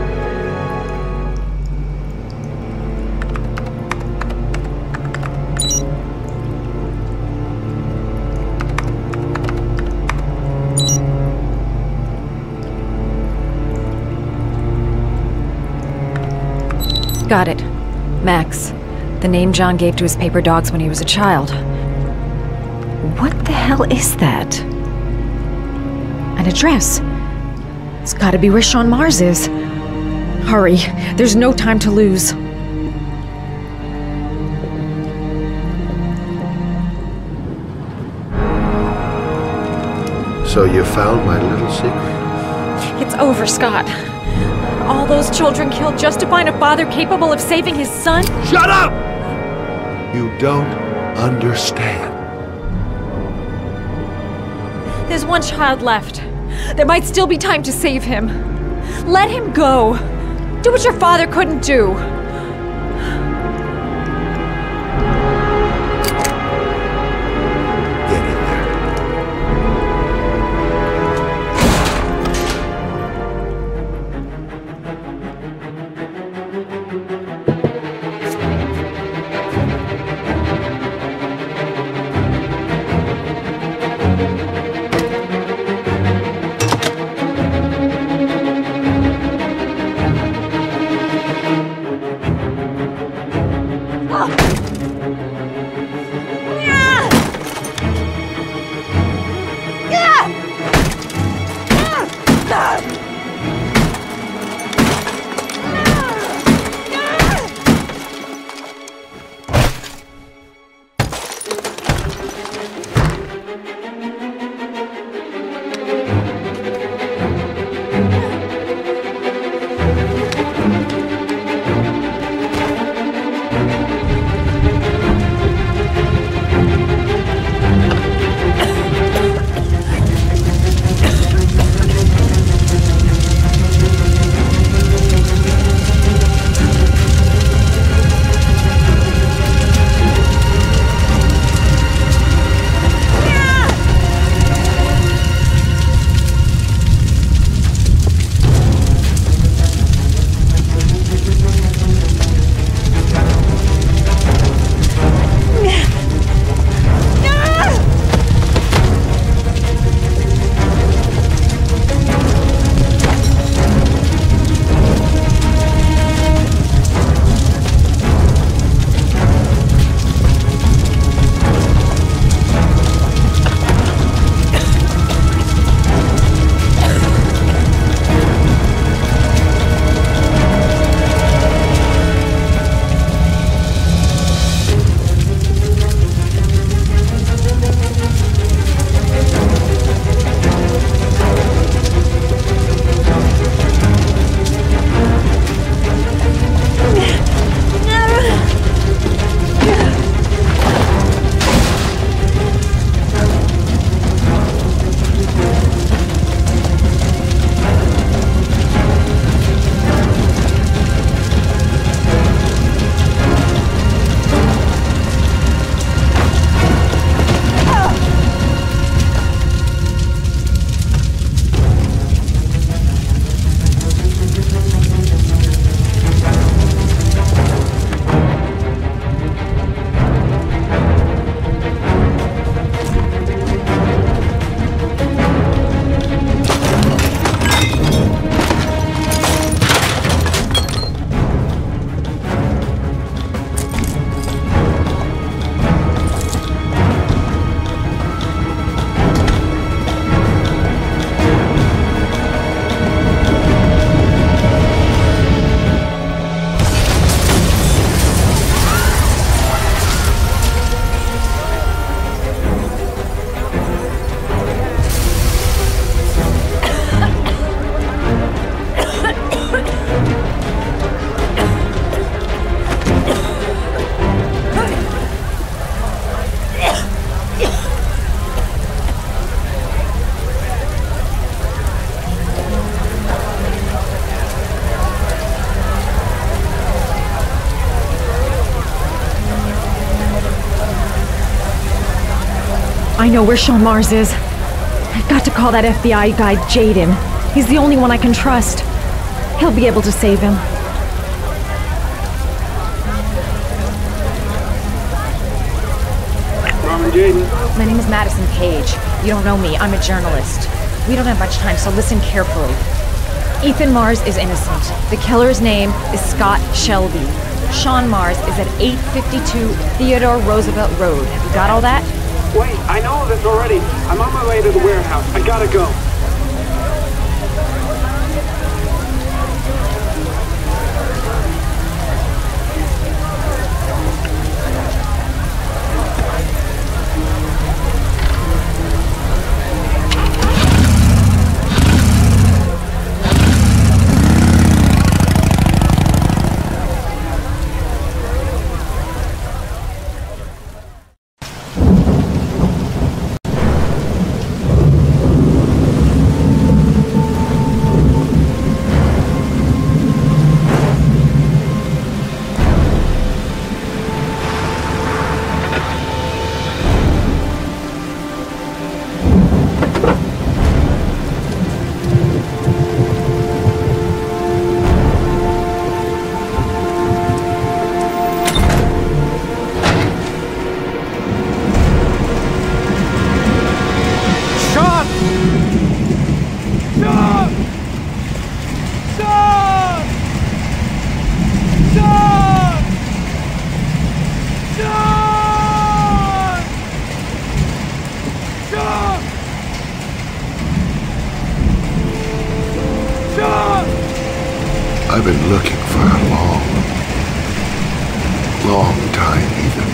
Got it. Max. The name John gave to his paper dogs when he was a child. What the hell is that? An address. It's gotta be where Sean Mars is. Hurry. There's no time to lose. So you found my little secret? It's over, Scott. All those children killed just to find a father capable of saving his son? Shut up! You don't understand. There's one child left. There might still be time to save him. Let him go. Do what your father couldn't do. I know where Sean Mars is. I've got to call that FBI guy Jaden. He's the only one I can trust. He'll be able to save him. Norman Jaden. My name is Madison Page. You don't know me. I'm a journalist. We don't have much time, so listen carefully. Ethan Mars is innocent. The killer's name is Scott Shelby. Sean Mars is at 852 Theodore Roosevelt Road. Have you got all that? Wait, I know this already. I'm on my way to the warehouse. I gotta go. I've been looking for a long time, Ethan.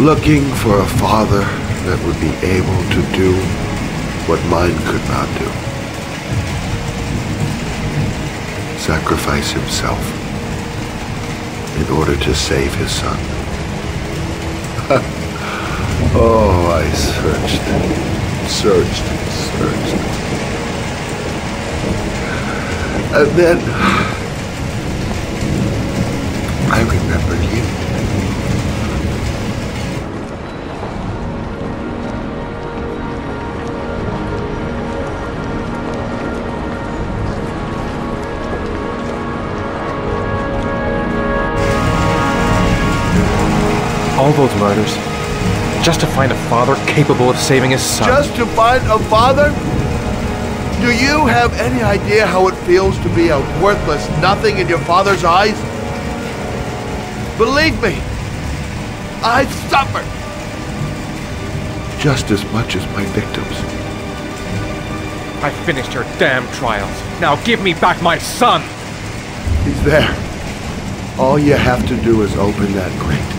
Looking for a father that would be able to do what mine could not do. Sacrifice himself in order to save his son. Oh, I searched. And then I remembered you. All those murders, just to find a father capable of saving his son. Just to find a father? Do you have any idea how it feels to be a worthless nothing in your father's eyes? Believe me, I've suffered just as much as my victims. I finished your damn trials. Now give me back my son! He's there. All you have to do is open that crate.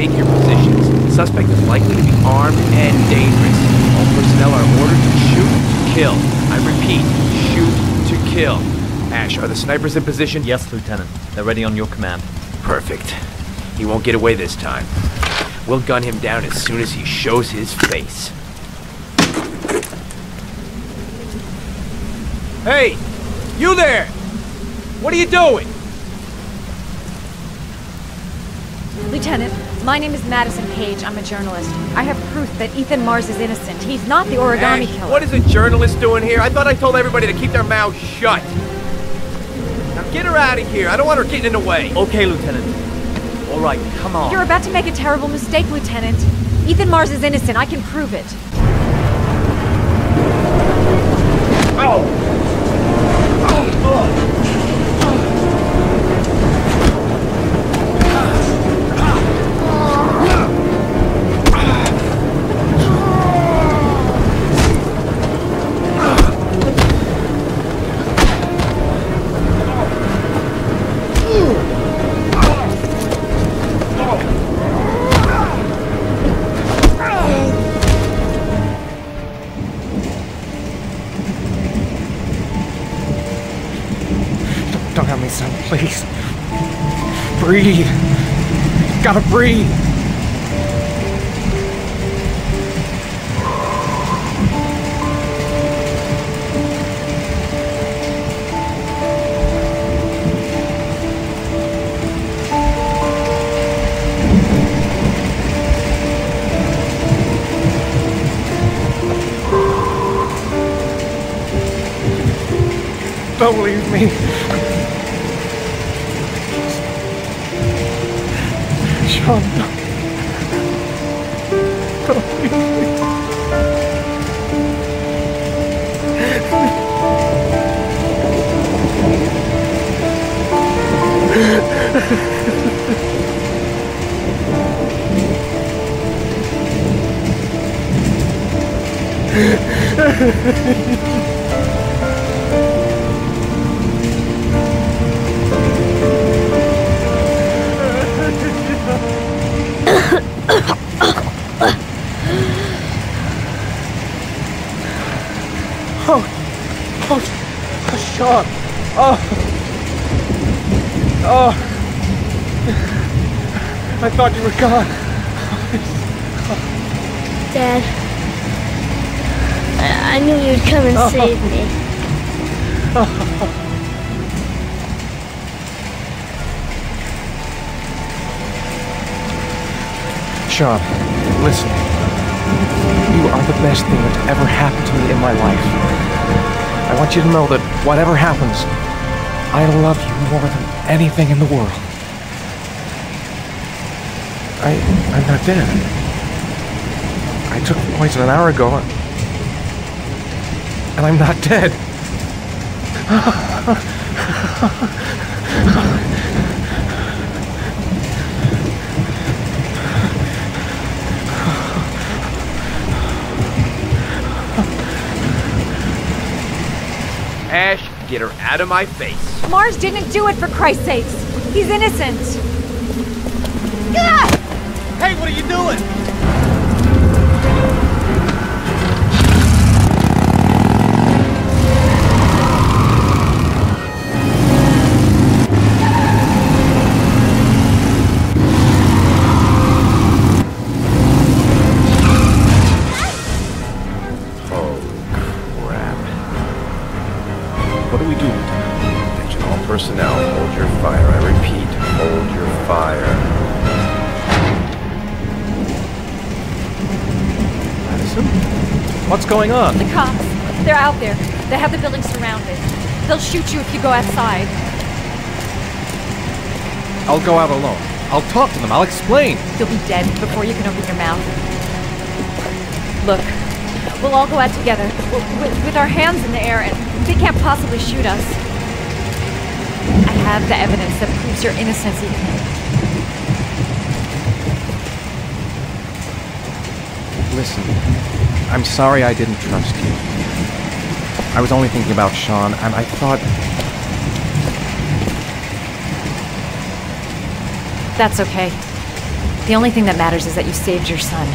take your positions. The suspect is likely to be armed and dangerous. All personnel are ordered to shoot to kill. I repeat, shoot to kill. Ash, are the snipers in position? Yes, Lieutenant. They're ready on your command. Perfect. He won't get away this time. We'll gun him down as soon as he shows his face. Hey! You there! What are you doing? Lieutenant, my name is Madison Page. I'm a journalist. I have proof that Ethan Mars is innocent. He's not the origami Ash, killer. what is a journalist doing here? I thought I told everybody to keep their mouths shut. Now get her out of here. I don't want her getting in the way. Okay, Lieutenant. All right, come on. You're about to make a terrible mistake, Lieutenant. Ethan Mars is innocent. I can prove it. Oh! Don't have me, son, please. Breathe. Gotta breathe. Don't leave me. Sean, don't leave me. Sean! I thought you were gone. Dad, I knew you'd come and save me. Sean, listen. You are the best thing that's ever happened to me in my life. I want you to know that whatever happens, I love you more than anything in the world. I'm not dead. I took the poison an hour ago, and I'm not dead. Ash, get her out of my face. Mars didn't do it, for Christ's sakes. He's innocent. Ah! Hey, what are you doing? Personnel, hold your fire. I repeat, hold your fire. Madison? What's going on? The cops. They're out there. They have the building surrounded. They'll shoot you if you go outside. I'll go out alone. I'll talk to them. I'll explain. You'll be dead before you can open your mouth. Look, we'll all go out together, with our hands in the air, and they can't possibly shoot us. I have the evidence that proves your innocence, Ethan. Listen, I'm sorry I didn't trust you. I was only thinking about Sean, and I thought... That's okay. The only thing that matters is that you saved your son.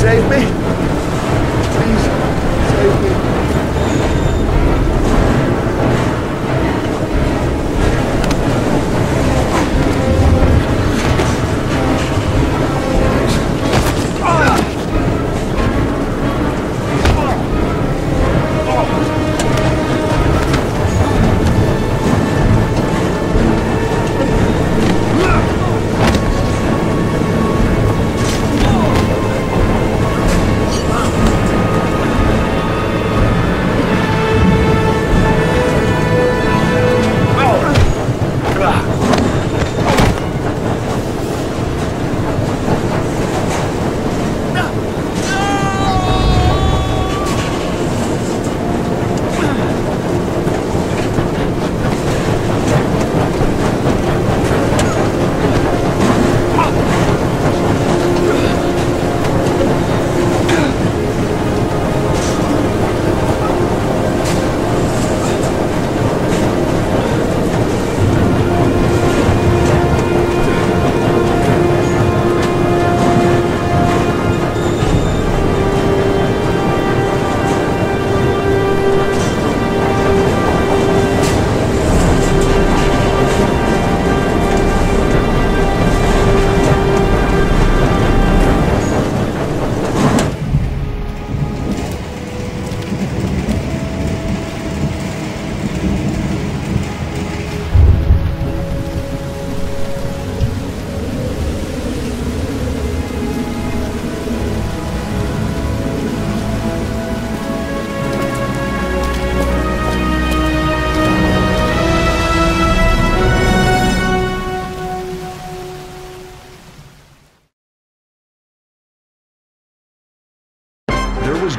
Save me. Please, save me.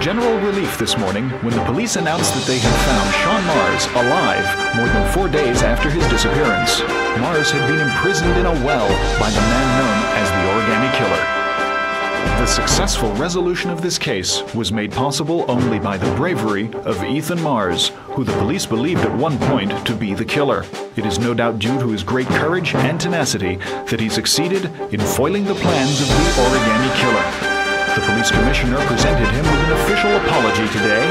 General relief this morning when the police announced that they had found Sean Mars alive more than 4 days after his disappearance. Mars had been imprisoned in a well by the man known as the Origami Killer. The successful resolution of this case was made possible only by the bravery of Ethan Mars, who the police believed at one point to be the killer. It is no doubt due to his great courage and tenacity that he succeeded in foiling the plans of the Origami Killer. The police commissioner presented him with an official apology today.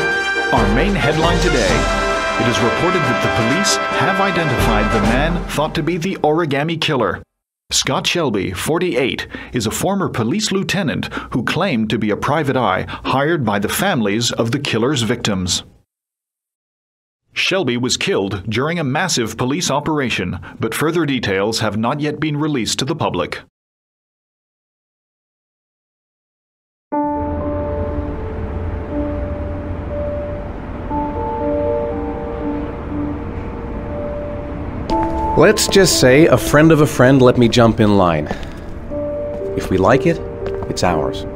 Our main headline today: it is reported that the police have identified the man thought to be the Origami Killer. Scott Shelby, 48, is a former police lieutenant who claimed to be a private eye hired by the families of the killer's victims. Shelby was killed during a massive police operation, but further details have not yet been released to the public. Let's just say a friend of a friend let me jump in line. If we like it, it's ours.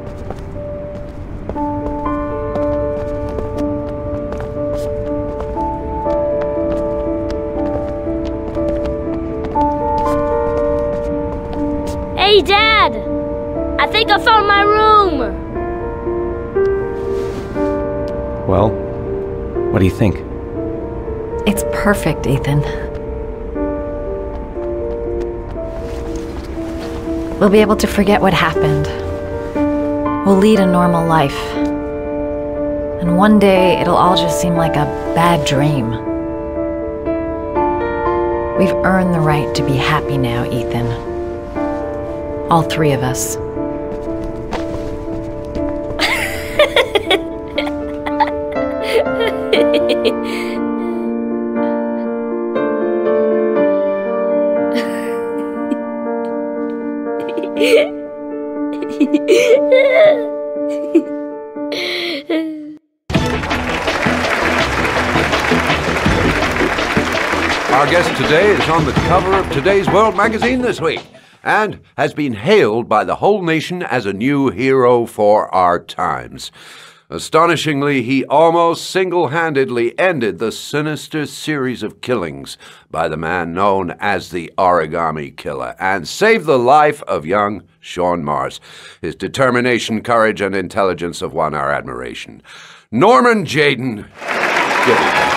Hey, Dad! I think I found my room! Well, what do you think? It's perfect, Ethan. We'll be able to forget what happened. We'll lead a normal life. And one day, it'll all just seem like a bad dream. We've earned the right to be happy now, Ethan. All three of us. Our guest today is on the cover of today's World magazine this week. and has been hailed by the whole nation as a new hero for our times. Astonishingly, he almost single-handedly ended the sinister series of killings by the man known as the Origami Killer and saved the life of young Shaun Mars. His determination, courage, and intelligence have won our admiration. Norman Jayden, give it back.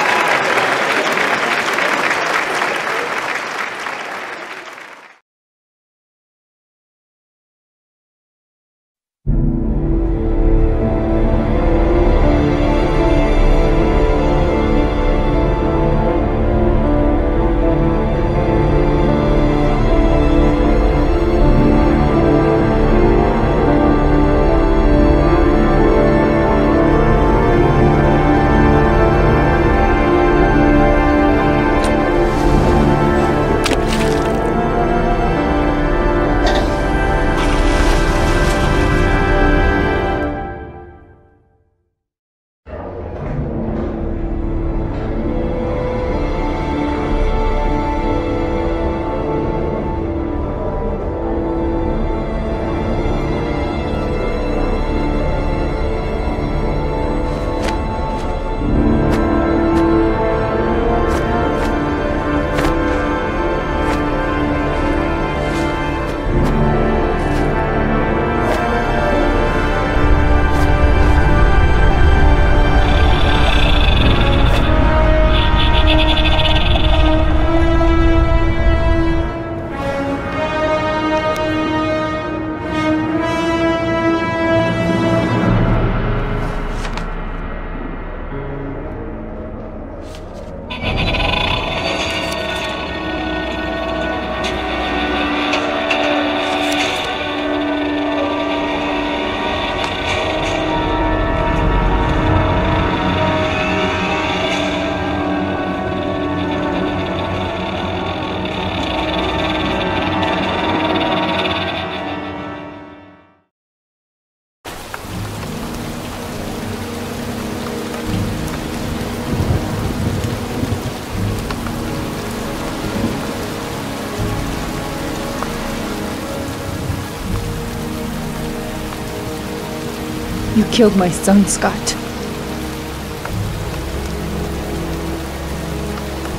You killed my son, Scott.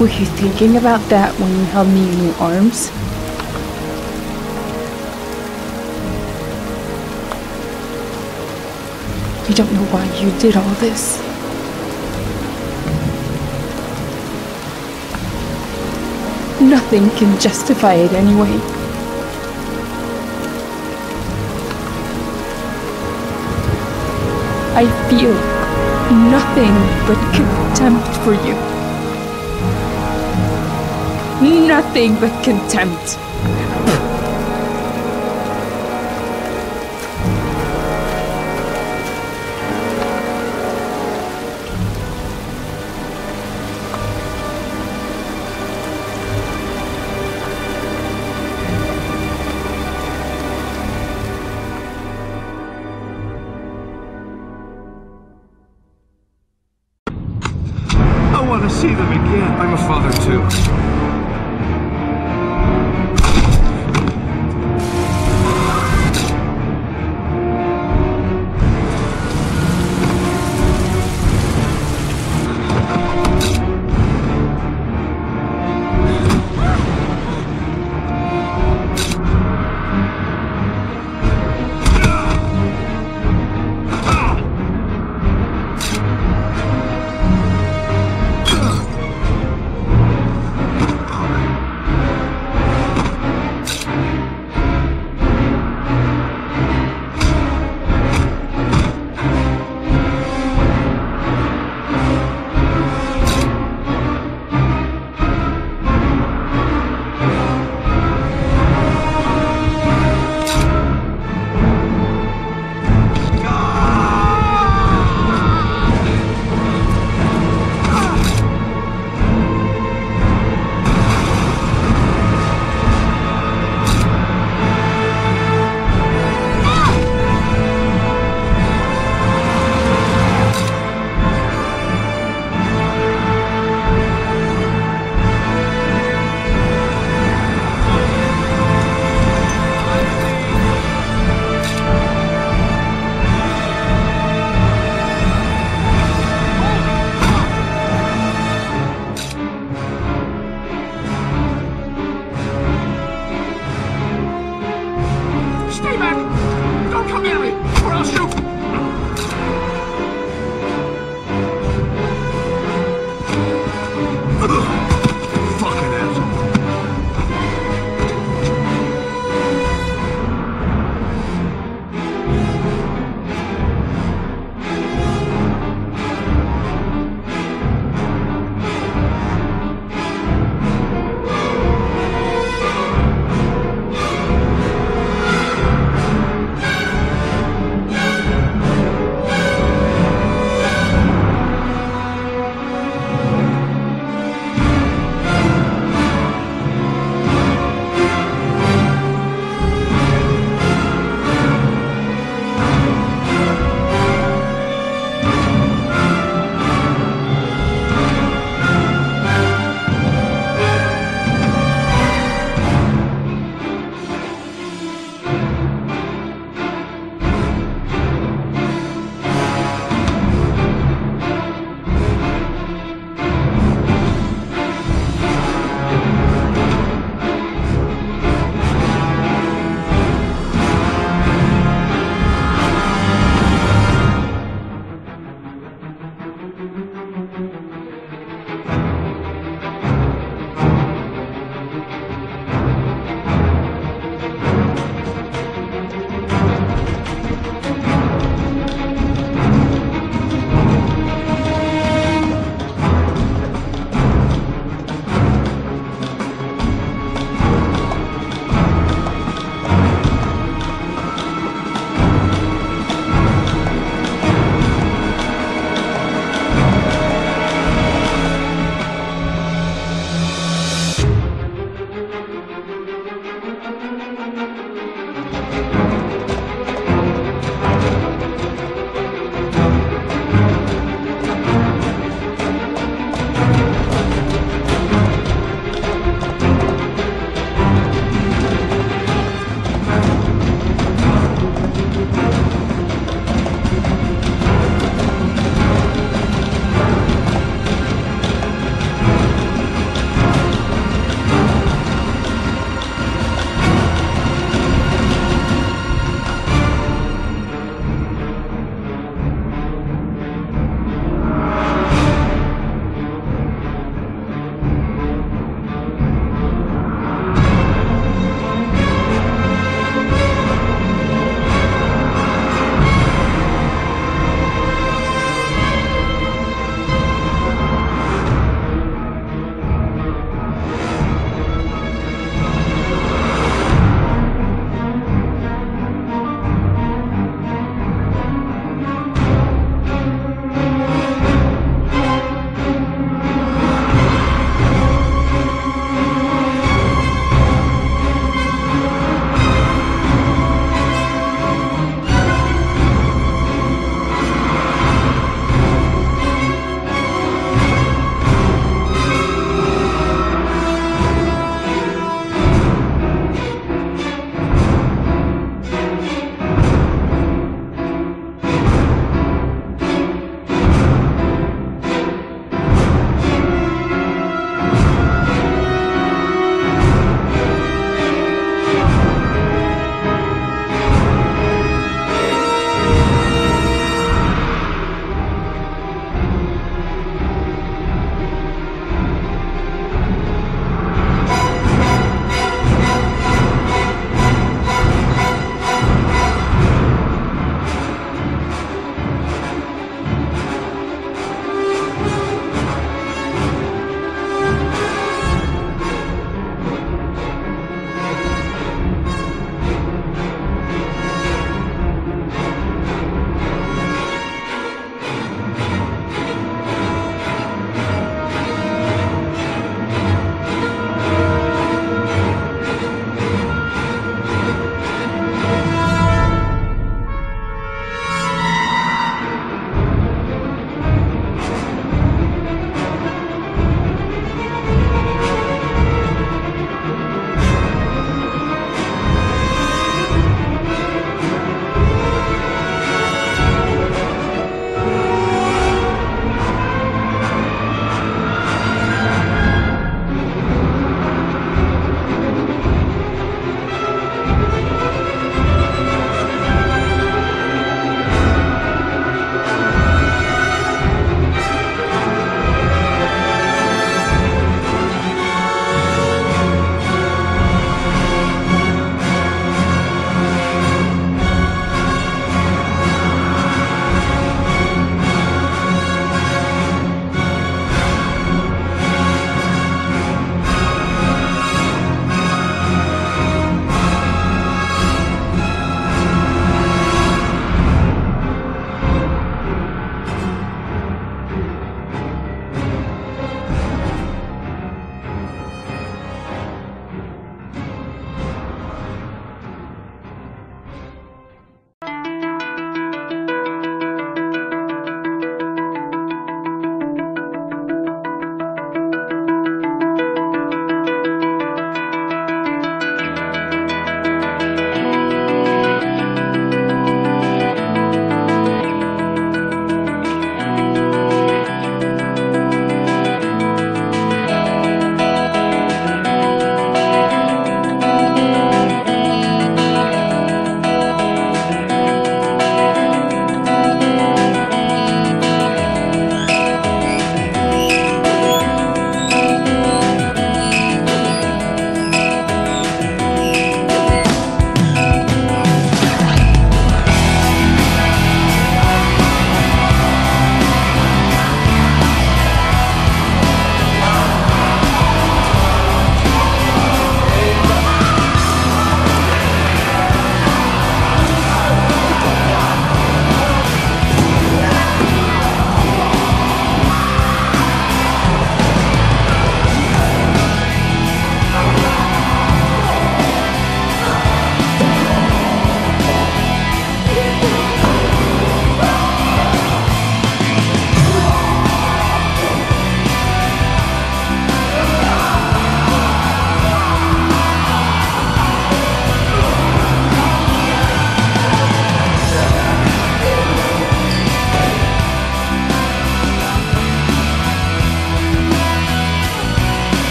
Were you thinking about that when you held me in your arms? I don't know why you did all this. Nothing can justify it anyway. I feel nothing but contempt for you. Nothing but contempt. I want to see them again. I'm a father too. come near me, or I'll shoot! Fucking asshole.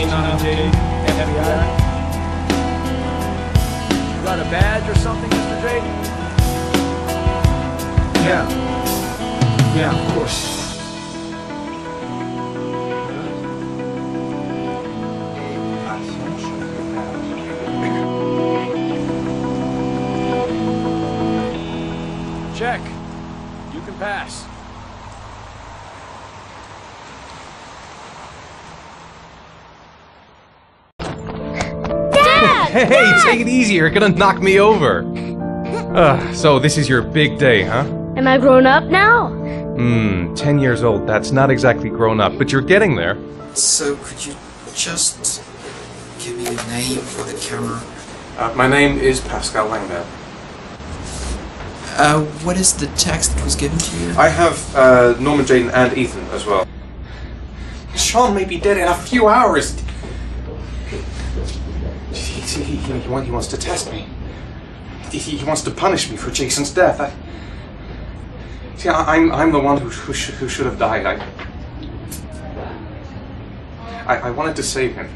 FBI. You got a badge or something, Mr. Drake? Yeah, of course. Check. You can pass. Hey, take it easy, you're gonna knock me over. So this is your big day, huh? Am I grown up now? 10 years old, that's not exactly grown up, but you're getting there. So, could you just give me the name for the camera? My name is Pascal Langdale. What is the text that was given to you? I have Norman, Jaden, and Ethan as well. Sean may be dead in a few hours. He wants to test me. He wants to punish me for Jason's death. I'm the one who should have died. I wanted to save him.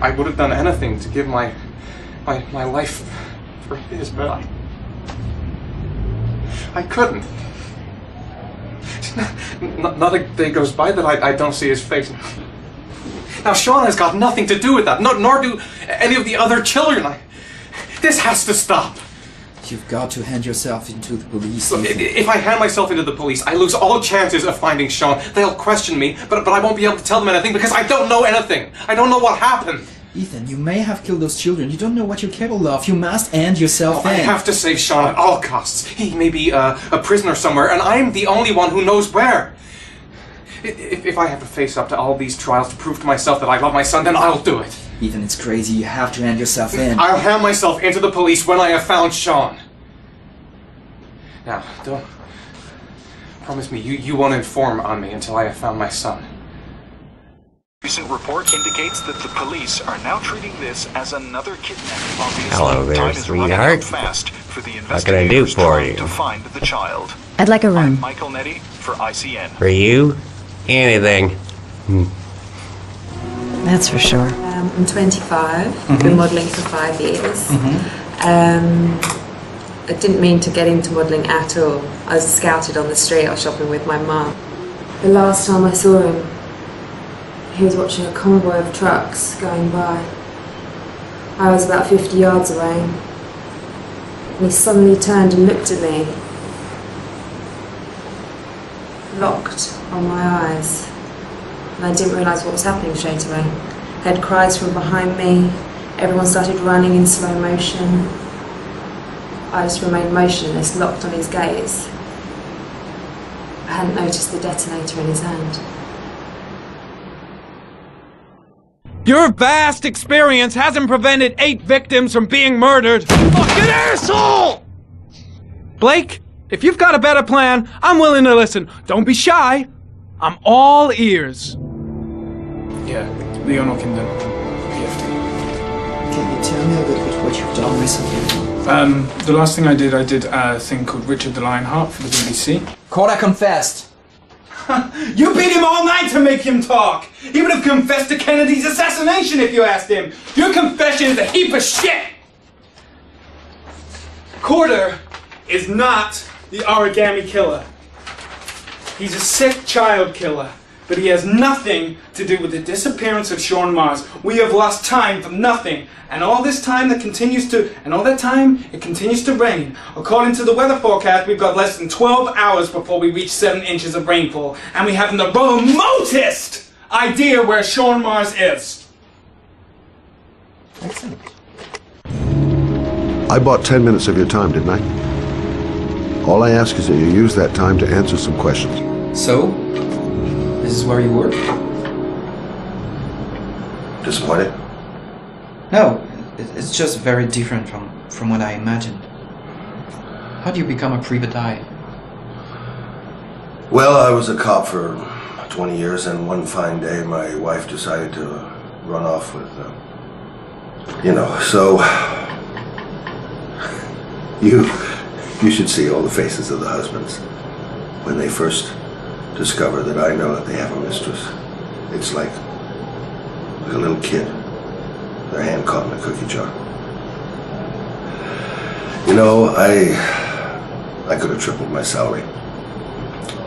I would have done anything to give my life for his, but I couldn't. Not a day goes by that I don't see his face. Now Sean has got nothing to do with that, nor do any of the other children. This has to stop. You've got to hand yourself into the police. Look, if I hand myself into the police, I lose all chances of finding Sean. They'll question me, but I won't be able to tell them anything because I don't know anything. I don't know what happened. Ethan, you may have killed those children. You don't know what you're capable of. You must hand yourself in. I have to save Sean at all costs. He may be a prisoner somewhere, and I'm the only one who knows where. If I have to face up to all these trials to prove to myself that I love my son, then I'll do it. Ethan, it's crazy. You have to hand yourself in. I'll hand myself into the police when I have found Sean. Now, don't... Promise me, you won't inform on me until I have found my son. Recent report indicates that the police are now treating this as another kidnapping. Obviously, hello there, time is running sweetheart. out fast for the What can I do investigators for trying you? to find the child. I'd like a room. Michael Nettie for ICN. For you? Anything. That's for sure. I'm 25. I've been modelling for 5 years. I didn't mean to get into modelling at all. I was scouted on the street. I was shopping with my mum. The last time I saw him, he was watching a convoy of trucks going by. I was about 50 yards away. And he suddenly turned and looked at me. Locked on my eyes. And I didn't realise what was happening straight away. I heard cries from behind me. Everyone started running in slow motion. I just remained motionless, locked on his gaze. I hadn't noticed the detonator in his hand. Your vast experience hasn't prevented 8 victims from being murdered. Fucking asshole! Blake, if you've got a better plan, I'm willing to listen. Don't be shy. I'm all ears. Yeah, Leon O'Kinden, PFD. Can you tell me a little bit what you've done recently? The last thing I did a thing called Richard the Lionheart for the BBC. Corda confessed. You beat him all night to make him talk. He would have confessed to Kennedy's assassination if you asked him. Your confession is a heap of shit. Corder is not the origami killer. He's a sick child killer, but he has nothing to do with the disappearance of Sean Mars. We have lost time for nothing, and all this time it continues to rain. According to the weather forecast, we've got less than 12 hours before we reach 7 inches of rainfall, and we haven't the remotest idea where Sean Mars is. Excellent. I bought 10 minutes of your time, didn't I? All I ask is that you use that time to answer some questions. So, this is where you work? Disappointed? No, it's just very different from what I imagined. How do you become a private-eye? Well, I was a cop for 20 years, and one fine day my wife decided to run off with, so... You should see all the faces of the husbands when they first discover that I know that they have a mistress. It's like like a little kid, their hand caught in a cookie jar. You know, I could have tripled my salary.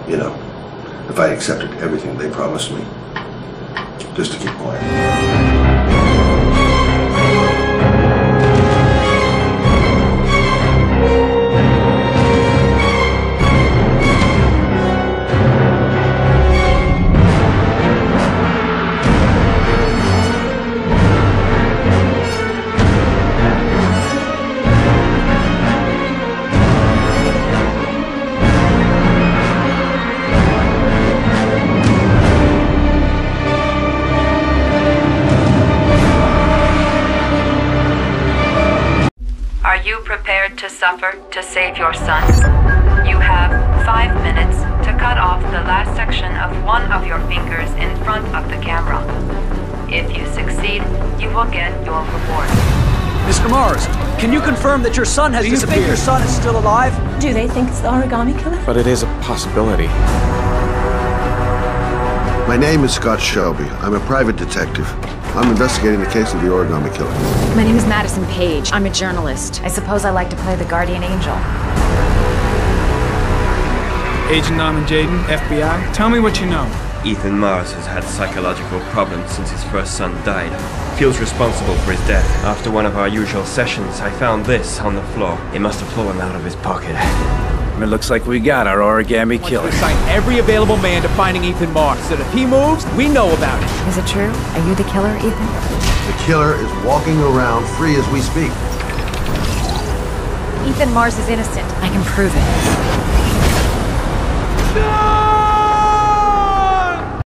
You know, if I accepted everything they promised me, just to keep quiet. Are you prepared to suffer to save your son? You have 5 minutes to cut off the last section of one of your fingers in front of the camera. If you succeed, you will get your reward. Mr. Mars, can you confirm that your son has disappeared? Do you think your son is still alive? Do they think it's the origami killer? But it is a possibility. My name is Scott Shelby. I'm a private detective. I'm investigating the case of the origami killer. My name is Madison Page. I'm a journalist. I suppose I like to play the guardian angel. Agent Norman Jaden, FBI. Tell me what you know. Ethan Mars has had psychological problems since his first son died. Feels responsible for his death. After one of our usual sessions, I found this on the floor. He must have pulled him out of his pocket. It looks like we got our origami killer. We assign every available man to finding Ethan Mars, so that if he moves, we know about it. Is it true? Are you the killer, Ethan? The killer is walking around free as we speak. Ethan Mars is innocent. I can prove it. No!